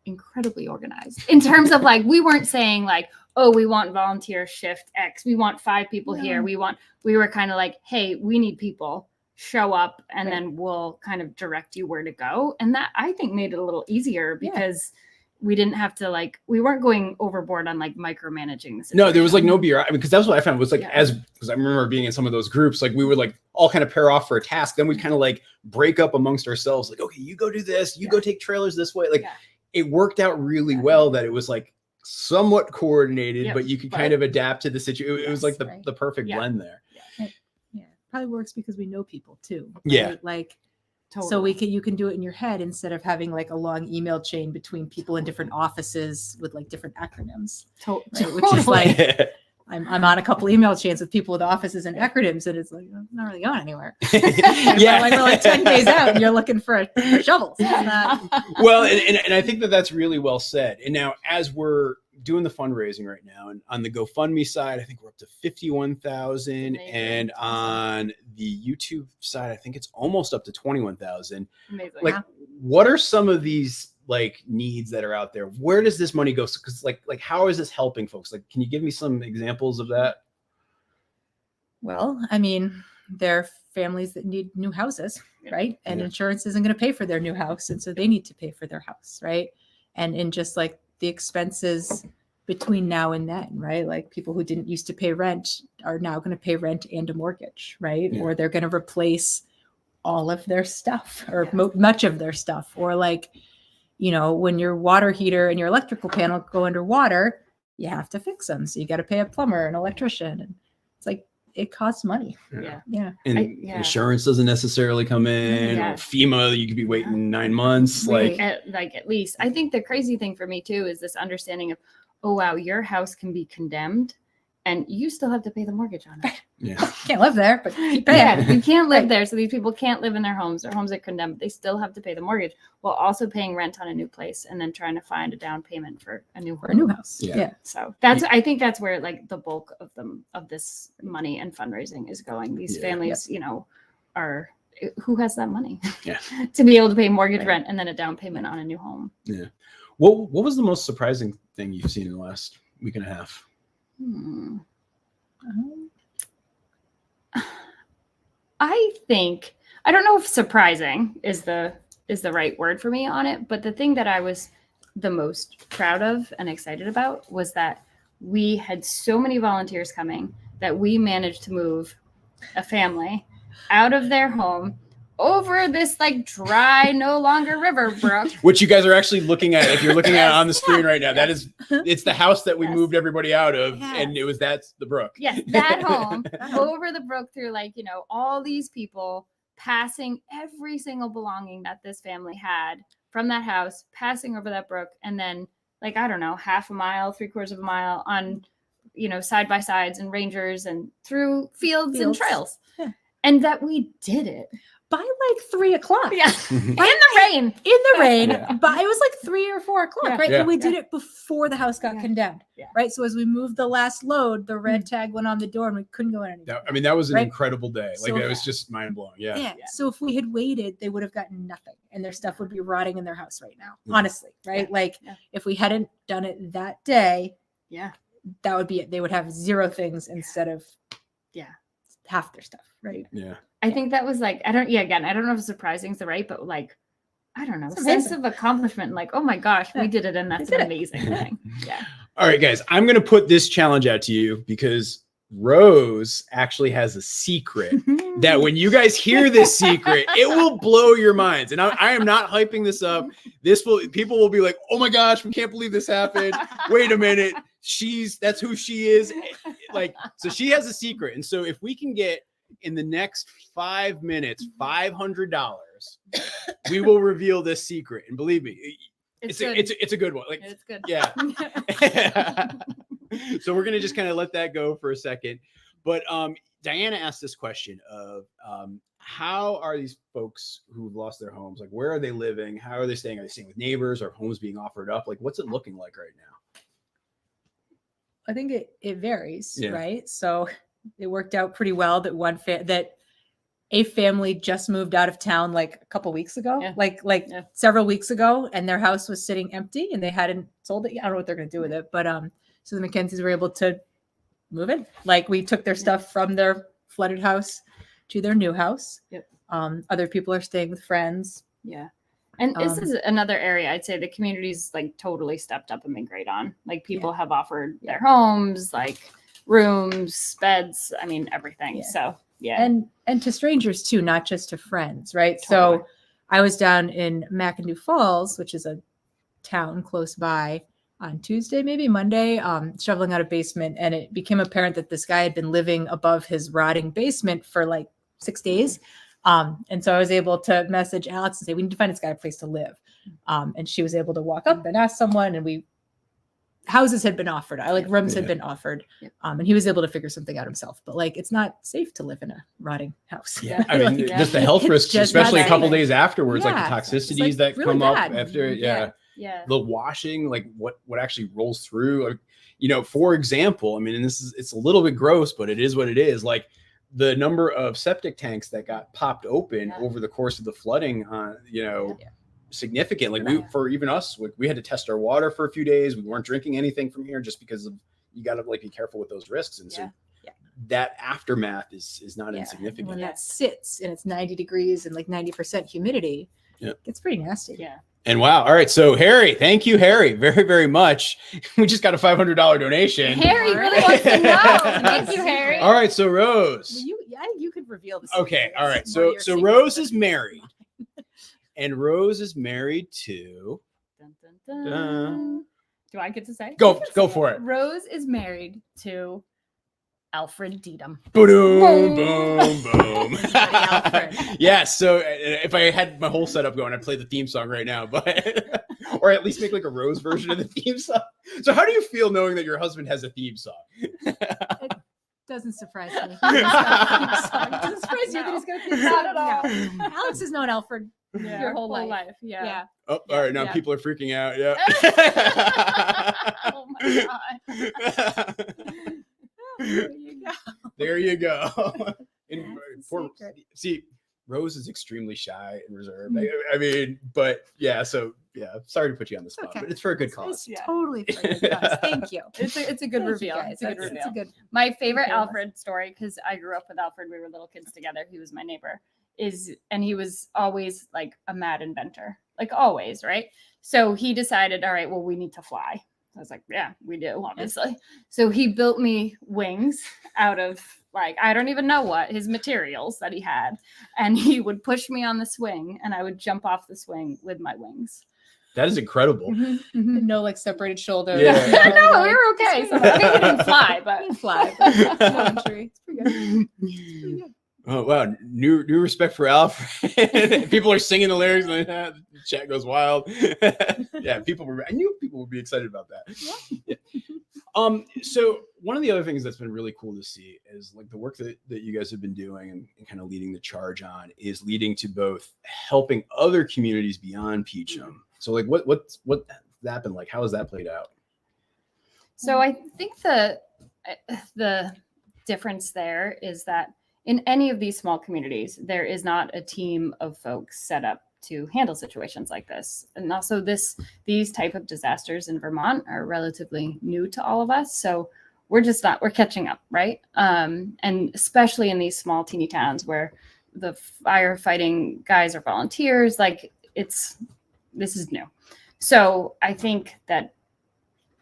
incredibly organized in terms of like, we weren't saying like, oh, we want volunteer shift X, we want 5 people here. We were kind of like, hey, we need people, show up, and then we'll kind of direct you where to go. And that I think made it a little easier because we didn't have to we weren't going overboard on like micromanaging the situation. No, there was like no bureaucracy, because that's what I found was like, because I remember being in some of those groups, like we would like all kind of pair off for a task. Then we'd kind of like break up amongst ourselves. Like, okay, you go do this, you go take trailers this way. Like it worked out really well that it was like somewhat coordinated, but you could kind of adapt to the situation. It was like the perfect blend there. Probably works because we know people too. Right? Like, so you can do it in your head instead of having like a long email chain between people in different offices with like different acronyms. Right? Which is like, I'm on a couple email chains with people with offices and acronyms, and it's like, I'm not really going anywhere. We're like 10 days out and you're looking for shovels. Well, and I think that's really well said. And now as we're doing the fundraising right now, and on the GoFundMe side, I think we're up to 51,000, and on the YouTube side, I think it's almost up to 21,000. Amazing. Like, what are some of these like needs that are out there? Where does this money go? Because like how is this helping folks? Like, can you give me some examples of that? Well, I mean, there are families that need new houses, right? And insurance isn't going to pay for their new house, and so they need to pay for their house, right? And in just like the expenses between now and then, right? Like people who didn't used to pay rent are now going to pay rent and a mortgage, right? Or they're going to replace all of their stuff, or much of their stuff. Or like, when your water heater and your electrical panel go underwater, you have to fix them. So you got to pay a plumber, an electrician. And it's like, it costs money. And insurance doesn't necessarily come in. Or FEMA, you could be waiting 9 months. At least. I think the crazy thing for me too is this understanding of, oh wow, your house can be condemned and you still have to pay the mortgage on it. Yeah. Can't live there, but keep paying. Yeah, you can't live Right. there. So these people can't live in their homes. Their homes are condemned. But they still have to pay the mortgage while also paying rent on a new place and then trying to find a down payment for a new For a new home. house. Yeah. Yeah. So that's I think that's where like the bulk of this money and fundraising is going. These Yeah. families, are who has that money Yeah. to be able to pay mortgage Right. rent and then a down payment on a new home. Yeah. What was the most surprising thing you've seen in the last week and a half? I think I don't know if surprising is the right word for me on it, but the thing that I was the most proud of and excited about was that we had so many volunteers coming that we managed to move a family out of their home over this like dry, no longer river brook. Which you guys are actually looking at. If you're looking at it on the screen right now, that is, it's the house that we Yes. moved everybody out of, Yes. and that's the brook. Yes, that home over the brook through all these people passing every single belonging that this family had from that house, passing over that brook, and then I don't know, half a mile, 3/4 of a mile on side by sides and rangers and through fields and trails. Yeah. And that we did it. By like 3 o'clock. Yeah. In the rain. In the rain. Yeah. But it was like 3 or 4 o'clock, Yeah. right? Yeah. And we did it before the house got Yeah. condemned. Yeah. Right. So as we moved the last load, the red tag went on the door and we couldn't go in anymore. That was an Right. incredible day. So- It was just mind blowing. Yeah. Yeah. So if we had waited, they would have gotten nothing and their stuff would be rotting in their house right now. Yeah. Honestly. Right. Yeah. If we hadn't done it that day, Yeah. that would be it. They would have 0 things instead of half their stuff. Right. Yeah. I think that was I don't know if surprising is the right, but I don't know, It's sense amazing. of accomplishment. Oh my gosh, we Yeah. did it. And that's We did an it. amazing thing. Yeah. All right, guys, I'm going to put this challenge out to you because Rose actually has a secret that when you guys hear this secret, it will blow your minds. And I am not hyping this up. People will be like, oh my gosh, we can't believe this happened. Wait a minute. That's who she is. So she has a secret. And so if we can get in the next 5 minutes, $500, we will reveal this secret. And believe me, it's a good one. It's good. Yeah. So we're gonna just kind of let that go for a second. But Diana asked this question of how are these folks who've lost their homes, where are they living? How are they staying? Are they staying with neighbors? Are homes being offered up? What's it looking like right now? I think it varies, Yeah. right? So it worked out pretty well that that a family just moved out of town a couple weeks ago, Yeah. several weeks ago, and their house was sitting empty and they hadn't sold it. I don't know what they're going to do with it, but so the Mackenzies were able to move in. We took their stuff from their flooded house to their new house. Yep. Other people are staying with friends. Yeah. And this is another area I'd say the community's totally stepped up and been great on. People have offered their homes, rooms, beds, everything. Yeah. So yeah. And to strangers too, not just to friends, right? Totally. So I was down in McIndoe Falls, which is a town close by, on Tuesday, maybe Monday, shoveling out a basement, and it became apparent that this guy had been living above his rotting basement for 6 days. And so I was able to message Alex and say, we need to find this guy a place to live. And she was able to walk up and ask someone, and houses had been offered. Rooms had been offered. Yep. And he was able to figure something out himself. But it's not safe to live in a rotting house. Yeah. I mean, Yeah. just the health It's risks, just especially not a couple safe. days afterwards, Yeah. the It's, toxicities that really come bad. up after. Yeah. Yeah. The washing, what actually rolls through, for example, and it's a little bit gross, but it is what it is. The number of septic tanks that got popped open over the course of the flooding, significant. For even us, we had to test our water for a few days. We weren't drinking anything from here just because you got to be careful with those risks. And so that aftermath is not insignificant. When that sits and it's 90 degrees and 90% humidity, it's pretty nasty. Yeah. And wow. All right. So Harry, thank you, Harry, very, very much. We just got a $500 donation. Harry really wants to know. Thank you, Harry. All right. So Rose. I think you could reveal this. Okay. All right. So Rose is married. And Rose is married to Dun, dun, dun. Do I get to say? go for it. Rose is married to Alfred Deedham. Boom, boom, boom. Alfred. Yeah, so if I had my whole setup going, I'd play the theme song right now, but or at least make like a Rose version of the theme song. So how do you feel knowing that your husband has a theme song? It doesn't surprise me. It doesn't surprise you that he's going to be Not at all. No. Alex has known Alfred your whole life. Yeah. Yeah. Oh, all right, now Yeah. people are freaking out. Yeah. Oh my god. There you go. There you go. And That's the poor, secret. see, Rose is extremely shy and reserved. I mean, but yeah, so yeah, sorry to put you on the spot, Okay. but it's for a good cause. It's totally for a good cause. Thank you. It's a good Thank you, reveal. guys. It's a good That's- reveal. It's a good. My favorite Very much. Alfred story, because I grew up with Alfred, we were little kids together. He was my neighbor. And he was always like a mad inventor, like always, right? So he decided, all right, well, we need to fly. I was like, yeah, we do, obviously. So he built me wings out of like, I don't even know what his materials that he had. And he would push me on the swing and I would jump off the swing with my wings. That is incredible. No like separated shoulders. Yeah. No, we were okay. So I think we didn't fly, but We can fly. But no injury. It's pretty good. It's pretty good. Oh wow, new respect for Alfred. People are singing the lyrics and the chat goes wild. Yeah, I knew people would be excited about that. Yeah. So one of the other things that's been really cool to see is like the work that you guys have been doing and kind of leading the charge on is leading to both helping other communities beyond Peacham. So like what's that been like? How has that played out? So I think the difference there is that in any of these small communities, there is not a team of folks set up to handle situations like this. And also these type of disasters in Vermont are relatively new to all of us. So we're catching up, right? And especially in these small teeny towns where the firefighting guys are volunteers, like this is new. So I think that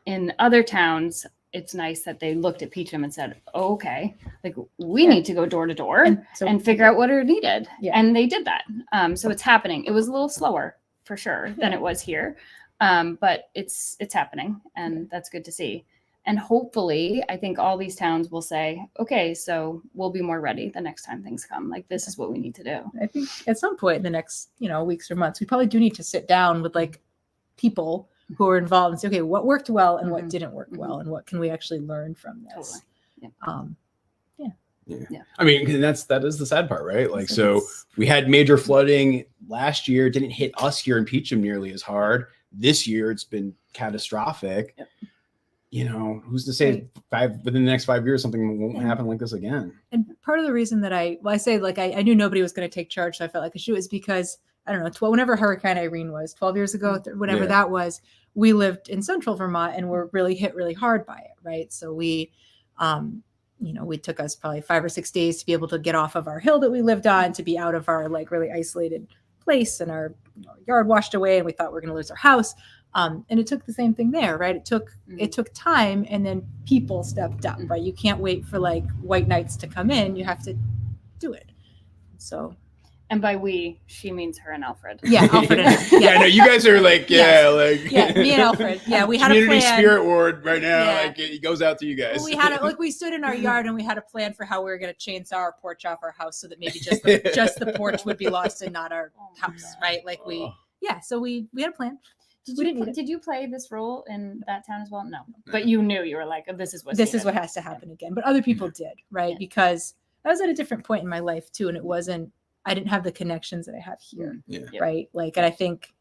in other towns, it's nice that they looked at Peacham and said, oh, okay, like we need to go door to door and figure out what are needed. Yeah. And they did that. So it's happening. It was a little slower for sure than it was here. But it's happening and that's good to see. And hopefully I think all these towns will say, okay, so we'll be more ready the next time things come. Like this is what we need to do. I think at some point in the next, weeks or months, we probably do need to sit down with like people who are involved and say, okay, what worked well and what didn't work well, and what can we actually learn from this? Totally. Yeah. I mean, that is the sad part, right? Like, so we had major flooding last year. It didn't hit us here in Peacham nearly as hard. This year, it's been catastrophic. Yep. Who's to say within the next 5 years something won't happen like this again? And part of the reason that I say like I knew nobody was going to take charge, so I felt like I should, is because I don't know, whenever Hurricane Irene was 12 years ago, whatever that was, we lived in central Vermont and were really hit really hard by it, right? So we, we took us probably 5 or 6 days to be able to get off of our hill that we lived on, to be out of our like really isolated place, and our yard washed away, and we thought we were going to lose our house. And it took the same thing there, right? It took time, and then people stepped up, right? You can't wait for like white knights to come in. You have to do it. So. And by we, she means her and Alfred. Yeah, Alfred and I. Yeah, no, you guys are like, me and Alfred. Yeah, we had a community plan. spirit ward right now. Yeah. Like it goes out to you guys. Well, we had we stood in our yard and we had a plan for how we were going to chainsaw our porch off our house so that maybe just the porch would be lost and not our house, right? Like so we had a plan. Did you play this role in that town as well? No, but you knew, you were like, oh, this is what has to happen again. But other people did, right? Yeah. Because I was at a different point in my life too, and I didn't have the connections that I have here, right? Like, and I think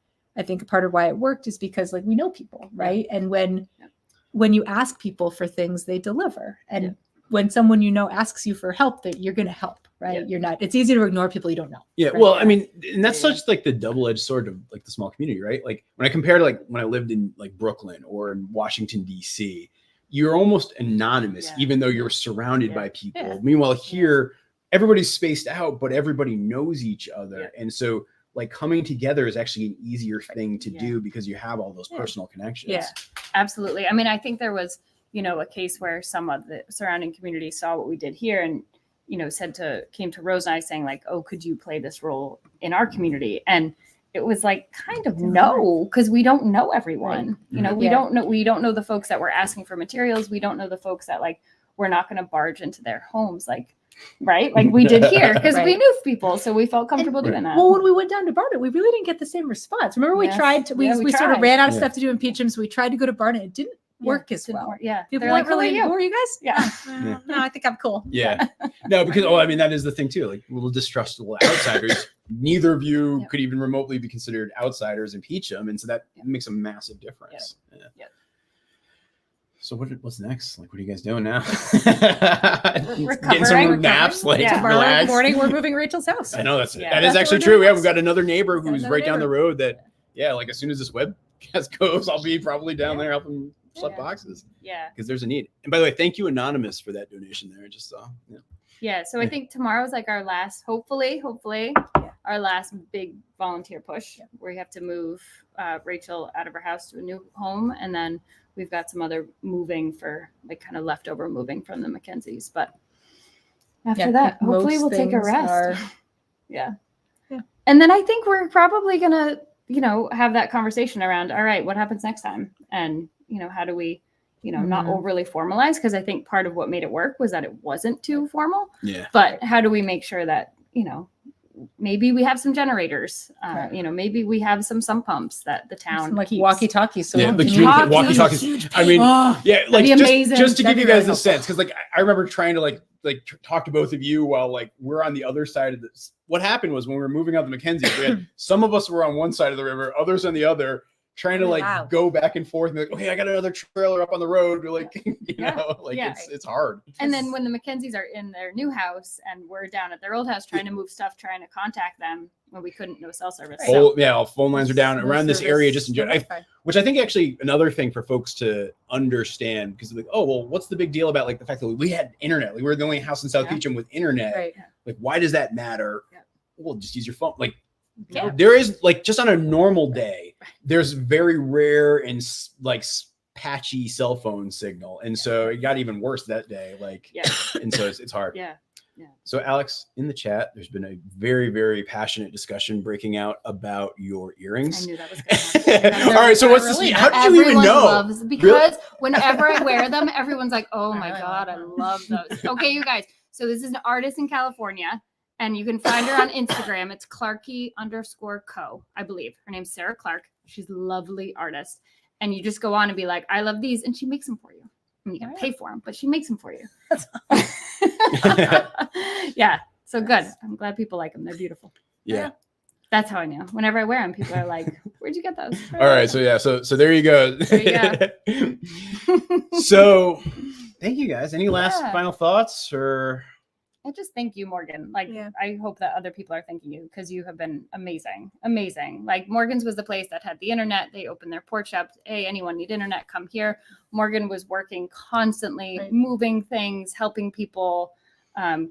part of why it worked is because like we know people, right? And when you ask people for things, they deliver. And when someone asks you for help, that you're going to help, right? Yeah. You're not. It's easy to ignore people you don't know. Yeah, right? well, I mean, and that's such like the double-edged sword of like the small community, right? Like when I compare to like when I lived in like Brooklyn or in Washington D.C., you're almost anonymous, even though you're surrounded by people. Yeah. Meanwhile, here everybody's spaced out, but everybody knows each other, and so like coming together is actually an easier thing to do because you have all those personal connections. Yeah, absolutely. I mean, I think there was a case where some of the surrounding community saw what we did here and came to Rose and I saying like, oh, could you play this role in our community? And it was like kind of no, because we don't know everyone. We don't know the folks that were asking for materials. We don't know the folks that like we're not going to barge into their homes right? Like we did here because we Right. knew people, so we felt comfortable doing that. Well, when we went down to Barnet, we really didn't get the same response. Remember, we Yes. tried to, we Yeah, we sort of tried. ran out of Yeah. stuff to do in Peacham, so we tried to go to Barnet. It didn't work as Didn't well. work. Yeah. People They're like, weren't who really, are who you? are you guys? Yeah. Well, no, I think I'm cool. Yeah. No, because I mean that is the thing too. Like little distrustful outsiders. Neither of you Yeah. could even remotely be considered outsiders in Peacham, and so that makes a massive difference. Yeah. Yeah. So what's next? Like, what are you guys doing now? Getting Recovering. some naps, like Yeah. Tomorrow relax. morning, we're moving Rachel's house. I know that is That's what actually we're true. doing Yeah, we've next. got another neighbor Got who's another right down the neighbor. road. That like as soon as this webcast goes, I'll be probably down there helping flip Yeah. boxes Yeah. because there's a need. And by the way, thank you Anonymous for that donation there. I just saw. Yeah. Yeah. So I think tomorrow's like our last, hopefully, Yeah. our last big volunteer push where we have to move Rachel out of her house to a new home. And then we've got some other moving for like kind of leftover moving from the Mackenzies. But after Yeah, that, most hopefully we'll take a things rest. are- Yeah. Yeah. And then I think we're probably going to, have that conversation around, all right, what happens next time? And, how do we, not Mhm. overly formalize? Because I think part of what made it work was that it wasn't too formal. Yeah. But how do we make sure that, maybe we have some generators, Right. maybe we have some sump pumps that the town Some, like keeps. walkie-talkies. So Yeah, we the can communicate- walkie-talkies. I mean, Oh, yeah, like be amazing. just to give That'd you be guys really the sense, because like I remember trying to like talk to both of you while like we're on the other side of this. What happened was when we were moving out the Mackenzie, we had some of us were on one side of the river, others on the other, trying to Oh, like wow. go back and forth and be like, okay, I got another trailer up on the road. We're like, Yeah. Yeah. it's hard. And then when the Mackenzies are in their new house and we're down at their old house trying to move stuff, trying to contact them when we couldn't, no cell service. So, All phone lines are down no around this service, area just in no general. Wi-Fi. Which I think actually another thing for folks to understand, because like, oh, well, what's the big deal about like the fact that we had internet? Like, we were the only house in South Yeah. Peacham with internet. Right. Like, why does that matter? Yeah. Well, just use your phone. Like, Yeah. there is like just on a normal day, there's very rare and patchy cell phone signal, and so it got even worse that day. Like, Yeah. and so it's hard. Yeah. So, Alex, in the chat, there's been a very, very passionate discussion breaking out about your I earrings. knew that was going to happen. All right, so what's Really? this? How did you even Everyone know? loves because whenever I wear them, everyone's like, "Oh my really god, I love love those." Okay, you guys. So this is an artist in California, and you can find her on Instagram. It's Clarky_co, I believe. Her name's Sarah Clark. She's a lovely artist, and you just go on and be like, "I love these," and she makes them for you. I mean, you gotta pay for them, but she makes them for you. Yeah. So good. I'm glad people like them. They're beautiful. Yeah. That's how I know. Whenever I wear them, people are like, "Where'd you get those?" All right. So yeah. So there you go. There So thank you guys. Any last Yeah. final thoughts or? I just thank you, Morgan. Like, Yeah. I hope that other people are thanking you because you have been amazing. Amazing. Like, Morgan's was the place that had the internet. They opened their porch up. Hey, anyone need internet? Come here. Morgan was working constantly, Right. moving things, helping people,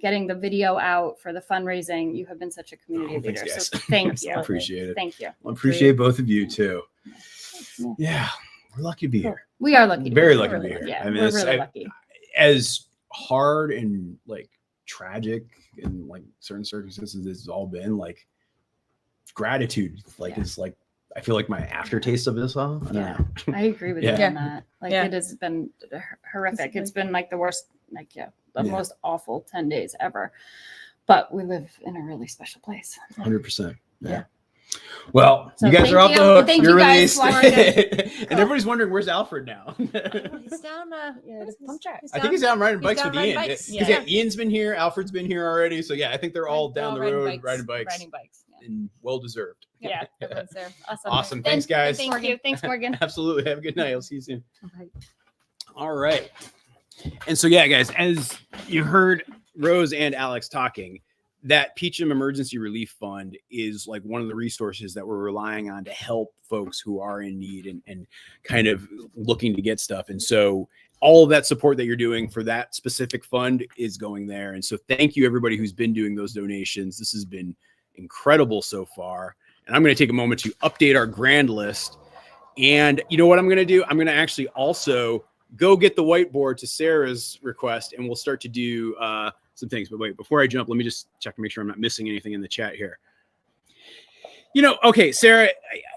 getting the video out for the fundraising. You have been such a community Oh, thanks, leader. guys. So thank you. Appreciate it. Thank you. I appreciate both of you too. Yeah. Yeah. We're lucky to be here. We are lucky. To Very be lucky here. to be here. Yeah, I mean, we're it's- really lucky. As hard and like tragic and like certain circumstances it's all been, like gratitude like Yeah. is like I feel like my aftertaste of this all. I don't Yeah. know. I agree with Yeah. you on that. Like, Yeah. it has been horrific. It's been like the worst, the Yeah. most awful 10 days ever. But we live in a really special place. 100%. Yeah. Well, So you guys thank are off you. the hook. Thank You're you guys released. for watching. And everybody's wondering where's Alfred now. He's down. I think he's down riding bikes down with riding Ian. bikes. Because Ian's been here, Alfred's been here already. So yeah, I think they're all down the road riding bikes. Riding bikes. Yeah. And well deserved. Yeah, everyone's there. Awesome. Awesome. Thanks, guys. Thank you. Thanks, Morgan. Absolutely. Have a good night. I'll see you soon. Okay. All right. And so, yeah, guys, as you heard Rose and Alex talking, that Peacham Emergency Relief Fund is like one of the resources that we're relying on to help folks who are in need and kind of looking to get stuff. And so all of that support that you're doing for that specific fund is going there. And so thank you, everybody who's been doing those donations. This has been incredible so far. And I'm going to take a moment to update our grand list. And you know what I'm going to do? I'm going to actually also go get the whiteboard to Sarah's request, and we'll start to do some things. But wait, before I jump, let me just check to make sure I'm not missing anything in the chat here. Okay, Sarah,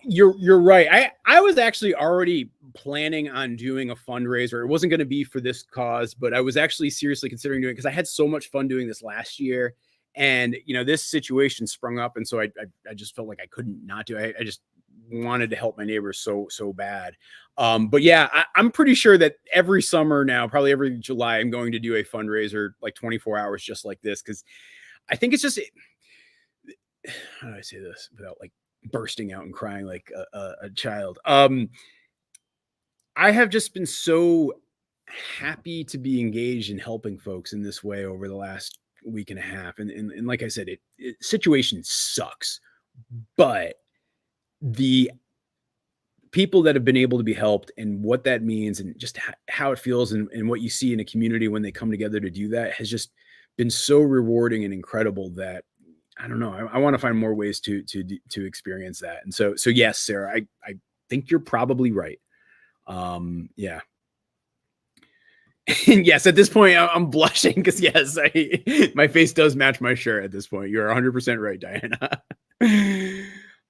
you're right. I was actually already planning on doing a fundraiser. It wasn't going to be for this cause, but I was actually seriously considering doing it because I had so much fun doing this last year. And this situation sprung up, and so I just felt like I couldn't not do it. I just wanted to help my neighbors so bad. But yeah, I'm pretty sure that every summer now, probably every July, I'm going to do a fundraiser like 24 hours just like this, because I think it's just, how do I say this without like bursting out and crying like a child? I have just been so happy to be engaged in helping folks in this way over the last week and a half. And like I said, situation sucks, but the people that have been able to be helped and what that means and just how it feels and what you see in a community when they come together to do that has just been so rewarding and incredible that I don't know. I want to find more ways to experience that. And so yes, Sarah, I think you're probably right. Yeah. And yes, at this point I'm blushing because yes, my face does match my shirt at this point. You're 100% right, Diana.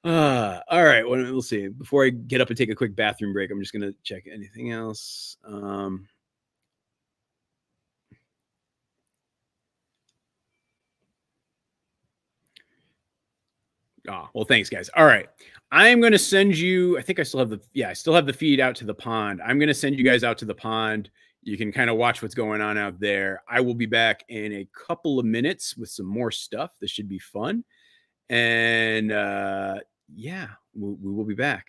All right. Well, we'll see. Before I get up and take a quick bathroom break, I'm just going to check anything else. Well, thanks, guys. All right. I'm going to send you, I think I still have the feed out to the pond. I'm going to send you guys out to the pond. You can kind of watch what's going on out there. I will be back in a couple of minutes with some more stuff. This should be fun. And yeah, we will be back.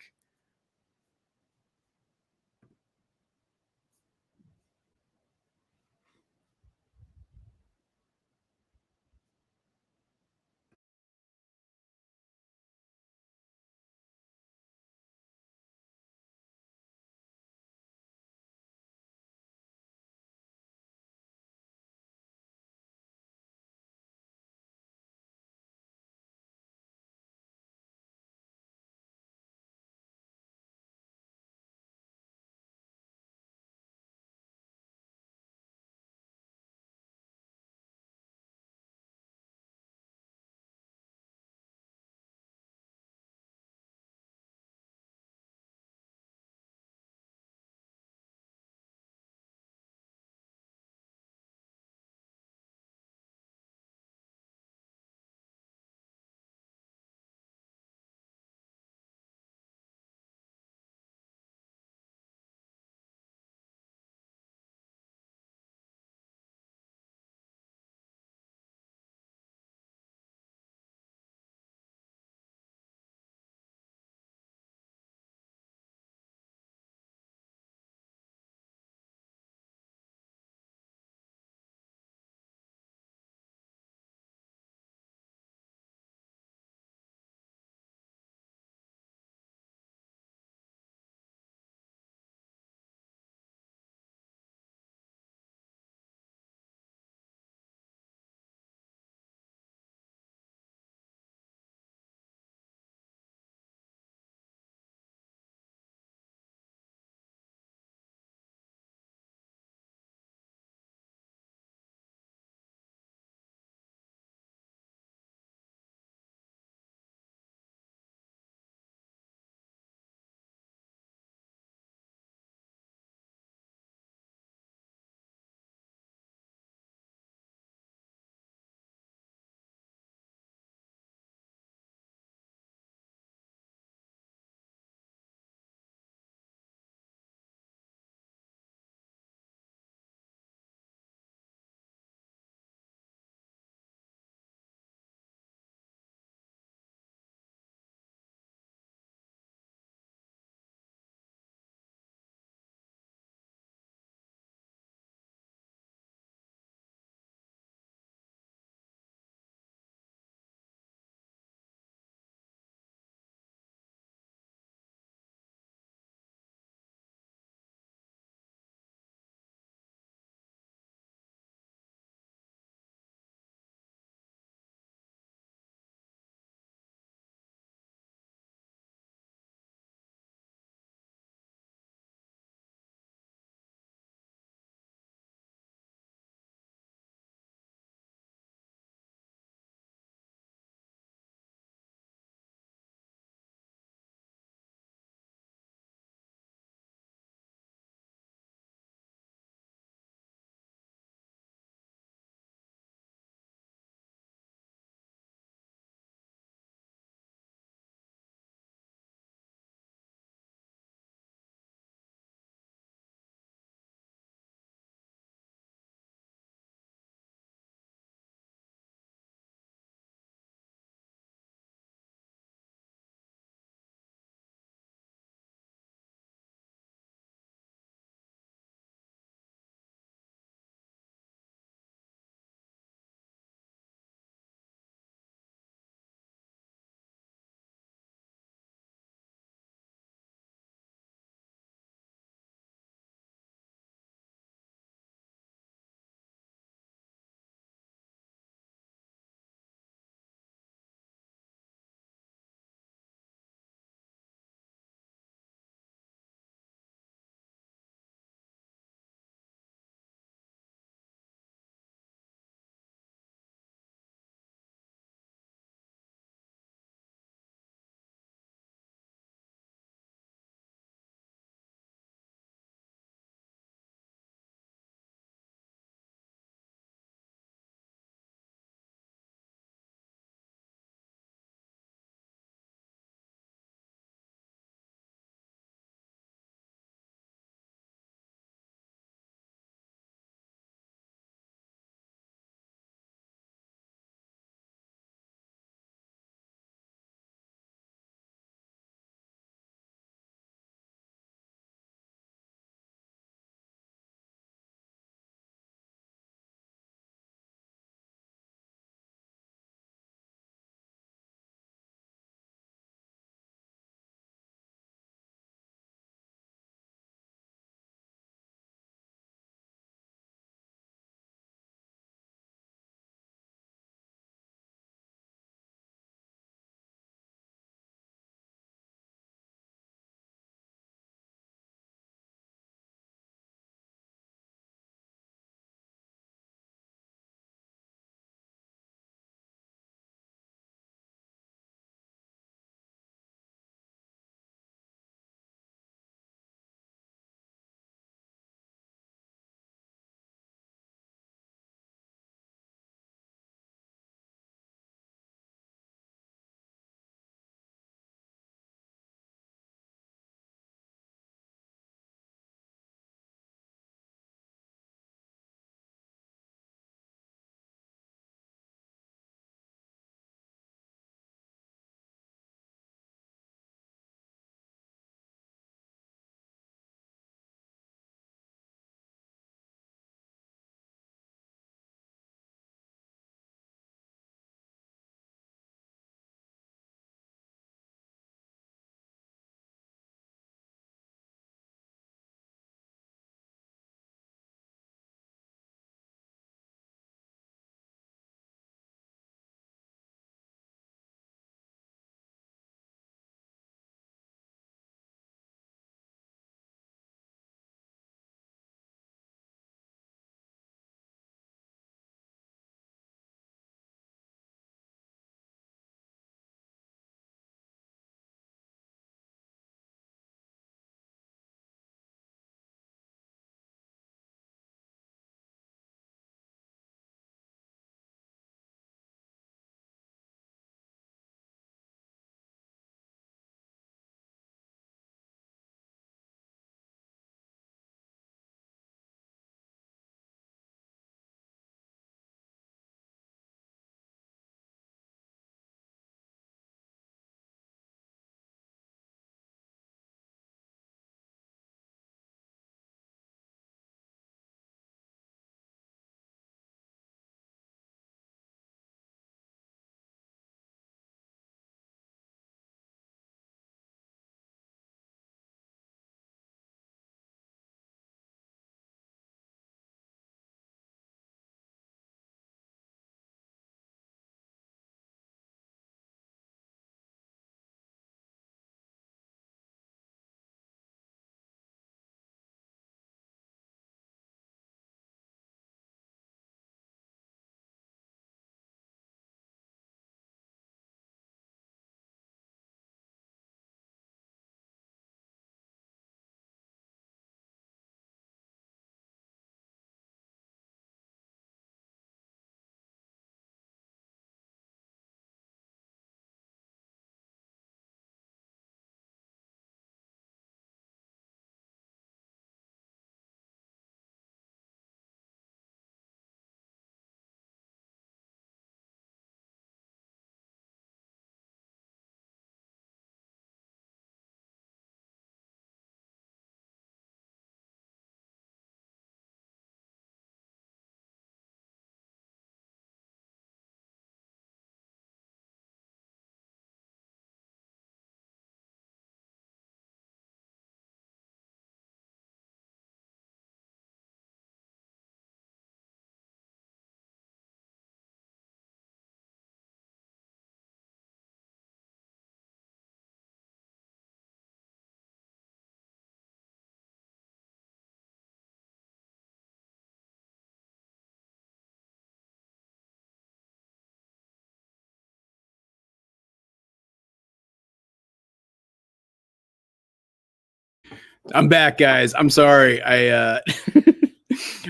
I'm back, guys. I'm sorry. I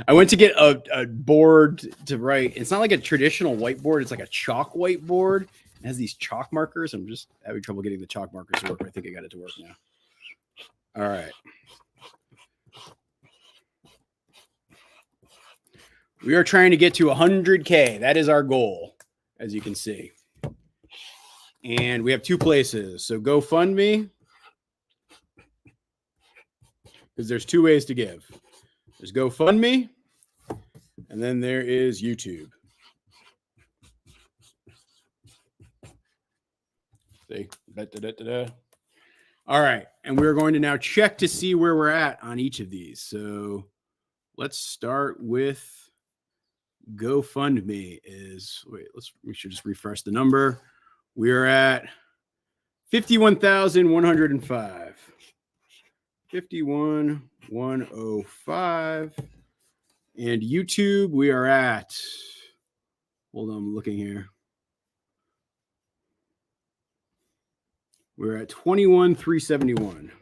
I went to get a board to write. It's not like a traditional whiteboard. It's like a chalk whiteboard. It has these chalk markers. I'm just having trouble getting the chalk markers to work. I think I got it to work now. All right. We are trying to get to 100K. That is our goal, as you can see. And we have two places. So GoFundMe, because there's two ways to give. There's GoFundMe, and then there is YouTube. See? All right. And we're going to now check to see where we're at on each of these. So let's start with GoFundMe we should just refresh the number. We are at 51,105. 51,105. And YouTube, we are at, hold on, I'm looking here. We're at 21,371.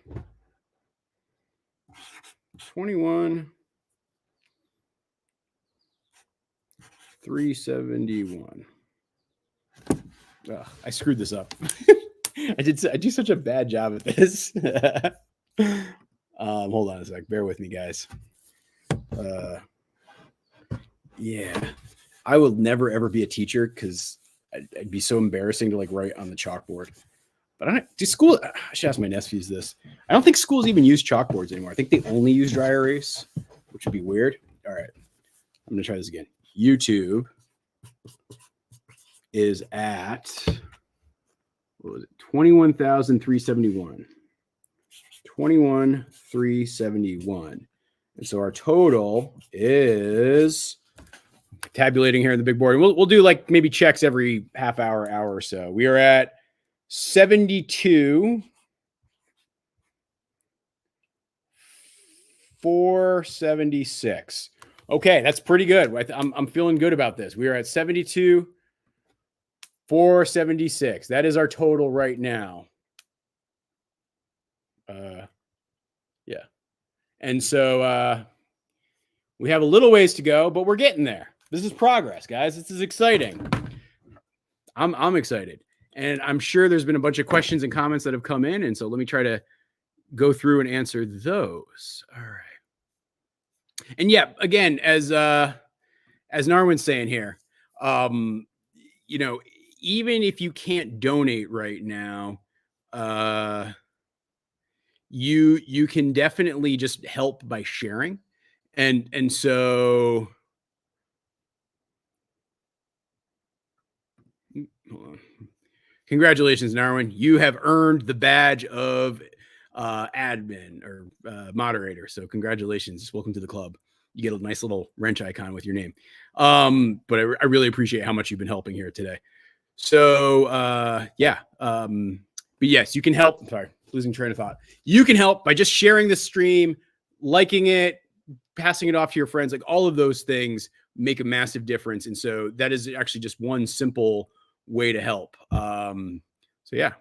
21,371. I screwed this up. I do such a bad job at this. Hold on a sec. Bear with me, guys. Yeah, I will never ever be a teacher because I'd be so embarrassing to like write on the chalkboard. But I don't do school. I should ask my nephews this. I don't think schools even use chalkboards anymore. I think they only use dry erase, which would be weird. All right, I'm gonna try this again. YouTube is at, what was it? 21,371. 21,371. And so our total is, tabulating here in the big board. We'll do like maybe checks every half hour or so. We are at 72,476. Okay, that's pretty good. I'm feeling good about this. We are at 72,476. That is our total right now. Yeah. And so we have a little ways to go, but we're getting there. This is progress, guys. This is exciting. I'm excited. And I'm sure there's been a bunch of questions and comments that have come in. And so let me try to go through and answer those. All right. And yeah, again, as Narwin's saying here, you know, even if you can't donate right now, you can definitely just help by sharing. And so hold on. Congratulations, Narwin. You have earned the badge of admin or moderator. So congratulations. Welcome to the club. You get a nice little wrench icon with your name. But I really appreciate how much you've been helping here today. So yeah. But yes, you can help. I'm sorry, losing train of thought. You can help by just sharing the stream, liking it, passing it off to your friends. Like all of those things make a massive difference. And so that is actually just one simple way to help. So yeah.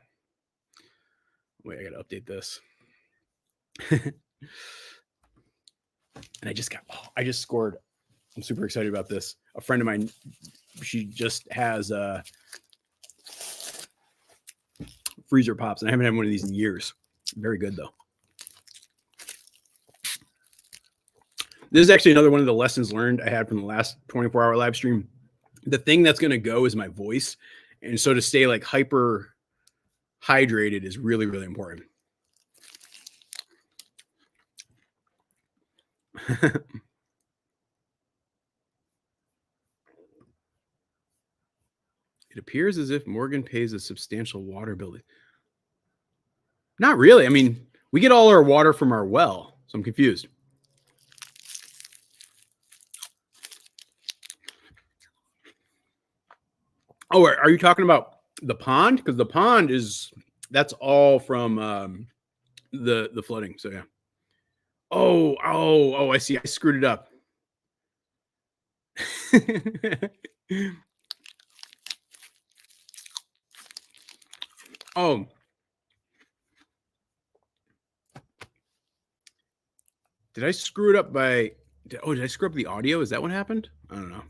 Wait, I gotta update this. And I just scored. I'm super excited about this. A friend of mine, she just has freezer pops, and I haven't had one of these in years. Very good though. This is actually another one of the lessons learned I had from the last 24-hour live stream. The thing that's going to go is my voice. And so to stay like hyper hydrated is really, really important. It appears as if Morgan pays a substantial water bill. Not really. I mean, we get all our water from our well, so I'm confused. Oh, are you talking about the pond? Because the pond that's all from the flooding. So yeah. Oh, I see. I screwed it up. Oh. Did I screw it up by? Did I screw up the audio? Is that what happened? I don't know.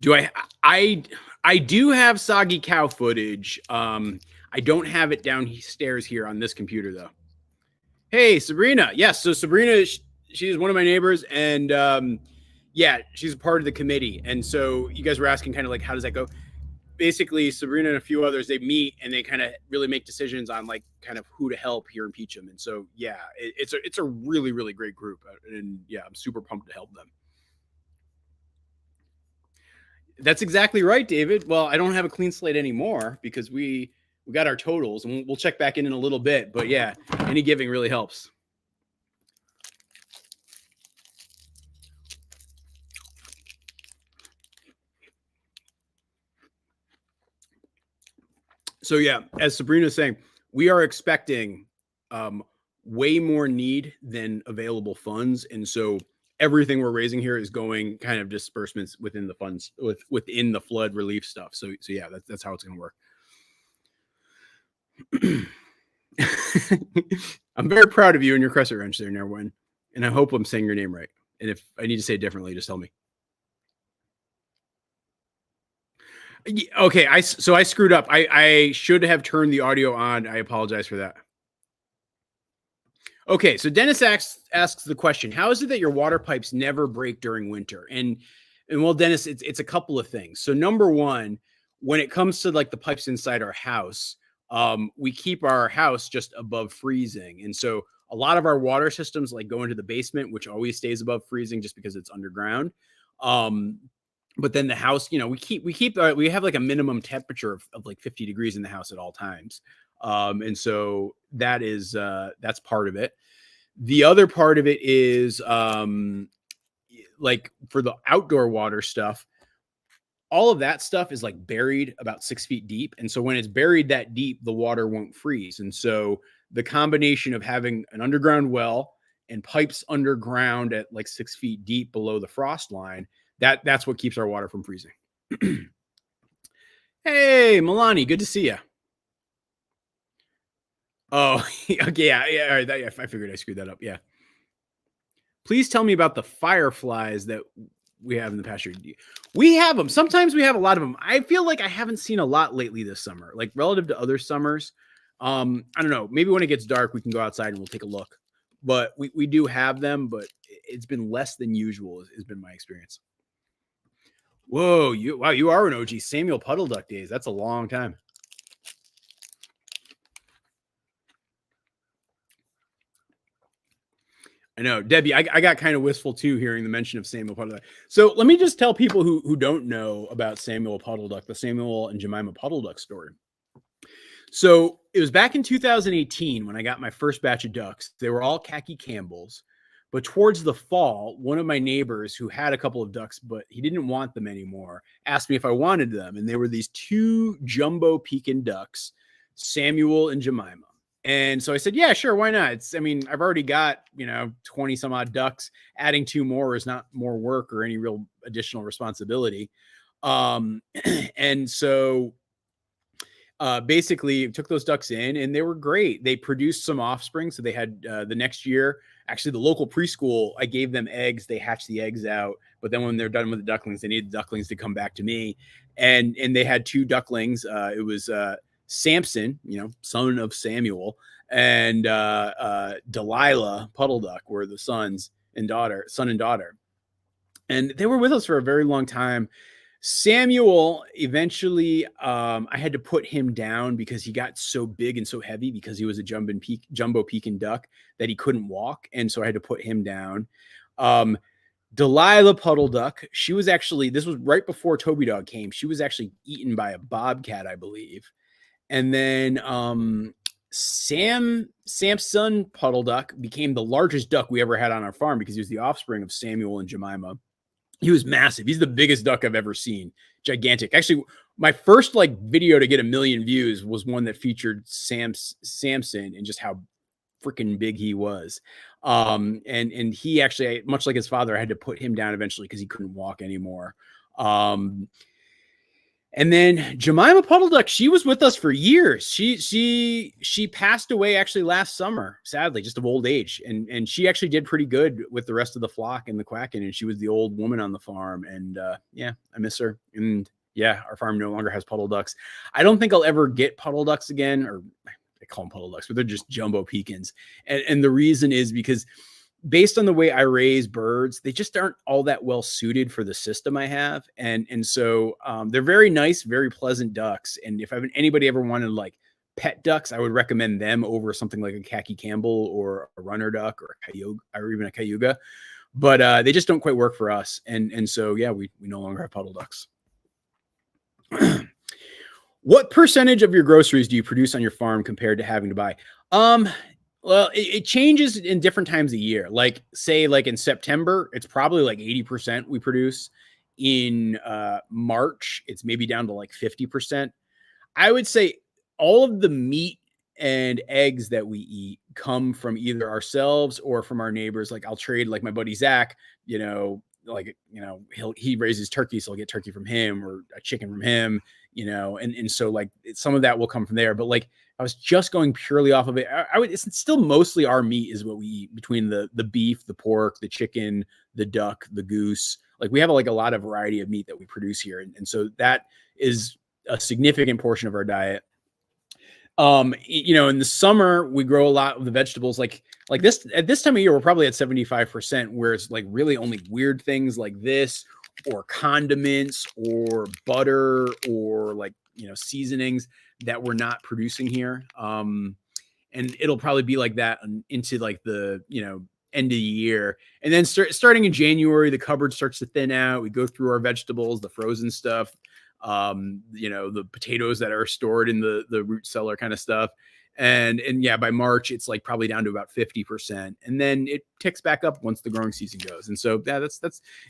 Do I do have soggy cow footage. I don't have it downstairs here on this computer though. Hey, Sabrina. Yes, so Sabrina, she's one of my neighbors, and yeah, she's a part of the committee. And so you guys were asking kind of like, how does that go? Basically, Sabrina and a few others, they meet and they kind of really make decisions on like kind of who to help here in Peacham. And so, yeah, it's a really, really great group. And yeah, I'm super pumped to help them. That's exactly right, David. Well, I don't have a clean slate anymore because we got our totals, and we'll check back in a little bit. But yeah, any giving really helps. So yeah, as Sabrina's saying, we are expecting way more need than available funds, and so everything we're raising here is going kind of disbursements within the funds within the flood relief stuff. So yeah, that's how it's going to work. I'm very proud of you and your crescent wrench there, Nerwin, and I hope I'm saying your name right. And if I need to say it differently, just tell me. Okay, so I screwed up. I should have turned the audio on. I apologize for that. Okay, so Dennis asks the question: how is it that your water pipes never break during winter? And well, Dennis, it's a couple of things. So number one, when it comes to like the pipes inside our house, we keep our house just above freezing, and so a lot of our water systems like go into the basement, which always stays above freezing just because it's underground. But then the house, you know, we have like a minimum temperature of like 50 degrees in the house at all times. And so that's part of it. The other part of it is like for the outdoor water stuff, all of that stuff is like buried about 6 feet deep. And so when it's buried that deep, the water won't freeze. And so the combination of having an underground well and pipes underground at like 6 feet deep below the frost line, that's what keeps our water from freezing. Hey, Milani, good to see you. Oh, okay, yeah, all right, I figured I screwed that up, yeah. Please tell me about the fireflies that we have in the pasture. We have them. Sometimes we have a lot of them. I feel like I haven't seen a lot lately this summer, like relative to other summers. I don't know. Maybe when it gets dark, we can go outside and we'll take a look. But we do have them, but it's been less than usual, has been my experience. Whoa, you are an OG. Samuel Puddle Duck days. That's a long time. I know, Debbie, I got kind of wistful too hearing the mention of Samuel Puddle Duck. So let me just tell people who don't know about Samuel Puddle Duck, the Samuel and Jemima Puddle Duck story. So it was back in 2018 when I got my first batch of ducks. They were all khaki Campbells. But towards the fall, one of my neighbors who had a couple of ducks, but he didn't want them anymore, asked me if I wanted them. And they were these two jumbo Pekin ducks, Samuel and Jemima. And so I said, yeah, sure. Why not? I've already got, 20 some odd ducks. Adding two more is not more work or any real additional responsibility. And so basically took those ducks in and they were great. They produced some offspring. So they had the next year, actually the local preschool, I gave them eggs. They hatched the eggs out, but then when they're done with the ducklings, they need the ducklings to come back to me. And they had two ducklings. It was Samson, son of Samuel, and Delilah Puddle Duck were the son and daughter. And they were with us for a very long time. Samuel, eventually, I had to put him down because he got so big and so heavy because he was a jumbo Pekin duck that he couldn't walk. And so I had to put him down. Delilah Puddle Duck, this was right before Toby Dog came. She was actually eaten by a bobcat, I believe. And then Samson Puddle Duck became the largest duck we ever had on our farm because he was the offspring of Samuel and Jemima. He was massive. He's the biggest duck I've ever seen. Gigantic. Actually, my first video to get 1 million views was one that featured Samson and just how freaking big he was. And he actually, much like his father, I had to put him down eventually because he couldn't walk anymore. And then Jemima Puddle Duck, she was with us for years. She passed away actually last summer, sadly, just of old age. And she actually did pretty good with the rest of the flock and the quacking. And she was the old woman on the farm. And yeah, I miss her. And yeah, our farm no longer has puddle ducks. I don't think I'll ever get puddle ducks again, or I call them puddle ducks, but they're just jumbo pecans. And the reason is because based on the way I raise birds, they just aren't all that well suited for the system I have. And so they're very nice, very pleasant ducks. And if anybody ever wanted like pet ducks, I would recommend them over something like a khaki Campbell or a runner duck or a Cayuga, or even a Cayuga. But they just don't quite work for us. And so, yeah, we no longer have puddle ducks. What percentage of your groceries do you produce on your farm compared to having to buy? Well, it changes in different times of year. Like say like in September, it's probably like 80% we produce. In March, it's maybe down to like 50%. I would say all of the meat and eggs that we eat come from either ourselves or from our neighbors. Like I'll trade like my buddy Zach, he raises turkey, so I'll get turkey from him or a chicken from him, and so like some of that will come from there. But like I was just going purely off of it. It's still mostly our meat is what we eat, between the beef, the pork, the chicken, the duck, the goose. Like we have like a lot of variety of meat that we produce here. And so that is a significant portion of our diet. In the summer we grow a lot of the vegetables like this. At this time of year, we're probably at 75%, where it's like really only weird things like this, or condiments, or butter, or like, seasonings that we're not producing here. And it'll probably be like that into like the, end of the year. And then starting in January, the cupboard starts to thin out. We go through our vegetables, the frozen stuff, the potatoes that are stored in the root cellar kind of stuff. And yeah, by March, it's like probably down to about 50%. And then it ticks back up once the growing season goes. And so yeah,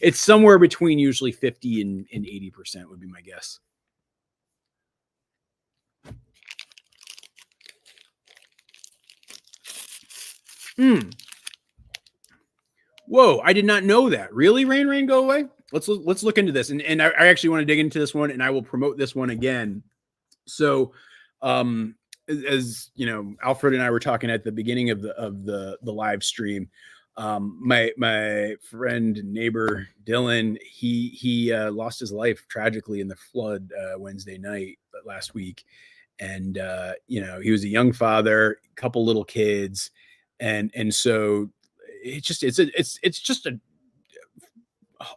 it's somewhere between usually 50 and 80% would be my guess. Whoa, I did not know that. Really, Rain, go away? Let's look into this. And I actually want to dig into this one, and I will promote this one again. So, as you know, Alfred and I were talking at the beginning of the live stream. My friend and neighbor Dylan, he lost his life tragically in the flood Wednesday night last week, and he was a young father, a couple little kids, and so it's just a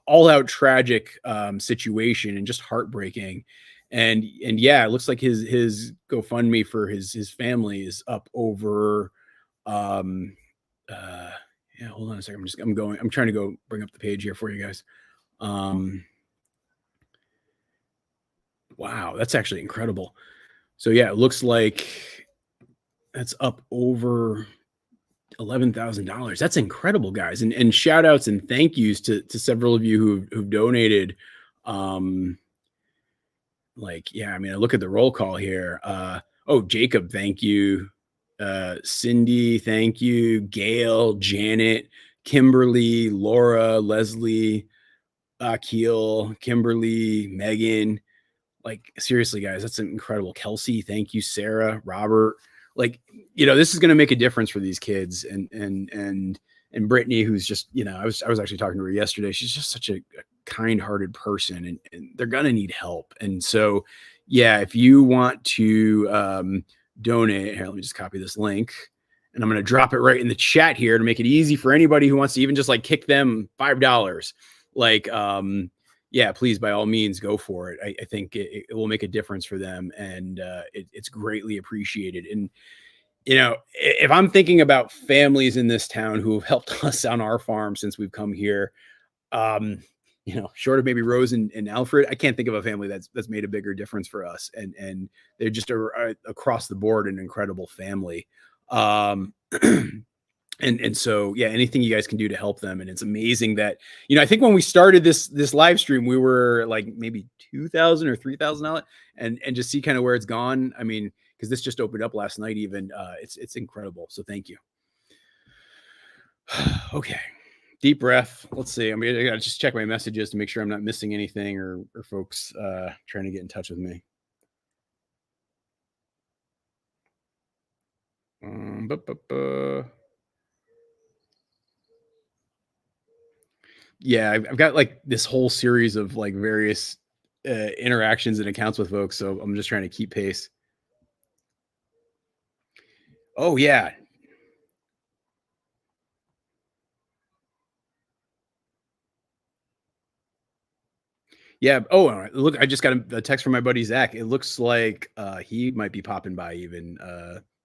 all out tragic situation, and just heartbreaking. And yeah, it looks like his GoFundMe for his family is up over yeah, hold on a second. I'm trying to go bring up the page here for you guys. Wow, that's actually incredible. So yeah, it looks like that's up over $11,000. That's incredible, guys. And shout outs and thank yous to several of you who've donated. Yeah, I mean, I look at the roll call here. Jacob, thank you. Cindy, thank you. Gail, Janet, Kimberly, Laura, Leslie, Akil, Kimberly, Megan. Like, seriously, guys, that's incredible. Kelsey, thank you. Sarah, Robert. Like, this is going to make a difference for these kids. And Brittany, who's just, I was actually talking to her yesterday. She's just such a kind-hearted person, and they're going to need help. And so, yeah, if you want to donate, here, let me just copy this link, and I'm going to drop it right in the chat here to make it easy for anybody who wants to even just like kick them $5. Like, yeah, please, by all means, go for it. I think it will make a difference for them, and it's greatly appreciated. And, if I'm thinking about families in this town who have helped us on our farm since we've come here, short of maybe Rose and Alfred, I can't think of a family that's made a bigger difference for us. And they're just across the board an incredible family. And so, yeah, anything you guys can do to help them. And it's amazing that, I think when we started this live stream, we were like maybe $2,000 or $3,000, and just see kind of where it's gone. I mean, because this just opened up last night, even, it's incredible. So thank you. Okay. Deep breath. Let's see. I gotta just check my messages to make sure I'm not missing anything or folks trying to get in touch with me. Yeah, I've got like this whole series of like various interactions and accounts with folks, so I'm just trying to keep pace. Oh yeah. Yeah. Oh, look, I just got a text from my buddy Zach. It looks like he might be popping by even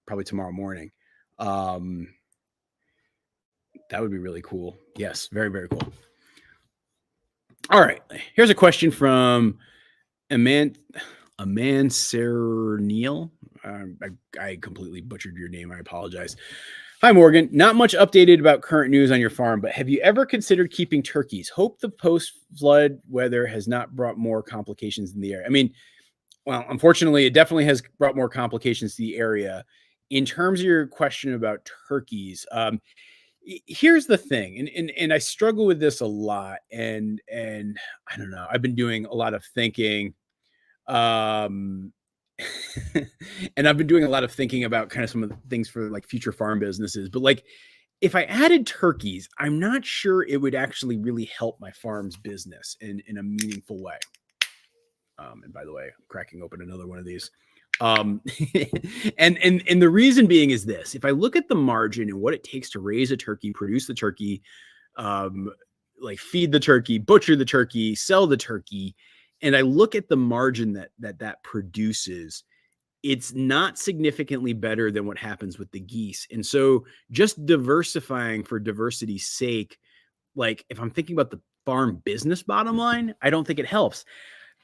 probably tomorrow morning. That would be really cool. Yes, very, very cool. All right. Here's a question from Aman Neal. I completely butchered your name. I apologize. Hi, Morgan. Not much updated about current news on your farm, but have you ever considered keeping turkeys? Hope the post-flood weather has not brought more complications in the area. I mean, well, unfortunately, it definitely has brought more complications to the area. In terms of your question about turkeys, here's the thing, and I struggle with this a lot, and I don't know. I've been doing a lot of thinking. And I've been doing a lot of thinking about kind of some of the things for like future farm businesses, but like if I added turkeys, I'm not sure it would actually really help my farm's business in a meaningful way. And by the way, I'm cracking open another one of these. And the reason being is this: if I look at the margin and what it takes to raise a turkey, produce the turkey, like feed the turkey, butcher the turkey, sell the turkey, and I look at the margin that produces, it's not significantly better than what happens with the geese. And so just diversifying for diversity's sake, like if I'm thinking about the farm business bottom line, I don't think it helps.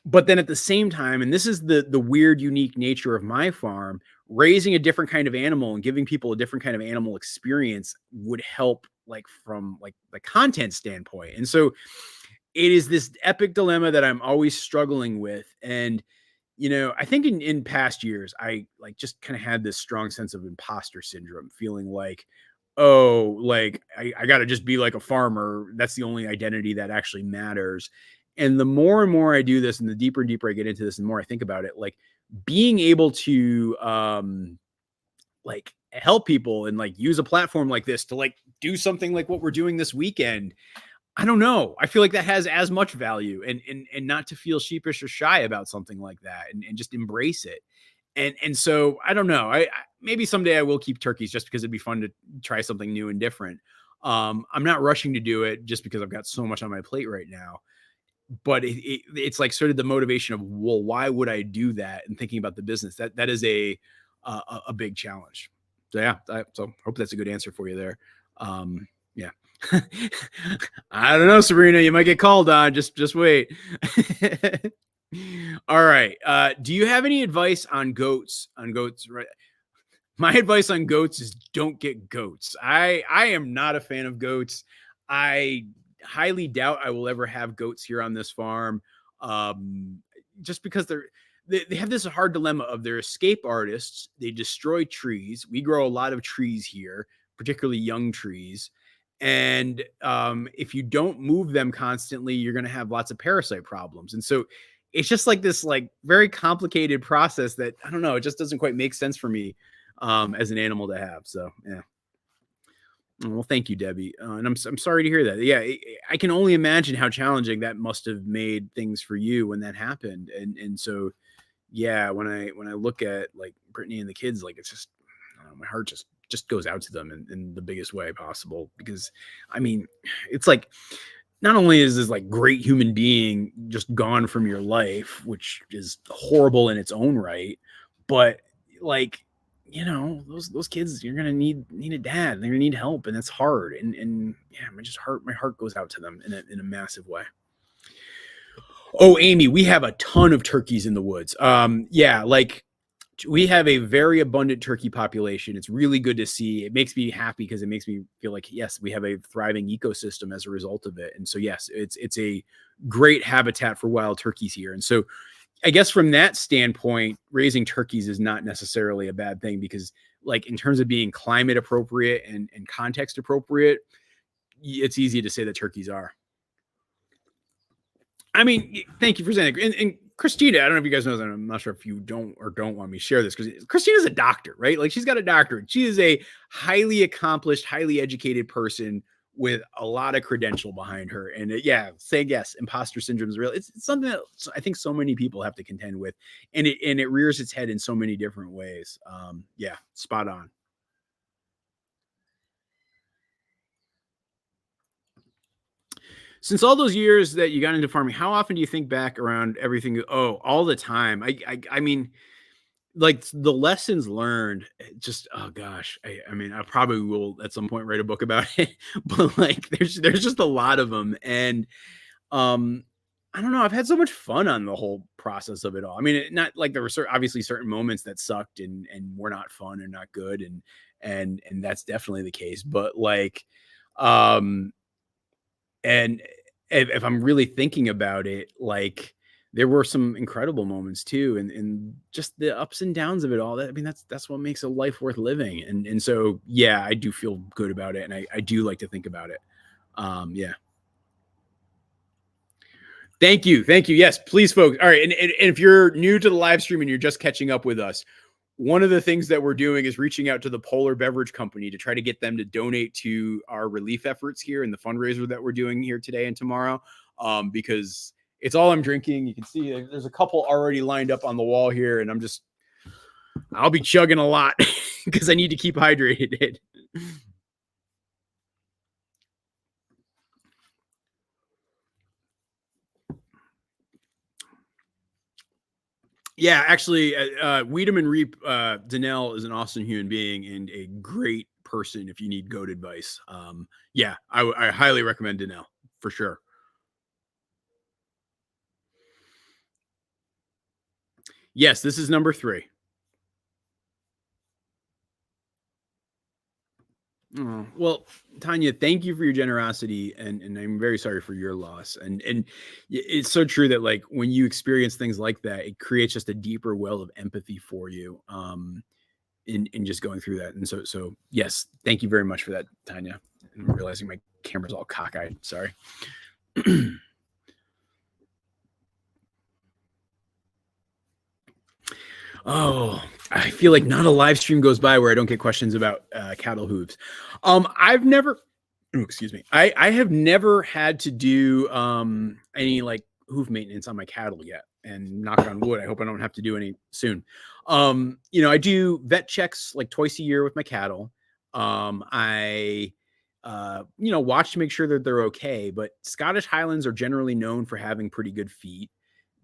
But then at the same time, and this is the weird, unique nature of my farm, raising a different kind of animal and giving people a different kind of animal experience would help, like from like the content standpoint. And so it is this epic dilemma that I'm always struggling with. And, you know, I think in past years, I like just kind of had this strong sense of imposter syndrome, feeling like, oh, like I got to just be like a farmer. That's the only identity that actually matters. And the more and more I do this and the deeper and deeper I get into this and the more I think about it, like being able to like help people and like use a platform like this to like do something like what we're doing this weekend. I don't know. I feel like that has as much value, and not to feel sheepish or shy about something like that, and just embrace it. And so I don't know. I maybe someday I will keep turkeys just because it'd be fun to try something new and different. I'm not rushing to do it just because I've got so much on my plate right now. But it's like sort of the motivation of, well, why would I do that? And thinking about the business, that is a big challenge. So yeah, so hope that's a good answer for you there. Yeah. I don't know, Sabrina, you might get called on. Just wait. All right. Do you have any advice on goats? Right. My advice on goats is don't get goats. I am not a fan of goats. I highly doubt I will ever have goats here on this farm. Just because they have this hard dilemma of they're escape artists. They destroy trees. We grow a lot of trees here, particularly young trees. And if you don't move them constantly, you're going to have lots of parasite problems. And so it's just like this like very complicated process that, I don't know, it just doesn't quite make sense for me as an animal to have. So, yeah. Well, thank you, Debbie. And I'm sorry to hear that. Yeah, I can only imagine how challenging that must have made things for you when that happened. And so, yeah, when I look at like Brittany and the kids, like it's just, my heart just goes out to them in the biggest way possible, because I mean, it's like, not only is this like great human being just gone from your life, which is horrible in its own right, but like, you know, those kids, you're going to need a dad, they're going to need help, and it's hard. And yeah, my heart goes out to them in a massive way. Oh, Amy, we have a ton of turkeys in the woods. Yeah, like we have a very abundant turkey population. It's really good to see. It makes me happy because it makes me feel like, yes, we have a thriving ecosystem as a result of it. And so, yes, it's a great habitat for wild turkeys here. And so I guess from that standpoint, raising turkeys is not necessarily a bad thing, because like in terms of being climate appropriate and context appropriate, it's easy to say that turkeys are. I mean, thank you for saying that. And Christina, I don't know if you guys know that. I'm not sure if you don't want me to share this, because Christina's a doctor, right? Like, she's got a doctorate. She is a highly accomplished, highly educated person with a lot of credential behind her. And saying yes, imposter syndrome is real. It's something that I think so many people have to contend with, and it rears its head in so many different ways. Spot on. Since all those years that you got into farming, how often do you think back around everything? Oh, all the time. I mean, like, the lessons learned, just, oh gosh. I mean, I probably will at some point write a book about it, but like, there's just a lot of them. And I don't know, I've had so much fun on the whole process of it all. I mean, not like there were obviously certain moments that sucked and were not fun and not good. And that's definitely the case. But like, and if I'm really thinking about it, like, there were some incredible moments too, and just the ups and downs of it all. That, I mean, that's what makes a life worth living. And so, yeah, I do feel good about it, and I do like to think about it. Yeah. Thank you. Yes, please, folks. All right, and if you're new to the live stream and you're just catching up with us, one of the things that we're doing is reaching out to the Polar Beverage Company to try to get them to donate to our relief efforts here in the fundraiser that we're doing here today and tomorrow, because it's all I'm drinking. You can see there's a couple already lined up on the wall here, and I'll be chugging a lot because I need to keep hydrated. Yeah, actually, Weedham and Reap, Danelle is an awesome human being and a great person if you need goat advice. Yeah, I highly recommend Danelle for sure. Yes, this is number 3. Oh, well, Tanya, thank you for your generosity, and I'm very sorry for your loss. And it's so true that, like, when you experience things like that, it creates just a deeper well of empathy for you, in just going through that. And so yes, thank you very much for that, Tanya. I'm realizing my camera's all cockeyed. Sorry. Oh, I feel like not a live stream goes by where I don't get questions about cattle hooves. I've never, excuse me, I have never had to do any like hoof maintenance on my cattle yet. And knock on wood, I hope I don't have to do any soon. I do vet checks like twice a year with my cattle. I watch to make sure that they're okay. But Scottish Highlands are generally known for having pretty good feet.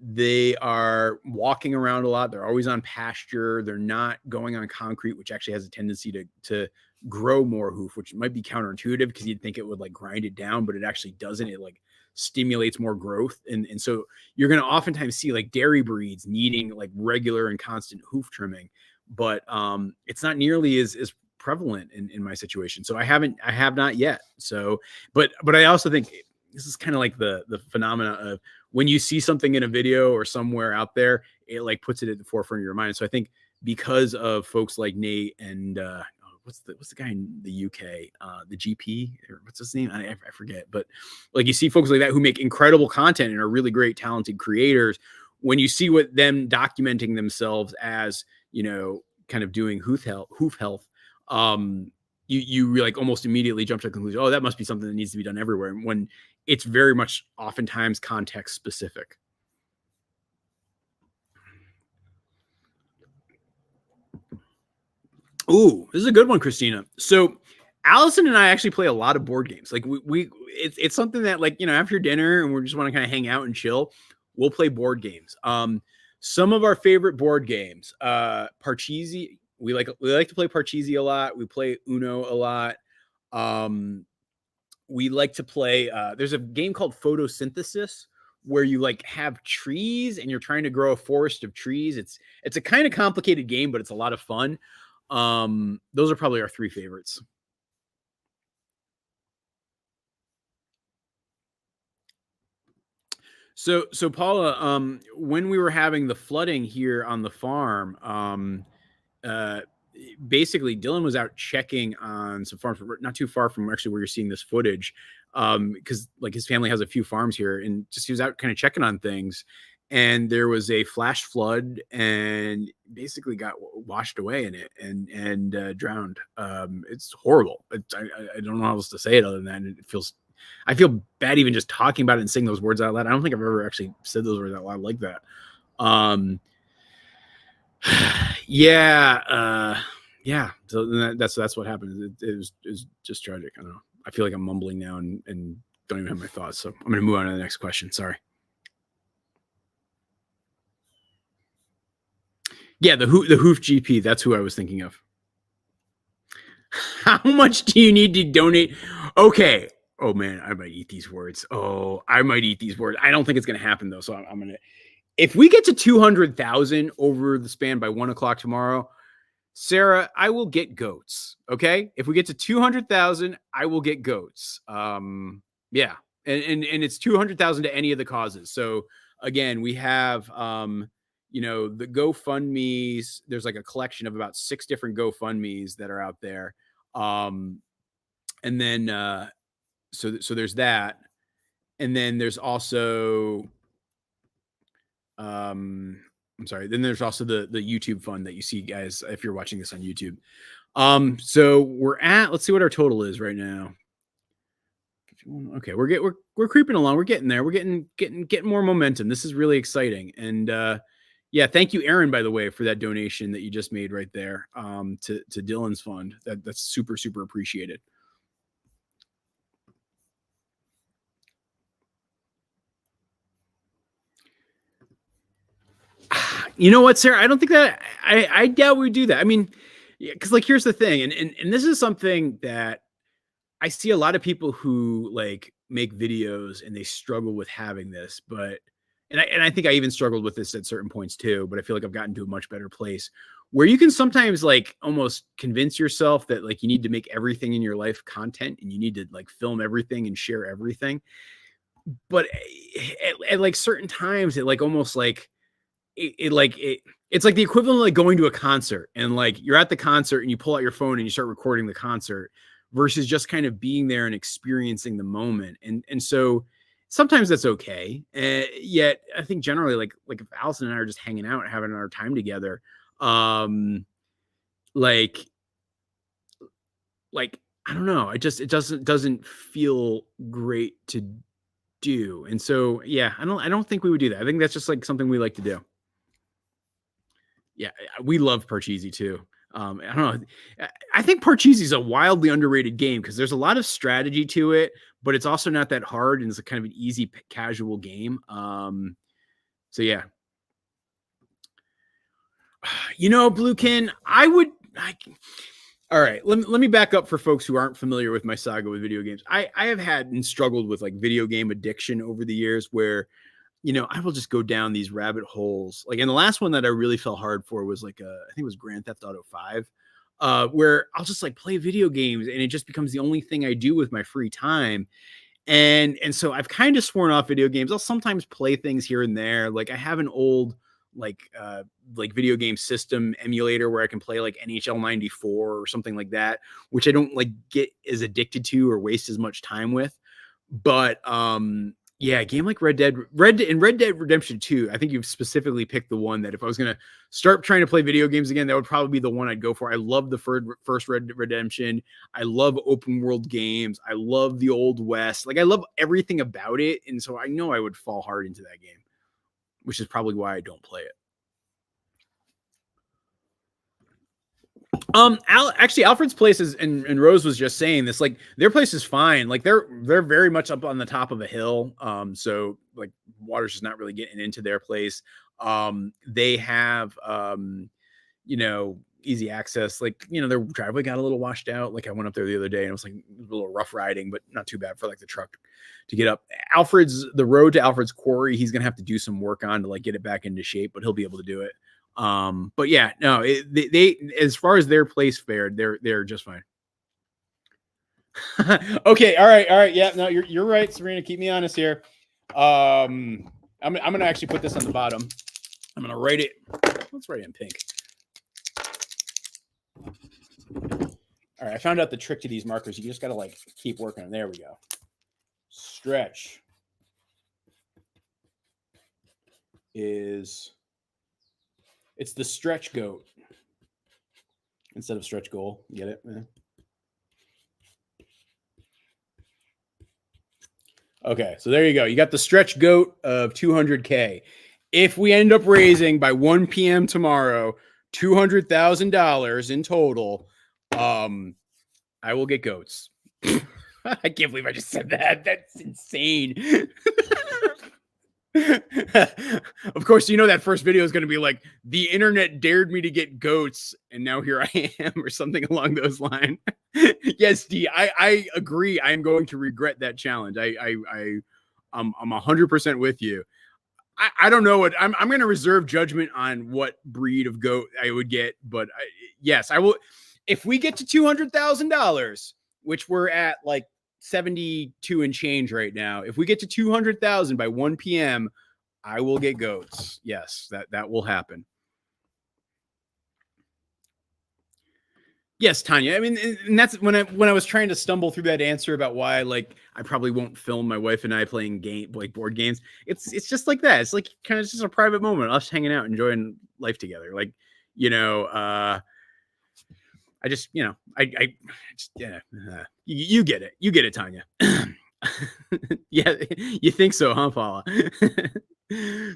They are walking around a lot. They're always on pasture. They're not going on concrete, which actually has a tendency to grow more hoof, which might be counterintuitive because you'd think it would like grind it down, but it actually doesn't. It like stimulates more growth. And so you're going to oftentimes see like dairy breeds needing like regular and constant hoof trimming, but it's not nearly as prevalent in my situation. So I have not yet. So, but I also think this is kind of like the phenomena of when you see something in a video or somewhere out there, it like puts it at the forefront of your mind. So I think because of folks like Nate and what's the guy in the UK, the GP, or what's his name? I forget. But like you see folks like that who make incredible content and are really great, talented creators. When you see what them documenting themselves as, kind of doing hoof health, you like almost immediately jump to the conclusion, oh, that must be something that needs to be done everywhere. And when it's very much oftentimes context specific. Ooh, this is a good one, Christina. So Allison and I actually play a lot of board games. Like it's something that, like, after dinner and we just want to kind of hang out and chill, we'll play board games. Some of our favorite board games, Parcheesi. We like to play Parcheesi a lot. We play Uno a lot. We like to play, there's a game called Photosynthesis where you like have trees and you're trying to grow a forest of trees. It's a kind of complicated game, but it's a lot of fun. Those are probably our 3 favorites. So Paula, when we were having the flooding here on the farm, basically Dylan was out checking on some farms not too far from actually where you're seeing this footage, because like his family has a few farms here, and just he was out kind of checking on things, and there was a flash flood and basically got washed away in it and drowned. It's horrible. I don't know how else to say it other than that. I feel bad even just talking about it and saying those words out loud. I don't think I've ever actually said those words out loud like that. Yeah. So that's what happened. It was just tragic. I don't know. I feel like I'm mumbling now and don't even have my thoughts. So I'm going to move on to the next question. Sorry. Yeah, the Hoof GP. That's who I was thinking of. How much do you need to donate? Okay. Oh man, I might eat these words. I don't think it's going to happen though. So I'm going to, if we get to 200,000 over the span by 1 o'clock tomorrow, Sarah, I will get goats. Okay. If we get to 200,000, I will get goats. Yeah. And it's 200,000 to any of the causes. So again, we have, the GoFundMe's, there's like a collection of about 6 different GoFundMe's that are out there. And then, so there's that. And then there's also, I'm sorry. Then there's also the YouTube fund that you see, guys, if you're watching this on YouTube. So let's see what our total is right now. Okay, we're creeping along. We're getting there. We're getting more momentum. This is really exciting. And yeah, thank you, Aaron, by the way, for that donation that you just made right there to Dylan's fund. That's super, super appreciated. You know what, Sarah? I don't think that I doubt we would do that. I mean, because like here's the thing, and this is something that I see a lot of people who like make videos and they struggle with having this, and I think I even struggled with this at certain points too, but I feel like I've gotten to a much better place where you can sometimes like almost convince yourself that like you need to make everything in your life content and you need to like film everything and share everything. But at like certain times it like almost like it's like the equivalent of like going to a concert and like you're at the concert and you pull out your phone and you start recording the concert versus just kind of being there and experiencing the moment. And so sometimes that's okay. Yet I think generally like if Allison and I are just hanging out and having our time together, like I don't know, it doesn't feel great to do. And so, yeah, I don't think we would do that. I think that's just like something we like to do. Yeah, we love Parcheesi too. I don't know. I think Parcheesi is a wildly underrated game because there's a lot of strategy to it, but it's also not that hard and it's a kind of an easy, casual game. So yeah. Bluekin, all right, let me back up for folks who aren't familiar with my saga with video games. I have had and struggled with like video game addiction over the years where, I will just go down these rabbit holes. Like, and the last one that I really fell hard for was like, I think it was Grand Theft Auto 5, where I'll just like play video games and it just becomes the only thing I do with my free time. And so I've kind of sworn off video games. I'll sometimes play things here and there. Like I have an old, like video game system emulator where I can play like NHL 94 or something like that, which I don't like get as addicted to or waste as much time with. But, yeah, a game like Red Dead Redemption 2, I think you've specifically picked the one that if I was going to start trying to play video games again, that would probably be the one I'd go for. I love the first Red Dead Redemption. I love open world games. I love the Old West. Like I love everything about it. And so I know I would fall hard into that game, which is probably why I don't play it. Actually, Alfred's place is, and Rose was just saying this, like their place is fine. Like they're very much up on the top of a hill. So like water's just not really getting into their place. They have, easy access. Like, their driveway got a little washed out. Like I went up there the other day and it was like a little rough riding, but not too bad for like the truck to get up. The road to Alfred's quarry, he's going to have to do some work on to like get it back into shape, but he'll be able to do it. But yeah, no, they as far as their place fared, they're just fine. Okay. All right. Yeah, no, you're right, Serena. Keep me honest here. I'm going to actually put this on the bottom. I'm going to write it. Let's write it in pink. All right, I found out the trick to these markers. You just got to like keep working them. There we go. Stretch it's the stretch goat instead of stretch goal. Get it? Yeah. Okay, so there you go. You got the stretch goat of 200K. If we end up raising by 1 p.m. tomorrow, $200,000 in total, I will get goats. I can't believe I just said that. That's insane. Of course, you know that first video is going to be like, the internet dared me to get goats, and now here I am, or something along those lines. Yes, D, I agree. I am going to regret that challenge. I'm 100% with you. I don't know what I'm going to reserve judgment on what breed of goat I would get, but yes, I will. If we get to $200,000, which we're at like 72 and change right now, if we get to 200,000 by 1 p.m., I will get goats. Yes, that will happen. Yes, Tanya. I mean, and that's when I was trying to stumble through that answer about why, like, I probably won't film my wife and I playing board games. It's just like that. It's like kind of just a private moment, us hanging out, enjoying life together. Like, you know, I just, you know, you get it. You get it, Tanya. Yeah, you think so, huh, Paula?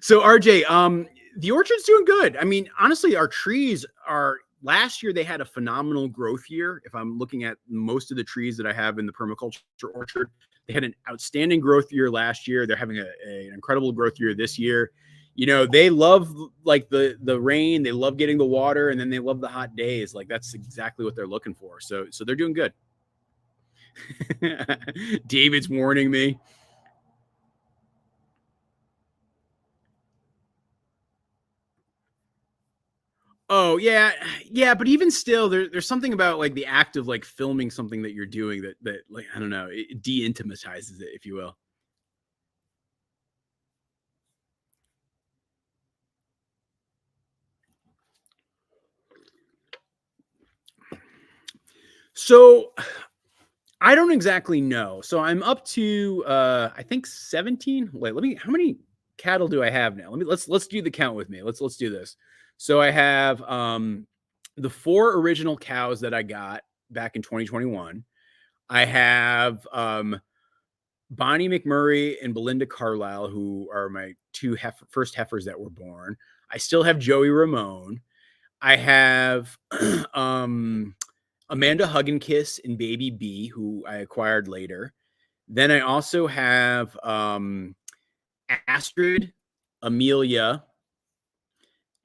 So RJ, the orchard's doing good. I mean, honestly, our trees are. Last year, they had a phenomenal growth year. If I'm looking at most of the trees that I have in the permaculture orchard, they had an outstanding growth year last year. They're having an incredible growth year this year. You know, they love like the rain. They love getting the water, and then they love the hot days. Like that's exactly what they're looking for. So they're doing good. David's warning me. Oh yeah, but even still, there's something about like the act of like filming something that you're doing that like I don't know, it de-intimatizes it, if you will. So I don't exactly know. So I'm up to I think 17. Wait, how many cattle do I have now? Let's do the count with me. Let's do this. So I have the 4 original cows that I got back in 2021. I have Bonnie McMurray and Belinda Carlisle, who are my 2 first heifers that were born. I still have Joey Ramone. I have Amanda Hugginkiss and Baby B, who I acquired later. Then I also have Astrid, Amelia,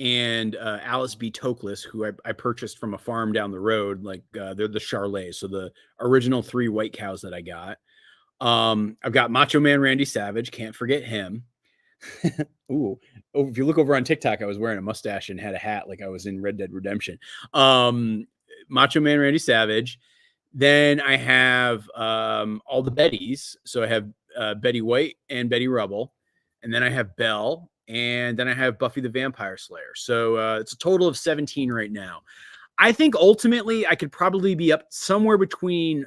and Alice B. Tokless, who I purchased from a farm down the road. Like they're the Charlets, so the original 3 white cows that I got. I've got Macho Man Randy Savage, can't forget him. Ooh, if you look over on TikTok, I was wearing a mustache and had a hat like I was in Red Dead Redemption. Macho Man Randy Savage. Then I have all the Bettys. So I have Betty White and Betty Rubble. And then I have Belle. And then I have Buffy the Vampire Slayer. So it's a total of 17 right now. I think ultimately I could probably be up somewhere between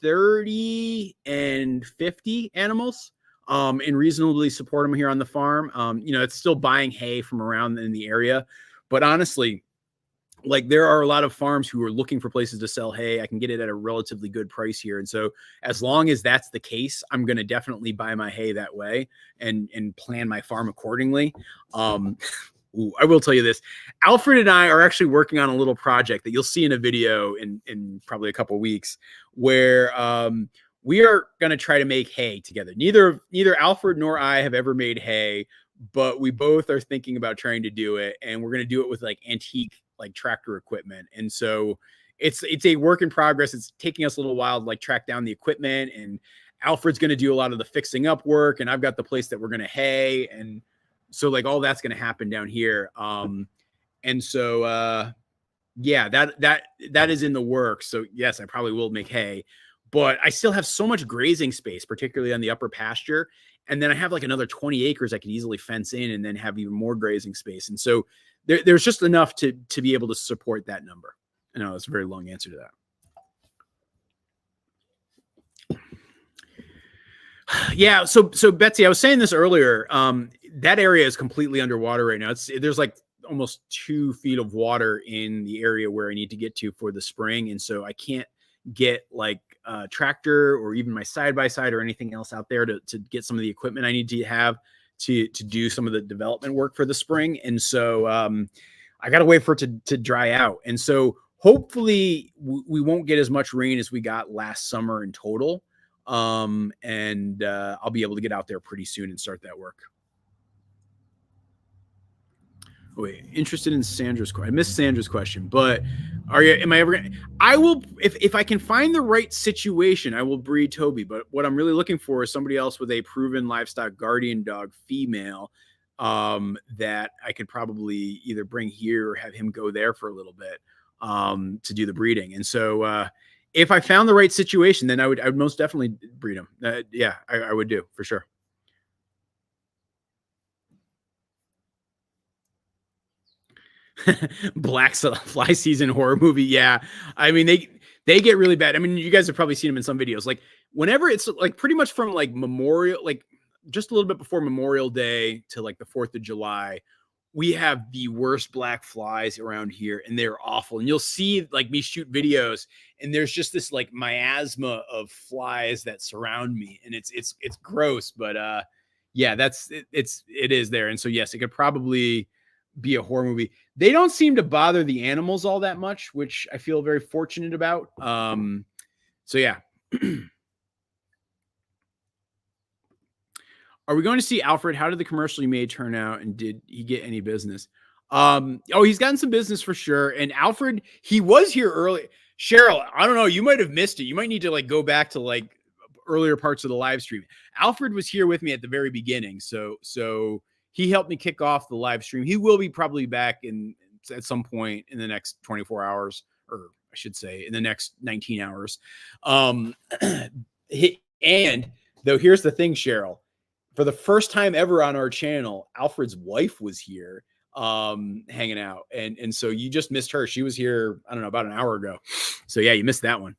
30 and 50 animals and reasonably support them here on the farm. You know, it's still buying hay from around in the area. But honestly, like there are a lot of farms who are looking for places to sell hay. I can get it at a relatively good price here. And so as long as that's the case, I'm going to definitely buy my hay that way and plan my farm accordingly. I will tell you this. Alfred and I are actually working on a little project that you'll see in a video in probably a couple of weeks where we are going to try to make hay together. Neither Alfred nor I have ever made hay, but we both are thinking about trying to do it. And we're going to do it with like antique like tractor equipment. And so it's a work in progress. It's taking us a little while to like track down the equipment, and Alfred's going to do a lot of the fixing up work, and I've got the place that we're going to hay. And so like all that's going to happen down here. And so yeah, that is in the works. So yes, I probably will make hay, but I still have so much grazing space, particularly on the upper pasture. And then I have like another 20 acres I could easily fence in and then have even more grazing space. And so there's just enough to be able to support that number. I know it's a very long answer to that. Yeah. So Betsy, I was saying this earlier. That area is completely underwater right now. There's like almost 2 feet of water in the area where I need to get to for the spring. And so I can't get like a tractor or even my side-by-side or anything else out there to get some of the equipment I need to have to do some of the development work for the spring. And so I got to wait for it to dry out. And so hopefully we won't get as much rain as we got last summer in total. And I'll be able to get out there pretty soon and start that work. Wait, interested in Sandra's question. I missed Sandra's question, but am I ever gonna, I will, if I can find the right situation, I will breed Toby. But what I'm really looking for is somebody else with a proven livestock guardian dog female, that I could probably either bring here or have him go there for a little bit, to do the breeding. And so, if I found the right situation, then I would most definitely breed him. Yeah, I would do for sure. Black fly season horror movie. Yeah. I mean, they get really bad. I mean, you guys have probably seen them in some videos. Like whenever it's like pretty much from like Memorial, like just a little bit before Memorial Day to like the 4th of July, we have the worst black flies around here and they're awful. And you'll see like me shoot videos and there's just this like miasma of flies that surround me. And it's gross, but yeah, it is there. And so, yes, it could probably be a horror movie. They don't seem to bother the animals all that much, which I feel very fortunate about. So yeah. Are we going to see Alfred? How did the commercial you made turn out? And did he get any business? Oh, he's gotten some business for sure. And Alfred, he was here early. Cheryl, I don't know. You might have missed it. You might need to like go back to like earlier parts of the live stream. Alfred was here with me at the very beginning. So he helped me kick off the live stream. He will be probably back at some point in the next 24 hours, or I should say in the next 19 hours. And though, here's the thing, Cheryl, for the first time ever on our channel, Alfred's wife was here hanging out. And so you just missed her. She was here, I don't know, about an hour ago. So yeah, you missed that one.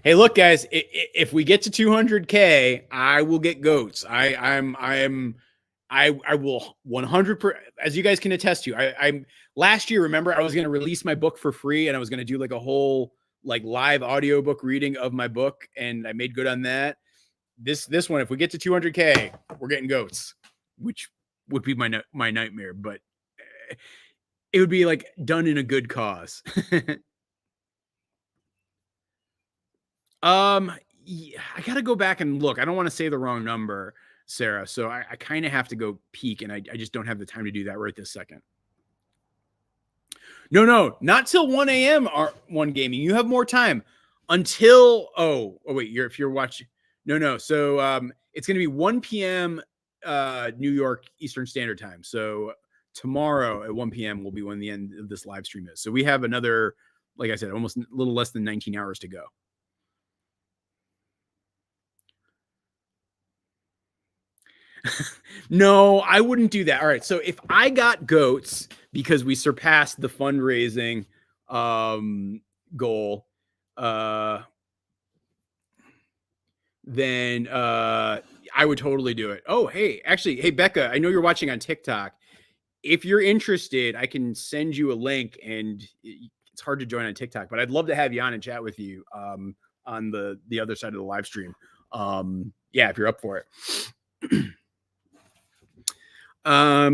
Hey, look, guys, if we get to 200K, I will get goats. I will 100%, as you guys can attest to. I'm last year, remember, I was going to release my book for free and I was going to do like a whole like live audiobook reading of my book. And I made good on that. This one, if we get to 200K, we're getting goats, which would be my nightmare, but it would be like done in a good cause. Yeah, I got to go back and look. I don't want to say the wrong number, Sarah. So I kind of have to go peek and I just don't have the time to do that right this second. No, not till 1 a.m. One Gaming. You have more time until, wait, if you're watching, no. So, it's going to be 1 p.m. New York Eastern Standard Time. So tomorrow at 1 p.m. will be when the end of this live stream is. So we have another, like I said, almost a little less than 19 hours to go. No, I wouldn't do that. All right. So if I got goats because we surpassed the fundraising goal, then I would totally do it. Oh, hey, Becca, I know you're watching on TikTok. If you're interested, I can send you a link, and it's hard to join on TikTok, but I'd love to have you on and chat with you on the other side of the live stream. Yeah, if you're up for it. I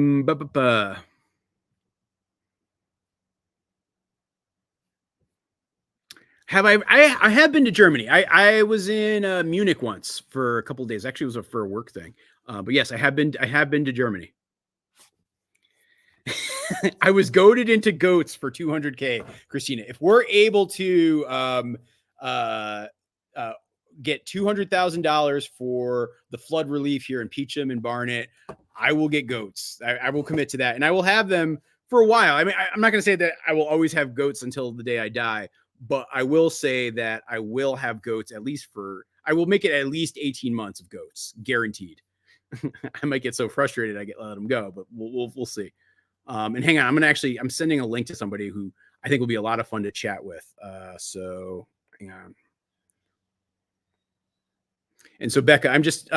have been to Germany. I was in Munich once for a couple of days. Actually, it was for a work thing. But yes, I have been to Germany. I was goaded into goats for 200K, Christina. If we're able to get $200,000 for the flood relief here in Peacham and Barnet, I will get goats. I will commit to that, and I will have them for a while. I mean, I'm not going to say that I will always have goats until the day I die, but I will say that I will have goats I will make it at least 18 months of goats, guaranteed. I might get so frustrated I let them go, but we'll see. And hang on, I'm sending a link to somebody who I think will be a lot of fun to chat with. So hang on. And so Becca, I'm just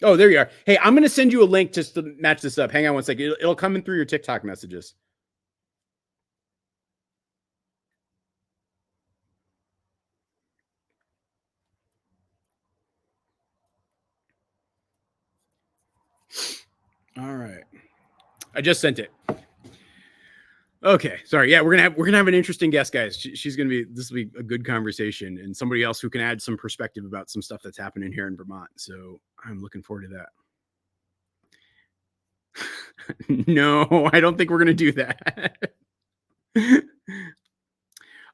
oh, there you are. Hey, I'm going to send you a link just to match this up. Hang on one second. It'll come in through your TikTok messages. All right. I just sent it. Okay. Sorry. Yeah, we're gonna have an interesting guest, guys. This will be a good conversation, and somebody else who can add some perspective about some stuff that's happening here in Vermont. So I'm looking forward to that. No, I don't think we're gonna do that.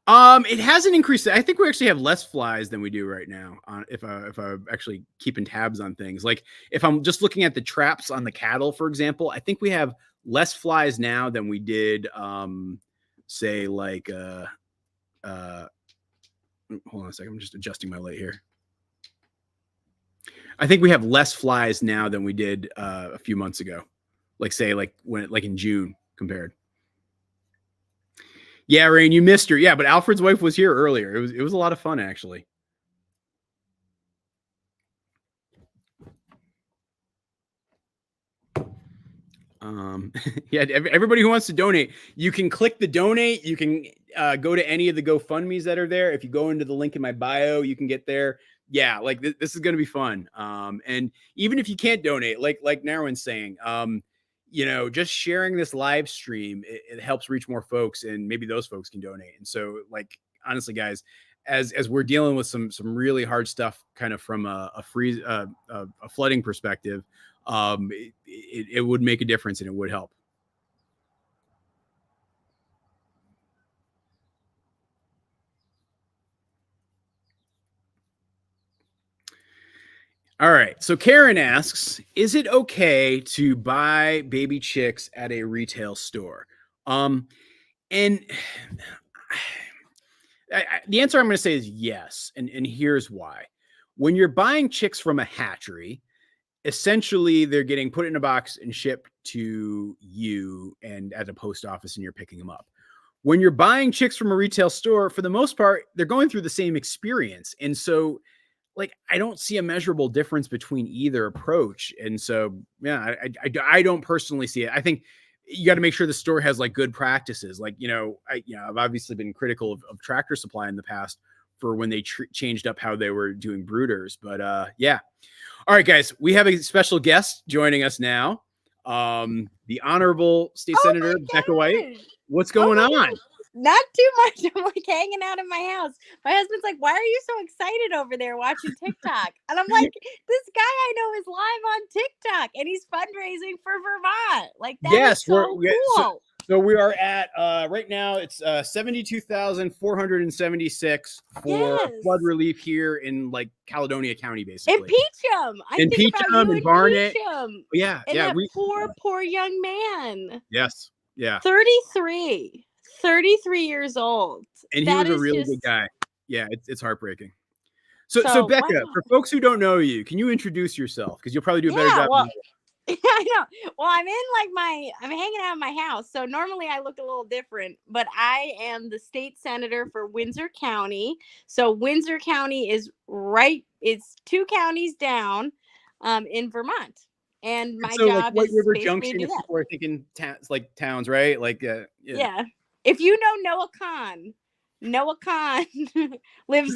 It hasn't increased. I think we actually have less flies than we do right now. If I'm actually keeping tabs on things, like if I'm just looking at the traps on the cattle, for example, I think we have less flies now than we did, say like, hold on a second. I'm just adjusting my light here. I think we have less flies now than we did a few months ago. Like say like in June compared. Yeah, Rain, you missed her. Yeah, but Alfred's wife was here earlier. It was a lot of fun, actually. Yeah, everybody who wants to donate, you can click the donate. You can go to any of the GoFundMes that are there. If you go into the link in my bio, you can get there. Yeah, like this is going to be fun. And even if you can't donate, like Narwin's saying, just sharing this live stream, it helps reach more folks, and maybe those folks can donate. And so, like, honestly, guys, as we're dealing with some really hard stuff, kind of from a flooding perspective, it would make a difference and it would help. All right. So Karen asks, is it okay to buy baby chicks at a retail store? And the answer I'm going to say is yes. And here's why. When you're buying chicks from a hatchery, essentially they're getting put in a box and shipped to you and at a post office, and you're picking them up. When you're buying chicks from a retail store, for the most part, they're going through the same experience. And so, like, I don't see a measurable difference between either approach. And so, yeah, I don't personally see it. I think you got to make sure the store has like good practices. Like, I've obviously been critical of Tractor Supply in the past for when they changed up how they were doing brooders. But yeah. All right, guys, we have a special guest joining us now. The Honorable State Senator Becca White. What's going on? Not too much. I'm like hanging out in my house. My husband's like, why are you so excited over there watching TikTok? And I'm like, this guy I know is live on TikTok and he's fundraising for Vermont. Like, that is so cool. So we are at right now it's 72,476 for flood relief here in like Caledonia County, basically. In Peacham. In Peacham and Barnet. Peacham. Yeah. And yeah. Poor young man. Yes. Yeah. 33 years old. And he was a really good guy. Yeah, it's heartbraking. So Becca, wow. For folks who don't know you, can you introduce yourself? Because you'll probably do a better job. Well, I know. Well, I'm hanging out in my house. So normally I look a little different, but I am the state senator for Windsor County. So Windsor County is it's 2 counties down in Vermont. And my job is River Junction, if people are thinking towns, right? Like, yeah. If you know Noah Khan lives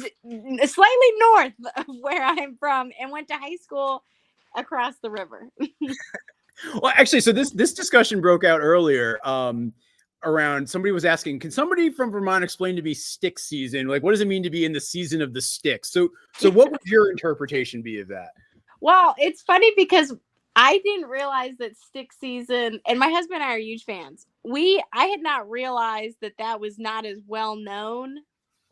slightly north of where I'm from and went to high school across the river. Well, actually, so this discussion broke out earlier around somebody was asking, can somebody from Vermont explain to me stick season? Like, what does it mean to be in the season of the sticks? So what would your interpretation be of that? Well, it's funny because I didn't realize that stick season, and my husband and I are huge fans. I had not realized that was not as well known.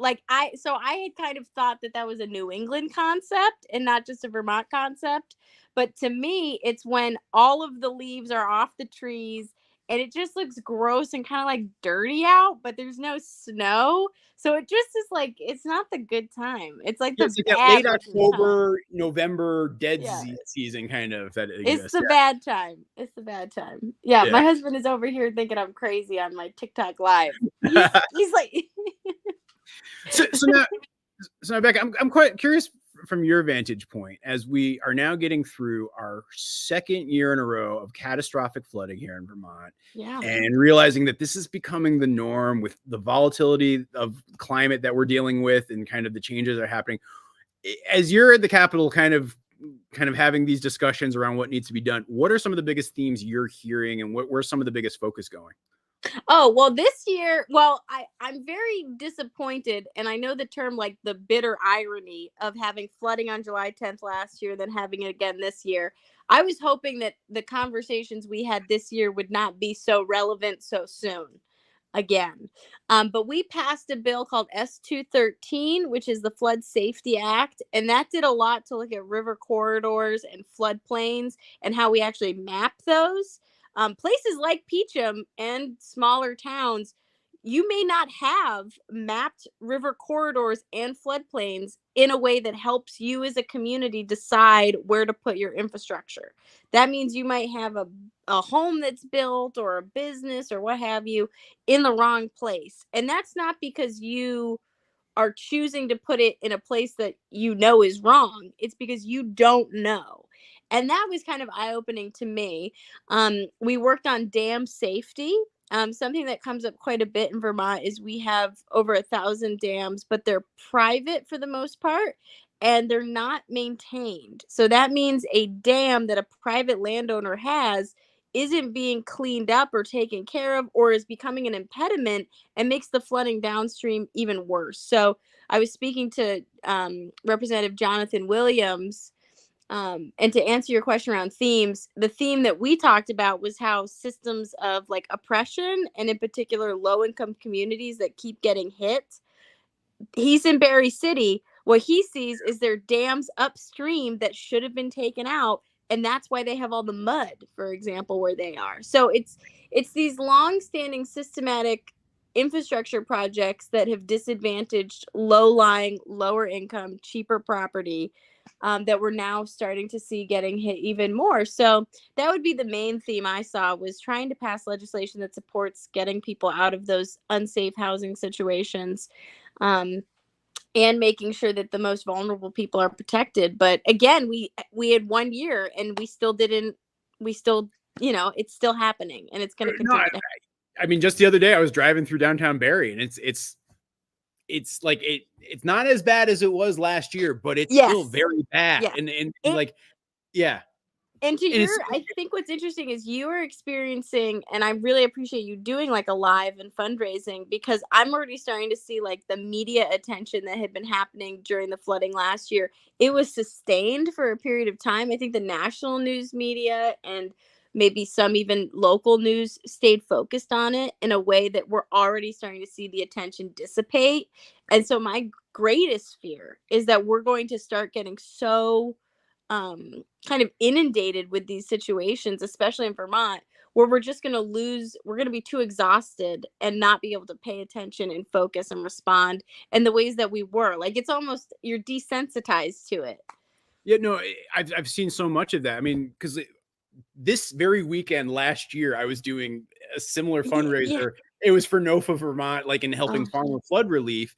I had kind of thought that was a New England concept and not just a Vermont concept. But to me, it's when all of the leaves are off the trees and it just looks gross and kind of like dirty out, but there's no snow. So it just is like, it's not the good time. It's like the It's like that bad late looking time. October, November dead Yeah. season kind of that It's exists. the bad time. It's the bad time. Yeah, Yeah. my husband is over here thinking I'm crazy on my TikTok live. He's like, so now, Becca, I'm quite curious from your vantage point, as we are now getting through our second year in a row of catastrophic flooding here in Vermont, yeah, and realizing that this is becoming the norm with the volatility of climate that we're dealing with and kind of the changes that are happening. As you're at the Capitol kind of having these discussions around what needs to be done, what are some of the biggest themes you're hearing, and where's some of the biggest focus going? Oh, well, this year, I'm very disappointed. And I know the term, like the bitter irony of having flooding on July 10th last year, then having it again this year. I was hoping that the conversations we had this year would not be so relevant so soon again. But we passed a bill called S213, which is the Flood Safety Act. And that did a lot to look at river corridors and floodplains and how we actually map those. Places like Peacham and smaller towns, you may not have mapped river corridors and floodplains in a way that helps you as a community decide where to put your infrastructure. That means you might have a home that's built or a business or what have you in the wrong place. And that's not because you are choosing to put it in a place that you know is wrong. It's because you don't know. And that was kind of eye-opening to me. We worked on dam safety. Something that comes up quite a bit in Vermont is we have over 1,000 dams, but they're private for the most part, and they're not maintained. So that means a dam that a private landowner has isn't being cleaned up or taken care of, or is becoming an impediment and makes the flooding downstream even worse. So I was speaking to Representative Jonathan Williams, and to answer your question around themes, the theme that we talked about was how systems of like oppression, and in particular low-income communities that keep getting hit. He's in Berry City. What he sees is there dams upstream that should have been taken out, and that's why they have all the mud, for example, where they are. So it's these long-standing systematic infrastructure projects that have disadvantaged low-lying, lower-income, cheaper property that we're now starting to see getting hit even more. So that would be the main theme I saw, was trying to pass legislation that supports getting people out of those unsafe housing situations. And making sure that the most vulnerable people are protected. But again, we had 1 year and it's still happening, and it's going to continue. No, I mean, just the other day I was driving through downtown Barrie, and it's like it's not as bad as it was last year, but it's still very bad. Yeah. And I think what's interesting is you are experiencing, and I really appreciate you doing like a live and fundraising, because I'm already starting to see like the media attention that had been happening during the flooding last year. It was sustained for a period of time. I think the national news media and maybe some even local news stayed focused on it in a way that we're already starting to see the attention dissipate. And so my greatest fear is that we're going to start getting so kind of inundated with these situations, especially in Vermont, where we're just going to be too exhausted and not be able to pay attention and focus and respond in the ways that we were. Like, it's almost, you're desensitized to it. Yeah, no, I've seen so much of that. I mean, because this very weekend last year, I was doing a similar fundraiser. Yeah. It was for NOFA Vermont, like in helping farmer flood relief.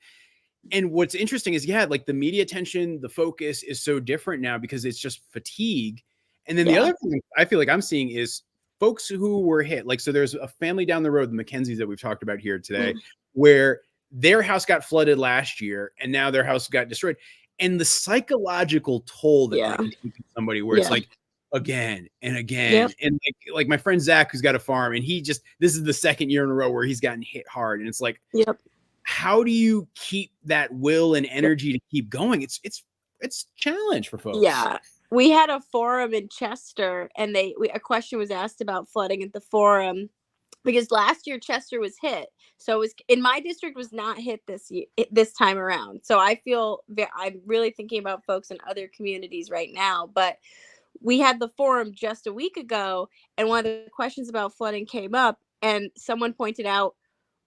And what's interesting is, like the media attention, the focus is so different now because it's just fatigue. And then the other thing I feel like I'm seeing is folks who were hit. Like, so there's a family down the road, the McKenzies that we've talked about here today, where their house got flooded last year and now their house got destroyed. And the psychological toll that that can take on somebody, where it's like again and again. And like my friend Zach, who's got a farm, and this is the second year in a row where he's gotten hit hard. And it's like, how do you keep that will and energy to keep going? It's a challenge for folks. Yeah. We had a forum in Chester, and a question was asked about flooding at the forum, because last year Chester was hit. So it was in my district, was not hit this time around. So I'm really thinking about folks in other communities right now. But we had the forum just a week ago, and one of the questions about flooding came up, and someone pointed out,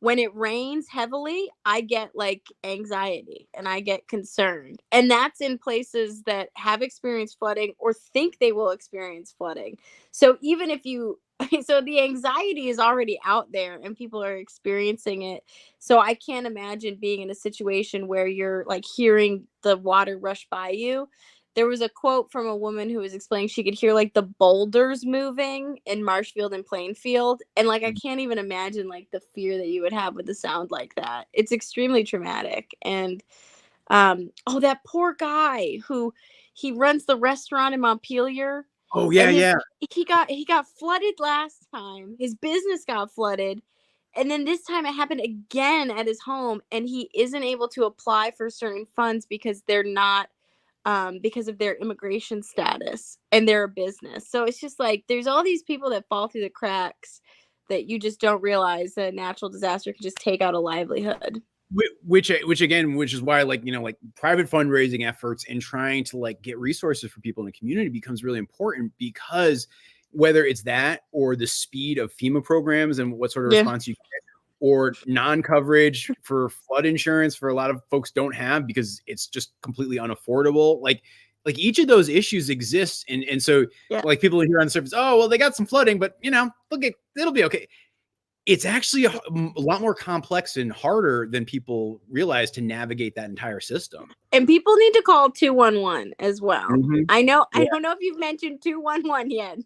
when it rains heavily, I get like anxiety and I get concerned. And that's in places that have experienced flooding or think they will experience flooding. So even if you, so the anxiety is already out there and people are experiencing it. So I can't imagine being in a situation where you're like hearing the water rush by you. There was a quote from a woman who was explaining she could hear like the boulders moving in Marshfield and Plainfield. And like, I can't even imagine like the fear that you would have with a sound like that. It's extremely traumatic. And, oh, that poor guy who he runs the restaurant in Montpelier. Oh yeah, yeah. He got flooded last time. His business got flooded. And then this time it happened again at his home, and he isn't able to apply for certain funds because they're not, because of their immigration status, and they're a business. So it's just like there's all these people that fall through the cracks that you just don't realize that a natural disaster can just take out a livelihood. Which is why, like, you know, like private fundraising efforts and trying to like get resources for people in the community becomes really important, because whether it's that or the speed of FEMA programs and what sort of response you get, or non-coverage for flood insurance for a lot of folks don't have because it's just completely unaffordable. Like each of those issues exists. And so like people hear on the surface, oh, well, they got some flooding, but you know, it'll be okay. It's actually a lot more complex and harder than people realize to navigate that entire system. And people need to call 211 as well. Mm-hmm. I know. Yeah. I don't know if you've mentioned 211 yet.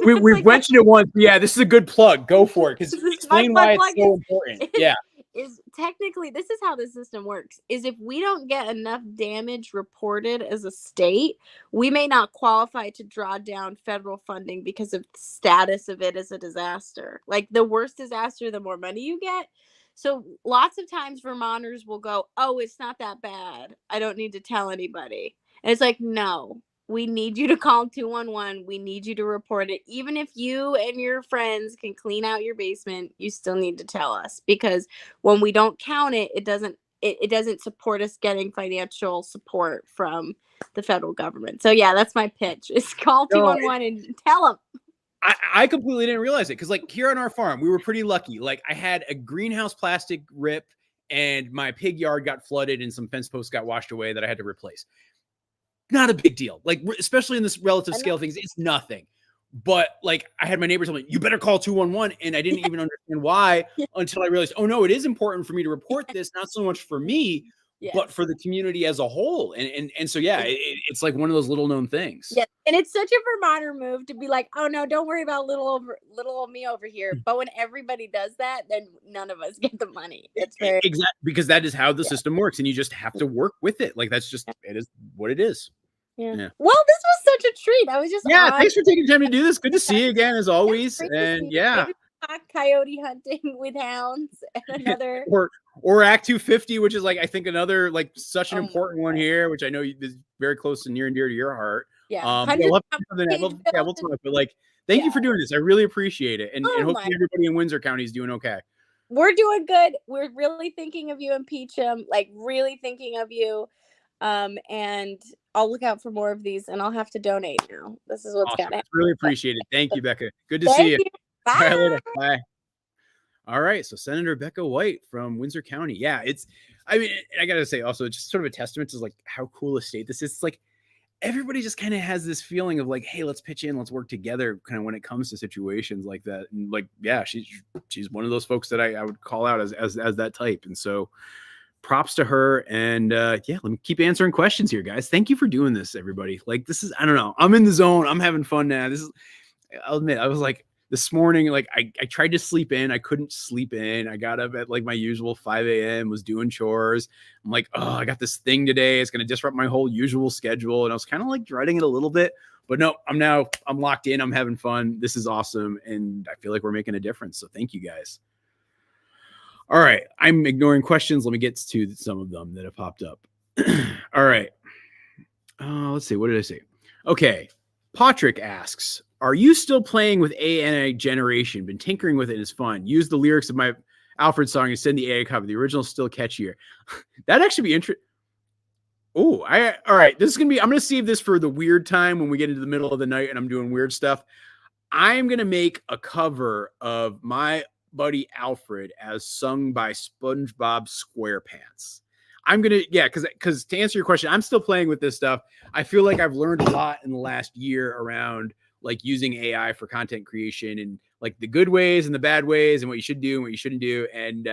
We've like, mentioned it once. Yeah, this is a good plug. Go for it. Because explain why it's so important. Yeah. Is technically, this is how the system works, is if we don't get enough damage reported as a state, we may not qualify to draw down federal funding because of the status of it as a disaster. Like the worse disaster, the more money you get. So lots of times Vermonters will go, oh, it's not that bad, I don't need to tell anybody. And it's like, no, we need you to call 211. We need you to report it. Even if you and your friends can clean out your basement, you still need to tell us, because when we don't count it, it doesn't support us getting financial support from the federal government. So yeah, that's my pitch, is call 211 and tell them. I completely didn't realize it, because like here on our farm, we were pretty lucky. Like I had a greenhouse plastic rip and my pig yard got flooded and some fence posts got washed away that I had to replace. Not a big deal. Like, especially in this relative scale of things, it's nothing. But like I had my neighbor tell me, you better call 211. And I didn't even understand why until I realized, oh no, it is important for me to report this, not so much for me, but for the community as a whole. And so, yeah, it's like one of those little known things. Yeah. And it's such a Vermonter move to be like, oh no, don't worry about little old me over here. But when everybody does that, then none of us get the money. It's very exactly, because that is how the system works. And you just have to work with it. Like that's just, it is what it is. Yeah. Well, this was such a treat. I was just thanks for taking time to do this. Good to see you again, as always. And coyote hunting with hounds, and another or Act 250, which is like I think another like such an important one here, which I know is very close and near and dear to your heart. Yeah, we'll talk. But like, thank you for doing this. I really appreciate it, and hopefully everybody in Windsor County is doing okay. We're doing good. We're really thinking of you in Peacham, like really thinking of you. And I'll look out for more of these, and I'll have to donate now. This is what's gonna happen. Really appreciate it. Thank you, Becca. Good to see you. Bye. All right, later. Bye. All right, so Senator Becca White from Windsor County. Yeah, I mean, I gotta say also, it's just sort of a testament to like how cool a state this is. It's like everybody just kind of has this feeling of like, hey, let's pitch in, let's work together, kind of when it comes to situations like that. And like, yeah, she's one of those folks that I would call out as that type. And so props to her. And let me keep answering questions here, guys. Thank you for doing this, everybody. Like, this is, I don't know, I'm in the zone. I'm having fun now. I'll admit, I was like this morning, like I tried to sleep in. I couldn't sleep in. I got up at like my usual 5 a.m., was doing chores. I'm like, oh, I got this thing today. It's going to disrupt my whole usual schedule. And I was kind of like dreading it a little bit, but no, I'm locked in. I'm having fun. This is awesome. And I feel like we're making a difference. So thank you guys. All right. I'm ignoring questions. Let me get to some of them that have popped up. All right. Let's see. What did I say? Okay. Patrick asks, are you still playing with AI generation? Been tinkering with it. It's fun. Use the lyrics of my Alfred song and send the AI cover. The original is still catchier. That'd actually be interesting. all right. This is gonna be. I'm gonna save this for the weird time when we get into the middle of the night and I'm doing weird stuff. I'm gonna make a cover of my buddy Alfred as sung by SpongeBob SquarePants. I'm gonna, because to answer your question, I'm still playing with this stuff. I feel like I've learned a lot in the last year around like using AI for content creation and like the good ways and the bad ways and what you should do and what you shouldn't do. And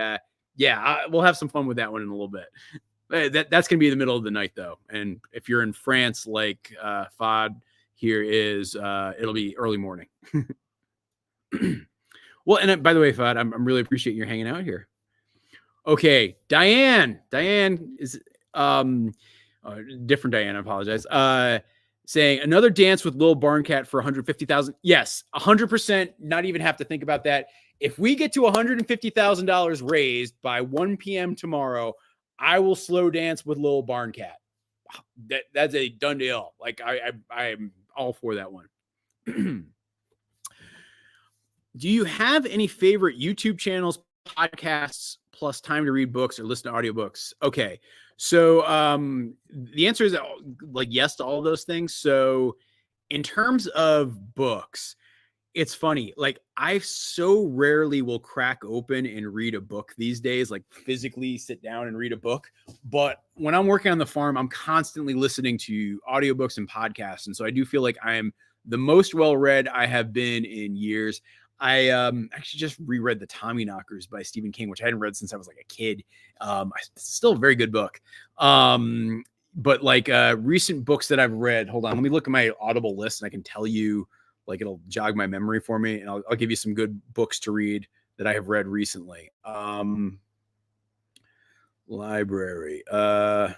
we'll have some fun with that one in a little bit. That's gonna be in the middle of the night though. And if you're in France, like Fod here is, it'll be early morning. Well, and by the way, Fod, I'm really appreciate you hanging out here. Okay, Diane is different Diane. I apologize. Saying another dance with Lil Barncat for 150,000. Yes, 100%. Not even have to think about that. If we get to $150,000 raised by 1 p.m. tomorrow, I will slow dance with Lil Barncat. That's a done deal. Like I'm all for that one. Do you have any favorite YouTube channels, podcasts, plus time to read books or listen to audiobooks? Okay. So the answer is like yes to all of those things. So in terms of books, it's funny. Like I so rarely will crack open and read a book these days, like physically sit down and read a book. But when I'm working on the farm, I'm constantly listening to audiobooks and podcasts. And so I do feel like I'm the most well-read I have been in years. I actually just reread The Tommyknockers by Stephen King, which I hadn't read since I was like a kid. It's still a very good book. But like recent books that I've read, hold on, let me look at my Audible list and I can tell you, like it'll jog my memory for me, and I'll give you some good books to read that I have read recently. Library. So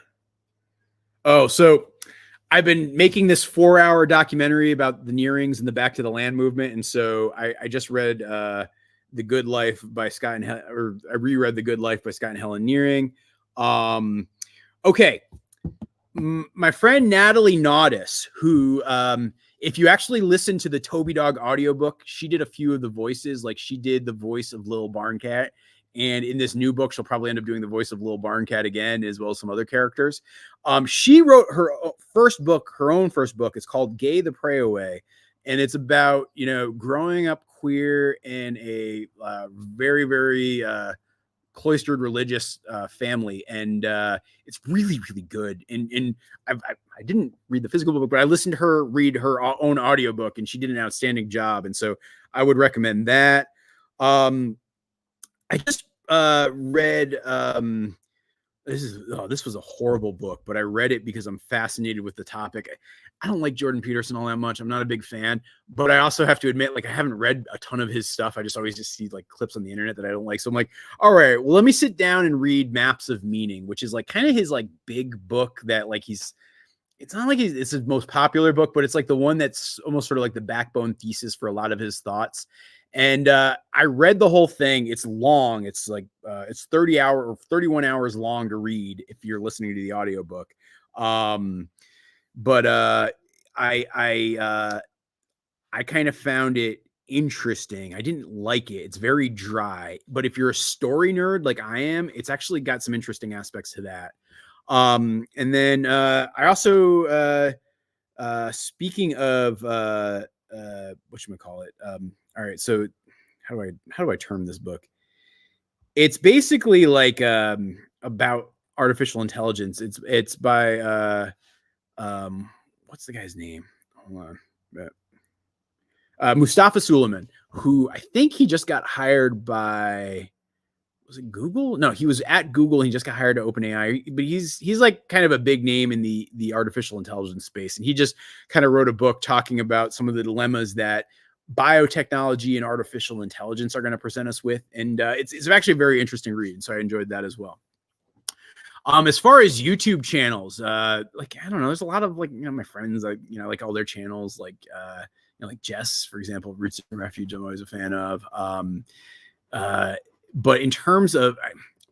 I've been making this 4-hour documentary about the Nearings and the Back to the Land movement. And so I just read The Good Life by Scott and I reread The Good Life by Scott and Helen Nearing. Okay. My friend Natalie Naudis, who, if you actually listen to the Toby Dog audiobook, she did a few of the voices. Like she did the voice of Lil Barncat. And in this new book, she'll probably end up doing the voice of Lil Barncat again, as well as some other characters. She wrote her own first book. It's called Gay the Pray Away. And it's about, growing up queer in a very, very cloistered religious family. And it's really, really good. And I didn't read the physical book, but I listened to her read her own audiobook, and she did an outstanding job. And so I would recommend that. I just read this was a horrible book, but I read it because I'm fascinated with the topic. I don't like Jordan Peterson all that much. I'm not a big fan, but I also have to admit, like, I haven't read a ton of his stuff. I just always see like clips on the internet that I don't like. So I'm like, all right, well, let me sit down and read Maps of Meaning, which is like kind of his like big book that like it's not like it's his most popular book, but it's like the one that's almost sort of like the backbone thesis for a lot of his thoughts. And I read the whole thing. It's long. It's like it's 31 hours long to read if you're listening to the audiobook. But I kind of found it interesting. I didn't like it. It's very dry. But if you're a story nerd like I am, it's actually got some interesting aspects to that. And then I also speaking of whatchamacallit, all right, so how do I term this book? It's basically like about artificial intelligence. It's by what's the guy's name? Hold on. Mustafa Suleiman, who I think he just got hired by, was it Google? No, he was at Google. And he just got hired to OpenAI, but he's like kind of a big name in the artificial intelligence space. And he just kind of wrote a book talking about some of the dilemmas that biotechnology and artificial intelligence are going to present us with. And it's actually a very interesting read. So I enjoyed that as well. As far as YouTube channels, like, I don't know, there's a lot of like, my friends, like, like all their channels, like, like Jess, for example, Roots and Refuge, I'm always a fan of. But in terms of,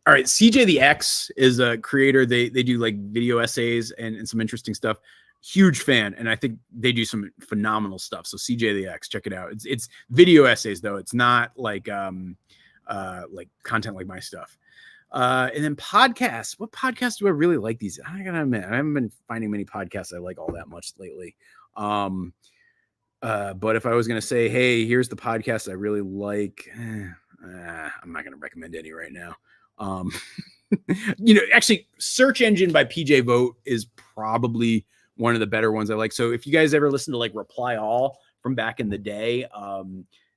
all right, CJ the X is a creator. They do like video essays and some interesting stuff. Huge fan, and I think they do some phenomenal stuff. So CJ the X, check it out. It's video essays though. It's not like content like my stuff. And then podcasts. What podcasts do I really like these? I gotta admit, I haven't been finding many podcasts I like all that much lately. But if I was gonna say, hey, here's the podcast I really like, I'm not gonna recommend any right now. Actually, Search Engine by PJ Vogt is probably one of the better ones I like. So if you guys ever listen to like Reply All from back in the day,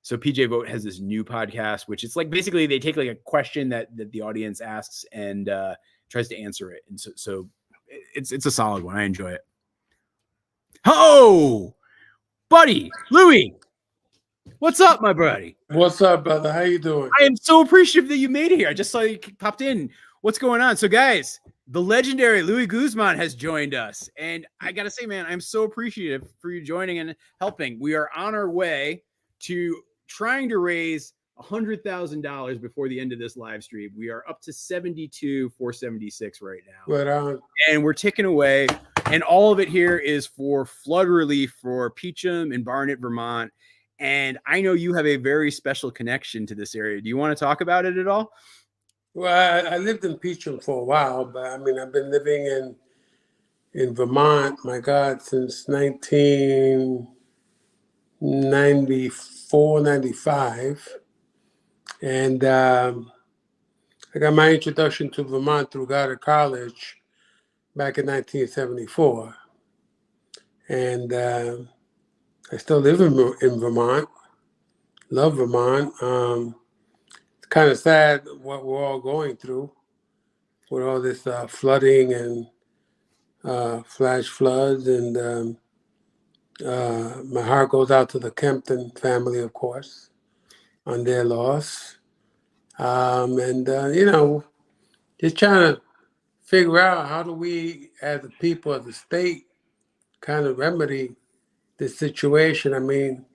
so PJ Vogt has this new podcast, which it's like basically they take like a question that the audience asks and tries to answer it. And so it's a solid one. I enjoy it. Oh, buddy, Louis, what's up, my buddy? What's up, brother? How you doing? I am so appreciative that you made it here. I just saw you popped in. What's going on? So, guys, the legendary Louis Guzman has joined us. And I got to say, man, I'm so appreciative for you joining and helping. We are on our way to trying to raise $100,000 before the end of this live stream. We are up to 72,476 right now. Right on. And we're ticking away. And all of it here is for flood relief for Peacham and Barnet, Vermont. And I know you have a very special connection to this area. Do you want to talk about it at all? Well, I lived in Peacham for a while, but I mean, I've been living in Vermont, my God, since 1994, 95. And I got my introduction to Vermont through Goddard College back in 1974. And I still live in Vermont, love Vermont. It's kind of sad what we're all going through with all this flooding and flash floods. And my heart goes out to the Kempton family, of course, on their loss. Just trying to figure out how do we, as the people of the state, kind of remedy this situation. I mean,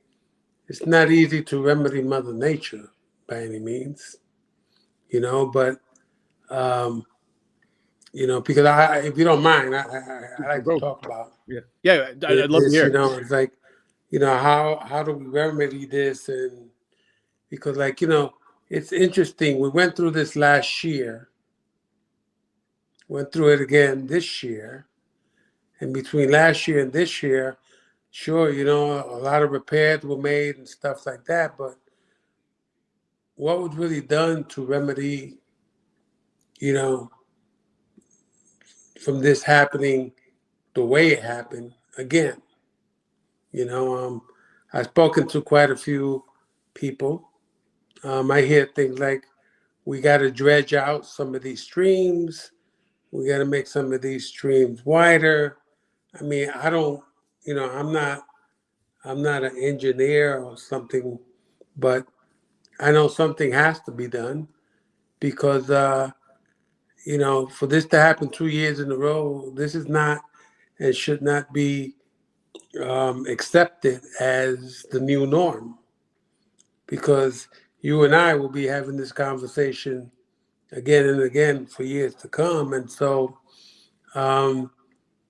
it's not easy to remedy Mother Nature by any means, but, because if you don't mind, I like to talk about. Yeah, I'd love to hear. It's like, how do we remedy this? And because it's interesting. We went through this last year, went through it again this year. And between last year and this year, sure, a lot of repairs were made and stuff like that, but what was really done to remedy, from this happening the way it happened again? I've spoken to quite a few people. I hear things like, we got to dredge out some of these streams. We got to make some of these streams wider. I mean, I don't, I'm not an engineer or something, but I know something has to be done because, for this to happen 2 years in a row, this is not and should not be accepted as the new norm, because you and I will be having this conversation again and again for years to come. And so, I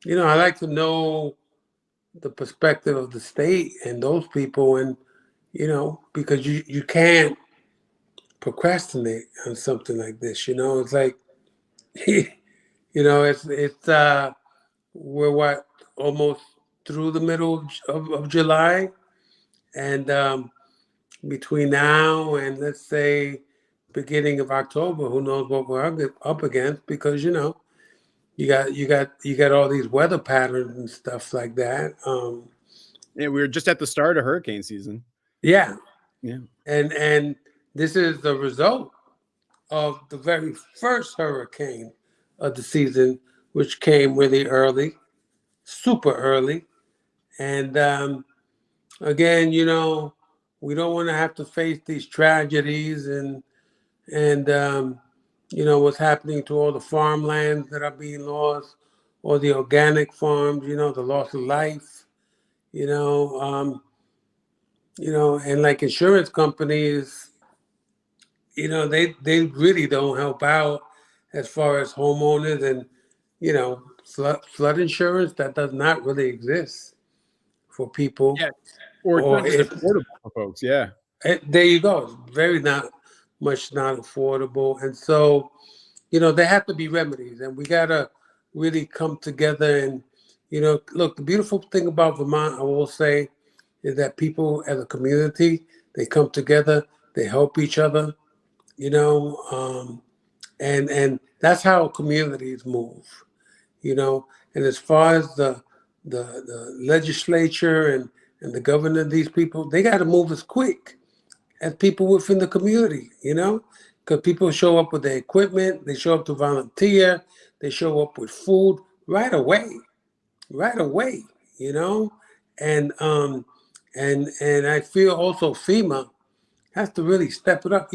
like to know the perspective of the state and those people, and because you can't procrastinate on something like this. It's like it's we're almost through the middle of July, and between now and let's say beginning of October, who knows what we're up against, because you got all these weather patterns and stuff like that. Yeah, we were just at the start of hurricane season. Yeah. Yeah. And this is the result of the very first hurricane of the season, which came really early, super early. And again, we don't want to have to face these tragedies and what's happening to all the farmlands that are being lost, or the organic farms, the loss of life, and like insurance companies, they really don't help out as far as homeowners and, flood insurance that does not really exist for people. Yeah. Or it's not just affordable for folks. Yeah. There you go. It's very not affordable. And so, there have to be remedies, and we gotta really come together. And look, the beautiful thing about Vermont, I will say, is that people as a community, they come together, they help each other, and that's how communities move, And as far as the legislature and the governor of these people, they got to move as quick as people within the community, because people show up with their equipment, they show up to volunteer, they show up with food right away, and I feel also FEMA has to really step it up.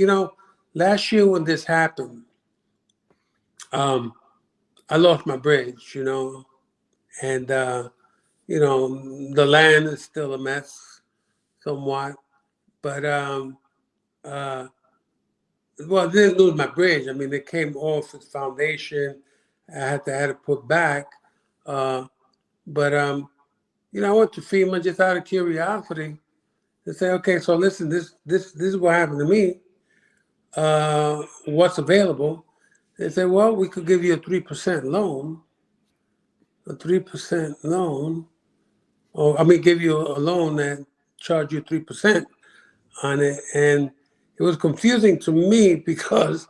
Last year when this happened, I lost my bridge, and the land is still a mess somewhat, but well, I didn't lose my bridge. I mean, it came off its foundation. I had to put back, but I went to FEMA just out of curiosity to say, okay, so listen, this is what happened to me. What's available? They said, well, we could give you a 3% loan. A 3% loan, give you a loan that charge you 3% on it. And it was confusing to me because,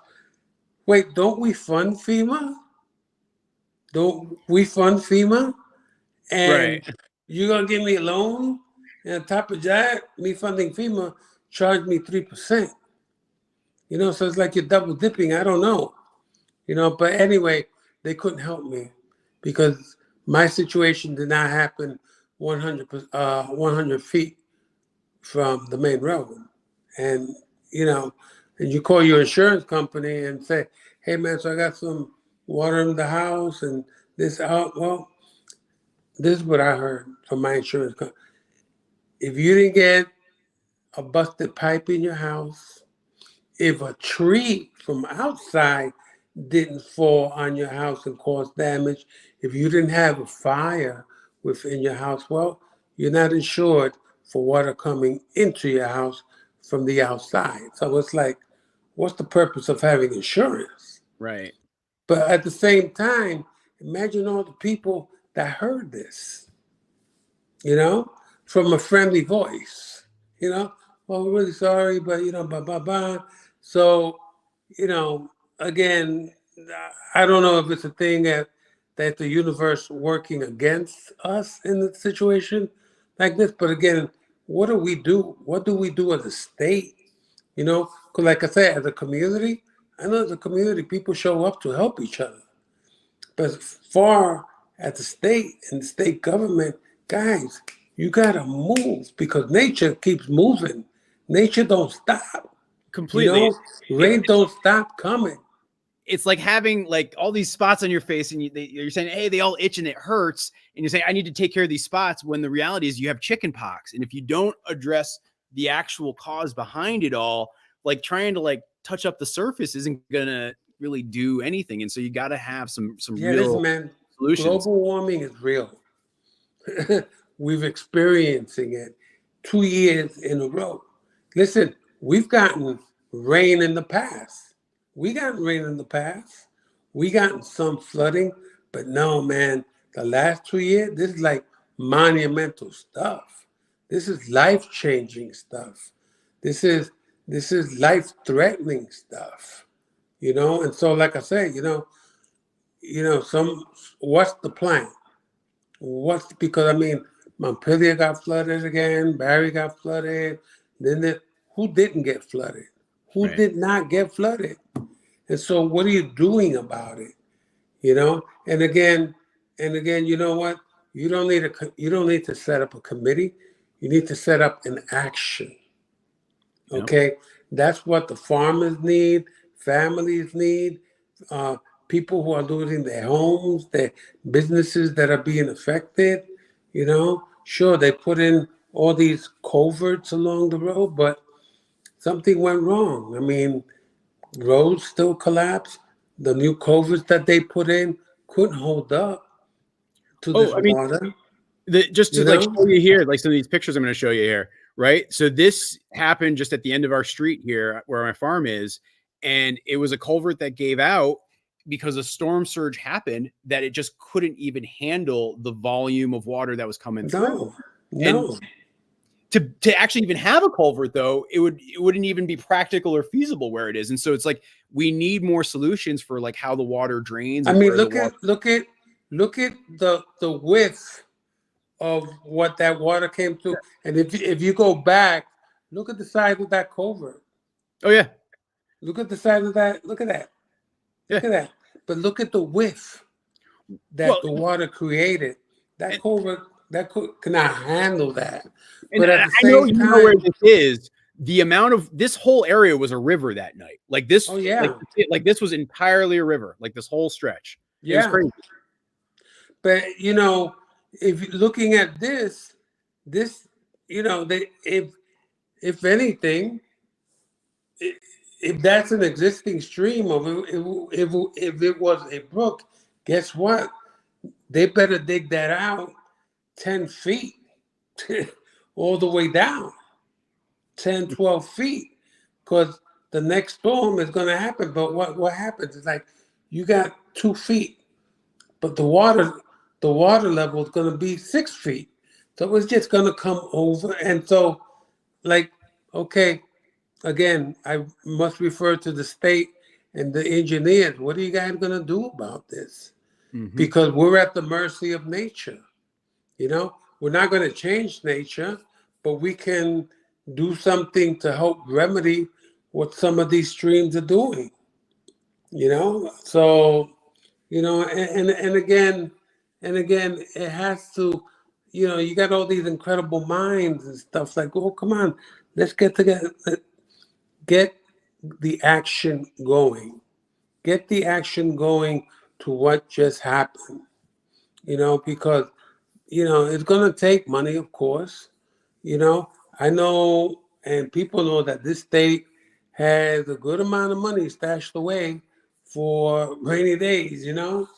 wait, don't we fund FEMA? Don't we fund FEMA? And you're going to give me a loan? And on top of that, me funding FEMA charged me 3%. So it's like you're double dipping. I don't know. But anyway, they couldn't help me because my situation did not happen 100 feet from the main road. And, and you call your insurance company and say, hey, man, so I got some water in the house and this out. Well, this is what I heard from my insurance company. If you didn't get a busted pipe in your house, if a tree from outside didn't fall on your house and cause damage, if you didn't have a fire within your house, well, you're not insured for water coming into your house from the outside. So it's like, what's the purpose of having insurance? Right. But at the same time, imagine all the people that heard this, from a friendly voice, well, we're really sorry, but, blah, blah, blah. So, again, I don't know if it's a thing that the universe working against us in a situation like this. But again, what do we do? What do we do as a state? Because like I said, as a community, I know as a community, people show up to help each other. But as far as the state and the state government, guys, you got to move because nature keeps moving. Nature don't stop. Completely. Rain don't stop coming. It's like having like all these spots on your face and you're saying, hey, they all itch and it hurts. And you're saying, I need to take care of these spots, when the reality is you have chicken pox. And if you don't address the actual cause behind it all, like trying to like touch up the surface isn't going to really do anything. And so you got to have some real solutions. Global warming is real. We've experiencing it 2 years in a row. Listen, we've gotten rain in the past. We got rain in the past. We gotten some flooding, but no, man, the last 2 years, this is like monumental stuff. This is life-changing stuff. This is life-threatening stuff, And so, like I said, what's the plan? Because Montpelier got flooded again. Barry got flooded. Then who didn't get flooded? Who did not get flooded? And so what are you doing about it? And again, you know what? You don't need to set up a committee. You need to set up an action. Okay? Yep. That's what the farmers need, families need, people who are losing their homes, their businesses that are being affected. Sure, they put in all these culverts along the road, but something went wrong. Roads still collapsed. The new culverts that they put in couldn't hold up to this water. Just to like show you here, like some of these pictures I'm going to show you here, right? So this happened just at the end of our street here where my farm is, and it was a culvert that gave out, because a storm surge happened that it just couldn't even handle the volume of water that was coming through. No. To actually even have a culvert, though, it wouldn't even be practical or feasible where it is. And so it's like we need more solutions for like how the water drains. I mean, look at the width of what that water came through. And if you go back, look at the size of that culvert. Oh yeah. Look at the size of that. Look at that. Look at that. But look at the width that the water created. That culvert cannot handle that. And I know you know where this is. The amount of this whole area was a river that night. Like this, like this was entirely a river. Like this whole stretch. It was crazy. But you know, if you're looking at this, you know, if anything, if that's an existing stream, or if it was a brook, guess what? They better dig that out 10 feet all the way down, 10, 12 feet, because the next storm is going to happen. But what happens is like you got 2 feet, but the water level is going to be 6 feet. So it's just going to come over. And so, like, okay, again, I must refer to the state and the engineers. What are you guys going to do about this? Mm-hmm. Because we're at the mercy of nature. You know, we're not going to change nature, but we can do something to help remedy what some of these streams are doing. You know, so, you know, and again, it has to, you know, you got all these incredible minds and stuff like, oh, come on, let's get together, get the action going. Get the action going to what just happened, you know, because, you know, it's going to take money, of course. You know, I know, and people know that this state has a good amount of money stashed away for rainy days, you know,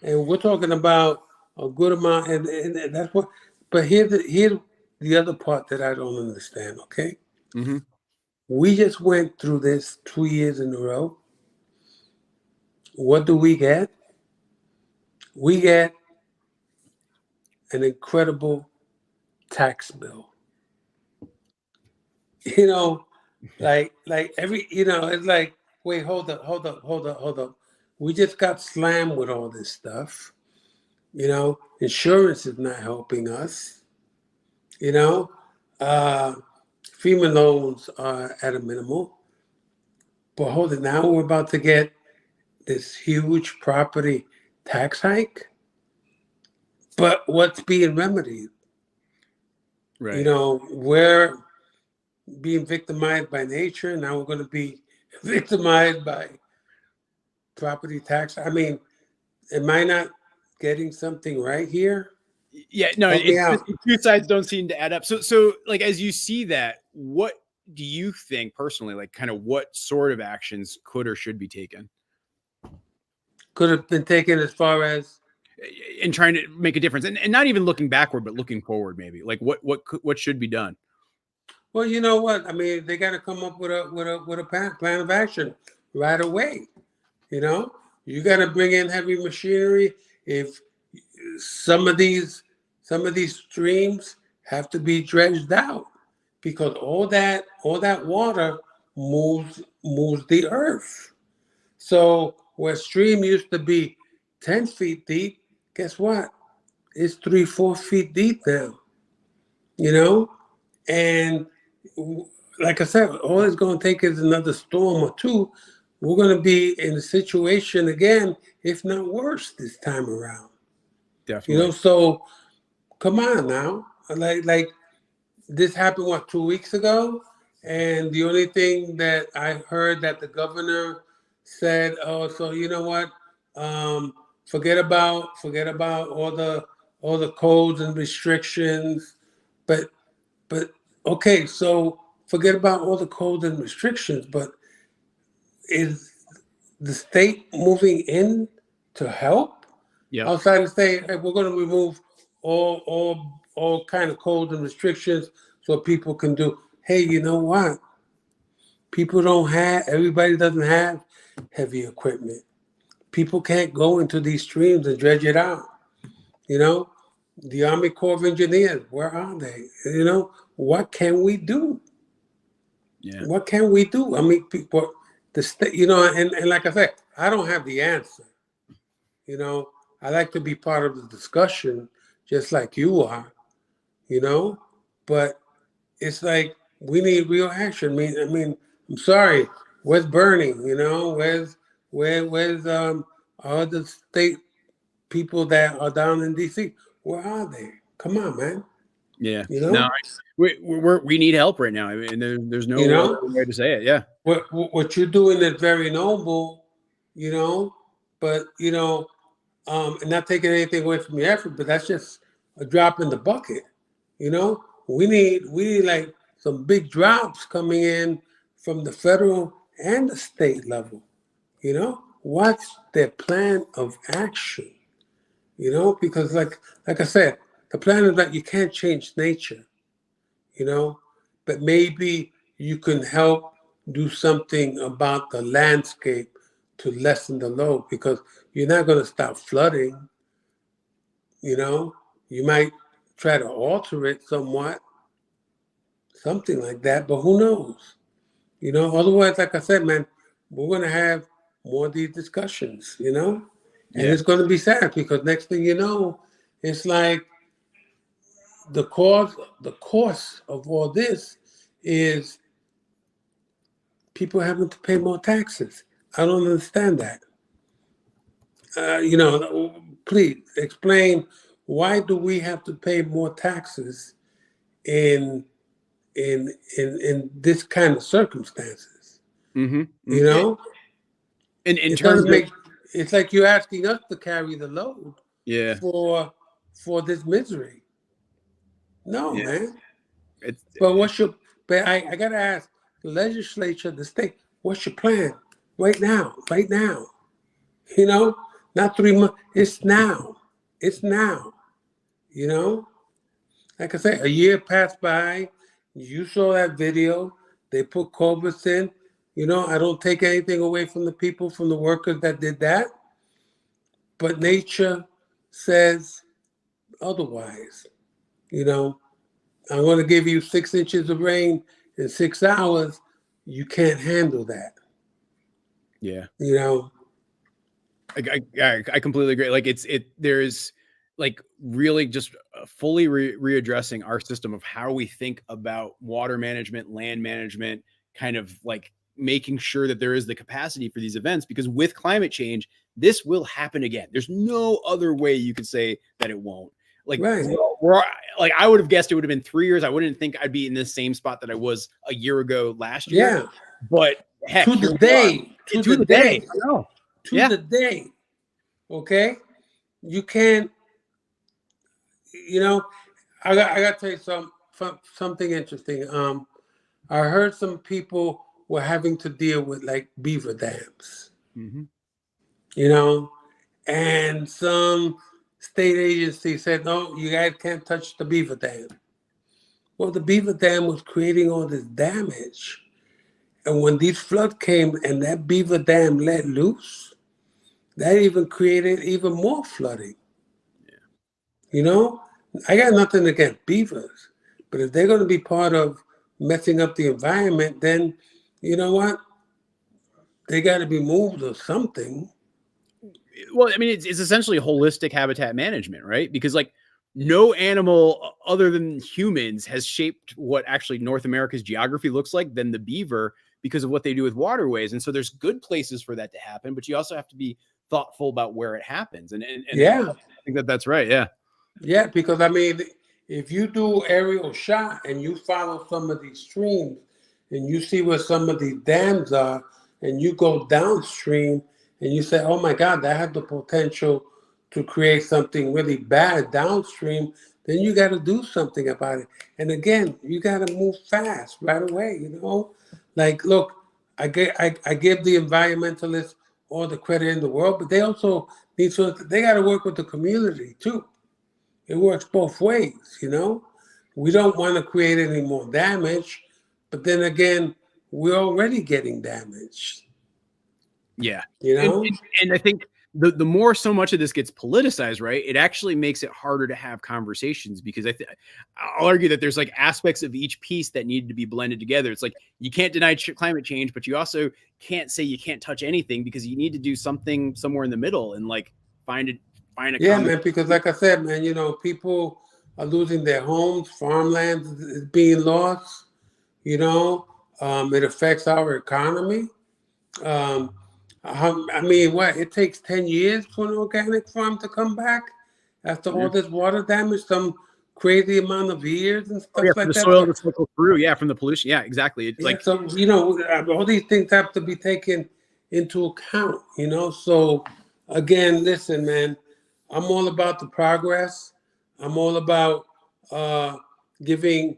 and we're talking about a good amount, and that's what. But here's the other part that I don't understand. Okay, we just went through this 2 years in a row. What do we get? We get an incredible tax bill. You know, like every, you know, it's like, wait, hold up. We just got slammed with all this stuff. You know, insurance is not helping us. You know, FEMA loans are at a minimal. But hold it, now we're about to get this huge property tax hike. But what's being remedied? Right. You know, we're being victimized by nature. Now we're going to be victimized by property tax. I mean, am I not getting something right here? Yeah, no, it's two sides don't seem to add up. So like, as you see that, what do you think personally, like kind of what sort of actions could or should be taken? Could have been taken as far as in trying to make a difference, and not even looking backward, but looking forward, maybe like what should be done? Well, you know what? I mean, they got to come up with a plan of action right away. You know, you got to bring in heavy machinery. If some of these streams have to be dredged out, because all that water moves the earth. So where stream used to be 10 feet deep, guess what? It's 3-4 feet deep now. You know, and like I said, all it's going to take is another storm or two. We're going to be in a situation again, if not worse, this time around. Definitely. You know, so come on now. Like this happened, what, 2 weeks ago? And the only thing that I heard that the governor said, oh, so you know what? Forget about all the codes and restrictions. But okay, so forget about all the codes and restrictions, but is the state moving in to help? Yeah. Outside of saying, hey, we're going to remove all kind of codes and restrictions so people can do. Hey, you know what? Everybody doesn't have heavy equipment. people can't go into these streams and dredge it out. You know, the Army Corps of Engineers, where are they? You know, what can we do? Yeah. What can we do? I mean, people, the state, you know, and like I said, I don't have the answer. You know, I like to be part of the discussion, just like you are, you know, but it's like we need real action. I mean, I'm sorry, where's Bernie? You know, where's all the state people that are down in DC? Where are they? Come on, man. Yeah. You know, No, we need help right now. I mean, there's no other way to say it. Yeah. What you're doing is very noble, you know, but you know, and not taking anything away from your effort, but that's just a drop in the bucket. You know, we need like some big drops coming in from the federal and the state level. You know, what's their plan of action? You know, because like I said, the plan is that you can't change nature. You know, but maybe you can help do something about the landscape to lessen the load, because you're not going to stop flooding. You know, you might try to alter it somewhat, something like that, but who knows? You know, otherwise, like I said, man, we're going to have more of these discussions, you know, and it's going to be sad, because next thing you know, it's like the course of all this is people having to pay more taxes. I don't understand that. You know, please explain, why do we have to pay more taxes in this kind of circumstances? Mm-hmm. You know, in terms of, it's like you're asking us to carry the load. Yeah. For this misery. No, Yeah. man. But I gotta ask the legislature, the state, what's your plan right now? Right now. You know, not 3 months. It's now. It's now. You know? Like I said, a year passed by. You saw that video. They put culverts in. You know, I don't take anything away from the people, from the workers that did that. But nature says otherwise. You know, I'm going to give you 6 inches of rain in 6 hours. You can't handle that. Yeah. You know, I completely agree. Like there's like really just fully readdressing our system of how we think about water management, land management, kind of like making sure that there is the capacity for these events, because with climate change, this will happen again. There's no other way you could say that it won't. Like, right. Like I would have guessed it would have been 3 years. I wouldn't think I'd be in this same spot that I was a year ago last year. Yeah. But heck, to the day. I know. To the day. Okay? You can't, you know, I got to tell you something interesting. I heard some people were having to deal with like beaver dams. Mm-hmm. You know, and some state agency said, no, you guys can't touch the beaver dam. Well, the beaver dam was creating all this damage. And when these floods came and that beaver dam let loose, that even created even more flooding. Yeah. You know, I got nothing against beavers, but if they're going to be part of messing up the environment, then you know what? They got to be moved or something. Well, I mean, it's essentially holistic habitat management, right? Because like no animal other than humans has shaped what actually North America's geography looks like than the beaver, because of what they do with waterways. And so there's good places for that to happen, but you also have to be thoughtful about where it happens. And yeah, I think that's right. Yeah. Yeah, because I mean, if you do aerial shot and you follow some of these streams and you see where some of these dams are, and you go downstream and you say, oh my God, that has the potential to create something really bad downstream, then you got to do something about it. And again, you got to move fast right away, you know? Like, look, I give the environmentalists all the credit in the world, but they also they got to work with the community too. It works both ways, you know? We don't want to create any more damage, but then again, we're already getting damaged. Yeah. You know? And I think the more so much of this gets politicized, right, it actually makes it harder to have conversations, because I'll argue that there's like aspects of each piece that need to be blended together. It's like you can't deny climate change, but you also can't say you can't touch anything, because you need to do something somewhere in the middle and like find a Yeah, common. man, because like I said, man, people are losing their homes, farmland is being lost, it affects our economy. What? It takes 10 years for an organic farm to come back after all this water damage, some crazy amount of years and stuff For like the that. soil to cycle through, from the pollution. Yeah, exactly. It's So, all these things have to be taken into account, So, again, listen, man, I'm all about the progress. I'm all about giving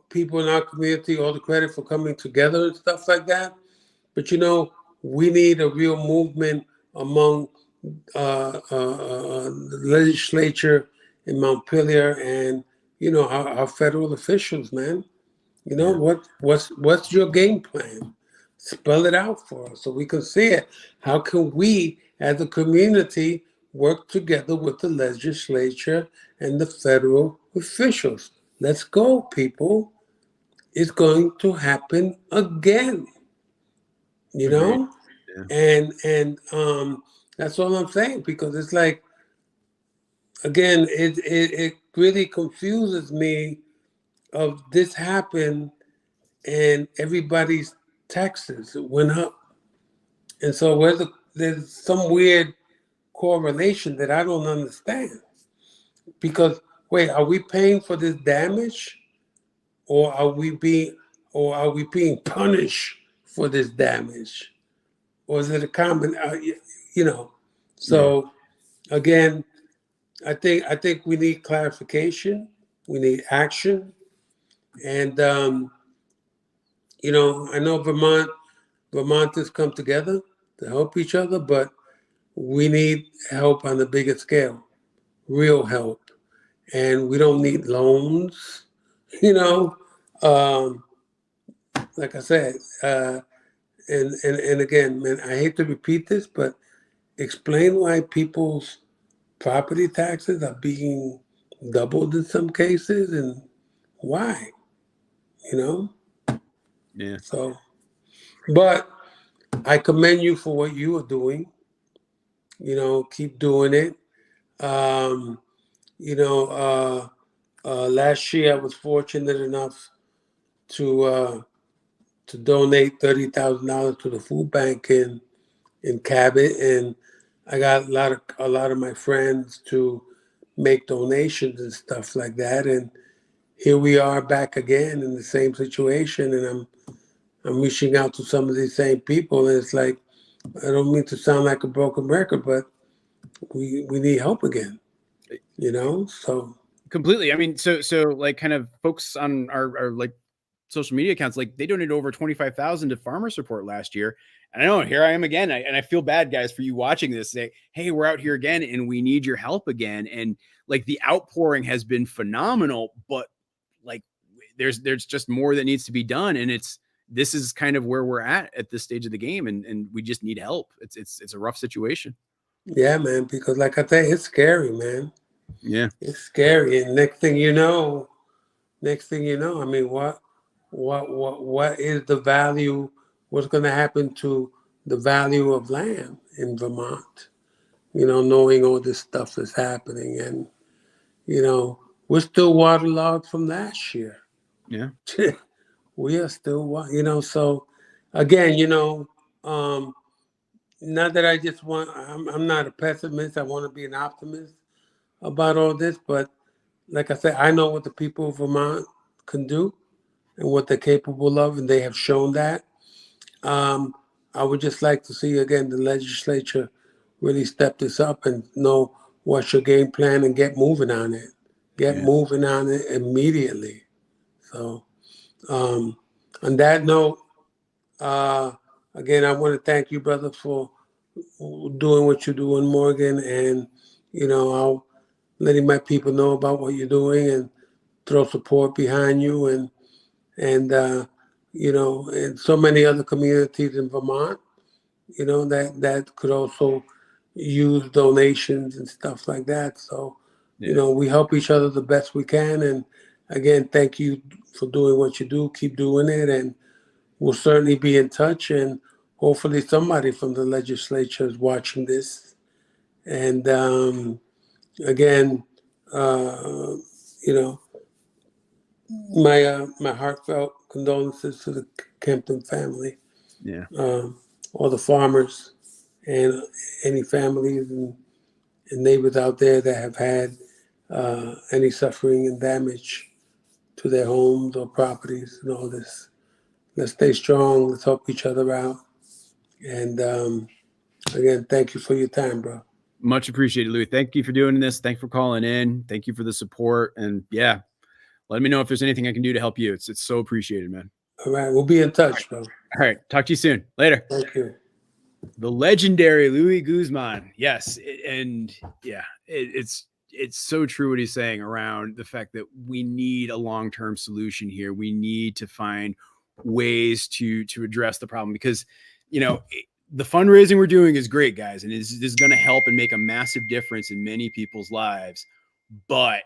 people in our community all the credit for coming together and stuff like that. But we need a real movement among the legislature in Montpelier and our federal officials, man. What's your game plan? Spell it out for us so we can see it. How can we, as a community, work together with the legislature and the federal officials? Let's go, people. It's going to happen again. Yeah. And that's all I'm saying, because it's like, again, it really confuses me of this happened and everybody's taxes went up. And so there's some weird correlation that I don't understand. Because wait, are we paying for this damage, or are we being punished for this damage? Or is it a common, So again, I think we need clarification. We need action. And, I know Vermonters come together to help each other, but we need help on the bigger scale, real help. And we don't need loans, like I said, and again, man, I hate to repeat this, but explain why people's property taxes are being doubled in some cases and why, Yeah. So, but I commend you for what you are doing. Keep doing it. Last year I was fortunate enough to donate $30,000 to the food bank in Cabot, and I got a lot of my friends to make donations and stuff like that. And here we are back again in the same situation, and I'm reaching out to some of these same people, and it's like, I don't mean to sound like a broken record, but we need help again, so. Completely. I mean, so like kind of folks on our like social media accounts, like they donated over 25,000 to farmer support last year. And I know here I am again. And I feel bad, guys, for you watching this, say, hey, we're out here again and we need your help again. And like the outpouring has been phenomenal, but like there's just more that needs to be done. And this is kind of where we're at this stage of the game. And we just need help. It's a rough situation. Yeah, man, because like I say, it's scary, man. Yeah. It's scary. And next thing you know, I mean, what is the value? What's going to happen to the value of land in Vermont? Knowing all this stuff is happening, and we're still waterlogged from last year. Yeah, we are still, So again, not that I just want. I'm not a pessimist. I want to be an optimist about all this, but like I said, I know what the people of Vermont can do and what they're capable of, and they have shown that. I would just like to see, again, the legislature really step this up and know what's your game plan and get moving on it. Moving on it immediately. So on that note, again, I want to thank you, brother, for doing what you're doing, Morgan, and, I'll letting my people know about what you're doing and throw support behind you, and and so many other communities in Vermont, that could also use donations and stuff like that. So, you know, we help each other the best we can. And again, thank you for doing what you do. Keep doing it. And we'll certainly be in touch. And hopefully somebody from the legislature is watching this. And again, you know, my heartfelt condolences to the Kempton family. Yeah. All the farmers and any families and neighbors out there that have had any suffering and damage to their homes or properties and all this. Let's stay strong. Let's help each other out. And again, thank you for your time, bro. Much appreciated, Louis. Thank you for doing this. Thank you for calling in. Thank you for the support. And yeah, let me know if there's anything I can do to help you. It's so appreciated, man. All right. We'll be in touch, bro. All right. Talk to you soon. Later. Thank you. The legendary Louis Guzman. Yes. And yeah, it's so true what he's saying around the fact that we need a long-term solution here. We need to find ways to address the problem because, you know, the fundraising we're doing is great, guys. And this is going to help and make a massive difference in many people's lives. But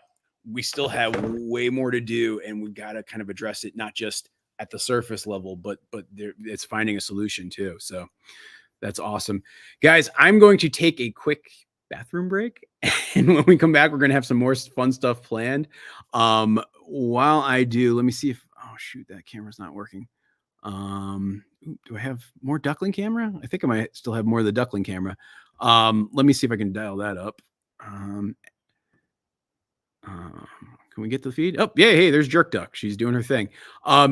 we still have way more to do. And we've got to kind of address it, not just at the surface level, but it's finding a solution too. So that's awesome. Guys, I'm going to take a quick bathroom break. And when we come back, we're going to have some more fun stuff planned. While I do, let me see if, oh shoot, that camera's not working. Do I have more duckling camera? I think I might still have more of the duckling camera. Let me see if I can dial that up. Can we get the feed? Oh, yeah. Hey, there's Jerk Duck. She's doing her thing.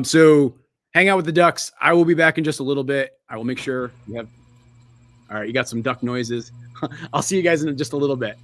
So hang out with the ducks. I will be back in just a little bit. I will make sure you have. All right. You got some duck noises. I'll see you guys in just a little bit.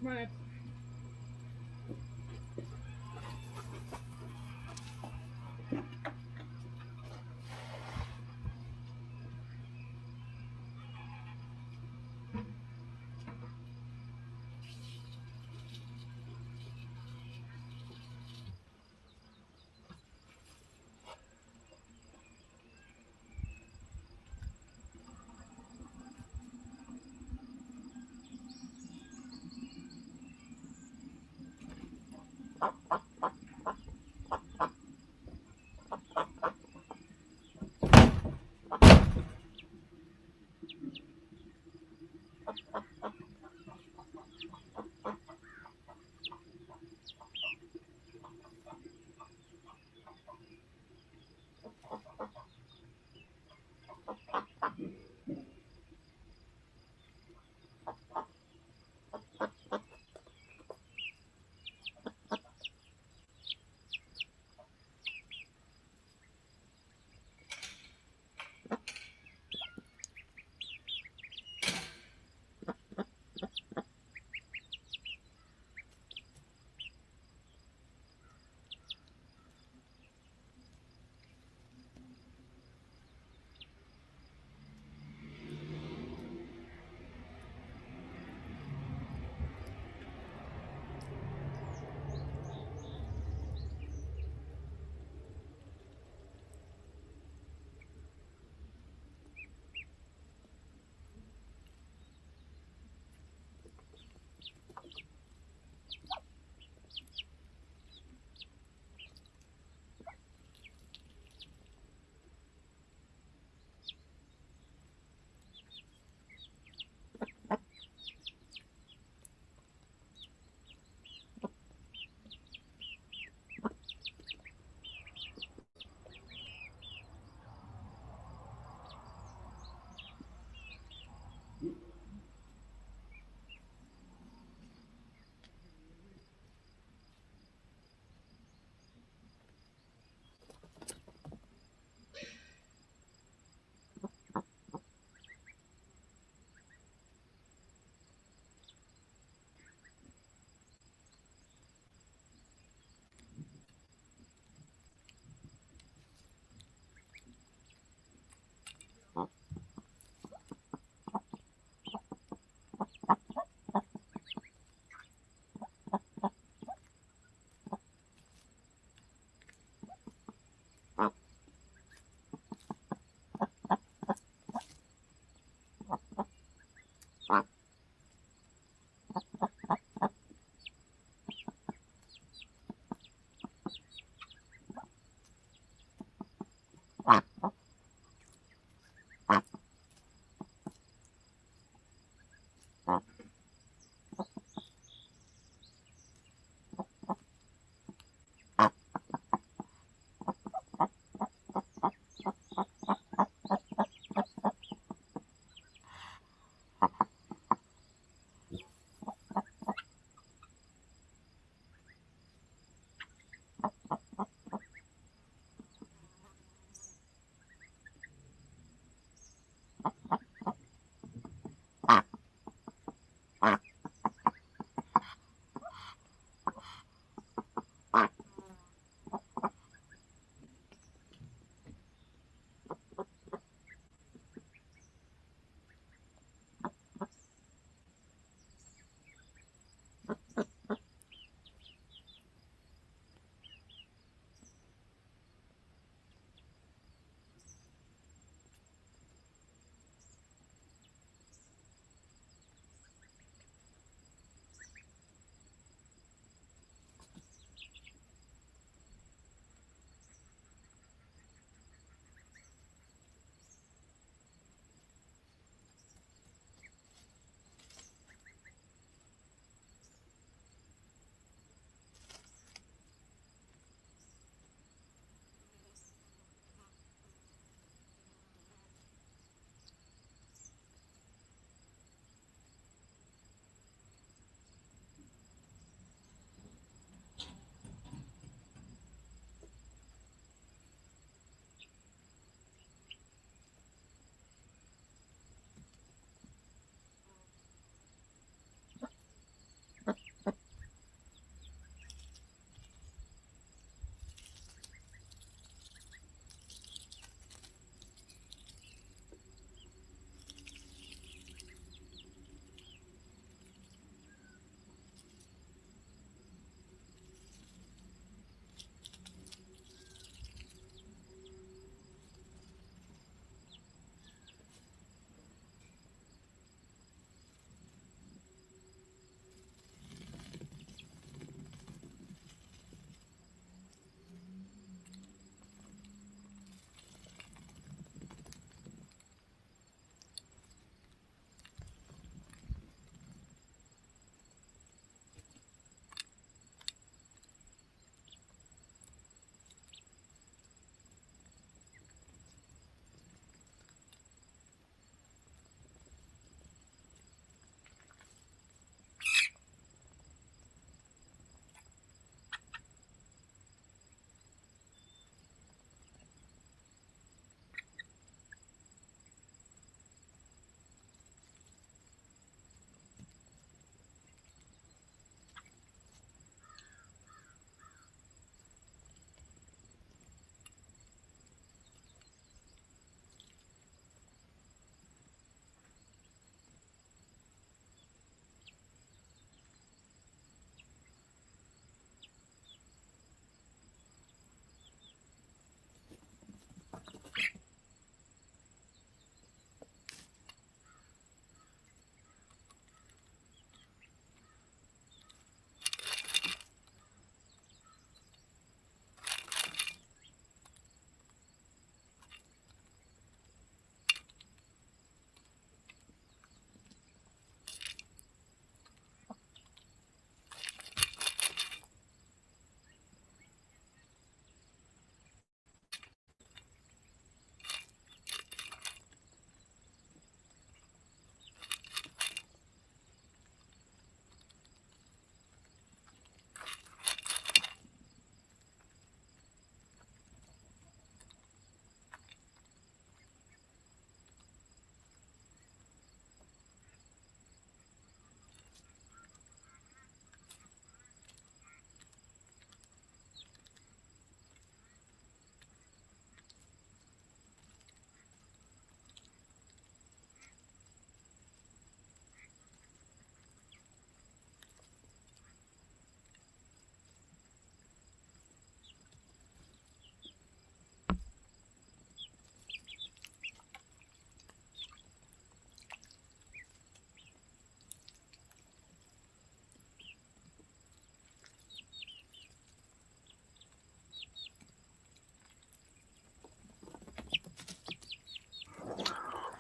Right.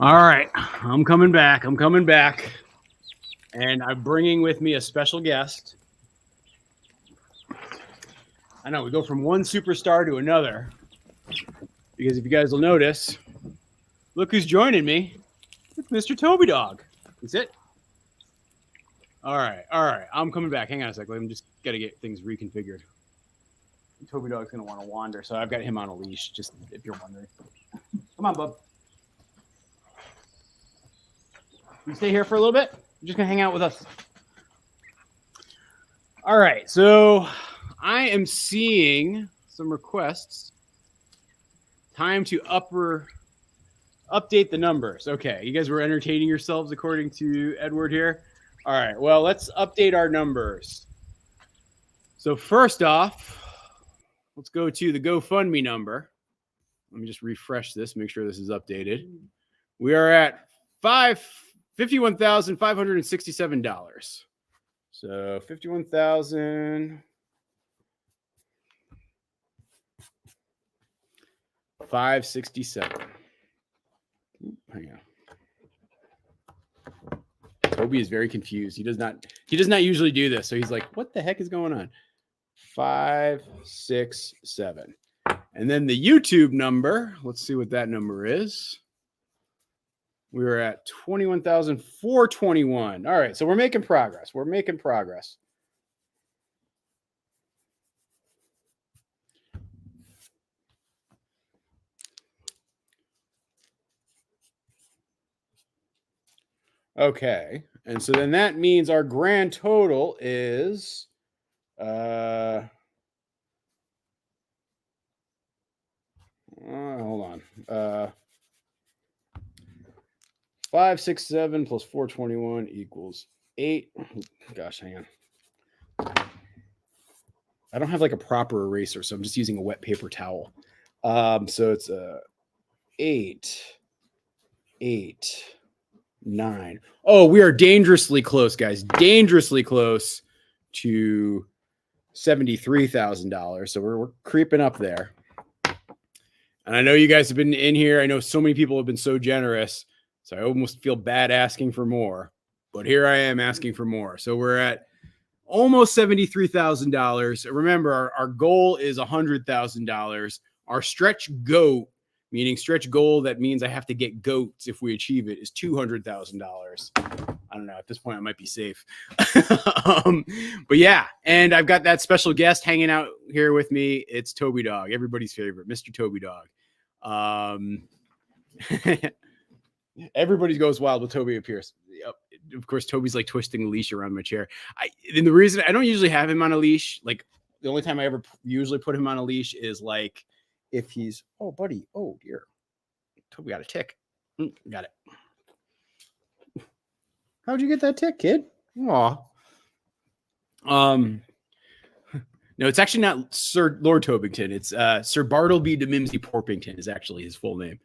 All right, I'm coming back. I'm coming back. And I'm bringing with me a special guest. I know we go from one superstar to another because if you guys will notice, look who's joining me. It's Mr. Toby Dog. Is it? All right. I'm coming back. Hang on a sec. I'm just got to get things reconfigured. Toby Dog's going to want to wander, so I've got him on a leash, just if you're wondering. Come on, bub. You stay here for a little bit? You're just going to hang out with us. All right. So I am seeing some requests. Time to update the numbers. Okay. You guys were entertaining yourselves according to Edward here. All right. Well, let's update our numbers. So first off, let's go to the GoFundMe number. Let me just refresh this, make sure this is updated. We are at $51,567. So 51,567. Hang on. Toby is very confused. He does not usually do this. So he's like, what the heck is going on? 567. And then the YouTube number, let's see what that number is. We were at 21,421. All right, so we're making progress. Okay, and so then that means our grand total is hold on. 567 plus 421 equals 8. Gosh, hang on. I don't have like a proper eraser, so I'm just using a wet paper towel. So it's 8, 9. Oh, we are dangerously close, guys. Dangerously close to $73,000. So we're creeping up there. And I know you guys have been in here. I know so many people have been so generous. So I almost feel bad asking for more. But here I am asking for more. So we're at almost $73,000. Remember, our goal is $100,000. Our stretch goat, meaning stretch goal, that means I have to get goats if we achieve it, is $200,000. I don't know. At this point, I might be safe. But yeah, and I've got that special guest hanging out here with me. It's Toby Dog, everybody's favorite, Mr. Toby Dog. Everybody goes wild when Toby appears. Of course, Toby's like twisting the leash around my chair. And the reason I don't usually have him on a leash, like the only time I ever usually put him on a leash is like if he's, oh, buddy, oh, dear. Toby got a tick. Got it. How'd you get that tick, kid? Aw. No, it's actually not Sir Lord Tobington. It's Sir Bartleby de Mimsey Porpington is actually his full name.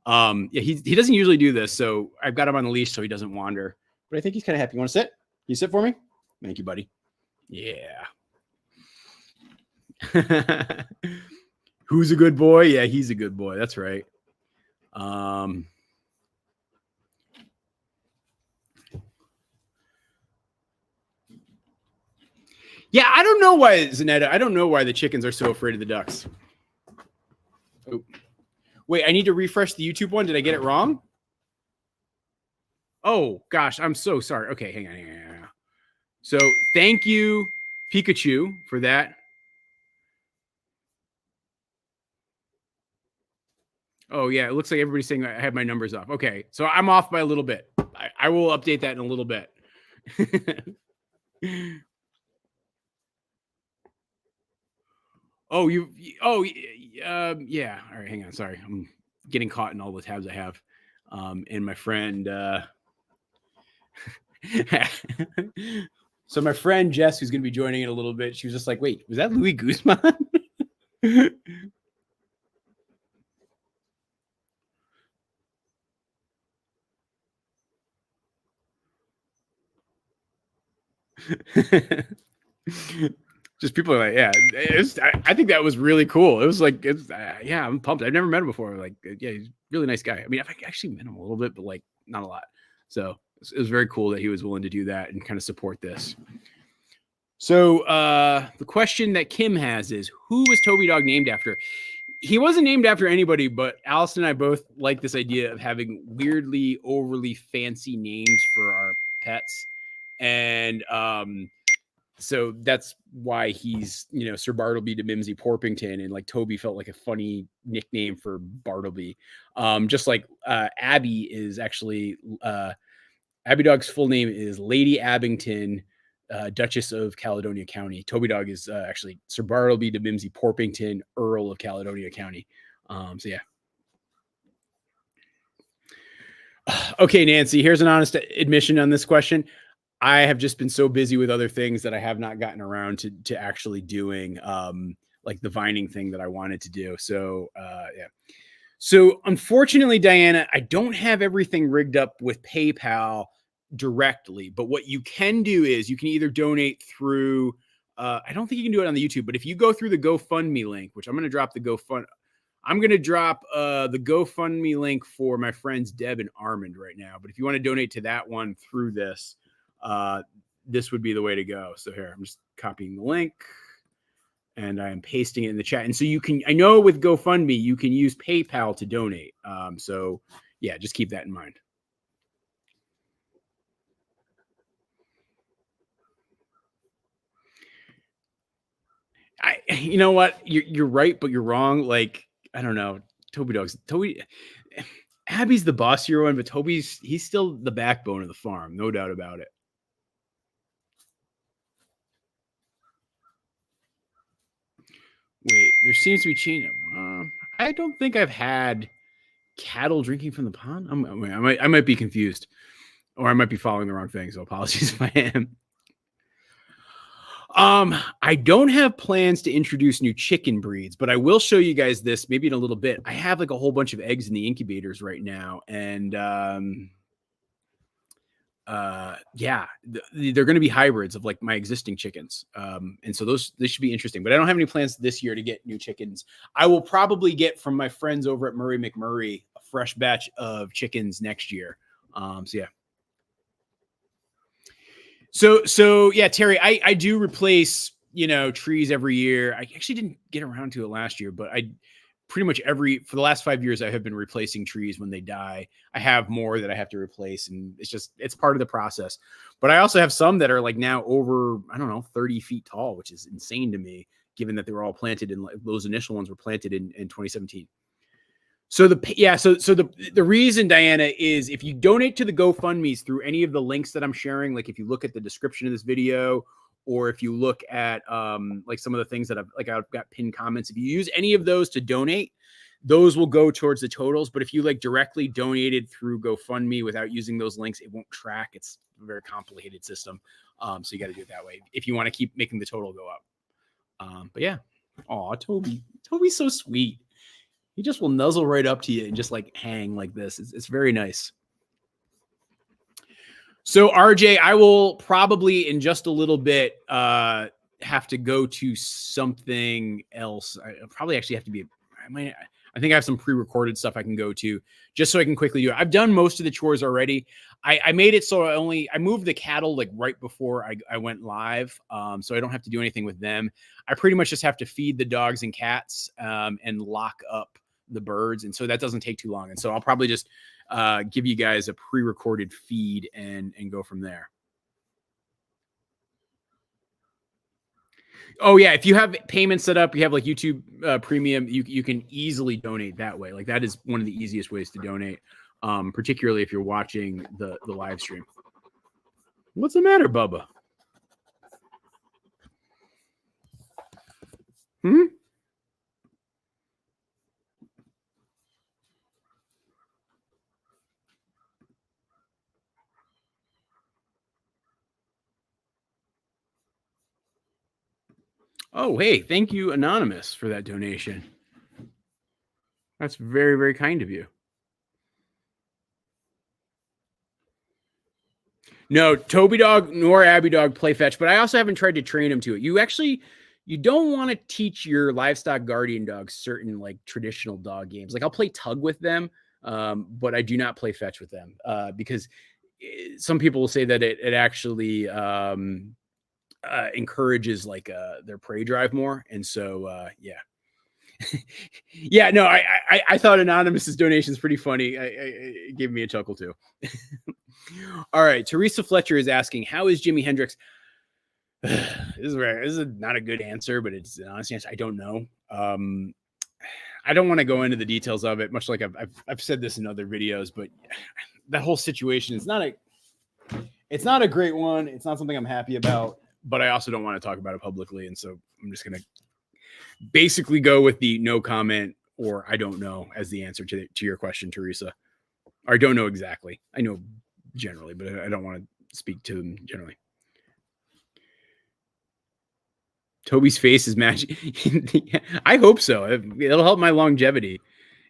Yeah, he doesn't usually do this, so I've got him on the leash so he doesn't wander. But I think he's kind of happy. You want to sit? Can you sit for me? Thank you, buddy. Yeah. Who's a good boy? Yeah, he's a good boy. That's right. Yeah, I don't know why, Zanetta. I don't know why the chickens are so afraid of the ducks. Oh. Wait, I need to refresh the YouTube one. Did I get it wrong? Oh, gosh, I'm so sorry. Okay, hang on. So thank you, Pikachu, for that. Oh, yeah, it looks like everybody's saying I have my numbers off. Okay, so I'm off by a little bit. I will update that in a little bit. Oh, yeah. All right, hang on. Sorry. I'm getting caught in all the tabs I have. And my friend, so my friend Jess, who's going to be joining in a little bit, she was just like, wait, was that Louis Guzman? just people are like, yeah, I think that was really cool. It was like, yeah, I'm pumped. I've never met him before. Like, yeah, he's a really nice guy. I mean, I've actually met him a little bit, but like not a lot. So it was very cool that he was willing to do that and kind of support this. So the question that Kim has is, who was Toby Dog named after? He wasn't named after anybody, but Allison and I both like this idea of having weirdly, overly fancy names for our pets. And so that's why he's, Sir Bartleby de Mimsy Porpington, and like Toby felt like a funny nickname for Bartleby. Just like Abby is actually, Abby Dog's full name is Lady Abington, Duchess of Caledonia County. Toby Dog is actually Sir Bartleby de Mimsy Porpington, Earl of Caledonia County. So yeah. Okay, Nancy, here's an honest admission on this question. I have just been so busy with other things that I have not gotten around to actually doing like the vining thing that I wanted to do. So yeah. So unfortunately, Diana, I don't have everything rigged up with PayPal directly, but what you can do is you can either donate through, I don't think you can do it on the YouTube, but if you go through the GoFundMe link, which I'm going to drop the I'm going to drop the GoFundMe link for my friends Deb and Armand right now. But if you want to donate to that one through this, this would be the way to go. So here, I'm just copying the link and I am pasting it in the chat. And so you can, I know with GoFundMe, you can use PayPal to donate. So yeah, just keep that in mind. You know what? You're right, but you're wrong. Like, I don't know. Abby's the bossier one, but he's still the backbone of the farm. No doubt about it. Wait, there seems to be change. I don't think I've had cattle drinking from the pond. I might be confused, or I might be following the wrong thing. So apologies if I am. I don't have plans to introduce new chicken breeds, but I will show you guys this maybe in a little bit. I have like a whole bunch of eggs in the incubators right now, and yeah, they're going to be hybrids of like my existing chickens. And so they should be interesting, but I don't have any plans this year to get new chickens. I will probably get from my friends over at Murray McMurray a fresh batch of chickens next year. So yeah. So yeah, Terry, I do replace, trees every year. I actually didn't get around to it last year, but I pretty much for the last 5 years, I have been replacing trees when they die. I have more that I have to replace, and it's part of the process. But I also have some that are like now over, I don't know, 30 feet tall, which is insane to me, given that they were all planted those initial ones were planted in 2017. So the reason, Diana, is if you donate to the GoFundMe's through any of the links that I'm sharing, like if you look at the description of this video, or if you look at like some of the things that I've got pinned comments, if you use any of those to donate, those will go towards the totals. But if you like directly donated through GoFundMe without using those links, it won't track. It's a very complicated system. So you got to do it that way if you want to keep making the total go up. But yeah. Aw, Toby's so sweet. He just will nuzzle right up to you and just like hang like this. It's very nice. So RJ, I will probably in just a little bit have to go to something else. I probably actually have to be. I think I have some pre-recorded stuff I can go to just so I can quickly do it. I've done most of the chores already. I made it so I moved the cattle like right before I went live, so I don't have to do anything with them. I pretty much just have to feed the dogs and cats and lock up the birds, and so that doesn't take too long. And so I'll probably just give you guys a pre-recorded feed and go from there. Oh yeah, if you have payments set up, you have like YouTube Premium, you can easily donate that way. Like that is one of the easiest ways to donate, particularly if you're watching the live stream. What's the matter, Bubba? Oh, hey, thank you, Anonymous, for that donation. That's very, very kind of you. No, Toby Dog nor Abby Dog play fetch, but I also haven't tried to train him to it. You actually you don't want to teach your livestock guardian dogs certain like traditional dog games. Like I'll play tug with them, but I do not play fetch with them because some people will say that it actually encourages like their prey drive more. And so, yeah. Yeah, no, I thought Anonymous's donation is pretty funny. It gave me a chuckle too. All right. Teresa Fletcher is asking, how is Jimi Hendrix? This is not a good answer, but it's an honest answer. I don't know. I don't want to go into the details of it, much like I've said this in other videos, but that whole situation is it's not a great one. It's not something I'm happy about, but I also don't want to talk about it publicly. And so I'm just going to basically go with the no comment or I don't know as the answer to your question, Teresa. Or I don't know exactly. I know generally, but I don't want to speak to them generally. Toby's face is magic. I hope so. It'll help my longevity.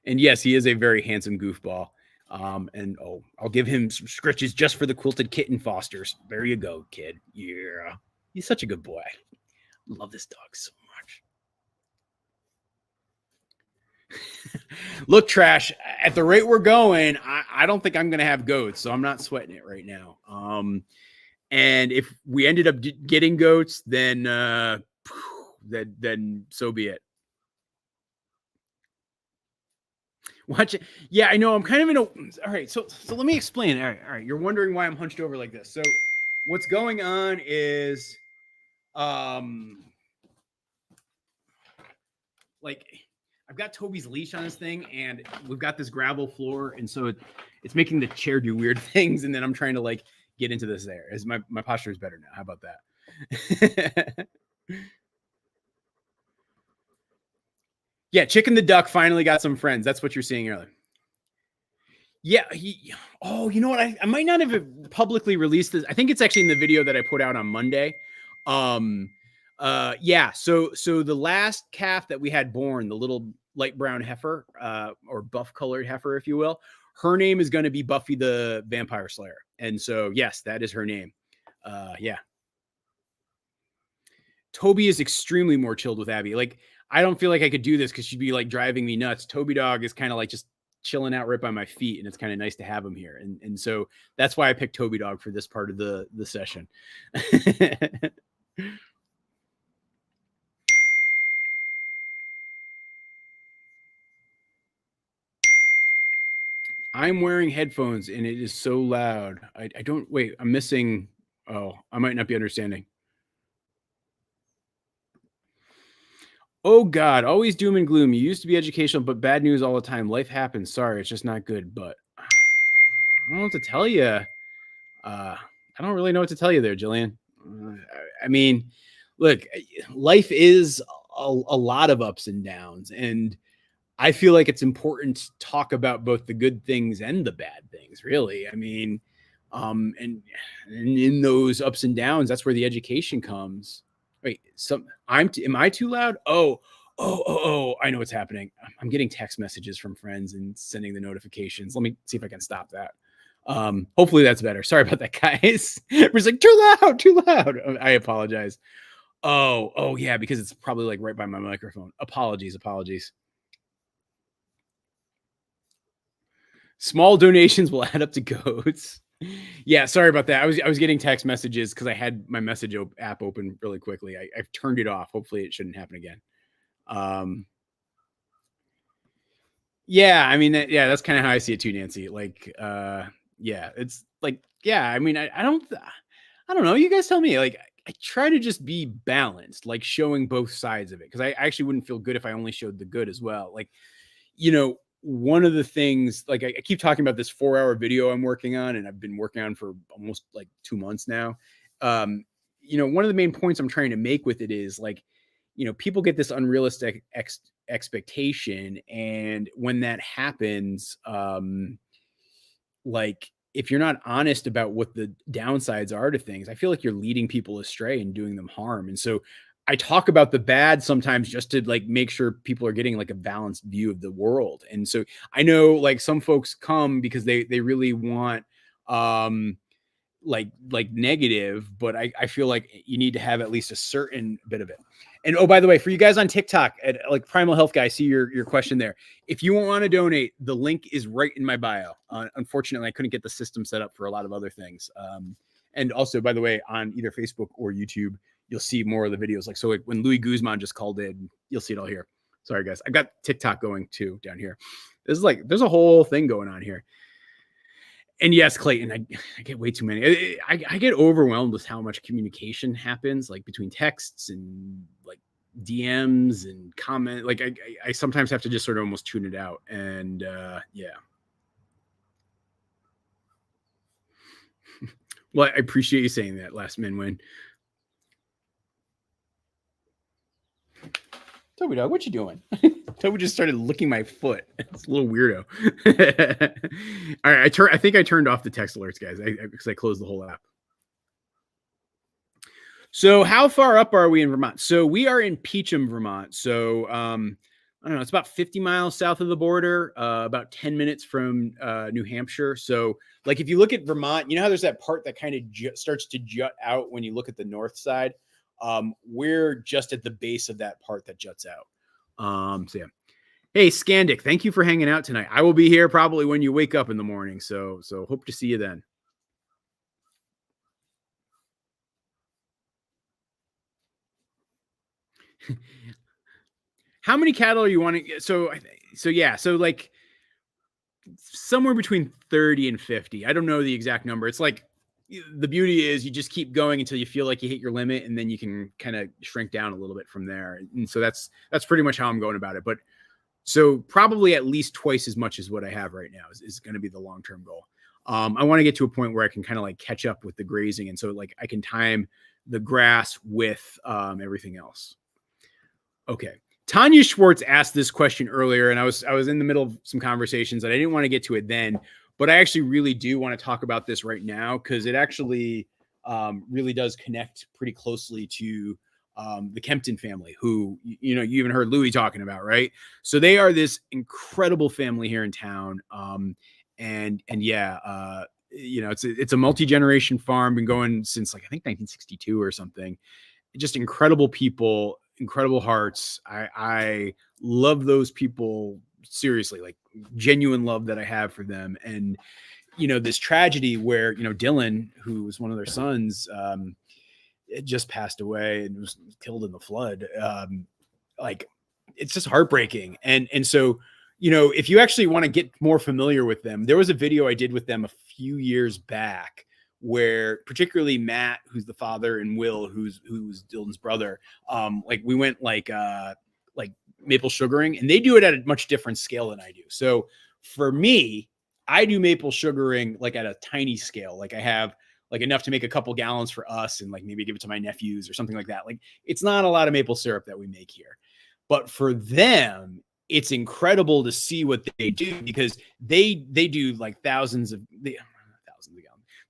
And yes, he is a very handsome goofball. And I'll give him some scritches just for the quilted kitten fosters. There you go, kid. Yeah. He's such a good boy. Love this dog so much. Look, Trash, at the rate we're going, I don't think I'm going to have goats, so I'm not sweating it right now. And if we ended up getting goats, then so be it. Watch it. Yeah, I know. I'm kind of in a. All right, so let me explain. All right. You're wondering why I'm hunched over like this. So what's going on is, like I've got Toby's leash on this thing, and we've got this gravel floor, and so it's making the chair do weird things, and then I'm trying to like get into this there. As my posture is better now. How about that? Yeah, Chicken the Duck finally got some friends. That's what you're seeing earlier. Yeah, you know what? I might not have publicly released this. I think it's actually in the video that I put out on Monday. Yeah, so the last calf that we had born, the little light brown heifer, or buff colored heifer, if you will, her name is going to be Buffy the Vampire Slayer. And so, yes, that is her name. Yeah. Toby is extremely more chilled with Abby. Like, I don't feel like I could do this because she'd be like driving me nuts. Toby Dog is kind of like just chilling out right by my feet, and it's kind of nice to have him here. And so that's why I picked Toby Dog for this part of the session. I'm wearing headphones and it is so loud. I don't wait. I'm missing. Oh, I might not be understanding. Oh God, always doom and gloom. You used to be educational, but bad news all the time. Life happens. Sorry, it's just not good. But I don't know what to tell you. I don't really know what to tell you there, Jillian. I mean, look, life is a lot of ups and downs, and I feel like it's important to talk about both the good things and the bad things, really. I mean, and in those ups and downs, that's where the education comes. Wait, am I too loud? Oh, I know what's happening. I'm getting text messages from friends and sending the notifications. Let me see if I can stop that. Hopefully that's better. Sorry about that, guys. It's like too loud. I apologize. Oh yeah, because it's probably like right by my microphone. Apologies. Small donations will add up to goats. Yeah, sorry about that. I was getting text messages because I had my message app open really quickly. I've turned it off. Hopefully it shouldn't happen again. Yeah, I mean, that's kind of how I see it too, Nancy. Like, yeah, it's like, yeah, I mean, I don't know. You guys tell me. Like, I try to just be balanced, like showing both sides of it, because I actually wouldn't feel good if I only showed the good as well. Like, you know, one of the things, like I keep talking about this 4-hour video I'm working on, and I've been working on for almost like 2 months now. You know, one of the main points I'm trying to make with it is like, you know, people get this unrealistic expectation. And when that happens, like if you're not honest about what the downsides are to things, I feel like you're leading people astray and doing them harm. And so I talk about the bad sometimes just to like make sure people are getting like a balanced view of the world. And so I know like some folks come because they really want like negative, but I feel like you need to have at least a certain bit of it. And oh, by the way, for you guys on TikTok, at like Primal Health Guy, I see your question there. If you want to donate, the link is right in my bio. Unfortunately, I couldn't get the system set up for a lot of other things. And also, by the way, on either Facebook or YouTube, you'll see more of the videos. Like, so like when Louis Guzman just called in, you'll see it all here. Sorry, guys. I got TikTok going too down here. This is like, there's a whole thing going on here. And yes, Clayton, I get way too many. I get overwhelmed with how much communication happens, like between texts and like DMs and comment. Like I sometimes have to just sort of almost tune it out. And yeah. Well, I appreciate you saying that, Last Man Win. Toby dog, what you doing? Toby just started licking my foot. It's a little weirdo. All right, I think I turned off the text alerts, guys, because I closed the whole app. So how far up are we in Vermont? So we are in Peacham, Vermont. So I don't know, it's about 50 miles south of the border, about 10 minutes from New Hampshire. So like if you look at Vermont, you know how there's that part that kind of starts to jut out when you look at the north side? We're just at the base of that part that juts out. So yeah. Hey, Scandic, thank you for hanging out tonight. I will be here probably when you wake up in the morning. So hope to see you then. How many cattle are you wanting? So yeah. So like somewhere between 30 and 50. I don't know the exact number. It's like, the beauty is you just keep going until you feel like you hit your limit, and then you can kind of shrink down a little bit from there. And so that's pretty much how I'm going about it. But so probably at least twice as much as what I have right now is going to be the long-term goal. I want to get to a point where I can kind of like catch up with the grazing. And so like I can time the grass with everything else. Okay. Tanya Schwartz asked this question earlier, and I was in the middle of some conversations and I didn't want to get to it then. But I actually really do want to talk about this right now because it actually really does connect pretty closely to the Kempton family, who, you know, you even heard Louis talking about, right? So they are this incredible family here in town. And yeah, you know, it's a multi-generation farm, been going since like, I think 1962 or something. Just incredible people, incredible hearts. I love those people. Seriously, like genuine love that I have for them. And, you know, this tragedy where, you know, Dylan, who was one of their sons, it just passed away and was killed in the flood. Like it's just heartbreaking. And so, you know, if you actually want to get more familiar with them, there was a video I did with them a few years back where particularly Matt, who's the father, and Will, who's Dylan's brother, like we went like maple sugaring, and they do it at a much different scale than I do. So for me, I do maple sugaring like at a tiny scale. Like I have like enough to make a couple gallons for us and like maybe give it to my nephews or something like that. Like it's not a lot of maple syrup that we make here, but for them, it's incredible to see what they do because they do like thousands of gallons.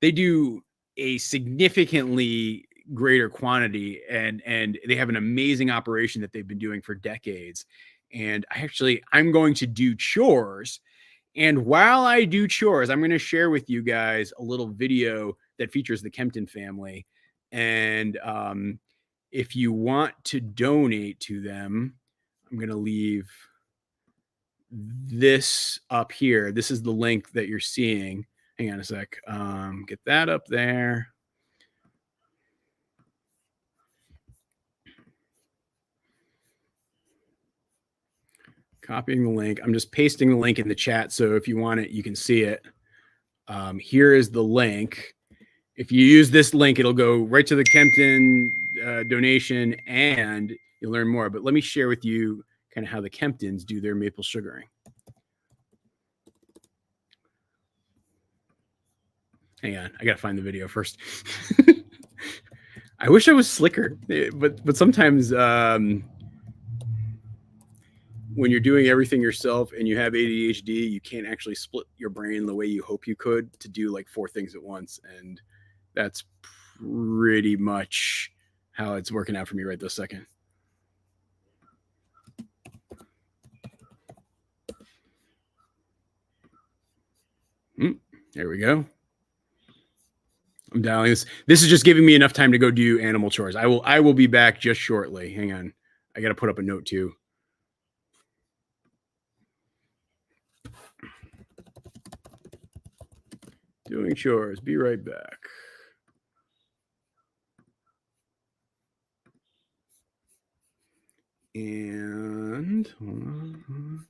They do a significantly greater quantity, and they have an amazing operation that they've been doing for decades. And I'm going to do chores. And while I do chores, I'm going to share with you guys a little video that features the Kempton family. And if you want to donate to them, I'm going to leave this up here. This is the link that you're seeing. Hang on a sec. Get that up there. Copying the link. I'm just pasting the link in the chat. So if you want it, you can see it. Here is the link. If you use this link, it'll go right to the Kempton donation and you'll learn more. But let me share with you kind of how the Kemptons do their maple sugaring. Hang on. I got to find the video first. I wish I was slicker, but sometimes when you're doing everything yourself and you have ADHD, you can't actually split your brain the way you hope you could to do like 4 things at once. And that's pretty much how it's working out for me right this second. There we go. I'm dialing this. This is just giving me enough time to go do animal chores. I will be back just shortly. Hang on. I got to put up a note too. Doing chores. Be right back. And hold on.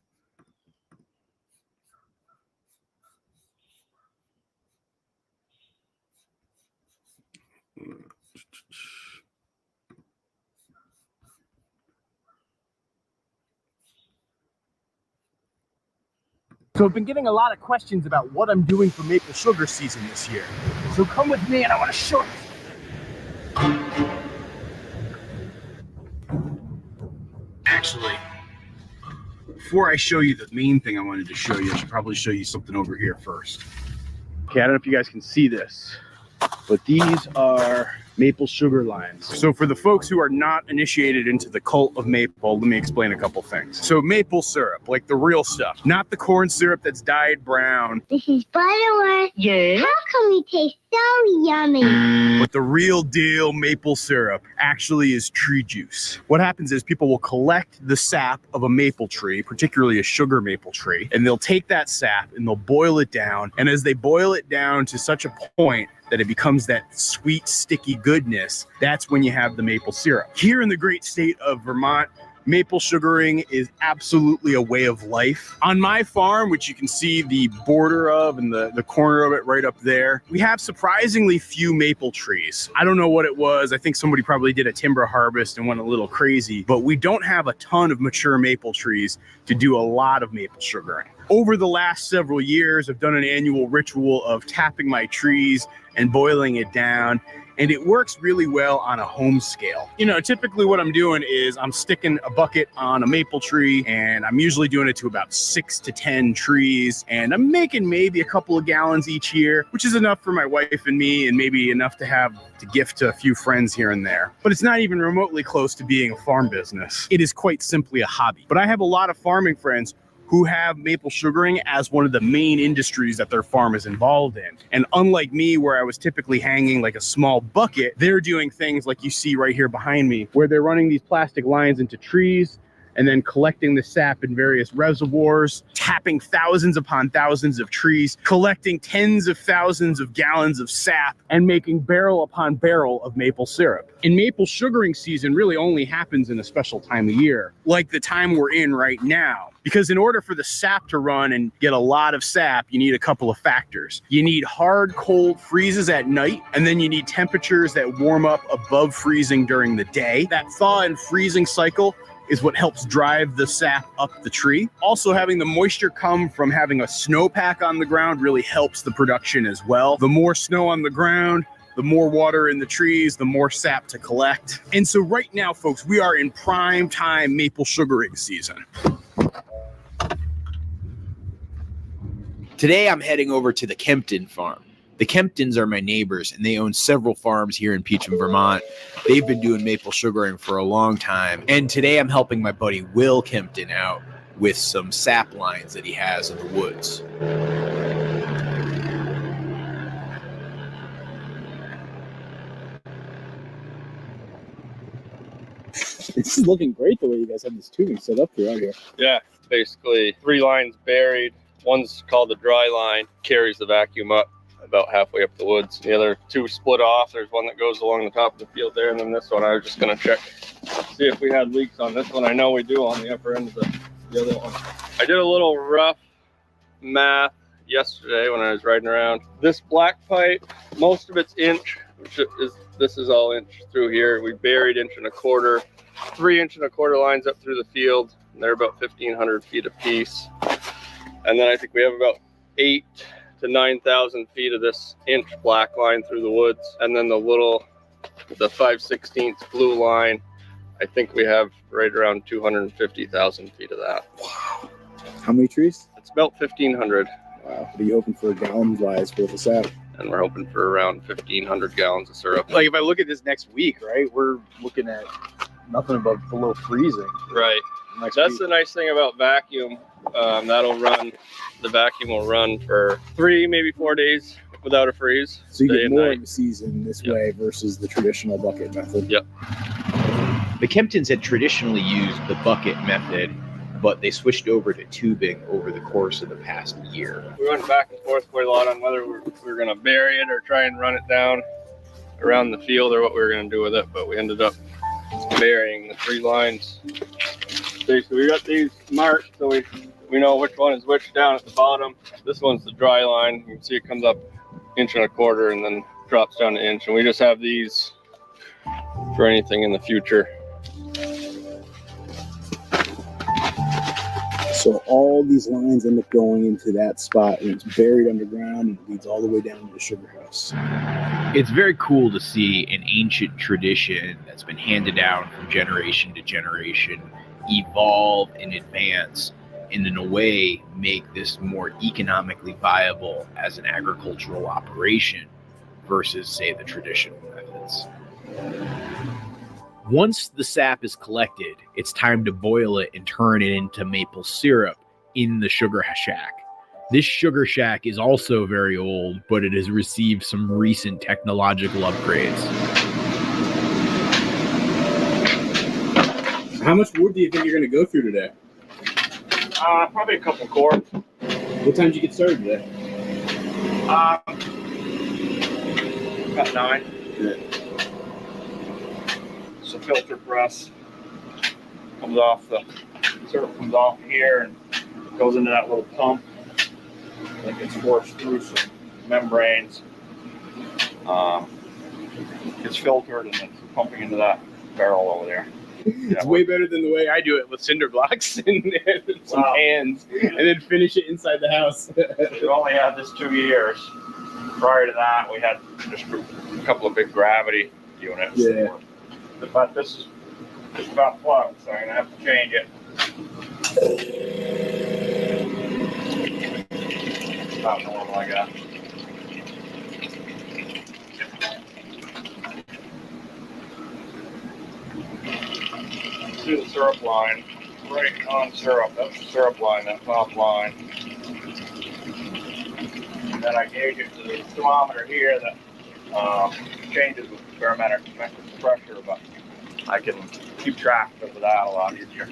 So I've been getting a lot of questions about what I'm doing for maple sugar season this year. So come with me and I want to show you. Actually, before I show you the main thing I wanted to show you, I should probably show you something over here first. Okay, I don't know if you guys can see this, but these are maple sugar lines. So for the folks who are not initiated into the cult of maple, let me explain a couple things. So maple syrup, like the real stuff, not the corn syrup that's dyed brown. This is Butterworth. Yeah. How come we taste so yummy? But the real deal maple syrup actually is tree juice. What happens is people will collect the sap of a maple tree, particularly a sugar maple tree, and they'll take that sap and they'll boil it down. And as they boil it down to such a point that it becomes that sweet, sticky goodness, that's when you have the maple syrup. Here in the great state of Vermont, maple sugaring is absolutely a way of life. On my farm, which you can see the border of and the corner of it right up there, we have surprisingly few maple trees. I don't know what it was. I think somebody probably did a timber harvest and went a little crazy, but we don't have a ton of mature maple trees to do a lot of maple sugaring. Over the last several years, I've done an annual ritual of tapping my trees and boiling it down. And it works really well on a home scale. You know, typically what I'm doing is I'm sticking a bucket on a maple tree, and I'm usually doing it to about 6 to 10 trees. And I'm making maybe a couple of gallons each year, which is enough for my wife and me, and maybe enough to have to gift to a few friends here and there. But it's not even remotely close to being a farm business. It is quite simply a hobby. But I have a lot of farming friends who have maple sugaring as one of the main industries that their farm is involved in. And unlike me, where I was typically hanging like a small bucket, they're doing things like you see right here behind me, where they're running these plastic lines into trees and then collecting the sap in various reservoirs, tapping thousands upon thousands of trees, collecting tens of thousands of gallons of sap, and making barrel upon barrel of maple syrup. And maple sugaring season really only happens in a special time of year, like the time we're in right now. Because in order for the sap to run and get a lot of sap, you need a couple of factors. You need hard, cold freezes at night, and then you need temperatures that warm up above freezing during the day. That thaw and freezing cycle is what helps drive the sap up the tree. Also, having the moisture come from having a snowpack on the ground really helps the production as well. The more snow on the ground, the more water in the trees, the more sap to collect. And so right now, folks, we are in prime time maple sugaring season. Today, I'm heading over to the Kempton farm. The Kemptons are my neighbors, and they own several farms here in Peacham, Vermont. They've been doing maple sugaring for a long time. And today, I'm helping my buddy Will Kempton out with some sap lines that he has in the woods. This is looking great the way you guys have this tubing set up throughout here. Yeah, basically 3 lines buried. One's called the dry line, carries the vacuum up about halfway up the woods. The other 2 split off. There's one that goes along the top of the field there, and then this one I was just going to check, see if we had leaks on this one. I know we do on the upper end of the other one. I did a little rough math yesterday when I was riding around. This black pipe, most of it's inch, this is all inch through here. We buried 1.25 inch, 3 1/4 inch lines up through the field. And they're about 1,500 feet apiece. And then I think we have about 8,000 to 9,000 feet of this inch black line through the woods. And then the 5/16 blue line, I think we have right around 250,000 feet of that. Wow. How many trees? It's about 1,500. Wow. What are you hoping for gallons wise for the sap? And we're hoping for around 1,500 gallons of syrup. Like if I look at this next week, right, we're looking at nothing below freezing. Right. That's the nice thing about vacuum. The vacuum will run for 3, maybe 4 days without a freeze. So you day get and more night. in the season this Yep. way versus the traditional bucket method. Yep. The Kemptons had traditionally used the bucket method, but they switched over to tubing over the course of the past year. We went back and forth quite a lot on whether we were going to bury it or try and run it down around the field or what we were going to do with it, but we ended up burying the 3 lines. Basically, we got these marked so we know which one is which down at the bottom. This one's the dry line. You can see it comes up 1.25 inches and then drops down an inch. And we just have these for anything in the future. So all these lines end up going into that spot, and it's buried underground, and it leads all the way down to the sugar house. It's very cool to see an ancient tradition that's been handed down from generation to generation evolve and advance, and in a way make this more economically viable as an agricultural operation versus, say, the traditional methods. Once the sap is collected, it's time to boil it and turn it into maple syrup in the sugar shack. This sugar shack is also very old, but it has received some recent technological upgrades. How much wood do you think you're going to go through today? Probably a couple cords. What time did you get started today? About 9. Yeah. It's a filter press. Comes off the syrup comes off here and goes into that little pump. It gets forced through some membranes. Gets filtered and then pumping into that barrel over there. It's way better than the way I do it with cinder blocks and some pans, and then finish it inside the house. We only had this 2 years. Prior to that, we had just a couple of big gravity units. Yeah. But this is just about plugged, so I'm gonna have to change it. It's about normal, I guess. See the syrup line, right on syrup. That's the syrup line, that top line. And then I gauge it to the thermometer here that changes with barometric pressure, but I can keep track of that a lot easier.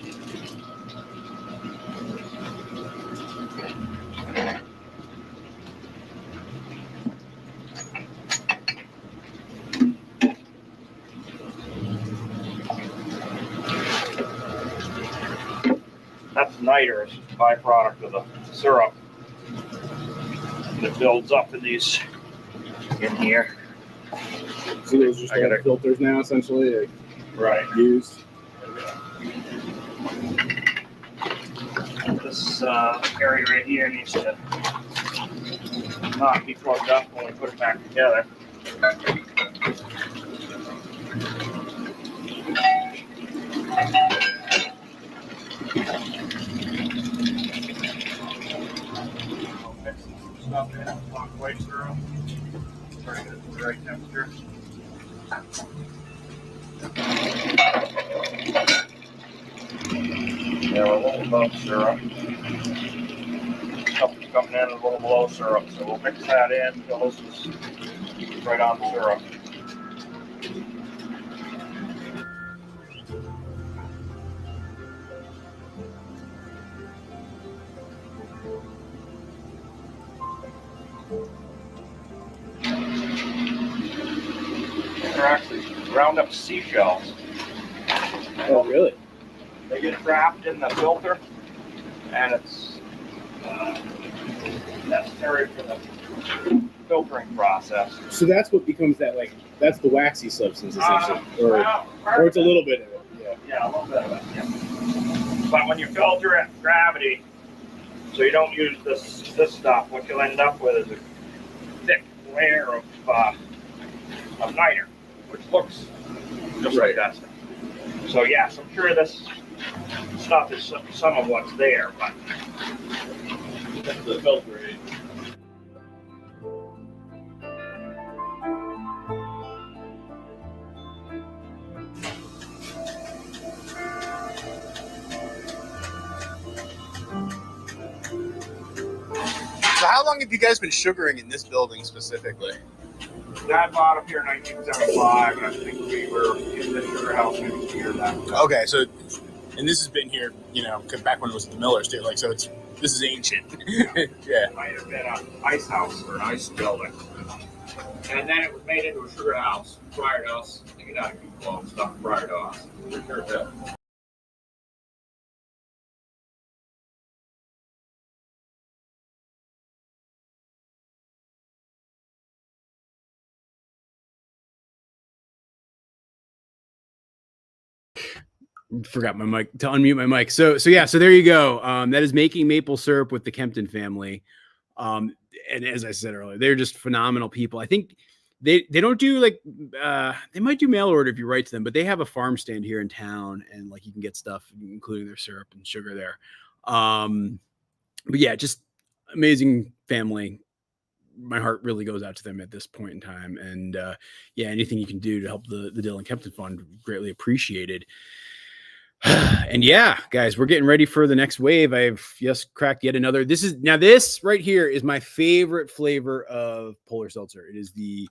That's niter, it's a byproduct of the syrup that builds up in these in here. So those are just all filters now, essentially, like, right? Used. This area right here needs to not be plugged up when we put it back together. Stuff in, walk way through. Try to get it to the right temperature. Yeah, we're a little above syrup. Stuff is coming in a little below syrup, so we'll mix that in until this is right on syrup. They're actually ground up seashells. Oh, really? They get trapped in the filter, and it's necessary for the filtering process. So that's what becomes that, like, that's the waxy substance, essentially. Or it's a little bit of it. Yeah. Yeah, a little bit of it. Yeah. But when you filter it, gravity, so you don't use this stuff, what you'll end up with is a thick layer of niter, which looks just like that stuff. So yes, I'm sure this stuff is some of what's there, but that's the filtering. So how long have you guys been sugaring in this building specifically? Dad bought up here in 1975, and I think we were in the sugar house maybe 2 years after. Okay, so, and this has been here, back when it was the Millers too. Like, so this is ancient. Yeah. Might have been an ice house or an ice building. And then it was made into a sugar house prior to us. I think it had a few flow stuff prior to us. Sure did. Forgot my mic to unmute my mic. So there you go. That is making maple syrup with the Kempton family. And as I said earlier, they're just phenomenal people. I think they don't do they might do mail order if you write to them, but they have a farm stand here in town, and like you can get stuff, including their syrup and sugar there. But yeah, just amazing family. My heart really goes out to them at this point in time. And yeah, anything you can do to help the Dylan Kempton Fund, greatly appreciated. And yeah, guys, we're getting ready for the next wave. I've just cracked yet another. This right here is my favorite flavor of polar seltzer. It is the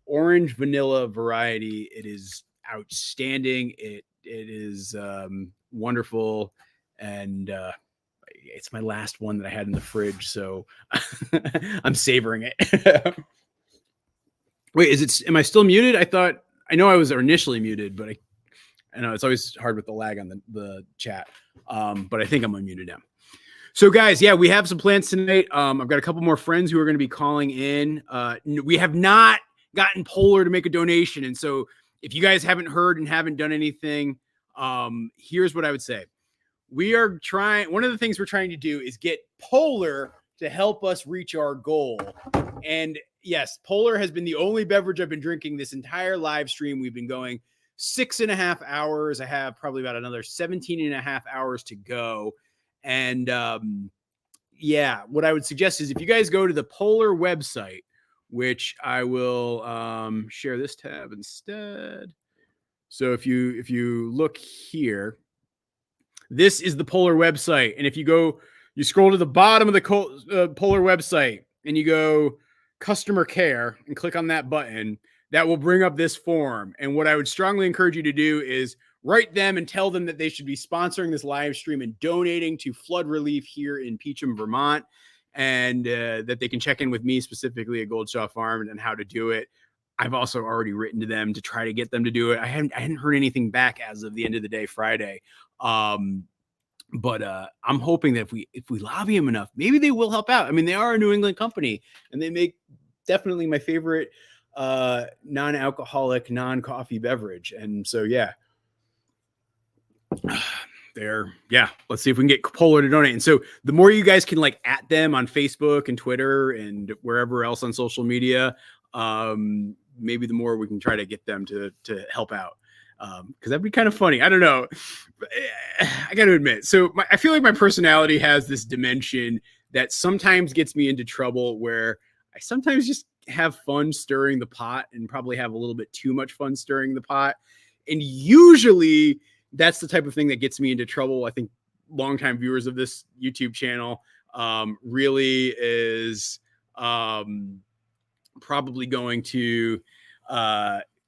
orange vanilla variety. It is outstanding. It is wonderful. And it's my last one that I had in the fridge, so I'm savoring it. Wait, am I still muted? I know I was initially muted, but I know it's always hard with the lag on the chat. But I think I'm unmuted now. So guys, yeah, we have some plans tonight. I've got a couple more friends who are going to be calling in. We have not gotten Polar to make a donation. And so if you guys haven't heard and haven't done anything, here's what I would say. One of the things we're trying to do is get Polar to help us reach our goal. And yes, Polar has been the only beverage I've been drinking this entire live stream. We've been going 6.5 hours. I have probably about another 17.5 hours to go. And yeah, what I would suggest is if you guys go to the Polar website, which I will share this tab instead. So if you look here, this is the Polar website. And if you scroll to the bottom of the Polar website and you go customer care and click on that button, that will bring up this form. And what I would strongly encourage you to do is write them and tell them that they should be sponsoring this live stream and donating to flood relief here in Peacham, Vermont, and that they can check in with me specifically at Goldshaw Farm and how to do it. I've also already written to them to try to get them to do it. I hadn't heard anything back as of the end of the day, Friday. But I'm hoping that if we lobby them enough, maybe they will help out. I mean, they are a New England company, and they make definitely my favorite non-alcoholic, non-coffee beverage. And so, yeah, let's see if we can get Polar to donate. And so the more you guys can at them on Facebook and Twitter and wherever else on social media, maybe the more we can try to get them to help out. Because that'd be kind of funny. I don't know. I got to admit. So I feel like my personality has this dimension that sometimes gets me into trouble where I sometimes just have fun stirring the pot and probably have a little bit too much fun stirring the pot. And usually that's the type of thing that gets me into trouble. I think longtime viewers of this YouTube channel really is probably going to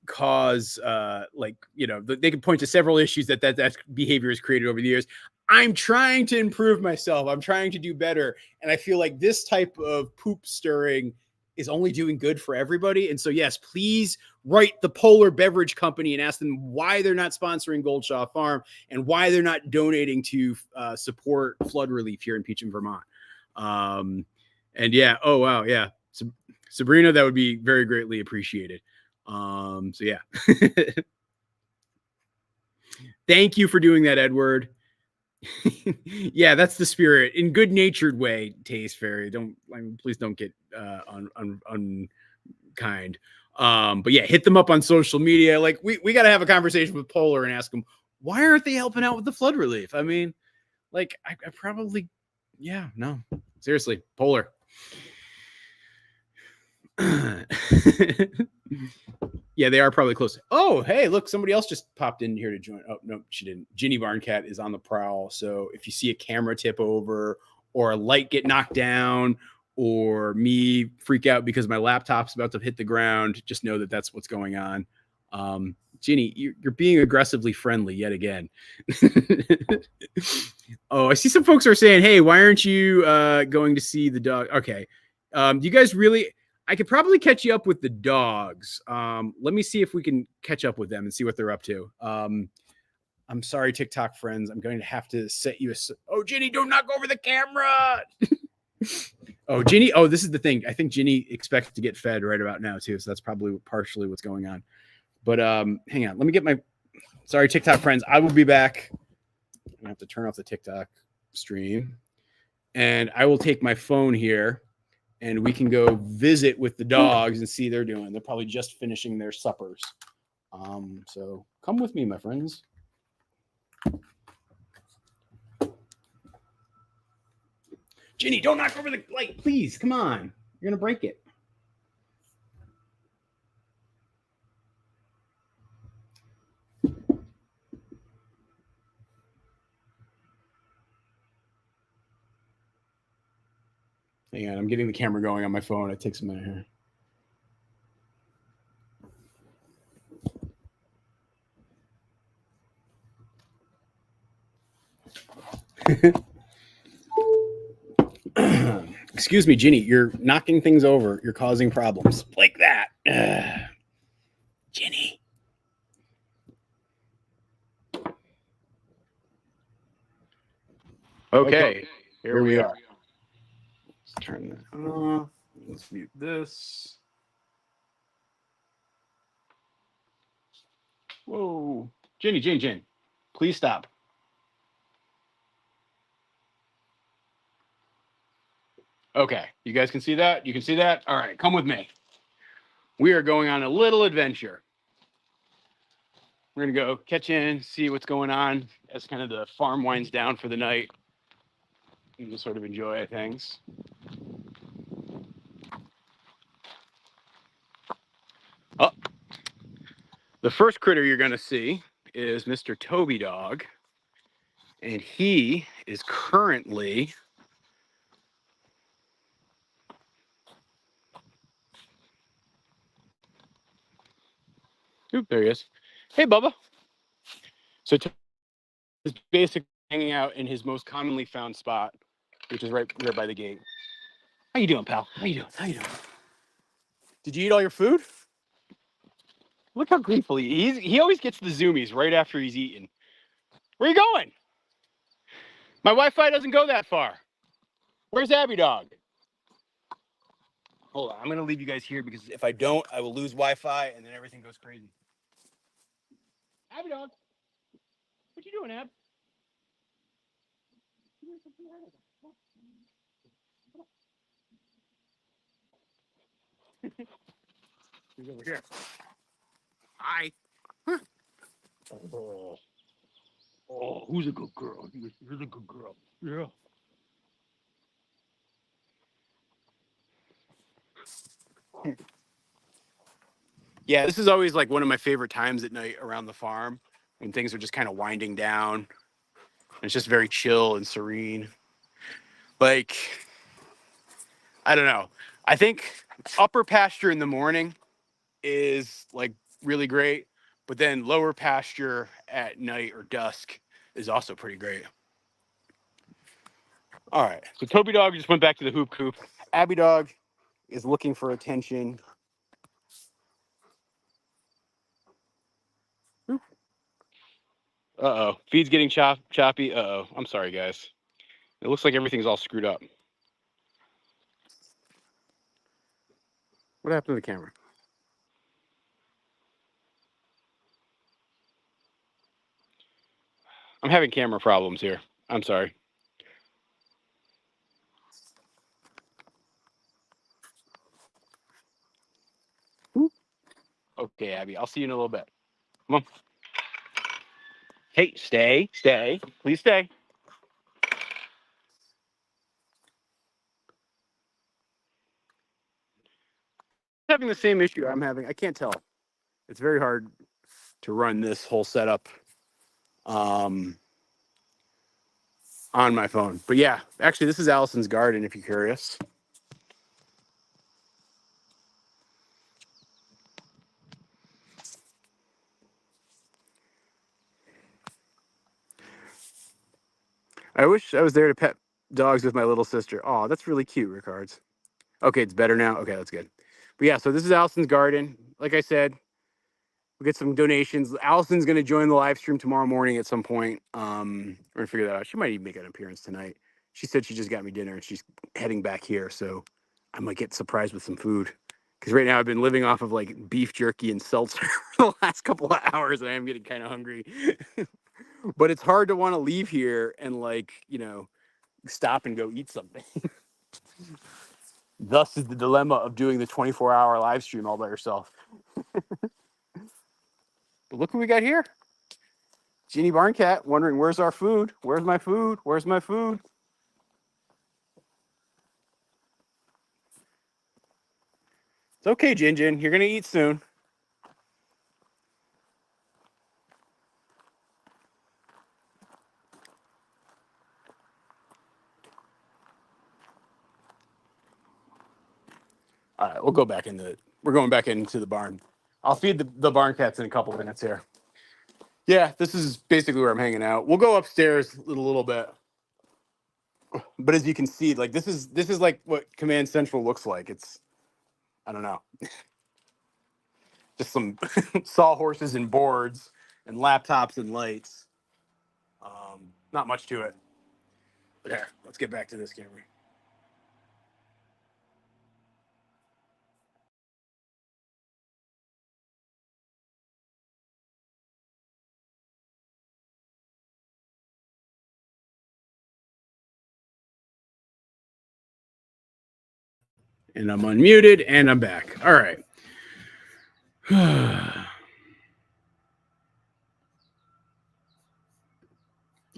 cause they can point to several issues that behavior has created over the years. I'm trying to improve myself. I'm trying to do better. And I feel like this type of poop stirring is only doing good for everybody. And so, yes, please write the Polar Beverage Company and ask them why they're not sponsoring Goldshaw Farm and why they're not donating to support flood relief here in Peacham, Vermont. And yeah, oh, wow. Yeah. Sabrina, that would be very greatly appreciated. So yeah, thank you for doing that, Edward. Yeah, that's the spirit in good-natured way. Taste Fairy, please don't get unkind. But yeah, hit them up on social media. We got to have a conversation with Polar and ask them why aren't they helping out with the flood relief? I mean, I probably, yeah, no, seriously, Polar. Yeah, they are probably close. Oh, hey, look, somebody else just popped in here to join. Oh, no, she didn't. Ginny Barncat is on the prowl. So if you see a camera tip over or a light get knocked down or me freak out because my laptop's about to hit the ground, just know that that's what's going on. Ginny, you're being aggressively friendly yet again. Oh, I see some folks are saying, hey, why aren't you going to see the dog? Okay. You guys really, I could probably catch you up with the dogs. Let me see if we can catch up with them and see what they're up to. I'm sorry, TikTok friends. I'm going to have to set you oh, Ginny, don't knock over the camera. Oh, Ginny. Oh, this is the thing. I think Ginny expects to get fed right about now too. So that's probably partially what's going on. But hang on. Let me get my, sorry, TikTok friends. I will be back. I'm gonna have to turn off the TikTok stream. And I will take my phone here and we can go visit with the dogs and see they're doing. They're probably just finishing their suppers. So come with me, my friends. Ginny, don't knock over the light, please. Come on. You're going to break it. Hang on, I'm getting the camera going on my phone. It takes a minute here. Excuse me, Ginny, you're knocking things over. You're causing problems like that. Ginny. Okay, here we are. Let's turn that off. Let's mute this. Whoa. Ginny, please stop. Okay, you guys can see that? You can see that? All right, come with me. We are going on a little adventure. We're going to go catch in, see what's going on as kind of the farm winds down for the night. And just sort of enjoy things. Oh, the first critter you're going to see is Mr. Toby Dog. And he is currently... Oop, there he is. Hey, Bubba. So Toby is basically hanging out in his most commonly found spot, which is right there by the gate. How you doing, pal? How you doing? Did you eat all your food? Look how grateful he is. He always gets the zoomies right after he's eaten. Where are you going? My Wi-Fi doesn't go that far. Where's Abby Dog? Hold on, I'm gonna leave you guys here because if I don't, I will lose Wi-Fi and then everything goes crazy. Abby Dog, what you doing, Ab? He's over here. Hi. Huh. Oh, who's a good girl? Here's a good girl. Yeah. Yeah, this is always like one of my favorite times at night around the farm when things are just kind of winding down. It's just very chill and serene. Like, I don't know. I think upper pasture in the morning is like really great, but then lower pasture at night or dusk is also pretty great. All right, so Toby Dog just went back to the hoop coop. Abby Dog is looking for attention. Uh-oh, feed's getting choppy. Uh-oh, I'm sorry, guys. It looks like everything's all screwed up. What happened to the camera? I'm having camera problems here. I'm sorry. Okay, Abby, I'll see you in a little bit. Come on. Hey, stay. Please stay. Having the same issue I'm having. I can't tell. It's very hard to run this whole setup on my phone. But yeah, actually, this is Allison's garden, if you're curious. I wish I was there to pet dogs with my little sister. Oh, that's really cute, Ricards. Okay, it's better now. Okay, that's good. But yeah, so this is Allison's garden. Like I said, we'll get some donations. Allison's going to join the live stream tomorrow morning at some point. We're going to figure that out. She might even make an appearance tonight. She said she just got me dinner and she's heading back here. So I might get surprised with some food. Because right now I've been living off of like beef jerky and seltzer for the last couple of hours and I am getting kind of hungry. But it's hard to want to leave here and like, stop and go eat something. Thus is the dilemma of doing the 24-hour live stream all by yourself. But look who we got here. Ginny Barncat wondering, where's our food? Where's my food? Where's my food? It's okay, Jin Jin. You're going to eat soon. All right, we'll go back we're going back into the barn. I'll feed the barn cats in a couple minutes here. Yeah, this is basically where I'm hanging out. We'll go upstairs a little bit. But as you can see, like this is like what Command Central looks like. It's, I don't know. Just some sawhorses and boards and laptops and lights. Not much to it. But there, let's get back to this camera. And I'm unmuted and I'm back. All right.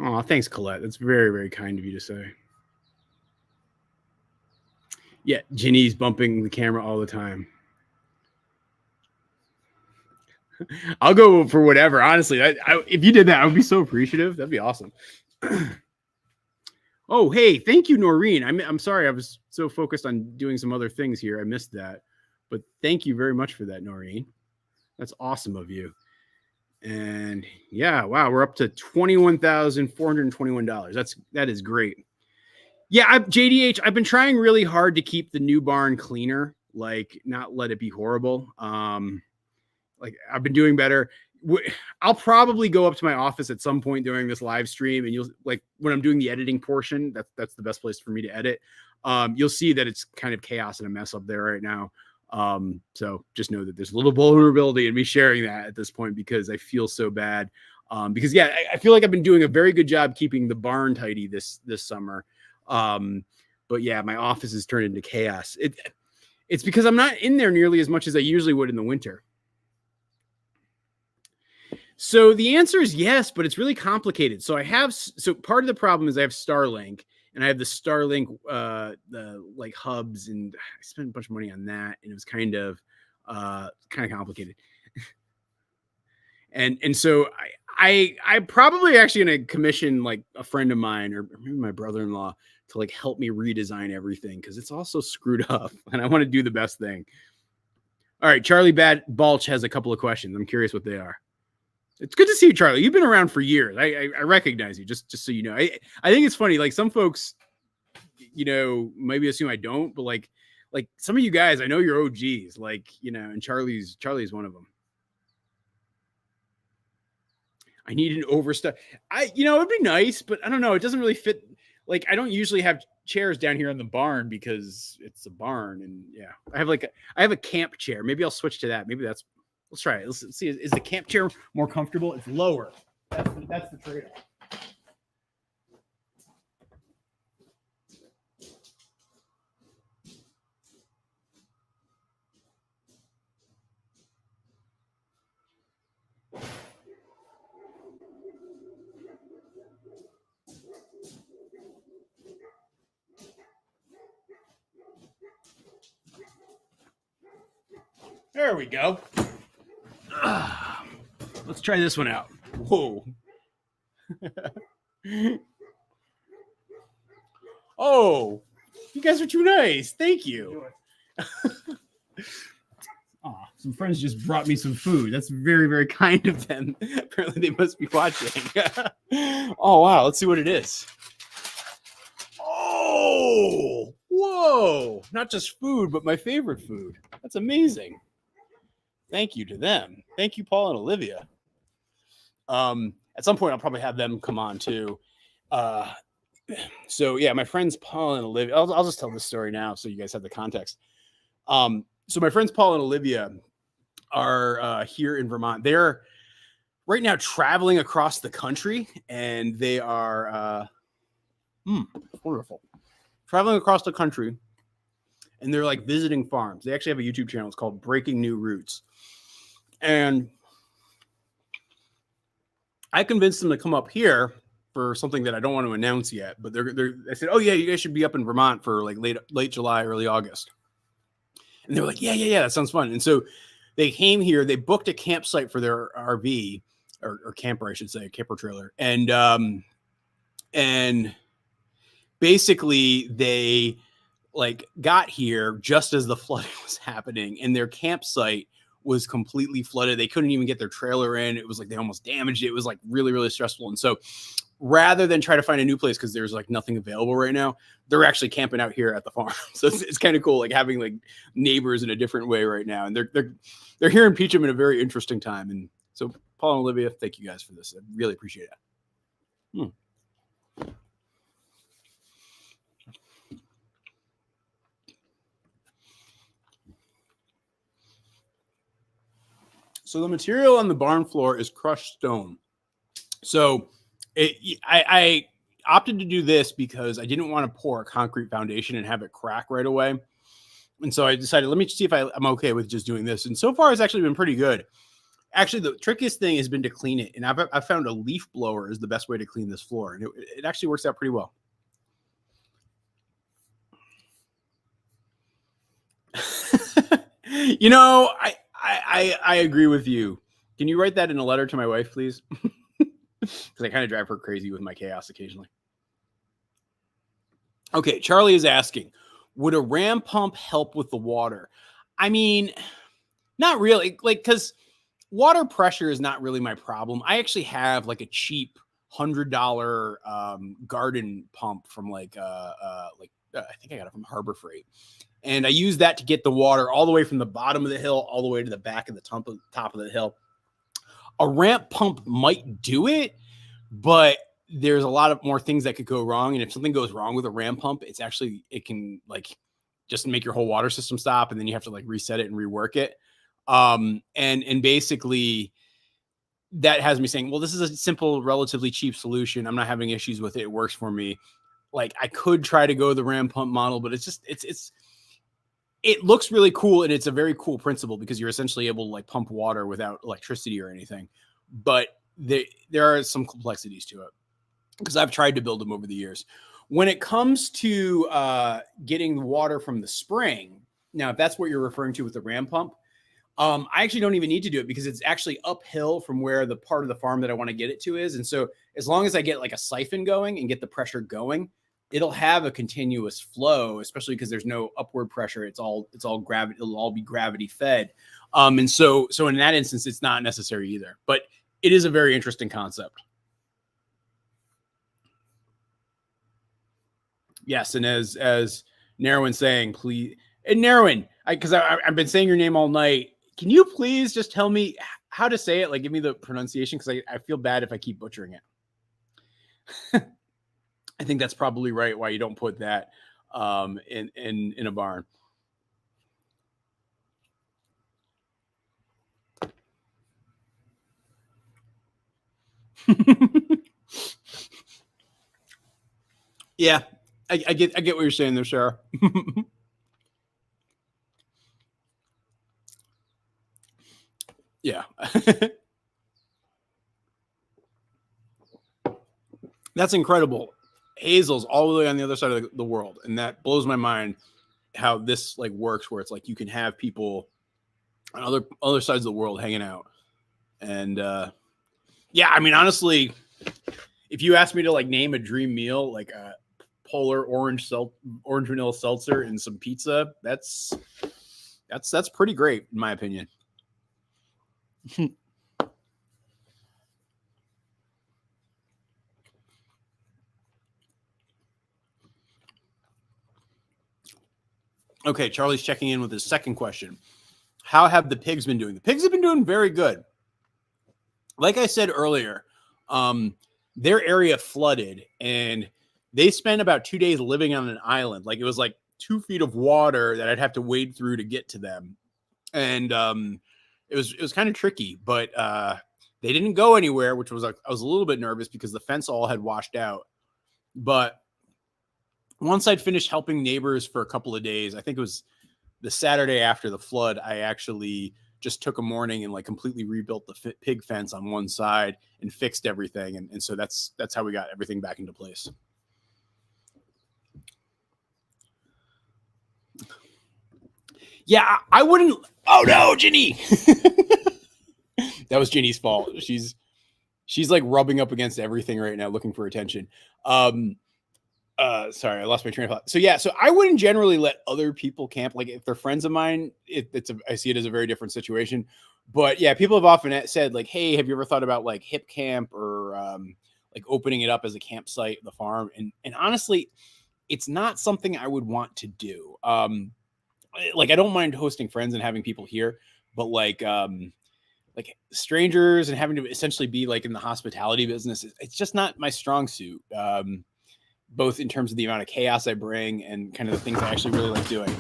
Oh, thanks, Colette. That's very, very kind of you to say. Yeah, Ginny's bumping the camera all the time. I'll go for whatever. Honestly, if you did that, I would be so appreciative. That'd be awesome. Oh, hey, thank you, Noreen. I'm sorry. I was so focused on doing some other things here. I missed that. But thank you very much for that, Noreen. That's awesome of you. And yeah, wow, we're up to $21,421. That is great. Yeah, JDH, I've been trying really hard to keep the new barn cleaner, like not let it be horrible. Like I've been doing better. I'll probably go up to my office at some point during this live stream, and you'll like when I'm doing the editing portion. That's the best place for me to edit. You'll see that it's kind of chaos and a mess up there right now. So just know that there's a little vulnerability in me sharing that at this point because I feel so bad. Because yeah, I feel like I've been doing a very good job keeping the barn tidy this summer. But yeah, my office has turned into chaos. It's because I'm not in there nearly as much as I usually would in the winter. So the answer is yes, but it's really complicated. So part of the problem is I have Starlink. And I have the Starlink, the like hubs, and I spent a bunch of money on that, and it was kind of complicated. and so I probably actually going to commission like a friend of mine or maybe my brother-in-law to like help me redesign everything because it's also screwed up, and I want to do the best thing. All right, Charlie Balch has a couple of questions. I'm curious what they are. It's good to see you, Charlie. You've been around for years. I recognize you, just so you know. I think it's funny. Like some folks, maybe assume I don't, but like some of you guys, I know you're OGs. Like, and Charlie's one of them. I need an overstuff. It'd be nice, but I don't know. It doesn't really fit. Like, I don't usually have chairs down here in the barn because it's a barn, and yeah, I have a camp chair. Maybe I'll switch to that. Maybe that's. Let's try it. Let's see. Is the camp chair more comfortable? It's lower. That's the trade-off. There we go. Let's try this one out. Whoa. Oh, you guys are too nice. Thank you. Some friends just brought me some food. That's very, very kind of them. Apparently they must be watching. Oh, wow. Let's see what it is. Whoa, not just food, but my favorite food. That's amazing. Thank you to them. Thank you, Paul and Olivia. At some point, I'll probably have them come on too. So yeah, my friends Paul and Olivia. I'll just tell this story now so you guys have the context. So my friends Paul and Olivia are here in Vermont. They're right now traveling across the country, and they are wonderful. Traveling across the country, and they're like visiting farms. They actually have a YouTube channel. It's called Breaking New Roots. And I convinced them to come up here for something that I don't want to announce yet. But I said, oh yeah, you guys should be up in Vermont for like late July, early August. And they were like, yeah, that sounds fun. And so they came here. They booked a campsite for their RV or camper, I should say, camper trailer. And basically they like got here just as the flooding was happening, and their campsite was completely flooded. They couldn't even get their trailer in. It was like they almost damaged it. It was like really, really stressful. And so rather than try to find a new place because there's like nothing available right now, they're actually camping out here at the farm. So it's kind of cool, like having like neighbors in a different way right now. And they're here in Peacham in a very interesting time. And so Paul and Olivia, thank you guys for this. I really appreciate it. So the material on the barn floor is crushed stone. So I opted to do this because I didn't want to pour a concrete foundation and have it crack right away. And so I decided, let me see if I'm okay with just doing this. And so far, it's actually been pretty good. Actually, the trickiest thing has been to clean it. And I've found a leaf blower is the best way to clean this floor. And it actually works out pretty well. You know, I agree with you. Can you write that in a letter to my wife, please? Because I kind of drive her crazy with my chaos occasionally. Okay, Charlie is asking, would a ram pump help with the water? I mean, not really. Like, because water pressure is not really my problem. I actually have like a cheap $100 garden pump from I think I got it from Harbor Freight. And I use that to get the water all the way from the bottom of the hill, all the way to the back of the top of the hill. A ramp pump might do it, but there's a lot of more things that could go wrong. And if something goes wrong with a ramp pump, it can like just make your whole water system stop. And then you have to like reset it and rework it. And basically that has me saying, well, this is a simple, relatively cheap solution. I'm not having issues with it. It works for me. Like I could try to go the ram pump model, but it looks really cool, and it's a very cool principle because you're essentially able to like pump water without electricity or anything. But there are some complexities to it because I've tried to build them over the years. When it comes to getting the water from the spring, now if that's what you're referring to with the ram pump, I actually don't even need to do it because it's actually uphill from where the part of the farm that I want to get it to is. And so as long as I get like a siphon going and get the pressure going, it'll have a continuous flow, especially because there's no upward pressure. It's all gravity. It'll all be gravity fed. And so in that instance, it's not necessary either, but it is a very interesting concept. Yes. And as Narwin's saying, please, and Narwin, because I've been saying your name all night. Can you please just tell me how to say it? Like, give me the pronunciation, because I feel bad if I keep butchering it. I think that's probably right. Why you don't put that in a barn. Yeah, I get what you're saying there, Sarah. Yeah. That's incredible. Hazel's all the way on the other side of the world. And that blows my mind how this like works, where it's like you can have people on other sides of the world hanging out. And yeah, I mean, honestly, if you asked me to like name a dream meal, like a polar orange vanilla seltzer and some pizza, that's pretty great in my opinion. Okay, Charlie's checking in with his second question. How have the pigs been doing? The pigs have been doing very good. Like I said earlier, their area flooded, and they spent about 2 days living on an island. Like, it was like 2 feet of water that I'd have to wade through to get to them. And it was kind of tricky, but they didn't go anywhere, which was like, I was a little bit nervous because the fence all had washed out. But once I'd finished helping neighbors for a couple of days, I think it was the Saturday after the flood, I actually just took a morning and like completely rebuilt the pig fence on one side and fixed everything. And so that's how we got everything back into place. Yeah, I wouldn't. Oh no, Ginny. That was Ginny's fault. She's like rubbing up against everything right now, looking for attention. Sorry, I lost my train of thought. So yeah, so I wouldn't generally let other people camp. Like, if they're friends of mine, I see it as a very different situation. But yeah, people have often said like, hey, have you ever thought about like hip camp or like opening it up as a campsite, the farm? And honestly, it's not something I would want to do. Like, I don't mind hosting friends and having people here, but like strangers and having to essentially be like in the hospitality business, it's just not my strong suit. Both in terms of the amount of chaos I bring and kind of the things I actually really like doing.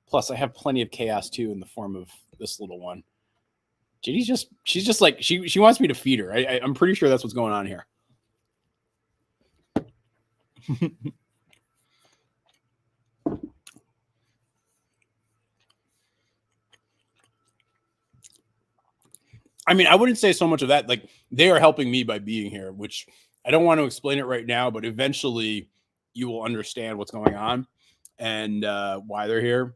Plus, I have plenty of chaos too in the form of this little one. Ginny's she's just like, she wants me to feed her. I'm pretty sure that's what's going on here. I mean, I wouldn't say so much of that. Like, they are helping me by being here, which I don't want to explain it right now, but eventually you will understand what's going on and why they're here.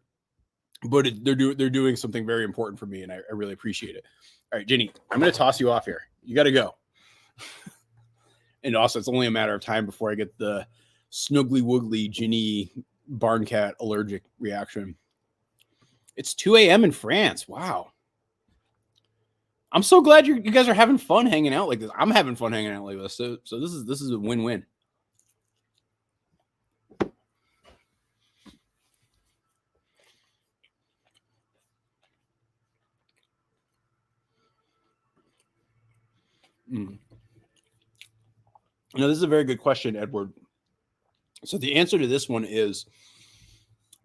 But they're doing something very important for me, and I really appreciate it. All right, Ginny, I'm going to toss you off here. You got to go. And also, it's only a matter of time before I get the snuggly woogly Ginny barn cat allergic reaction. It's 2 a.m. in France. Wow. I'm so glad you guys are having fun hanging out like this. I'm having fun hanging out like this. So this is a win-win. Now, this is a very good question, Edward. So the answer to this one is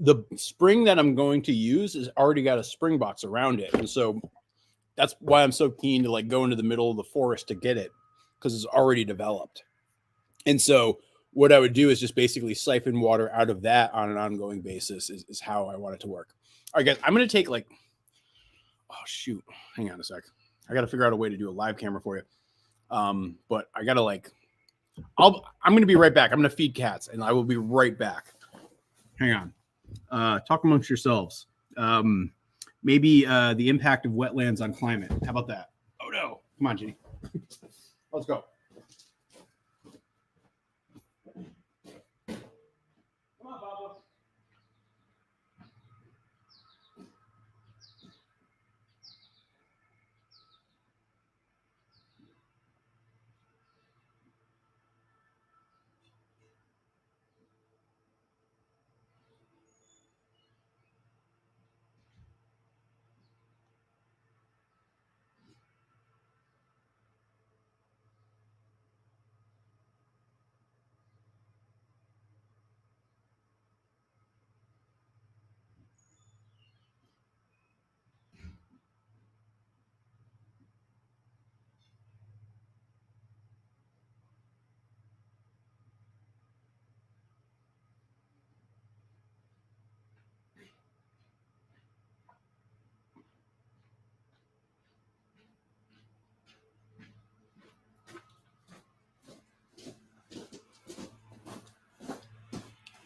the spring that I'm going to use has already got a spring box around it. And so that's why I'm so keen to like go into the middle of the forest to get it, because it's already developed. And so what I would do is just basically siphon water out of that on an ongoing basis is how I want it to work. All right, guys, I'm going to take like, oh, shoot. Hang on a sec. I got to figure out a way to do a live camera for you. But I got to like, I'm going to be right back. I'm going to feed cats and I will be right back. Hang on. Talk amongst yourselves. Maybe the impact of wetlands on climate. How about that? Oh no. Come on, Ginny. Let's go. Come on, Bubba.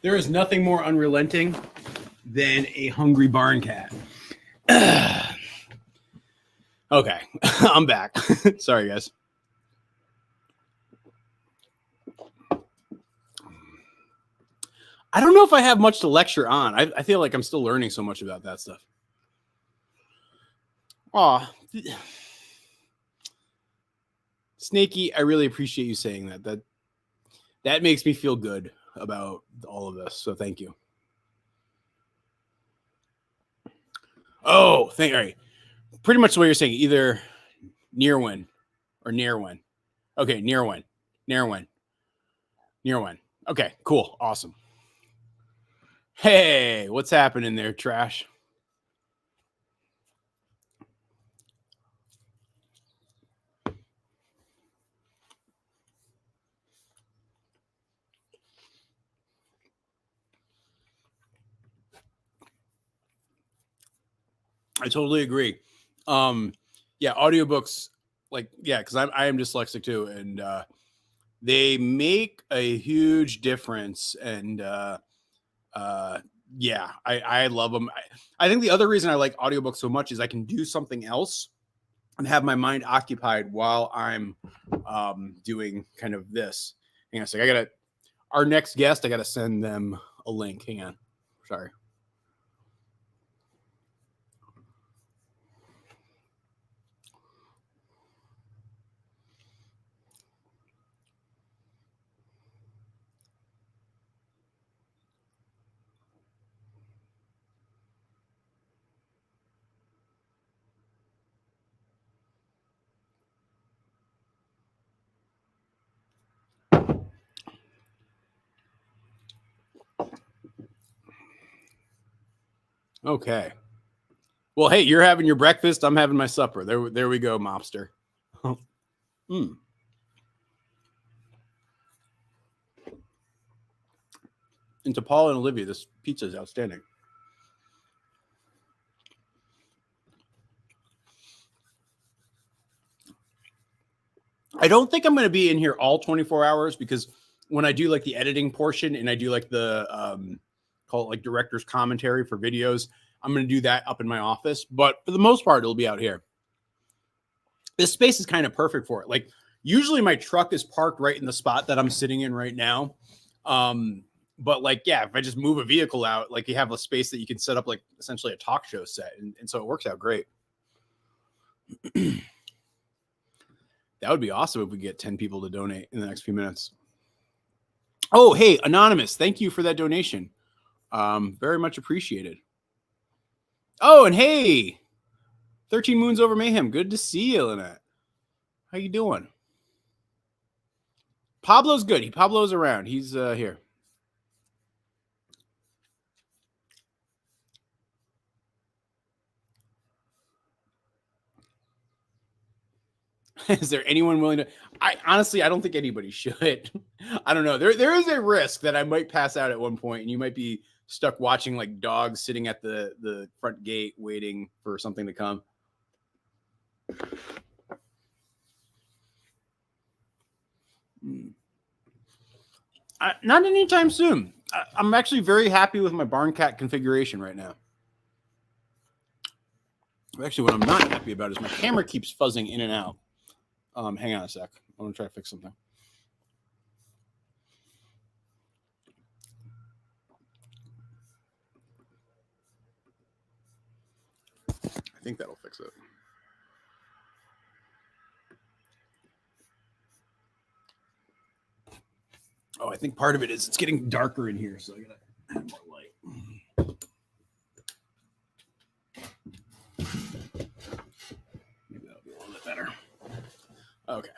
There is nothing more unrelenting than a hungry barn cat. Okay, I'm back. Sorry, guys. I don't know if I have much to lecture on. I feel like I'm still learning so much about that stuff. Aw. Snakey, I really appreciate you saying that. That makes me feel good about all of this. So thank you. Oh, all right. Pretty much what you're saying, either near one or near one. Okay, near one. Okay, cool. Awesome. Hey, what's happening there, Trash? I totally agree. Yeah, audiobooks, because I am dyslexic too, and they make a huge difference. And yeah, I love them. I think the other reason I like audiobooks so much is I can do something else and have my mind occupied while I'm doing kind of this. Hang on a sec. Our next guest, I gotta send them a link. Hang on. Sorry. Okay. Well, hey, you're having your breakfast. I'm having my supper. There we go, mobster. And to Paul and Olivia, this pizza is outstanding. I don't think I'm going to be in here all 24 hours because when I do like the editing portion and I do like the call it like director's commentary for videos, I'm going to do that up in my office. But for the most part, it'll be out here. This space is kind of perfect for it. Like usually my truck is parked right in the spot that I'm sitting in right now. But like, yeah, if I just move a vehicle out, like you have a space that you can set up like essentially a talk show set. And so it works out great. That would be awesome if we get 10 people to donate in the next few minutes. Oh, hey, Anonymous, thank you for that donation. Very much appreciated. Oh, and hey, 13 Moons Over Mayhem. Good to see you, Lynette. How you doing? Pablo's good. Pablo's around. He's here. Is there anyone willing to? I don't think anybody should. I don't know. There is a risk that I might pass out at one point, and you might be stuck watching like dogs sitting at the front gate waiting for something to come. Not anytime soon. I'm actually very happy with my barn cat configuration right now. Actually, what I'm not happy about is my camera keeps fuzzing in and out. Hang on a sec. I want to try to fix something. I think that'll fix it. Oh, I think part of it is it's getting darker in here, so I gotta add more light. Maybe that'll be a little bit better. Okay.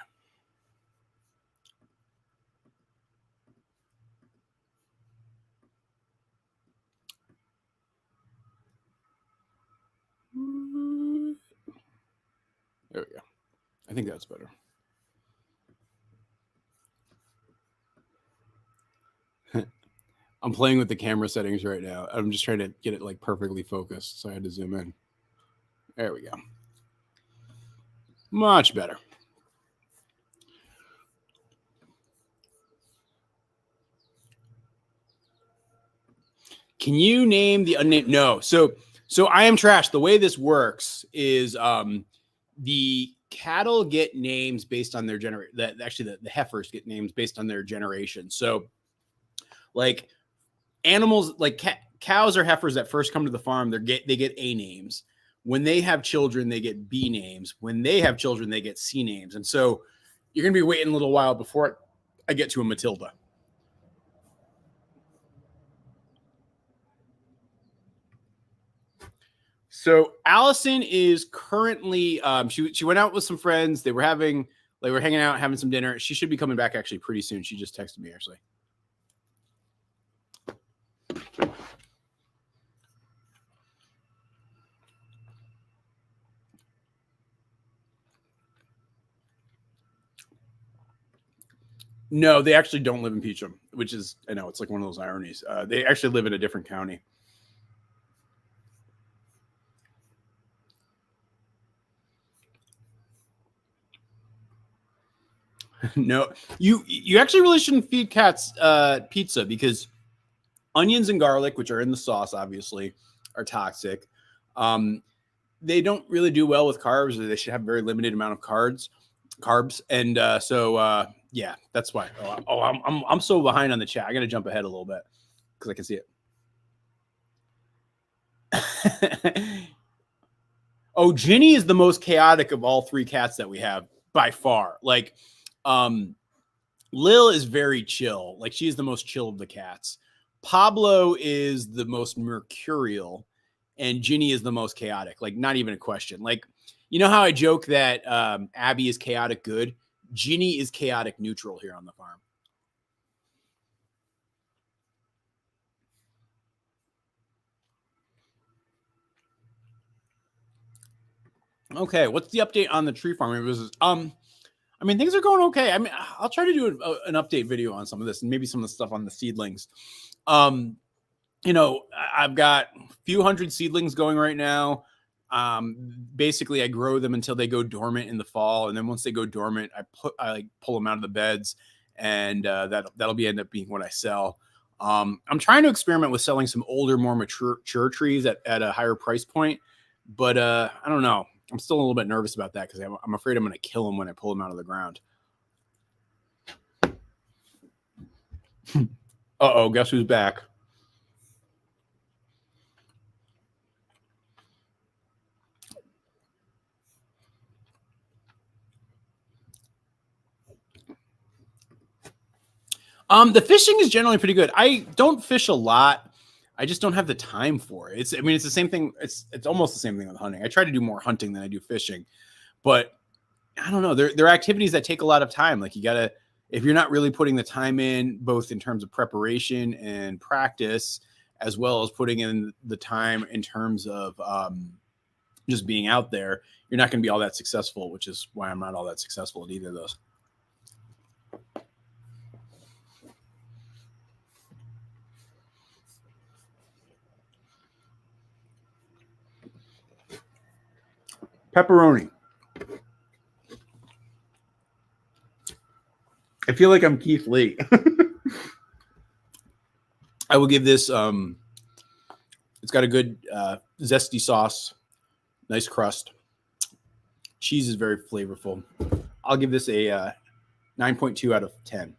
There we go. I think that's better. I'm playing with the camera settings right now. I'm just trying to get it like perfectly focused, so I had to zoom in. There we go. Much better. Can you name the unnamed? No. So I am trash. The way this works is the cattle get names based on their generation. Actually, the heifers get names based on their generation. So like animals, like cows or heifers that first come to the farm, they get A names. When they have children, they get B names. When they have children, they get C names. And so you're going to be waiting a little while before I get to a Matilda. So Allison is currently she went out with some friends. They were hanging out, having some dinner. She should be coming back actually pretty soon. She just texted me actually. No, they actually don't live in Peacham, which is, I know, it's like one of those ironies. They actually live in a different county. No, you actually really shouldn't feed cats pizza, because onions and garlic, which are in the sauce, obviously, are toxic. They don't really do well with carbs, or they should have a very limited amount of carbs. And yeah, that's why. I'm so behind on the chat. I got to jump ahead a little bit because I can see it. Oh, Ginny is the most chaotic of all three cats that we have by far. Like, Lil is very chill. Like, she's the most chill of the cats. Pablo is the most mercurial, and Ginny is the most chaotic. Like, not even a question. Like, you know how I joke that Abby is chaotic good? Ginny is chaotic neutral here on the farm. Okay, what's the update on the tree farming business? I mean, things are going okay. I mean, I'll try to do an update video on some of this and maybe some of the stuff on the seedlings. You know, I've got a few hundred seedlings going right now. Basically, I grow them until they go dormant in the fall, and then once they go dormant, I like pull them out of the beds, and that'll end up being what I sell. I'm trying to experiment with selling some older, more mature trees at a higher price point, but I don't know. I'm still a little bit nervous about that because I'm afraid I'm going to kill them when I pull them out of the ground. Uh-oh, guess who's back? The fishing is generally pretty good. I don't fish a lot. I just don't have the time for it. It's the same thing. It's almost the same thing with hunting. I try to do more hunting than I do fishing, but I don't know. There are activities that take a lot of time. Like, you gotta, if you're not really putting the time in, both in terms of preparation and practice, as well as putting in the time in terms of just being out there, you're not going to be all that successful, which is why I'm not all that successful at either of those. Pepperoni. I feel like I'm Keith Lee. I will give this, it's got a good zesty sauce, nice crust. Cheese is very flavorful. I'll give this a 9.2 out of 10.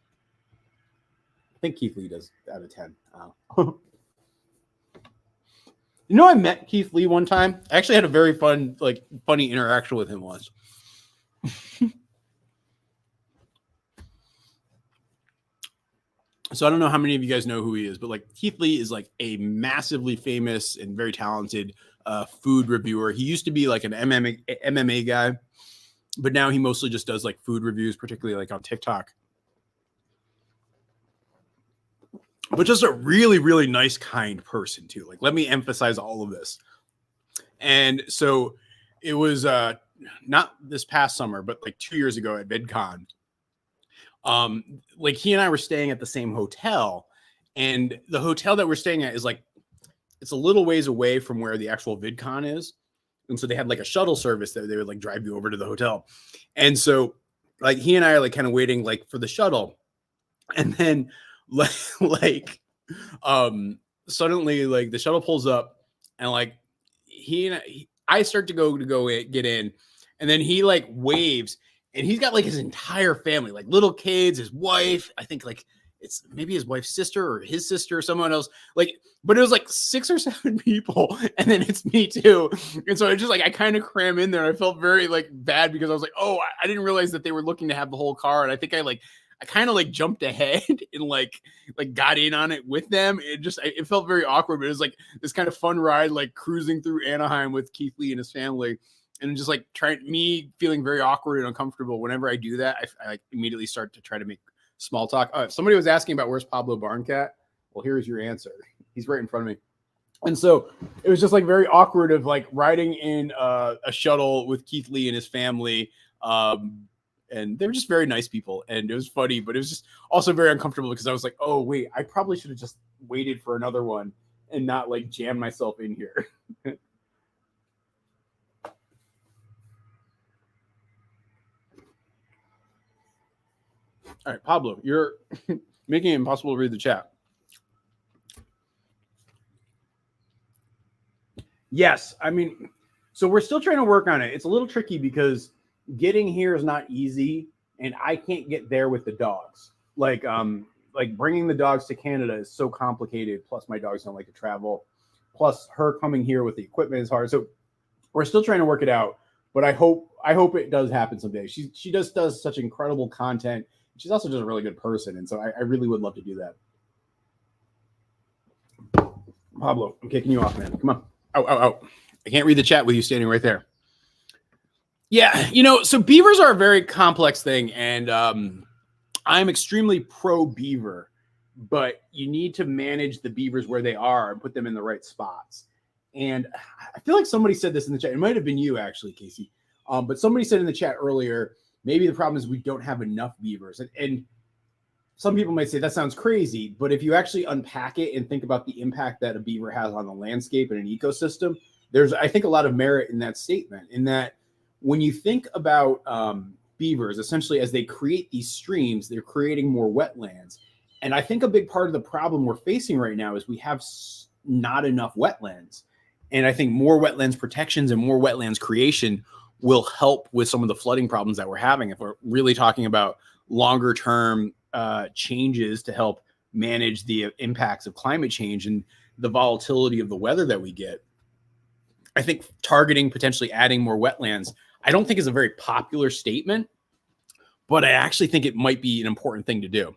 I think Keith Lee does out of 10. You know, I met Keith Lee one time. I actually had a very funny interaction with him once. So I don't know how many of you guys know who he is, but like, Keith Lee is like a massively famous and very talented food reviewer. He used to be like an MMA guy, but now he mostly just does like food reviews, particularly like on TikTok. But just a really, really nice, kind person too. Like, let me emphasize all of this. And so it was not this past summer, but like 2 years ago at VidCon. Like, he and I were staying at the same hotel, and the hotel that we're staying at is like, it's a little ways away from where the actual VidCon is. And so they had like a shuttle service that they would like drive you over to the hotel. And so like, he and I are like kind of waiting like for the shuttle. And then suddenly like the shuttle pulls up, and like I start to go get in, and then he like waves, and he's got like his entire family, like little kids, his wife, I think like it's maybe his wife's sister or his sister or someone else, like, but it was like 6 or 7 people, and then it's me too. And so I just like, I kind of cram in there. I felt very like bad because I was like, oh, I didn't realize that they were looking to have the whole car. And I think I kind of like jumped ahead and like got in on it with them. It felt very awkward, but it was like this kind of fun ride, like cruising through Anaheim with Keith Lee and his family. And just like feeling very awkward and uncomfortable. Whenever I do that, I like immediately start to try to make small talk. If somebody was asking about where's Pablo Barncat, well, here's your answer. He's right in front of me. And so it was just like very awkward of like riding in a shuttle with Keith Lee and his family. And they were just very nice people, and it was funny, but it was just also very uncomfortable because I was like, oh wait, I probably should have just waited for another one and not like jam myself in here. All right, Pablo, you're making it impossible to read the chat. Yes, I mean, so we're still trying to work on it. It's a little tricky because getting here is not easy, and I can't get there with the dogs. Like bringing the dogs to Canada is so complicated. Plus, my dogs don't like to travel. Plus, her coming here with the equipment is hard. So we're still trying to work it out. But I hope it does happen someday. She just does such incredible content. She's also just a really good person, and so I really would love to do that. Pablo, I'm kicking you off, man. Come on. Ow. I can't read the chat with you standing right there. Yeah, so beavers are a very complex thing, and I'm extremely pro beaver, but you need to manage the beavers where they are and put them in the right spots. And I feel like somebody said this in the chat. It might have been you, actually, Casey. But somebody said in the chat earlier, maybe the problem is we don't have enough beavers. And some people might say that sounds crazy, but if you actually unpack it and think about the impact that a beaver has on the landscape and an ecosystem, there's, I think, a lot of merit in that statement, in that when you think about beavers, essentially as they create these streams, they're creating more wetlands. And I think a big part of the problem we're facing right now is we have not enough wetlands. And I think more wetlands protections and more wetlands creation will help with some of the flooding problems that we're having. If we're really talking about longer term changes to help manage the impacts of climate change and the volatility of the weather that we get, I think targeting potentially adding more wetlands, I don't think is a very popular statement, but I actually think it might be an important thing to do.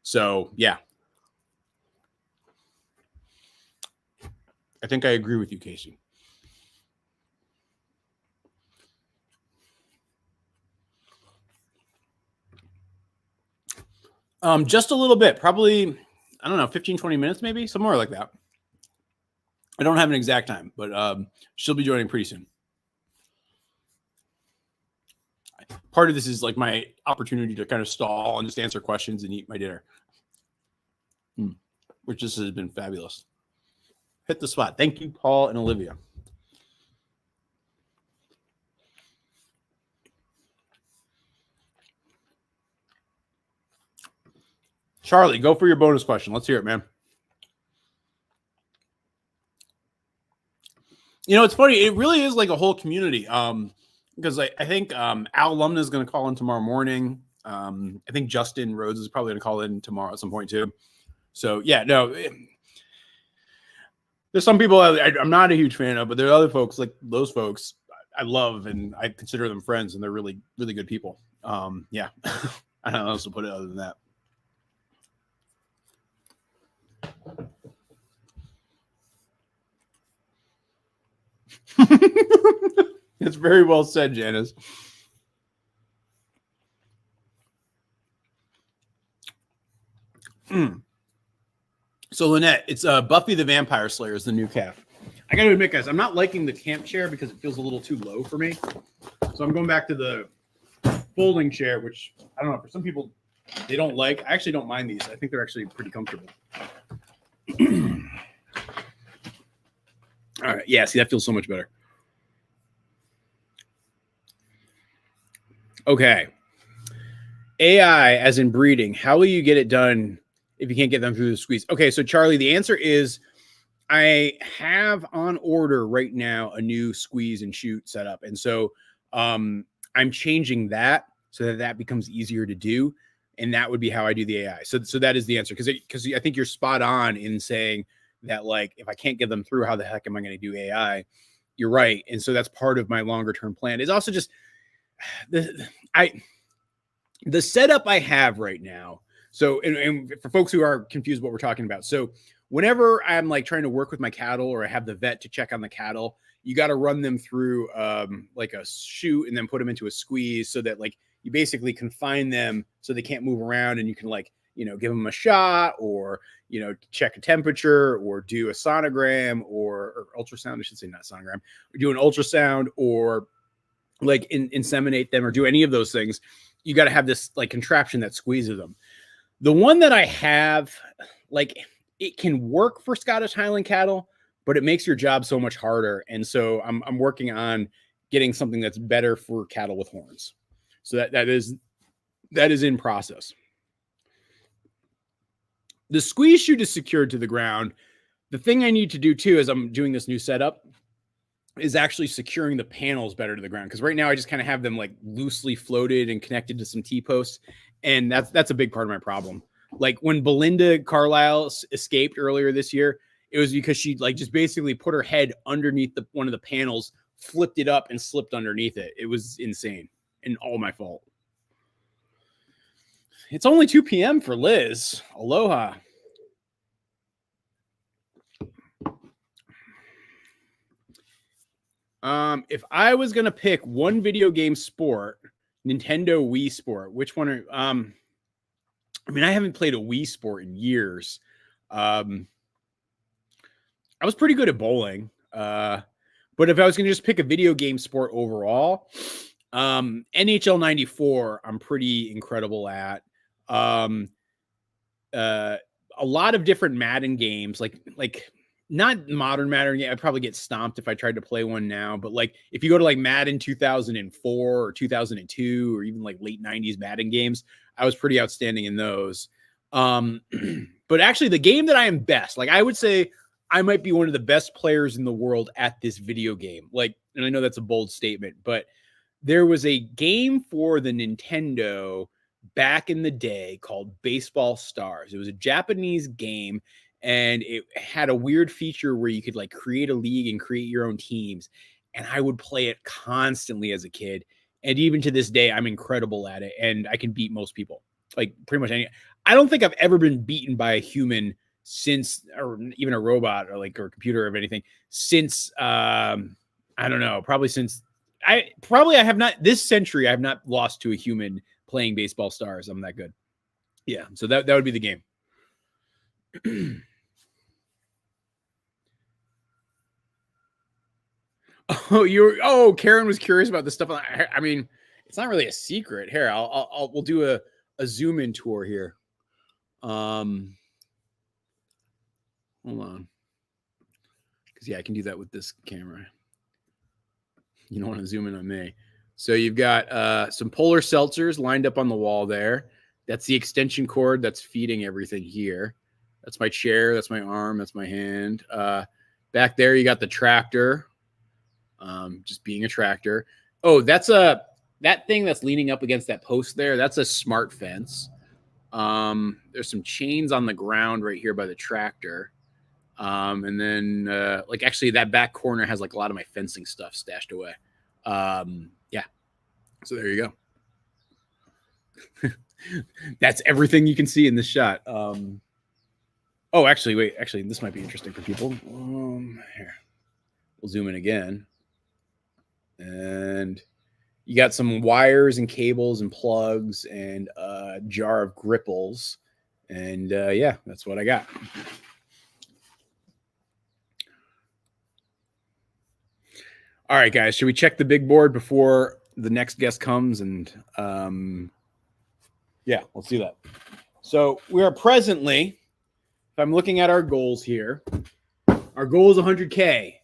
So yeah, I think I agree with you, Casey. Just a little bit, probably, I don't know, 15, 20 minutes, maybe somewhere like that. I don't have an exact time, but she'll be joining pretty soon. Part of this is like my opportunity to kind of stall and just answer questions and eat my dinner, which just has been fabulous. Hit the spot. Thank you, Paul and Olivia. Charlie, go for your bonus question. Let's hear it, man. It's funny. It really is like a whole community. Because I think Al Lumna is going to call in tomorrow morning. I think Justin Rhodes is probably going to call in tomorrow at some point too. So yeah, no. There's some people I'm not a huge fan of, but there are other folks like those folks I love and I consider them friends, and they're really, really good people. Yeah, I don't know how else to put it other than that. It's very well said, Janice. So Lynette, it's Buffy the Vampire Slayer is the new calf. I got to admit, guys, I'm not liking the camp chair because it feels a little too low for me. So I'm going back to the folding chair, which I don't know, for some people they don't like. I actually don't mind these. I think they're actually pretty comfortable. All right. Yeah, see, that feels so much better. Okay. AI as in breeding. How will you get it done if you can't get them through the squeeze? Okay, so Charlie, the answer is I have on order right now a new squeeze and shoot setup. And so I'm changing that so that becomes easier to do. And that would be how I do the AI. So that is the answer. Because I think you're spot on in saying that, like, if I can't get them through, how the heck am I going to do AI? You're right. And so that's part of my longer term plan. It's also just the setup I have right now. So, and for folks who are confused what we're talking about. So whenever I'm like trying to work with my cattle or I have the vet to check on the cattle, you got to run them through like a chute and then put them into a squeeze so that like you basically confine them so they can't move around, and you can like, you know, give them a shot or, you know, check a temperature or do a sonogram or ultrasound. I should say not sonogram, or do an ultrasound or like inseminate them or do any of those things. You got to have this like contraption that squeezes them. The one that I have, like, it can work for Scottish Highland cattle, but it makes your job so much harder. And so I'm working on getting something that's better for cattle with horns. So that is in process. The squeeze chute is secured to the ground. The thing I need to do too, as I'm doing this new setup, is actually securing the panels better to the ground. Because right now I just kind of have them like loosely floated and connected to some T-posts. And that's a big part of my problem. Like when Belinda Carlisle escaped earlier this year, it was because she like just basically put her head underneath one of the panels, flipped it up and slipped underneath it. It was insane and all my fault. It's only 2 p.m. for Liz. Aloha. If I was going to pick one video game sport, Nintendo Wii sport, which one are, I mean, I haven't played a Wii sport in years. I was pretty good at bowling. But if I was going to just pick a video game sport overall, NHL 94, I'm pretty incredible at. A lot of different Madden games, like not modern Madden. I'd probably get stomped if I tried to play one now. But like if you go to like Madden 2004 or 2002 or even like late 90s Madden games, I was pretty outstanding in those. But actually the game that I am best, like I would say I might be one of the best players in the world at this video game. Like, and I know that's a bold statement, but there was a game for the Nintendo back in the day called Baseball Stars. It was a Japanese game, and it had a weird feature where you could like create a league and create your own teams. And I would play it constantly as a kid. And even to this day, I'm incredible at it. And I can beat most people, like pretty much any. I don't think I've ever been beaten by a human since, or even a robot or like, or a computer or anything since, I don't know, probably since I have not this century. I have not lost to a human playing Baseball Stars. I'm that good. Yeah. So that would be the game. Karen was curious about this stuff. I mean, it's not really a secret. Here, we'll do a zoom in tour here. Hold on. Because I can do that with this camera. You don't want to zoom in on me. So you've got some polar seltzers lined up on the wall there. That's the extension cord that's feeding everything here. That's my chair. That's my arm. That's my hand. Back there, you got the tractor. Just being a tractor. Oh, that's that thing that's leaning up against that post there. That's a smart fence. There's some chains on the ground right here by the tractor. And then like actually that back corner has like a lot of my fencing stuff stashed away. Yeah. So there you go. That's everything you can see in this shot. Oh, actually, wait. Actually, this might be interesting for people. Here, we'll zoom in again, and you got some wires and cables and plugs and a jar of gripples, and yeah, that's what I got. All right, guys, should we check the big board before the next guest comes? And yeah, let's do that. So we are presently, if I'm looking at our goals here, our goal is 100K.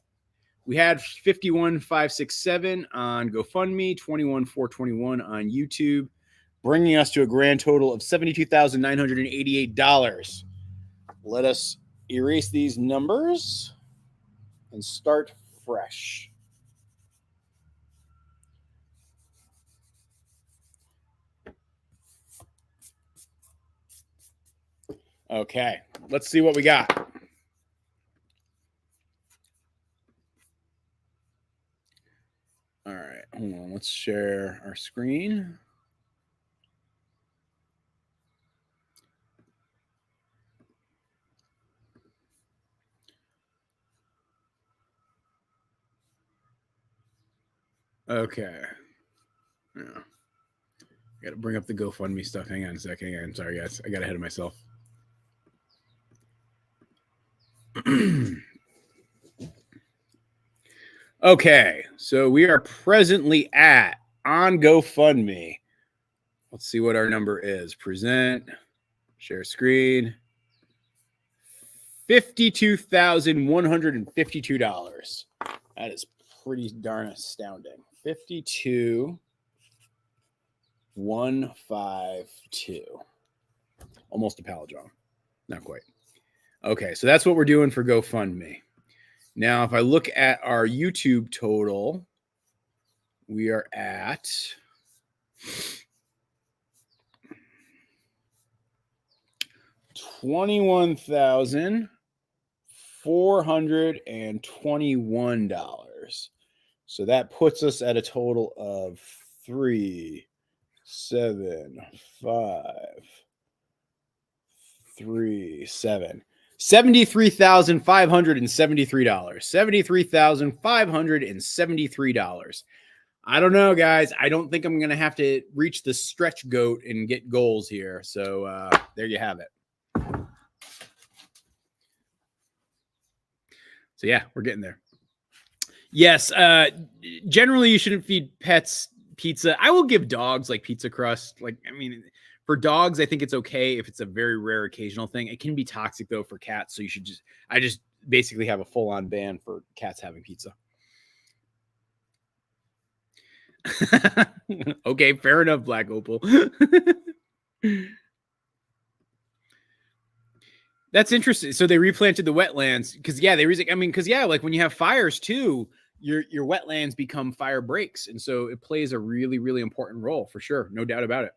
We had 51,567 on GoFundMe, 21,421 on YouTube, bringing us to a grand total of $72,988. Let us erase these numbers and start fresh. Okay, let's see what we got. All right, hold on. Let's share our screen. Okay. Yeah. Got to bring up the GoFundMe stuff. Hang on a second. I'm sorry, guys. I got ahead of myself. Okay, so we are presently at on GoFundMe. Let's see what our number is. Present, share screen. $52,152. That is pretty darn astounding. 52,152. Almost a palindrome. Not quite. Okay, so that's what we're doing for GoFundMe. Now, if I look at our YouTube total, we are at $21,421. So that puts us at a total of 73,573. $73,573. I don't know, guys. I don't think I'm going to have to reach the stretch goat and get goals here. So there you have it. So yeah, we're getting there. Yes. Generally, you shouldn't feed pets pizza. I will give dogs like pizza crust. Like, I mean, for dogs, I think it's okay if it's a very rare occasional thing. It can be toxic though for cats. So you should I just basically have a full-on ban for cats having pizza. Okay, fair enough, Black Opal. That's interesting. So they replanted the wetlands because like when you have fires too, your wetlands become fire breaks, and so it plays a really, really important role for sure, no doubt about it.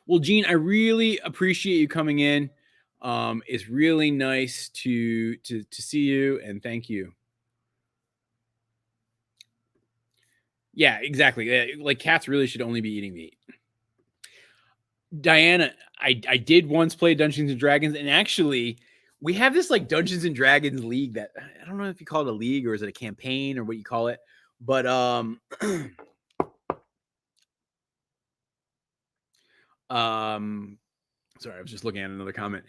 Well, Gene, I really appreciate you coming in. It's really nice to see you, and thank you. Yeah, exactly. Like cats really should only be eating meat. Diana, I did once play Dungeons and Dragons, and actually we have this like Dungeons and Dragons league that I don't know if you call it a league or is it a campaign or what you call it, but sorry, I was just looking at another comment.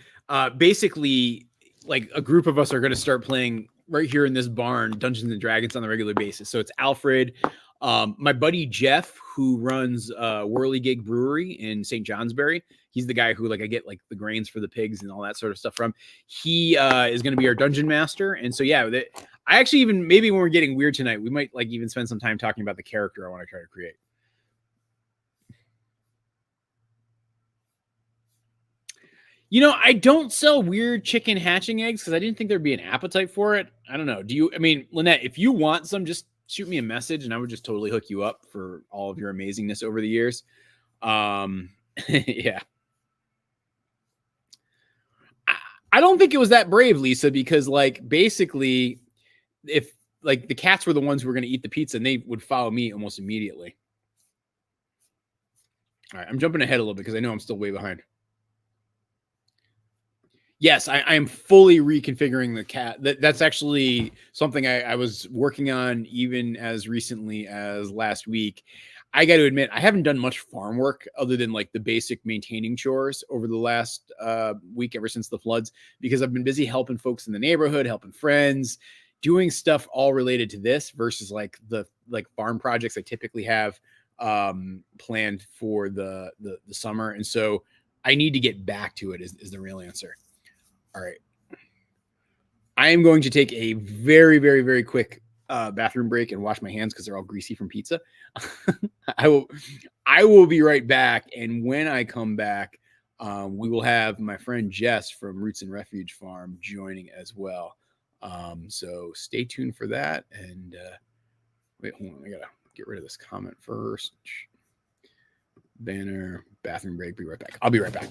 Basically, like a group of us are going to start playing right here in this barn Dungeons and Dragons on a regular basis. So it's Alfred, my buddy Jeff, who runs Whirligig Brewery in St. Johnsbury. He's the guy who like I get like the grains for the pigs and all that sort of stuff from. He is going to be our dungeon master, and so yeah, I actually even maybe when we're getting weird tonight, we might like even spend some time talking about the character I want to try to create. You know, I don't sell weird chicken hatching eggs because I didn't think there'd be an appetite for it. I don't know. I mean, Lynette, if you want some, just shoot me a message and I would just totally hook you up for all of your amazingness over the years. Yeah. I don't think it was that brave, Lisa, because like basically if like the cats were the ones who were going to eat the pizza and they would follow me almost immediately. All right. I'm jumping ahead a little bit because I know I'm still way behind. Yes, I am fully reconfiguring the cat. That's actually something I was working on even as recently as last week. I got to admit, I haven't done much farm work other than like the basic maintaining chores over the last week ever since the floods, because I've been busy helping folks in the neighborhood, helping friends, doing stuff all related to this versus like the farm projects I typically have planned for the summer. And so I need to get back to it is the real answer. All right. I am going to take a very, very, very quick bathroom break and wash my hands because they're all greasy from pizza. I will be right back. And when I come back, we will have my friend Jess from Roots and Refuge Farm joining as well. So stay tuned for that. And wait, hold on. I got to get rid of this comment first. Banner, bathroom break. Be right back. I'll be right back.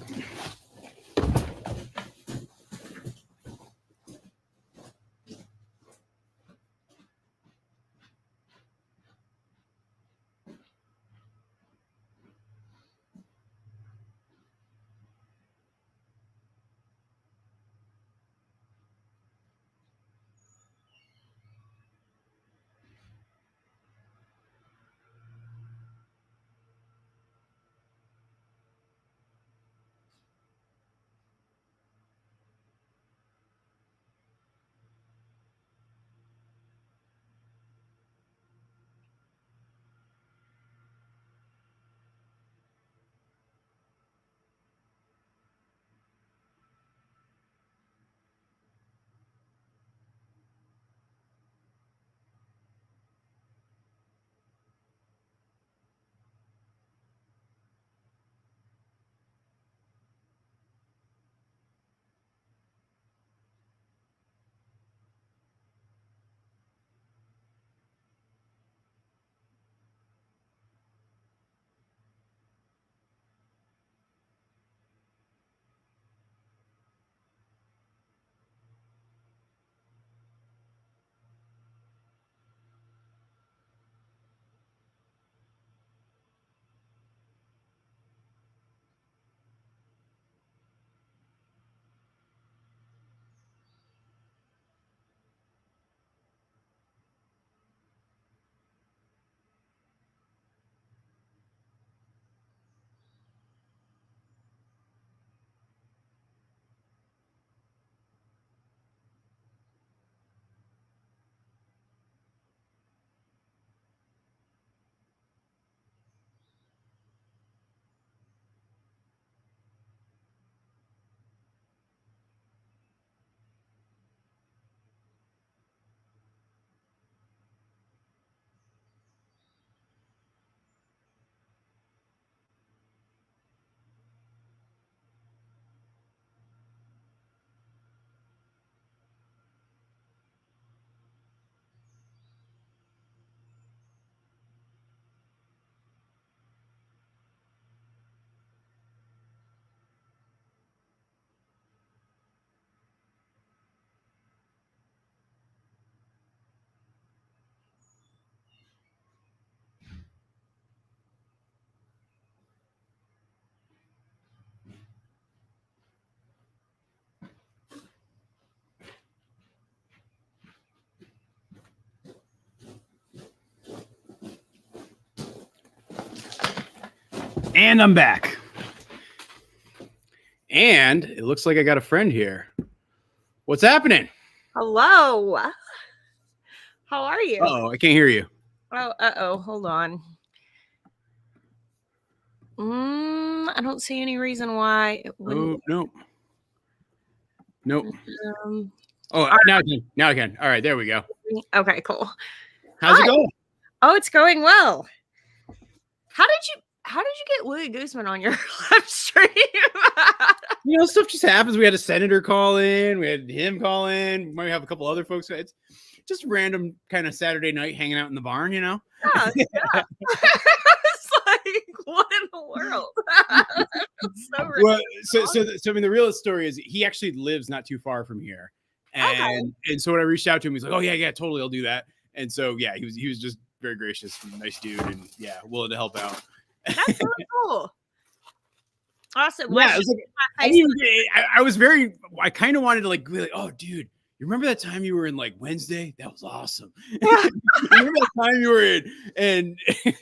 And I'm back. And it looks like I got a friend here. What's happening? Hello. How are you? Oh, I can't hear you. Oh, hold on. I don't see any reason why it wouldn't. Oh, nope. All Now I can. All right, there we go. Okay, cool. How's it going? Oh, it's going well. How did you get Willie Guzman on your live stream? Stuff just happens. We had a senator call in. We had him call in. We might have a couple other folks. It's just random kind of Saturday night hanging out in the barn, Yeah. It's like, what in the world? So Well, so I mean, the real story is he actually lives not too far from here, and so when I reached out to him, he's like, "Oh yeah, totally, I'll do that." And so yeah, he was just very gracious, and nice dude, and yeah, willing to help out. That's really cool. Awesome. Yeah, it was I kind of wanted to be like, oh, dude, you remember that time you were in like Wednesday? That was awesome. You remember that time you were in and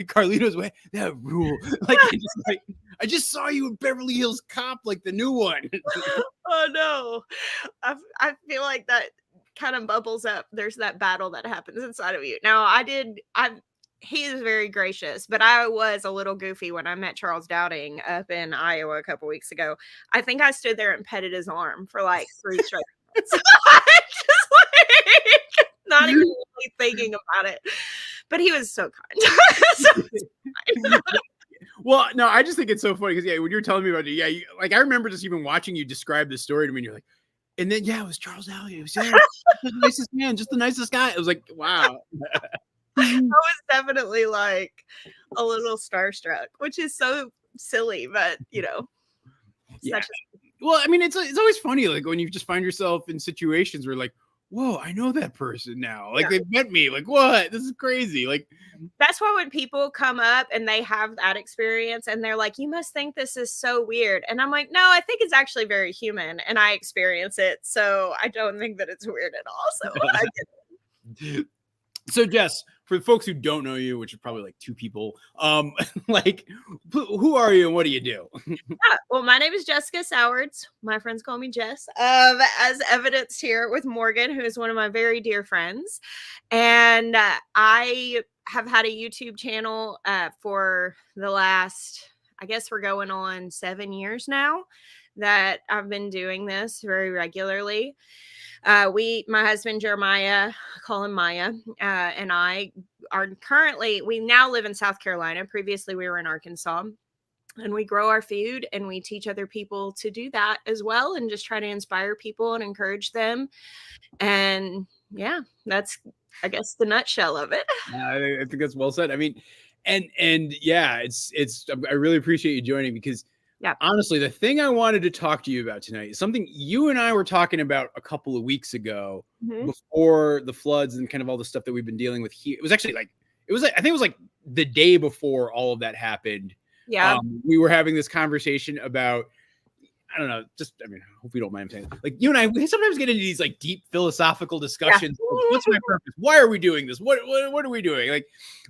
Carlito's Way? That rule. I just saw you in Beverly Hills Cop, like the new one. Oh no. I feel like that kind of bubbles up. There's that battle that happens inside of you. Now he is very gracious, but I was a little goofy when I met Charles Dowding up in Iowa a couple weeks ago. I think I stood there and petted his arm for like 3 straight minutes. Just like not even really thinking about it. But he was so kind. Well, no, I just think it's so funny because when you're telling me about it, I remember just even watching you describe the story to me, and you're like, and then it was Charles Dowding. It was the nicest man, just the nicest guy. It was like, wow. I was definitely like a little starstruck, which is so silly, but Well, I mean, it's always funny, like when you just find yourself in situations where like, whoa, I know that person now. Like they've met me. Like, what? This is crazy. Like that's why when people come up and they have that experience and they're like, you must think this is so weird. And I'm like, no, I think it's actually very human and I experience it. So I don't think that it's weird at all. So I get it. So Jess, for the folks who don't know you, which are probably like 2 people, like who are you and what do you do? Well, my name is Jessica Sards. My friends call me Jess, as evidenced here with Morgan, who is one of my very dear friends. And I have had a YouTube channel for the last, I guess we're going on 7 years now that I've been doing this very regularly. My husband Jeremiah, call him Maya, and I are we now live in South Carolina. Previously we were in Arkansas, and we grow our food and we teach other people to do that as well, and just try to inspire people and encourage them. And yeah, that's, I guess, the nutshell of it. I think that's well said. I mean, and yeah, it's I really appreciate you joining because honestly, the thing I wanted to talk to you about tonight is something you and I were talking about a couple of weeks ago before the floods and kind of all the stuff that we've been dealing with here. It was actually I think it was like the day before all of that happened. Yeah. We were having this conversation about, I don't know, I hope you don't mind saying it. Like you and I, we sometimes get into these like deep philosophical discussions. Yeah. Like, what's my purpose? Why are we doing this? What are we doing?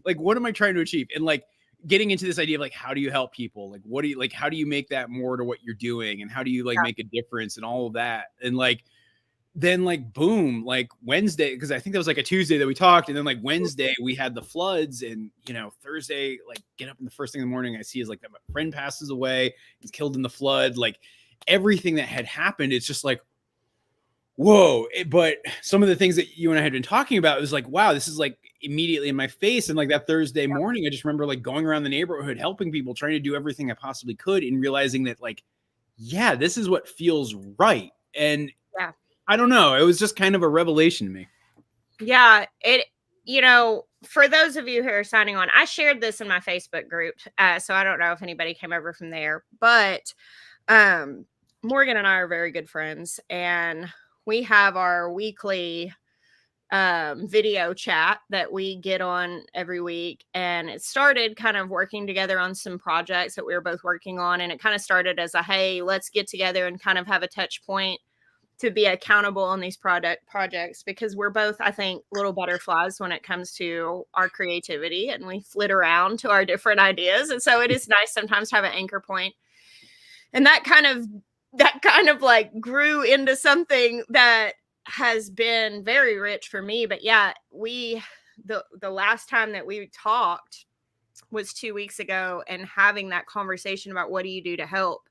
Like, what am I trying to achieve? And like, getting into this idea of like, how do you help people? Like, how do you make that more to what you're doing? And how do you make a difference and all of that? And like, then like, boom, like Wednesday, because I think that was like a Tuesday that we talked. And then like Wednesday we had the floods, and, Thursday, like get up in the first thing in the morning, I see is like that my friend passes away. He's killed in the flood. Like everything that had happened, it's just like, whoa. But some of the things that you and I had been talking about, it was like, wow, this is like immediately in my face. And like that Thursday morning, I just remember like going around the neighborhood, helping people, trying to do everything I possibly could, and realizing that like, yeah, this is what feels right. And I don't know, it was just kind of a revelation to me. Yeah. For those of you who are signing on, I shared this in my Facebook group. So I don't know if anybody came over from there, but Morgan and I are very good friends, and we have our weekly video chat that we get on every week. And it started kind of working together on some projects that we were both working on. And it kind of started as hey, let's get together and kind of have a touch point to be accountable on these projects, because we're both, I think, little butterflies when it comes to our creativity, and we flit around to our different ideas. And so it is nice sometimes to have an anchor point. And that kind of like grew into something that has been very rich for me. But yeah, the last time that we talked was 2 weeks ago, and having that conversation about what do you do to help.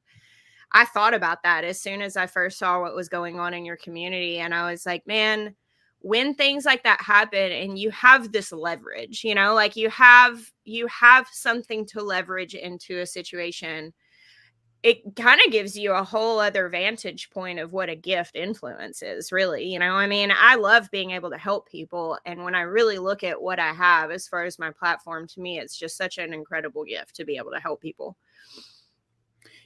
I thought about that as soon as I first saw what was going on in your community. And I was like, man, when things like that happen and you have this leverage, like you have something to leverage into a situation, it kind of gives you a whole other vantage point of what a gift influence is, really. I mean, I love being able to help people. And when I really look at what I have as far as my platform, to me, it's just such an incredible gift to be able to help people.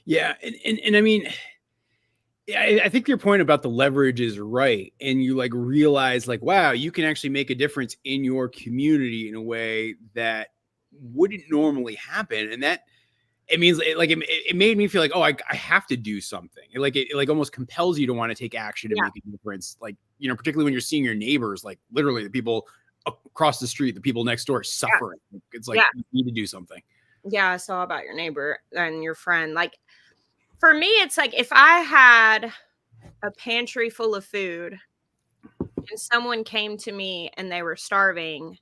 Yeah. And I mean, I think your point about the leverage is right. And you like realize like, wow, you can actually make a difference in your community in a way that wouldn't normally happen. And that it means like, it made me feel like, oh, I have to do something. It almost compels you to want to take action to make a difference. Like, particularly when you're seeing your neighbors, like literally the people across the street, the people next door suffering. Yeah. It's like, you need to do something. Yeah. I saw about your neighbor and your friend. Like, for me, it's like if I had a pantry full of food and someone came to me and they were starving,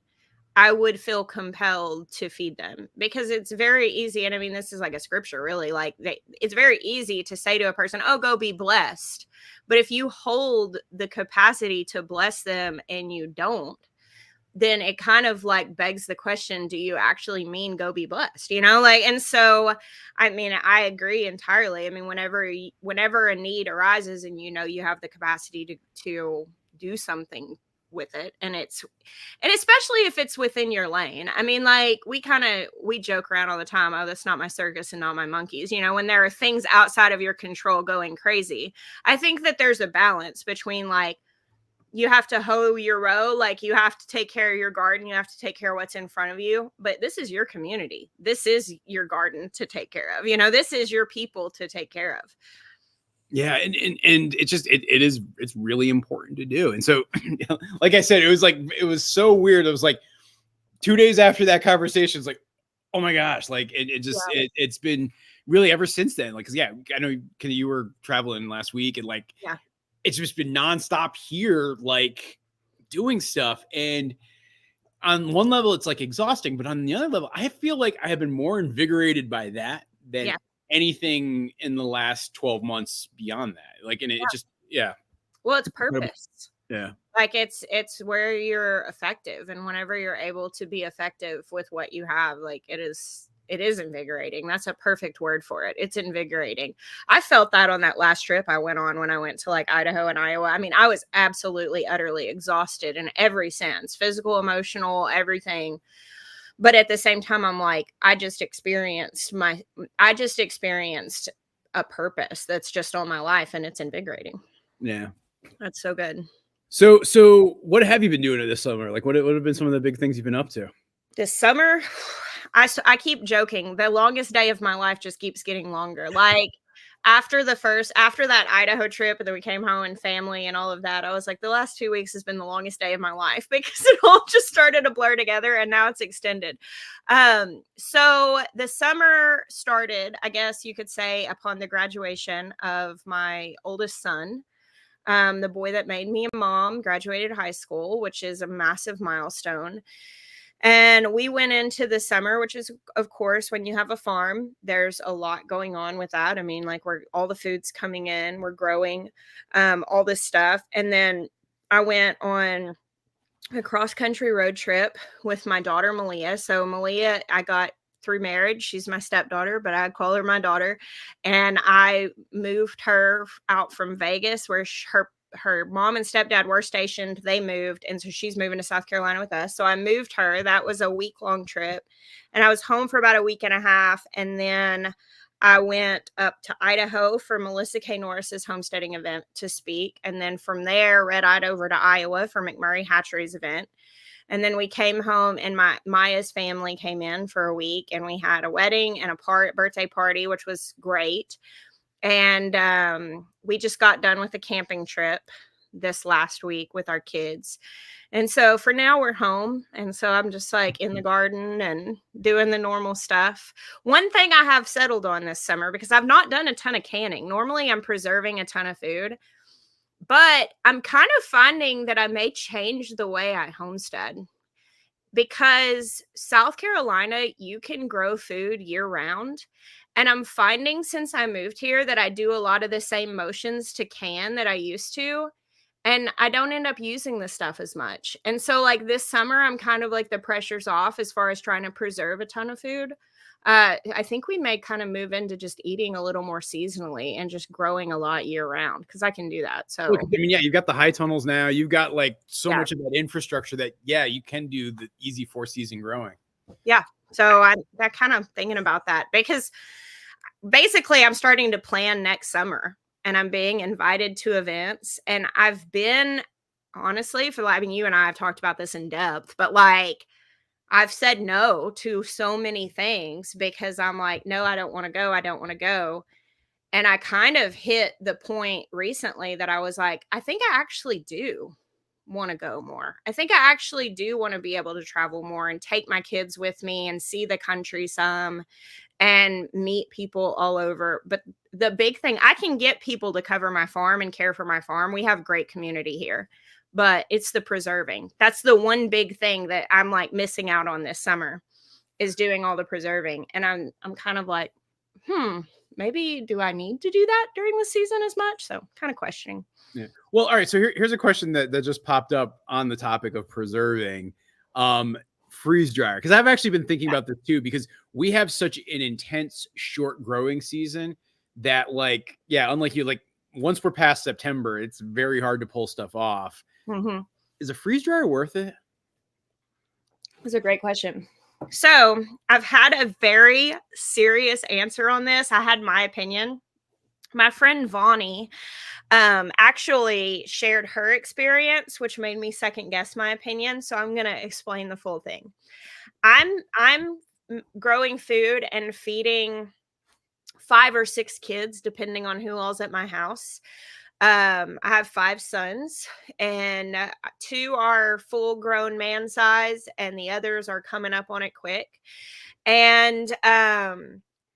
I would feel compelled to feed them, because it's very easy. And I mean, this is like a scripture, really. Like it's very easy to say to a person, oh, go be blessed. But if you hold the capacity to bless them and you don't, then it kind of like begs the question, do you actually mean go be blessed? And so, I mean, I agree entirely. I mean, whenever a need arises and you have the capacity to do something with it, and especially if it's within your lane. I mean, like we joke around all the time, oh, that's not my circus and not my monkeys, when there are things outside of your control going crazy. I think that there's a balance between like, you have to hoe your row, like you have to take care of your garden, you have to take care of what's in front of you, but this is your community. This is your garden to take care of. This is your people to take care of. Yeah. And it's really important to do. And so, like I said, it was so weird. It was like 2 days after that conversation, it's like, oh my gosh, like it's been really ever since then. Like, 'cause I know you were traveling last week, and like, it's just been nonstop here, like doing stuff. And on one level, it's like exhausting, but on the other level, I feel like I have been more invigorated by that than anything in the last 12 months beyond that. Like, and it just, well, it's purpose. Yeah. Like it's where you're effective, and whenever you're able to be effective with what you have, like it is invigorating. That's a perfect word for it. It's invigorating. I felt that on that last trip I went on when I went to like Idaho and Iowa. I mean, I was absolutely, utterly exhausted in every sense, physical, emotional, everything. But at the same time, I'm like, I just experienced a purpose that's just on my life, and it's invigorating. Yeah. That's so good. So what have you been doing this summer? Like what have been some of the big things you've been up to? This summer, I keep joking. The longest day of my life just keeps getting longer. Like after that Idaho trip, and then we came home and family and all of that, I was like, the last 2 weeks has been the longest day of my life, because it all just started to blur together, and now it's extended. So the summer started, I guess you could say, upon the graduation of my oldest son. The boy that made me a mom graduated high school, which is a massive milestone. And we went into the summer, which is, of course, when you have a farm, there's a lot going on with that. I mean, like all the food's coming in, we're growing, all this stuff. And then I went on a cross-country road trip with my daughter, Malia. So Malia, I got through marriage. She's my stepdaughter, but I call her my daughter. And I moved her out from Vegas, where her mom and stepdad were stationed. They moved. And so she's moving to South Carolina with us. So I moved her. That was a week-long trip. And I was home for about a week and a half. And then I went up to Idaho for Melissa K. Norris's homesteading event to speak. And then from there, red-eyed over to Iowa for McMurray Hatchery's event. And then we came home, and Maya's family came in for a week, and we had a wedding and a birthday party, which was great. And we just got done with a camping trip this last week with our kids. And so for now we're home. And so I'm just like in the garden and doing the normal stuff. One thing I have settled on this summer, because I've not done a ton of canning. Normally I'm preserving a ton of food, but I'm kind of finding that I may change the way I homestead, because South Carolina, you can grow food year round. And I'm finding since I moved here that I do a lot of the same motions to can that I used to. And I don't end up using this stuff as much. And so like this summer, I'm kind of like the pressure's off as far as trying to preserve a ton of food. I think we may kind of move into just eating a little more seasonally and just growing a lot year round, because I can do that. So Look, I mean, yeah, you've got the high tunnels now. You've got like so much of that infrastructure that, yeah, you can do the easy 4-season growing. Yeah. So I'm that kind of thinking about that, because basically I'm starting to plan next summer. And I'm being invited to events. And I've been, honestly, I mean, you and I have talked about this in depth, but like, I've said no to so many things because I'm like, no, I don't want to go. I don't want to go. And I kind of hit the point recently that I was like, I think I actually do want to go more. I think I actually do want to be able to travel more and take my kids with me and see the country some and meet people all over. But the big thing, I can get people to cover my farm and care for my farm. We have great community here, but it's the preserving. That's the one big thing that I'm like missing out on this summer, is doing all the preserving. And I'm kind of like, maybe do I need to do that during the season as much? So kind of questioning. Yeah. Well, all right. So here's a question that just popped up on the topic of preserving. Freeze dryer, because I've actually been thinking about this too, because we have such an intense short growing season that, like, yeah, unlike you, like once we're past September, it's very hard to pull stuff off. Mm-hmm. Is a freeze dryer worth it? That's a great question. So I've had a very serious answer on this. I had my opinion. My friend Vonnie actually shared her experience, which made me second guess my opinion. So I'm going to explain the full thing. I'm growing food and feeding 5 or 6 kids, depending on who all's at my house. I have 5 sons, and 2 are full grown man size, and the others are coming up on it quick. And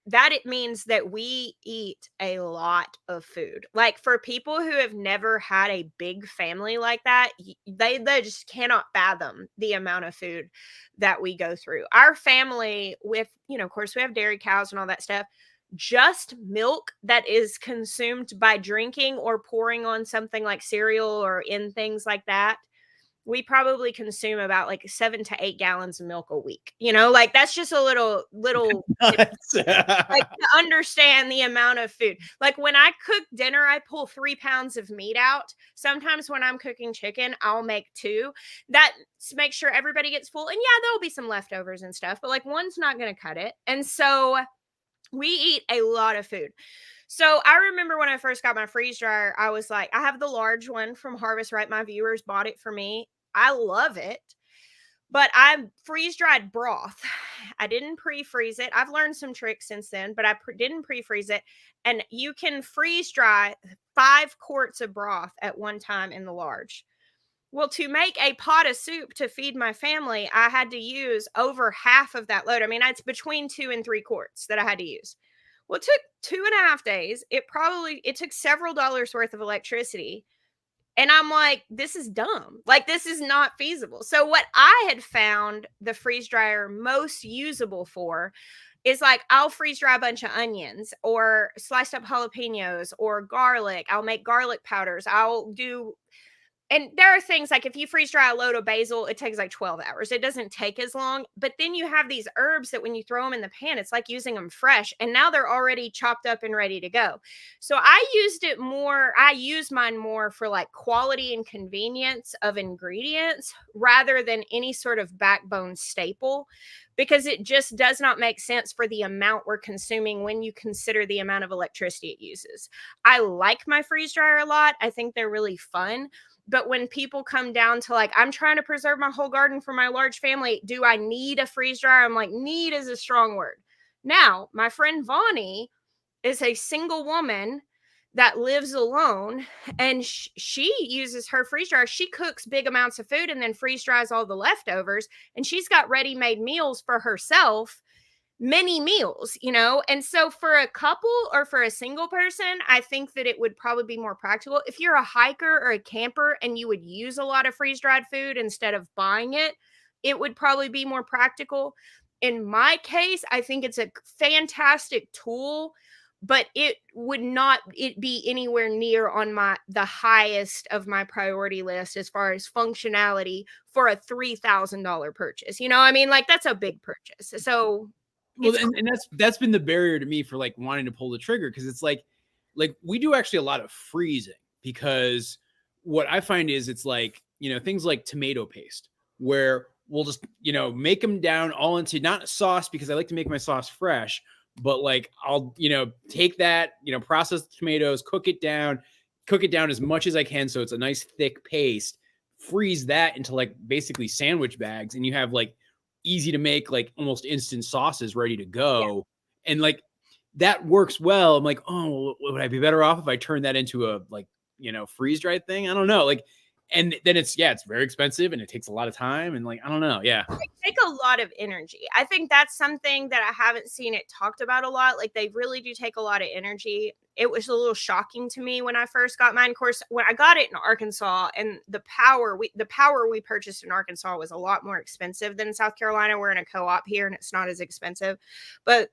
that it means that we eat a lot of food. Like, for people who have never had a big family like that, they just cannot fathom the amount of food that we go through. Our family, with, of course we have dairy cows and all that stuff, just milk that is consumed by drinking or pouring on something like cereal or in things like that, we probably consume about like 7 to 8 gallons of milk a week. Like that's just a little like to understand the amount of food. Like when I cook dinner, I pull 3 pounds of meat out. Sometimes when I'm cooking chicken, I'll make 2. That makes sure everybody gets full. And yeah, there'll be some leftovers and stuff, but like one's not going to cut it. And so we eat a lot of food. So I remember when I first got my freeze dryer, I was like, I have the large one from Harvest Right. My viewers bought it for me. I love it, but I freeze dried broth. I didn't pre-freeze it. I've learned some tricks since then, but I didn't pre-freeze it. And you can freeze dry 5 quarts of broth at one time in the large. Well, to make a pot of soup to feed my family, I had to use over half of that load. I mean, it's between 2 and 3 quarts that I had to use. Well, it took 2.5 days. It took several dollars worth of electricity. And I'm like, this is dumb. Like, this is not feasible. So what I had found the freeze dryer most usable for is like, I'll freeze dry a bunch of onions or sliced up jalapenos or garlic. I'll make garlic powders. And there are things like if you freeze dry a load of basil, it takes like 12 hours. It doesn't take as long. But then you have these herbs that when you throw them in the pan, it's like using them fresh. And now they're already chopped up and ready to go. So I use mine more for like quality and convenience of ingredients rather than any sort of backbone staple, because it just does not make sense for the amount we're consuming when you consider the amount of electricity it uses. I like my freeze dryer a lot. I think they're really fun. But when people come down to like, I'm trying to preserve my whole garden for my large family, do I need a freeze dryer? I'm like, need is a strong word. Now, my friend Vonnie is a single woman that lives alone, and she uses her freeze dryer. She cooks big amounts of food and then freeze dries all the leftovers, and she's got ready-made meals for herself, many meals, you know. And so for a couple or for a single person, I think that it would probably be more practical. If you're a hiker or a camper and you would use a lot of freeze-dried food instead of buying it, it would probably be more practical. In my case, I think it's a fantastic tool, but it would not be anywhere near on the highest of my priority list as far as functionality for a $3,000 purchase. You know, I mean, like, that's a big purchase. So well, and that's been the barrier to me for like wanting to pull the trigger, because it's like we do actually a lot of freezing, because what I find is it's like, you know, things like tomato paste, where we'll just, you know, make them down all into, not sauce, because I like to make my sauce fresh, but like I'll, you know, take that, you know, process the tomatoes, cook it down as much as I can so it's a nice thick paste, freeze that into like basically sandwich bags, and you have like easy to make, like almost instant sauces ready to go. Yeah. And like that works well. I'm like, oh, would I be better off if I turn that into a, like, you know, freeze dried thing? I don't know. Like, and then it's very expensive and it takes a lot of time, and like, I don't know. Yeah. They take a lot of energy. I think that's something that I haven't seen it talked about a lot. Like, they really do take a lot of energy. It was a little shocking to me when I first got mine. Of course, when I got it in Arkansas, and the power we purchased in Arkansas was a lot more expensive than South Carolina. We're in a co-op here and it's not as expensive, but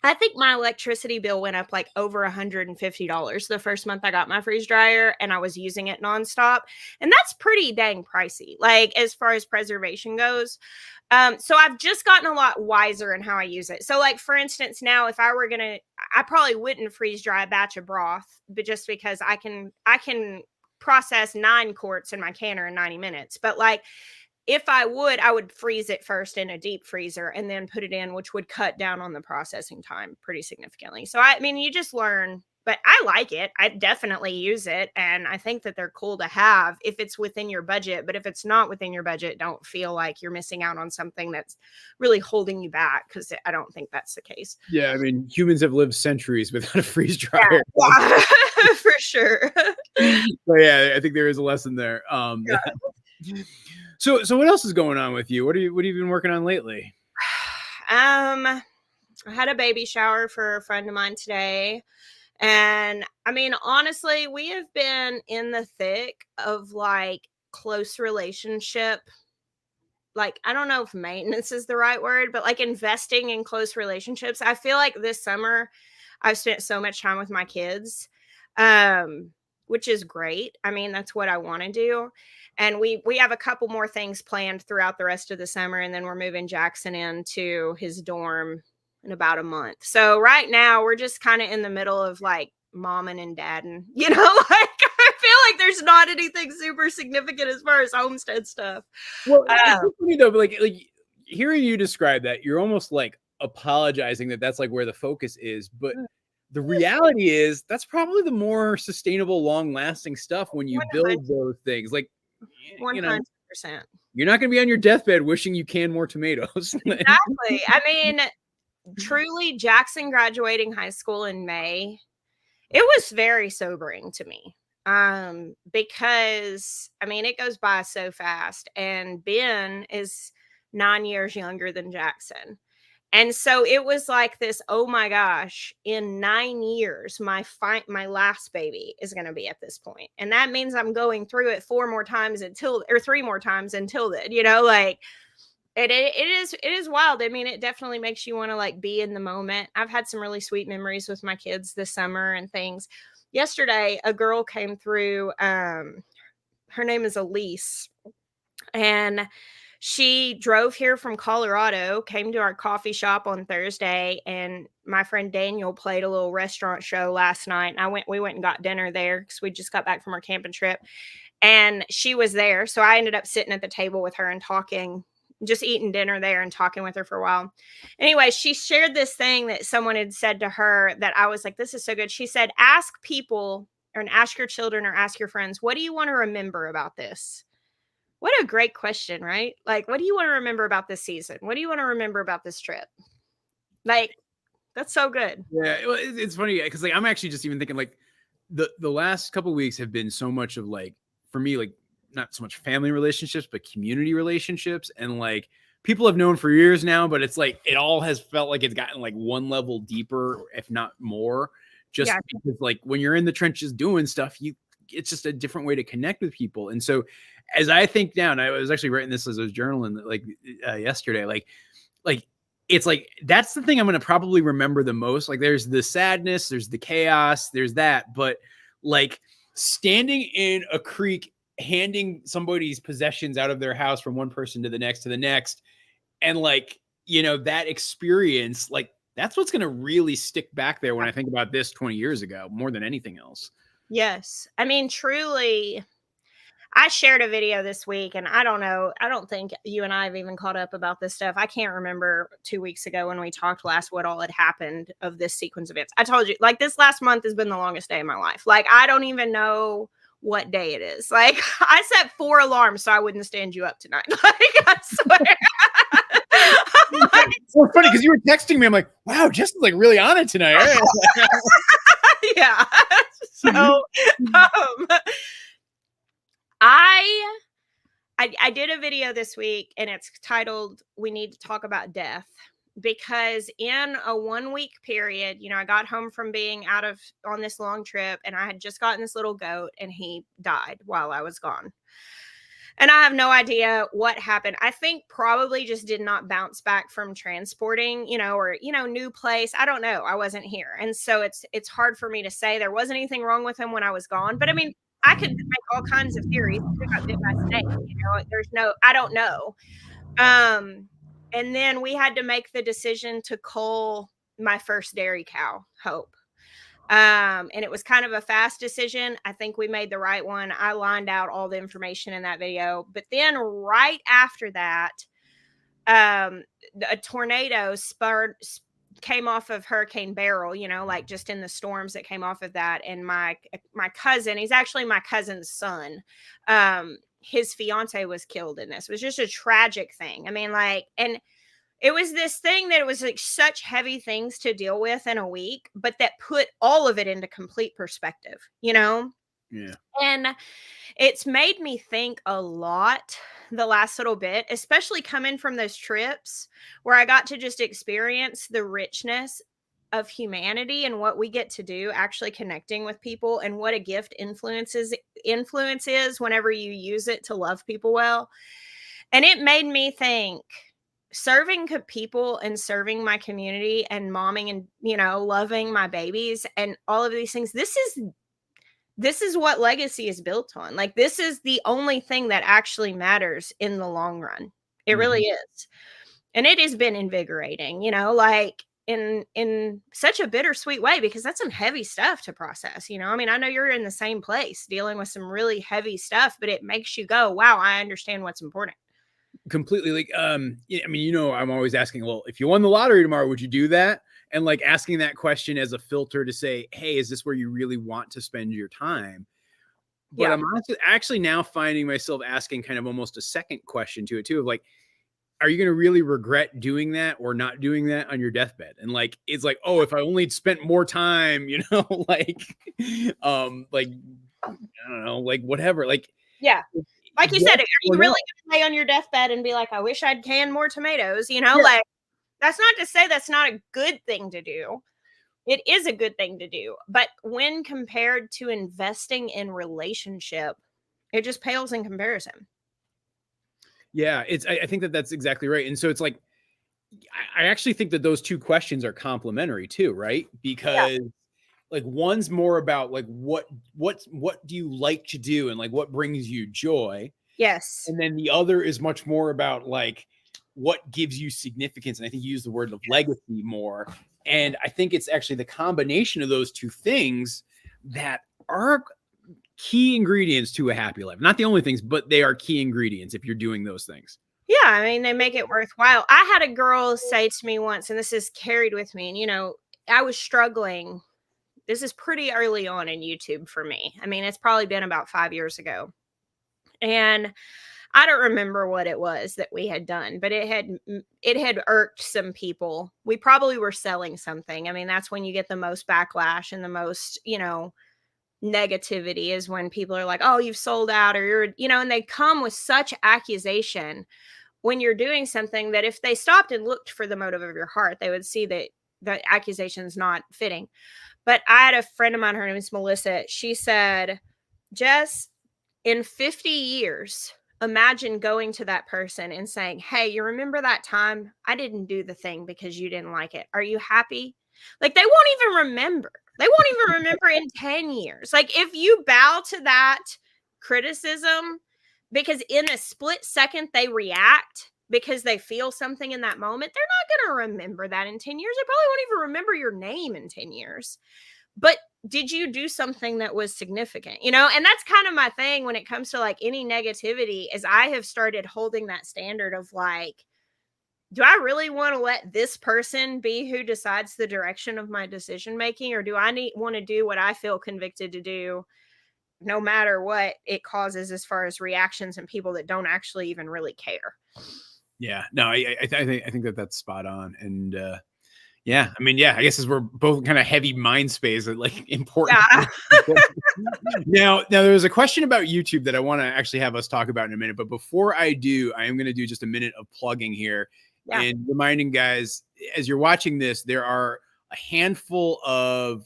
I think my electricity bill went up like over $150 the first month I got my freeze dryer, and I was using it nonstop. And that's pretty dang pricey, like, as far as preservation goes. So I've just gotten a lot wiser in how I use it. So, like, for instance, now if I were I probably wouldn't freeze dry a batch of broth, but just because I can process 9 quarts in my canner in 90 minutes. But like, if I would freeze it first in a deep freezer and then put it in, which would cut down on the processing time pretty significantly. So, I mean, you just learn, but I like it. I definitely use it. And I think that they're cool to have if it's within your budget. But if it's not within your budget, don't feel like you're missing out on something that's really holding you back, because I don't think that's the case. Yeah. I mean, humans have lived centuries without a freeze dryer. Yeah. For sure. So yeah, I think there is a lesson there. So what else is going on with you? What have you been working on lately? I had a baby shower for a friend of mine today. And I mean, honestly, we have been in the thick of like close relationship. Like, I don't know if maintenance is the right word, but like investing in close relationships. I feel like this summer I've spent so much time with my kids, which is great. I mean, that's what I want to do. And we have a couple more things planned throughout the rest of the summer. And then we're moving Jackson into his dorm in about a month. So right now we're just kind of in the middle of like momming and dadding, you know, like I feel like there's not anything super significant as far as homestead stuff. Well, it's funny though, but like hearing you describe that, you're almost like apologizing that that's like where the focus is. But the reality is that's probably the more sustainable, long lasting stuff when you 100%. build those things. Like, 100%. You know, you're not going to be on your deathbed wishing you canned more tomatoes. Exactly. I mean, truly, Jackson graduating high school in May, it was very sobering to me. Because I mean, it goes by so fast, and Ben is 9 years younger than Jackson. And so it was like this, oh my gosh, in 9 years, my last baby is going to be at this point. And that means I'm going through it 3 more times until then, you know, like it is wild. I mean, it definitely makes you want to like be in the moment. I've had some really sweet memories with my kids this summer and things. Yesterday, a girl came through, her name is Elise, and she drove here from Colorado, came to our coffee shop on Thursday, and my friend Daniel played a little restaurant show last night. And we went and got dinner there because we just got back from our camping trip, and she was there. So I ended up sitting at the table with her and talking, just eating dinner there and talking with her for a while. Anyway, she shared this thing that someone had said to her that I was like, this is so good. She said, ask people, or ask your children or ask your friends, what do you want to remember about this? What a great question, right? Like, what do you want to remember about this season? What do you want to remember about this trip? Like, That's so good. Yeah, well, it's funny because like I'm actually just even thinking like the last couple of weeks have been so much of like for me like not so much family relationships but community relationships, and like people have known for years now, but it's like it all has felt like it's gotten like one level deeper, if not more, just because like when you're in the trenches doing stuff, it's just a different way to connect with people. And so as I think now, and I was actually writing this as I was journaling like yesterday, like it's like that's the thing I'm going to probably remember the most. Like there's the sadness, there's the chaos, there's that, but like standing in a creek, handing somebody's possessions out of their house from one person to the next, and like, you know, that experience, like that's what's going to really stick back there when I think about this 20 years ago, more than anything else. Yes. I mean, truly, I shared a video this week, and I don't think you and I have even caught up about this stuff. I can't remember 2 weeks ago when we talked last what all had happened of this sequence of events. I told you, like, this last month has been the longest day of my life. Like, I don't even know what day it is. Like, I set 4 alarms so I wouldn't stand you up tonight. Like, I swear. It's so funny because you were texting me. I'm like, wow, Jess is like really on it tonight. Yeah. So, I did a video this week, and it's titled "We Need to Talk About Death," because in a 1 week period, you know, I got home from being on this long trip, and I had just gotten this little goat, and he died while I was gone. And I have no idea what happened. I think probably just did not bounce back from transporting, you know, or, you know, new place. I don't know. I wasn't here. And so it's hard for me to say. There wasn't anything wrong with him when I was gone. But I mean, I could make all kinds of theories. I got bit by a snake, you know, I don't know. And then we had to make the decision to cull my first dairy cow, Hope. And it was kind of a fast decision. I think we made the right one. I lined out all the information in that video. But then right after that, a tornado came off of Hurricane Beryl, you know, like just in the storms that came off of that. And my cousin, he's actually my cousin's son. His fiance was killed in this. It was just a tragic thing. I mean, like, and it was this thing that it was like such heavy things to deal with in a week, but that put all of it into complete perspective, you know? Yeah. And it's made me think a lot the last little bit, especially coming from those trips where I got to just experience the richness of humanity and what we get to do, actually connecting with people, and what a gift influence is whenever you use it to love people well. And it made me think, serving people and serving my community and momming and, you know, loving my babies and all of these things. This is what legacy is built on. Like, this is the only thing that actually matters in the long run. It really is. And it has been invigorating, you know, like in such a bittersweet way, because that's some heavy stuff to process. You know, I mean, I know you're in the same place dealing with some really heavy stuff, but it makes you go, wow, I understand what's important. Completely. Like, I mean, you know, I'm always asking, well, if you won the lottery tomorrow, would you do that? And like asking that question as a filter to say, hey, is this where you really want to spend your time? But yeah. I'm actually now finding myself asking kind of almost a second question to it too, of like, are you going to really regret doing that or not doing that on your deathbed? And like, it's like, oh, if I only spent more time, you know, like, I don't know, like whatever, like, yeah. Like you said, are you really going to lay on your deathbed and be like, I wish I'd canned more tomatoes? You know, like, that's not to say that's not a good thing to do. It is a good thing to do. But when compared to investing in relationship, it just pales in comparison. Yeah, I think that's exactly right. And so it's like, I actually think that those two questions are complementary too, right? Because like one's more about like what do you like to do and like what brings you joy. Yes. And then the other is much more about like what gives you significance. And I think you use the word of legacy more. And I think it's actually the combination of those two things that are key ingredients to a happy life. Not the only things, but they are key ingredients if you're doing those things. Yeah, I mean, they make it worthwhile. I had a girl say to me once, and this is carried with me, and you know, I was struggling. This is pretty early on in YouTube for me. I mean, it's probably been about 5 years ago. And I don't remember what it was that we had done, but it had irked some people. We probably were selling something. I mean, that's when you get the most backlash and the most, negativity, is when people are like, oh, you've sold out, or you're, and they come with such accusation when you're doing something that if they stopped and looked for the motive of your heart, they would see that the accusation's not fitting. But I had a friend of mine, her name is Melissa. She said, Jess, in 50 years, imagine going to that person and saying, hey, you remember that time I didn't do the thing because you didn't like it? Are you happy? Like, they won't even remember. They won't even remember in 10 years. Like, if you bow to that criticism, because in a split second they react because they feel something in that moment, they're not going to remember that in 10 years. They probably won't even remember your name in 10 years. But did you do something that was significant? And that's kind of my thing when it comes to like any negativity, is I have started holding that standard of like, do I really want to let this person be who decides the direction of my decision making, or do I want to do what I feel convicted to do, no matter what it causes as far as reactions and people that don't actually even really care? Yeah, no, I think that's spot on. And yeah, I mean, yeah, I guess as we're both kind of heavy mind space and like important. Yeah. Now there was a question about YouTube that I want to actually have us talk about in a minute. But before I do, I am going to do just a minute of plugging here and reminding guys, as you're watching this, there are a handful of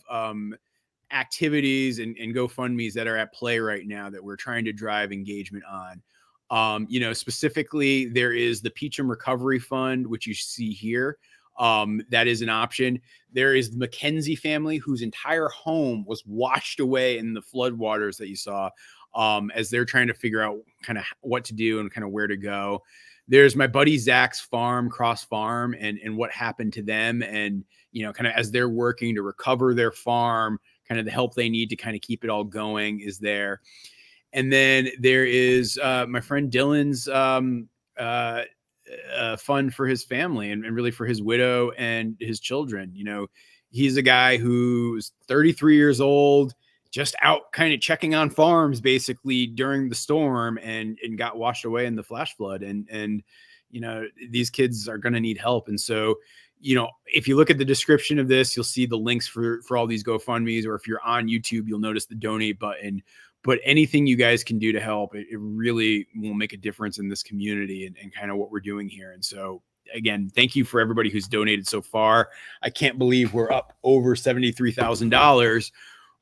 activities and GoFundMe's that are at play right now that we're trying to drive engagement on. Specifically, there is the Peacham Recovery Fund, which you see here. That is an option. There is the Mackenzie family, whose entire home was washed away in the floodwaters that you saw, as they're trying to figure out kind of what to do and kind of where to go. There's my buddy Zach's farm, Cross Farm, and what happened to them, and kind of as they're working to recover their farm, kind of the help they need to kind of keep it all going is there. And then there is my friend Dylan's fund for his family and really for his widow and his children. He's a guy who's 33 years old, just out kind of checking on farms basically during the storm and got washed away in the flash flood. And these kids are going to need help. And so, if you look at the description of this, you'll see the links for all these GoFundMe's, or if you're on YouTube, you'll notice the donate button. But anything you guys can do to help, it really will make a difference in this community and kind of what we're doing here. And so, again, thank you for everybody who's donated so far. I can't believe we're up over $73,000.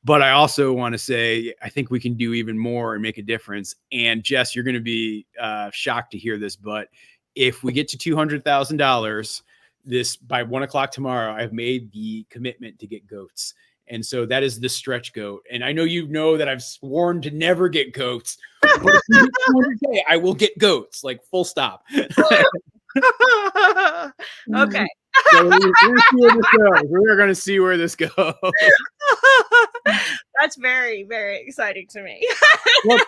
But I also want to say, I think we can do even more and make a difference. And Jess, you're going to be shocked to hear this, but if we get to $200,000 by 1 o'clock tomorrow, I've made the commitment to get goats. And so that is the stretch goat. And I know that I've sworn to never get goats, but if you get 200K, I will get goats, like full stop. Okay. So we're going to see where this goes. That's very, very exciting to me. Look,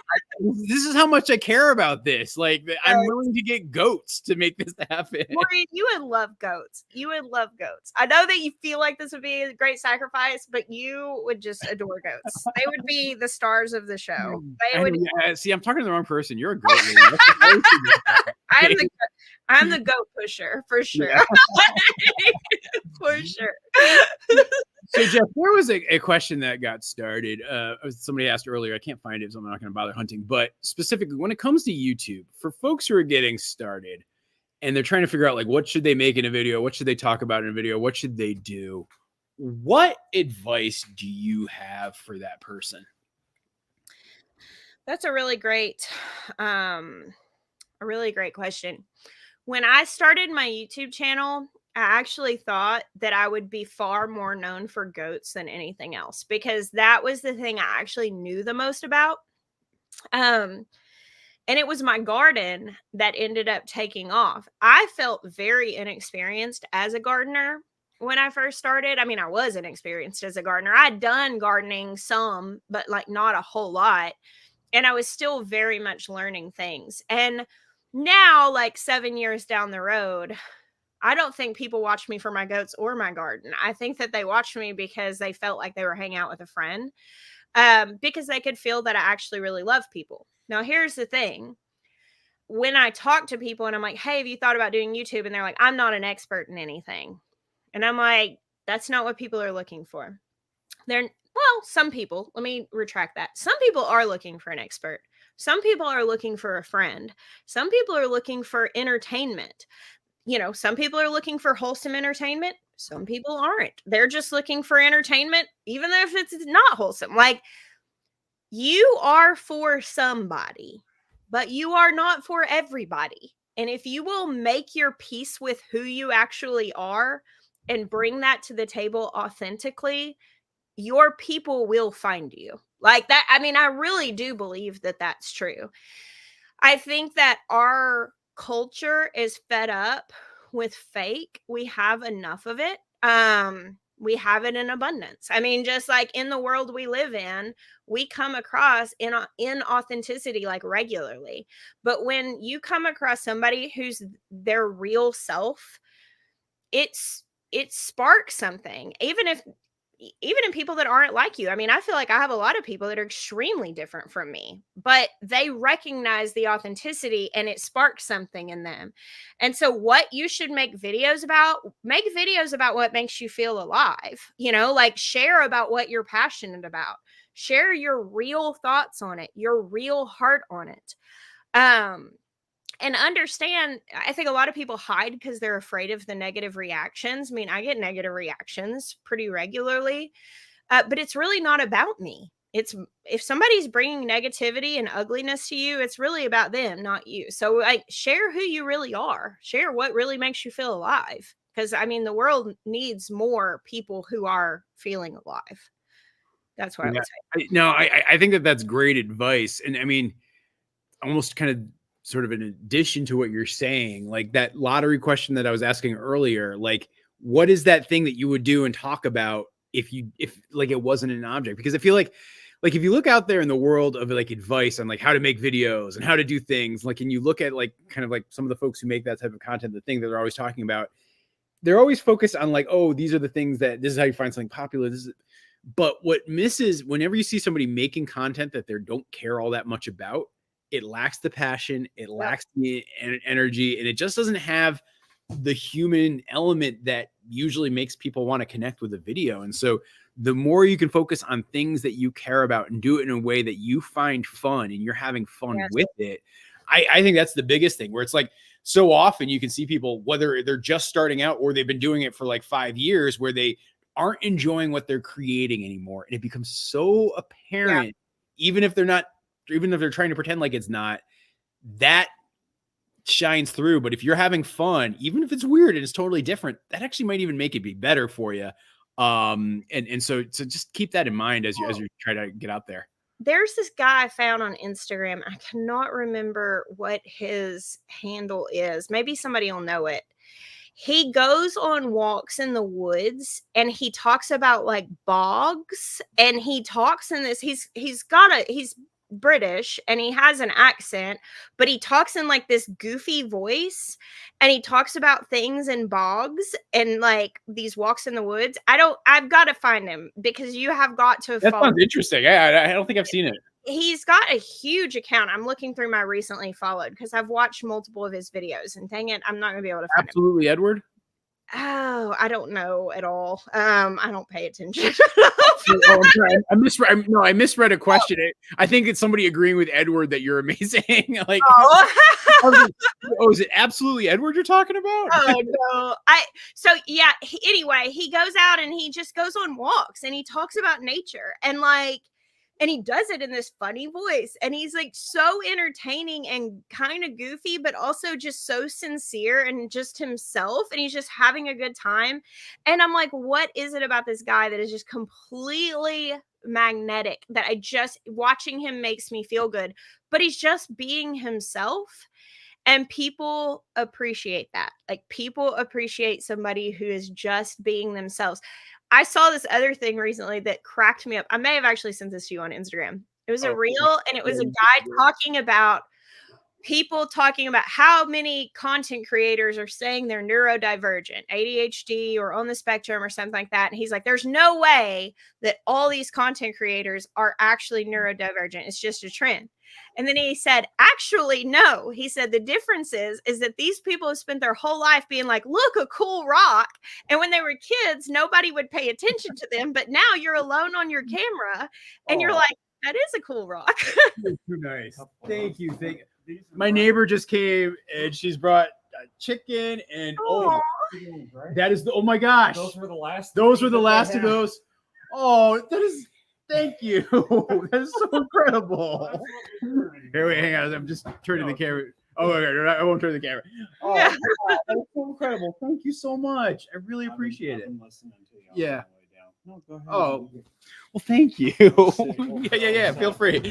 this is how much I care about this. Like, I'm willing to get goats to make this happen. Maureen, you would love goats. You would love goats. I know that you feel like this would be a great sacrifice, but you would just adore goats. They would be the stars of the show. They would. See, I'm talking to the wrong person. You're a goat lady. I'm the goat pusher for sure. Yeah. For sure. So Jeff, there was a question that got started. Somebody asked earlier. I can't find it, so I'm not going to bother hunting. But specifically, when it comes to YouTube, for folks who are getting started and they're trying to figure out like what should they make in a video, what should they talk about in a video, what should they do? What advice do you have for that person? That's a really great question. When I started my YouTube channel, I actually thought that I would be far more known for goats than anything else, because that was the thing I actually knew the most about. And it was my garden that ended up taking off. I felt very inexperienced as a gardener when I first started. I mean, I was inexperienced as a gardener. I'd done gardening some, but like not a whole lot. And I was still very much learning things. And now, like 7 years down the road, I don't think people watch me for my goats or my garden. I think that they watched me because they felt like they were hanging out with a friend, because they could feel that I actually really love people. Now, here's the thing. when I talk to people and I'm like, hey, have you thought about doing YouTube? And they're like, I'm not an expert in anything. And I'm like, that's not what people are looking for. Some people, let me retract that. Some people are looking for an expert. Some people are looking for a friend. Some people are looking for entertainment. Some people are looking for wholesome entertainment. Some people aren't. They're just looking for entertainment, even if it's not wholesome. Like, you are for somebody, but you are not for everybody. And if you will make your peace with who you actually are and bring that to the table authentically, your people will find you. Like that. I mean, I really do believe that that's true. I think that our culture is fed up with fake. We have enough of it. We have it in abundance. I mean, just like in the world we live in, we come across inauthenticity like regularly. But when you come across somebody who's their real self, it sparks something. Even in people that aren't like you. I mean, I feel like I have a lot of people that are extremely different from me, but they recognize the authenticity and it sparks something in them. And so what you should make videos about what makes you feel alive, like share about what you're passionate about, share your real thoughts on it, your real heart on it. And understand, I think a lot of people hide because they're afraid of the negative reactions. I mean, I get negative reactions pretty regularly, but it's really not about me. It's if somebody's bringing negativity and ugliness to you, it's really about them, not you. So like, share who you really are. Share what really makes you feel alive. Because I mean, the world needs more people who are feeling alive. That's what I would say. I think that's great advice. And I mean, almost kind of sort of in addition to what you're saying, like that lottery question that I was asking earlier, like, what is that thing that you would do and talk about if like it wasn't an object? Because I feel like if you look out there in the world of like advice on like how to make videos and how to do things, like, and you look at like kind of like some of the folks who make that type of content, the thing that they're always talking about, they're always focused on like, oh, these are the things that this is how you find something popular. But what misses whenever you see somebody making content that they don't care all that much about, it lacks the passion, it lacks the energy, and it just doesn't have the human element that usually makes people want to connect with a video. And so the more you can focus on things that you care about and do it in a way that you find fun and you're having fun with it, I think that's the biggest thing, where it's like so often you can see people, whether they're just starting out or they've been doing it for like 5 years, where they aren't enjoying what they're creating anymore. And it becomes so apparent, even if they're trying to pretend like it's not, that shines through. But if you're having fun, even if it's weird and it's totally different, that actually might even make it be better for you. And so just keep that in mind as you try to get out there. There's this guy I found on Instagram. I cannot remember what his handle is. Maybe somebody will know it. He goes on walks in the woods and he talks about like bogs, and he talks in this, he's British and he has an accent, but he talks in like this goofy voice, and he talks about things in bogs and like these walks in the woods. I've got to find him, because you have got to that follow. Sounds interesting. I don't think I've seen it. He's got a huge account. I'm looking through my recently followed because I've watched multiple of his videos, and dang it, I'm not gonna be able to find Absolutely, Edward. Oh, I don't know at all. I don't pay attention. I'm sorry. I misread a question. I think it's somebody agreeing with Edward that you're amazing. Like, is it absolutely Edward you're talking about? Oh no. Anyway, he goes out and he just goes on walks and he talks about nature, and he does it in this funny voice, and he's like so entertaining and kind of goofy, but also just so sincere and just himself, and he's just having a good time. And I'm like, what is it about this guy that is just completely magnetic, that watching him makes me feel good? But he's just being himself, and people appreciate that. Like, people appreciate somebody who is just being themselves. I saw this other thing recently that cracked me up. I may have actually sent this to you on Instagram. It was a reel, and it was a guy talking about people talking about how many content creators are saying they're neurodivergent, ADHD, or on the spectrum or something like that. And he's like, there's no way that all these content creators are actually neurodivergent. It's just a trend. And then he said, actually, no. He said the difference is that these people have spent their whole life being like, look, a cool rock. And when they were kids, nobody would pay attention to them. But now you're alone on your camera and you're like, that is a cool rock. Too nice. Thank you. My neighbor just came and she's brought chicken and that is oh my gosh. Those were the last. Those were the last of those. Oh, that is. Thank you. That is so incredible. Here, wait, hang on. I'm just turning the camera. Oh, okay, I won't turn the camera. Oh, that's so incredible. Thank you so much. I really appreciate it. Yeah. No, go ahead. Oh, well, thank you. Yeah. Feel free.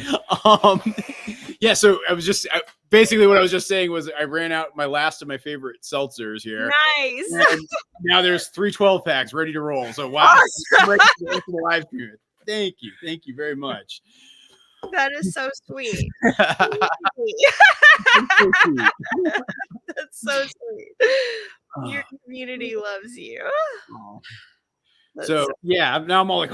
Yeah. So I was just basically what I was just saying was I ran out my last of my favorite seltzers here. Nice. And now there's 3 12-packs ready to roll. So wow. I'm ready to go to the live stream. Thank you very much. That is so sweet. That's so sweet. Your community loves you. So yeah, now I'm all like,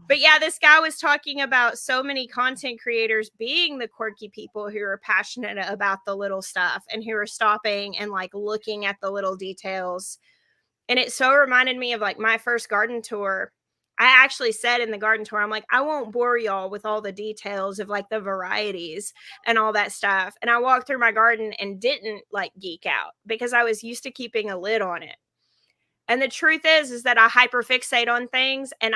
But yeah, this guy was talking about so many content creators being the quirky people who are passionate about the little stuff and who are stopping and like looking at the little details. And it so reminded me of like my first garden tour. I actually said in the garden tour, I'm like, I won't bore y'all with all the details of like the varieties and all that stuff. And I walked through my garden and didn't like geek out because I was used to keeping a lid on it. And the truth is that I hyperfixate on things. And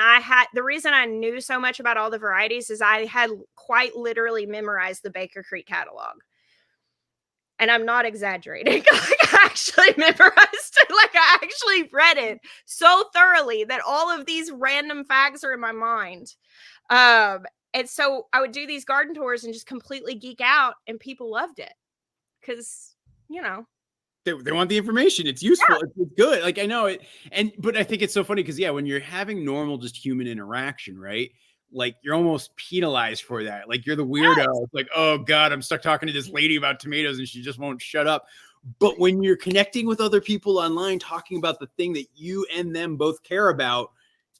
the reason I knew so much about all the varieties is I had quite literally memorized the Baker Creek catalog. And I'm not exaggerating. Like I actually memorized it. Like I actually read it so thoroughly that all of these random facts are in my mind. And so I would do these garden tours and just completely geek out, and people loved it because, you know, they want the information. It's useful. Yeah. It's good. Like I know it. But I think it's so funny because when you're having normal, just human interaction, right? Like you're almost penalized for that. Like you're the weirdo. Yes. It's like, oh God, I'm stuck talking to this lady about tomatoes and she just won't shut up. But when you're connecting with other people online, talking about the thing that you and them both care about,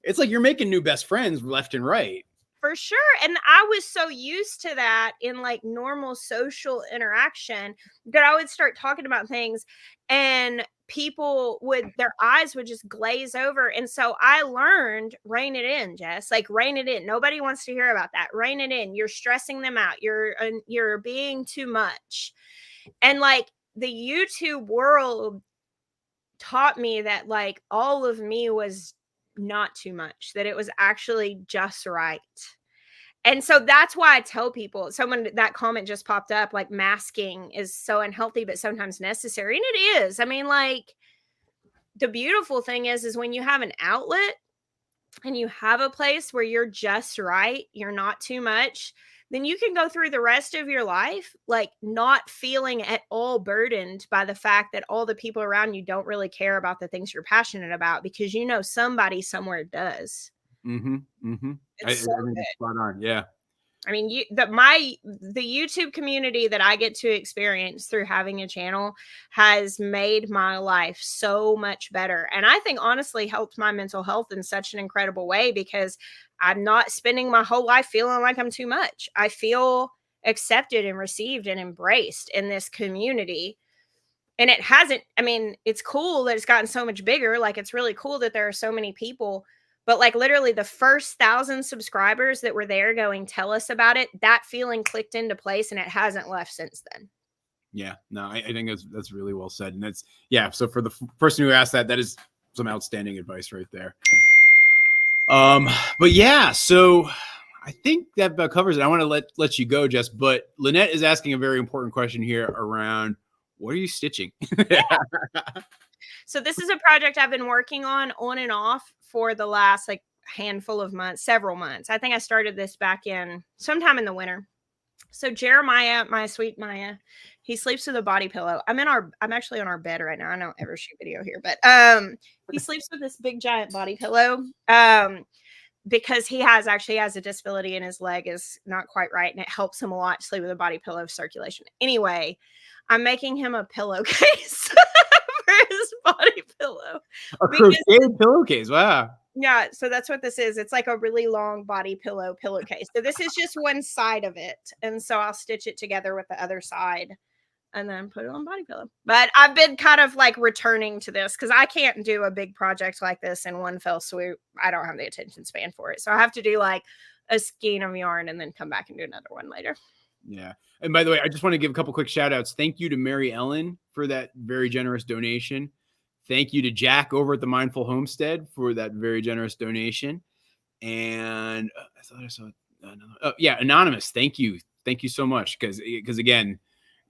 it's like you're making new best friends left and right. For sure. And I was so used to that in like normal social interaction that I would start talking about things and people their eyes would just glaze over. And so I learned, rein it in, Jess, like rein it in. Nobody wants to hear about that. Rein it in. You're stressing them out. You're being too much. And like the YouTube world taught me that like all of me was not too much, that it was actually just right. And so that's why I tell people, that comment just popped up, like masking is so unhealthy, but sometimes necessary. And it is. I mean, like the beautiful thing is when you have an outlet and you have a place where you're just right, you're not too much, then you can go through the rest of your life, like not feeling at all burdened by the fact that all the people around you don't really care about the things you're passionate about, because you know somebody somewhere does. Mm-hmm. Mm-hmm. It's spot on. Yeah. I mean, the YouTube community that I get to experience through having a channel has made my life so much better. And I think honestly helped my mental health in such an incredible way, because I'm not spending my whole life feeling like I'm too much. I feel accepted and received and embraced in this community. And it's cool that it's gotten so much bigger. Like, it's really cool that there are so many people. But like literally the first 1,000 subscribers that were there going, tell us about it, that feeling clicked into place and it hasn't left since then. Yeah, no, I think that's really well said. And that's, yeah. So for the person who asked that is some outstanding advice right there. But yeah, so I think that about covers it. I want to let you go, Jess, but Lynette is asking a very important question here around, what are you stitching? So this is a project I've been working on and off for the last like handful of months, several months. I think I started this back in sometime in the winter. So Jeremiah, my sweet Maya, he sleeps with a body pillow. I'm actually on our bed right now. I don't ever shoot video here, but he sleeps with this big giant body pillow. because he has a disability and his leg is not quite right, and it helps him a lot to sleep with a body pillow circulation. Anyway, I'm making him a pillowcase for his body pillow. A Because- crocheted pillowcase. Wow. Yeah, so that's what this is. It's like a really long body pillowcase. So this is just one side of it. And so I'll stitch it together with the other side and then put it on body pillow. But I've been kind of like returning to this because I can't do a big project like this in one fell swoop. I don't have the attention span for it. So I have to do like a skein of yarn and then come back and do another one later. Yeah. And by the way, I just want to give a couple quick shout outs. Thank you to Mary Ellen for that very generous donation. Thank you to Jack over at the Mindful Homestead for that very generous donation. And I thought I saw another. Yeah, Anonymous. Thank you. Thank you so much. Because again,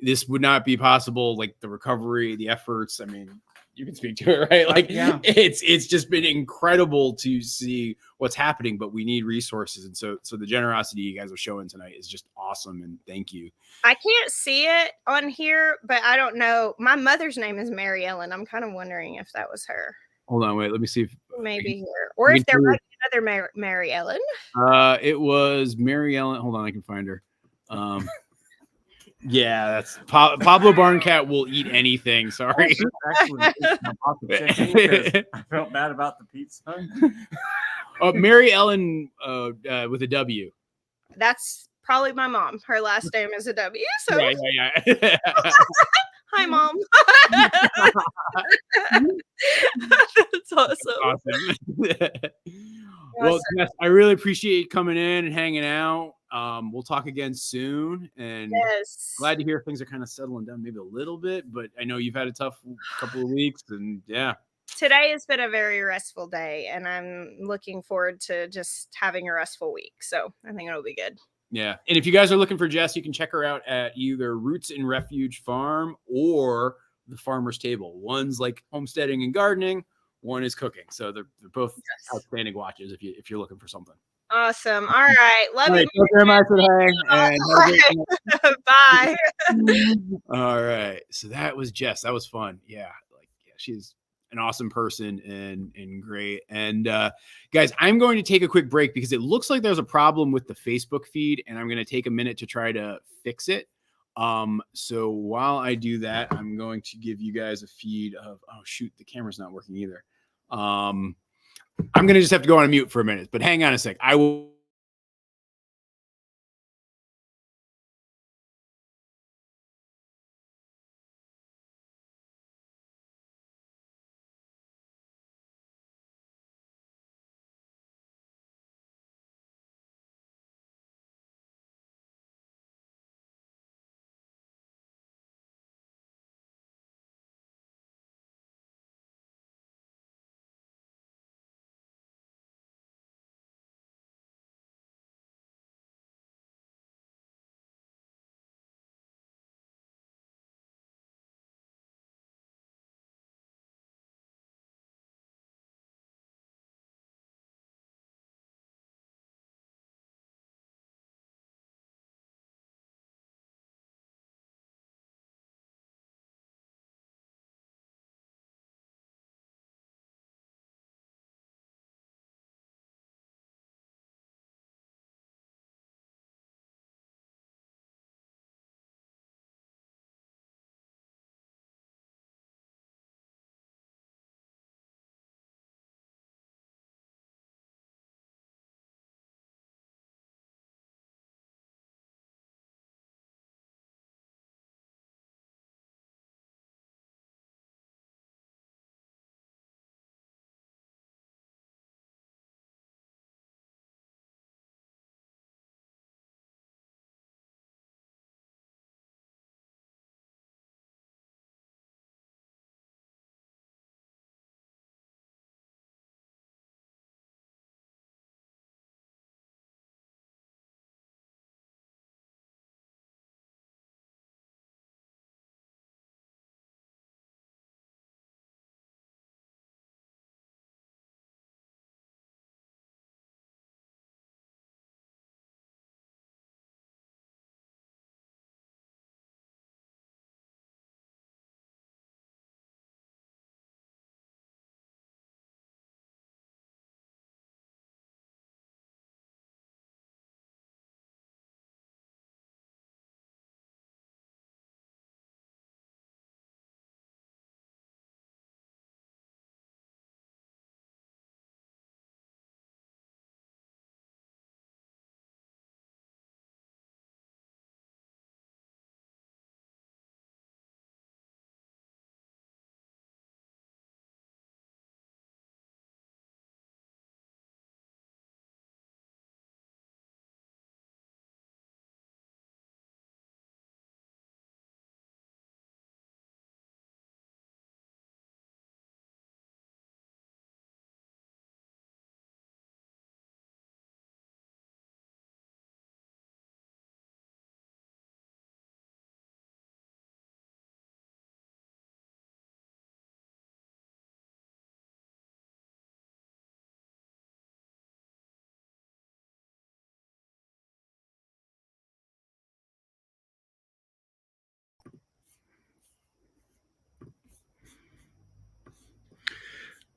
this would not be possible. Like the recovery, the efforts. I mean, you can speak to it, right? Like it's just been incredible to see what's happening, but we need resources. And so the generosity you guys are showing tonight is just awesome. And thank you. I can't see it on here, but I don't know. My mother's name is Mary Ellen. I'm kind of wondering if that was her. Hold on, wait. Let me see if maybe here, or if there might be another Mary Ellen. It was Mary Ellen. Hold on, I can find her. Yeah, that's Pablo Barncat will eat anything. Sorry. I felt bad about the pizza. Mary Ellen with a W. That's probably my mom. Her last name is a W. So yeah. Hi, Mom. That's awesome. Well, Jess, I really appreciate you coming in and hanging out. We'll talk again soon. And glad to hear things are kind of settling down maybe a little bit. But I know you've had a tough couple of weeks. And yeah. Today has been a very restful day. And I'm looking forward to just having a restful week. So I think it'll be good. Yeah. And if you guys are looking for Jess, you can check her out at either Roots and Refuge Farm or the Farmer's Table. One's like homesteading and gardening. One is cooking. So they're both outstanding watches if you're looking for something. Awesome. All right. Love you. Thank you very much for Bye. All right. So that was Jess. That was fun. Yeah. She's an awesome person and great. And guys, I'm going to take a quick break because it looks like there's a problem with the Facebook feed, and I'm going to take a minute to try to fix it. So while I do that, I'm going to give you guys a feed of, oh shoot, the camera's not working either. I'm going to just have to go on mute for a minute, but hang on a sec. I will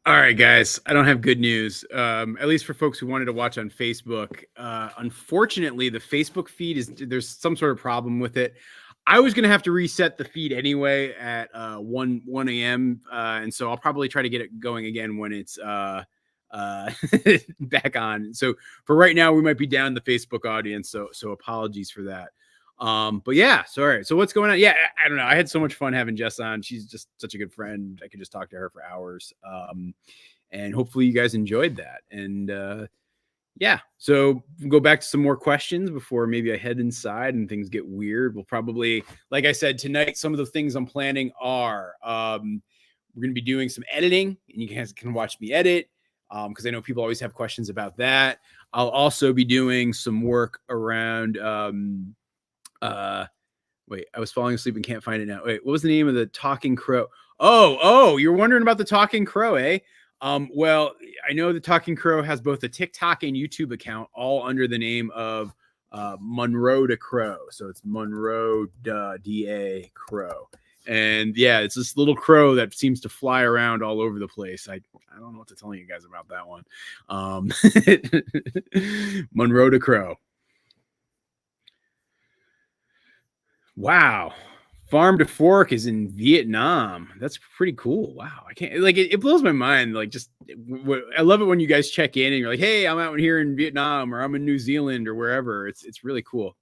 All right, guys. I don't have good news. At least for folks who wanted to watch on Facebook. Unfortunately, the Facebook feed there's some sort of problem with it. I was gonna have to reset the feed anyway at 1 a.m. And so I'll probably try to get it going again when it's back on. So for right now, we might be down the Facebook audience. So apologies for that. But yeah, sorry. So what's going on? Yeah, I don't know. I had so much fun having Jess on. She's just such a good friend. I could just talk to her for hours. And hopefully you guys enjoyed that. And yeah, so we'll go back to some more questions before maybe I head inside and things get weird. We'll probably, like I said, tonight, some of the things I'm planning are we're going to be doing some editing, and you guys can watch me edit because I know people always have questions about that. I'll also be doing some work around wait, I was falling asleep and can't find it now. Wait, what was the name of the talking crow? Oh, you're wondering about the talking crow, eh? Well, I know the talking crow has both a TikTok and YouTube account, all under the name of Monroe the Crow. So it's Monroe DA Crow. And yeah, it's this little crow that seems to fly around all over the place. I don't know what to tell you guys about that one. Monroe the Crow. Wow. Farm to Fork is in Vietnam. That's pretty cool. Wow. I can't it blows my mind. Like I love it when you guys check in and you're like, hey, I'm out here in Vietnam, or I'm in New Zealand, or wherever. It's really cool.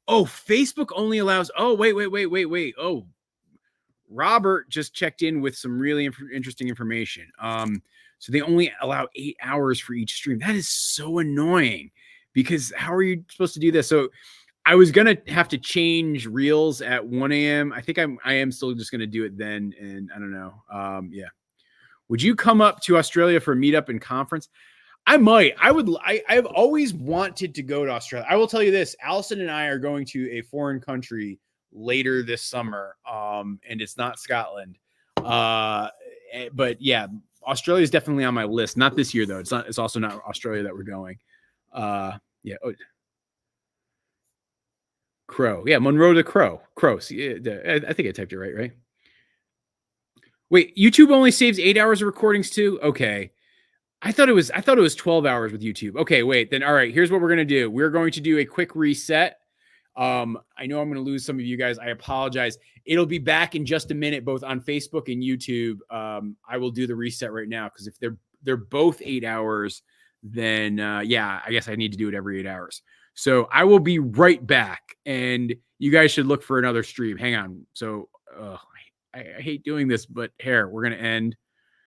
Oh, Facebook only allows, wait. Oh, Robert just checked in with some really interesting information. So they only allow 8 hours for each stream. That is so annoying, because how are you supposed to do this? So I was going to have to change reels at 1 a.m. I think I am still just going to do it then. And I don't know. Yeah. Would you come up to Australia for a meetup and conference? I might. I've always wanted to go to Australia. I will tell you this. Allison and I are going to a foreign country later this summer. And it's not Scotland. But yeah, Australia is definitely on my list. Not this year though. It's also not Australia that we're going. Yeah. Oh. Crow. Yeah, Monroe the Crow. Crow. See, I think I typed it right? Wait, YouTube only saves 8 hours of recordings too? Okay. I thought it was 12 hours with YouTube. Okay, wait. Then all right, here's what we're going to do. We're going to do a quick reset. I know I'm going to lose some of you guys. I apologize. It'll be back in just a minute, both on Facebook and YouTube. I will do the reset right now, because if they're both 8 hours, then yeah, I guess I need to do it every 8 hours. So I will be right back, and you guys should look for another stream. Hang on. So I hate doing this, but here, we're going to end.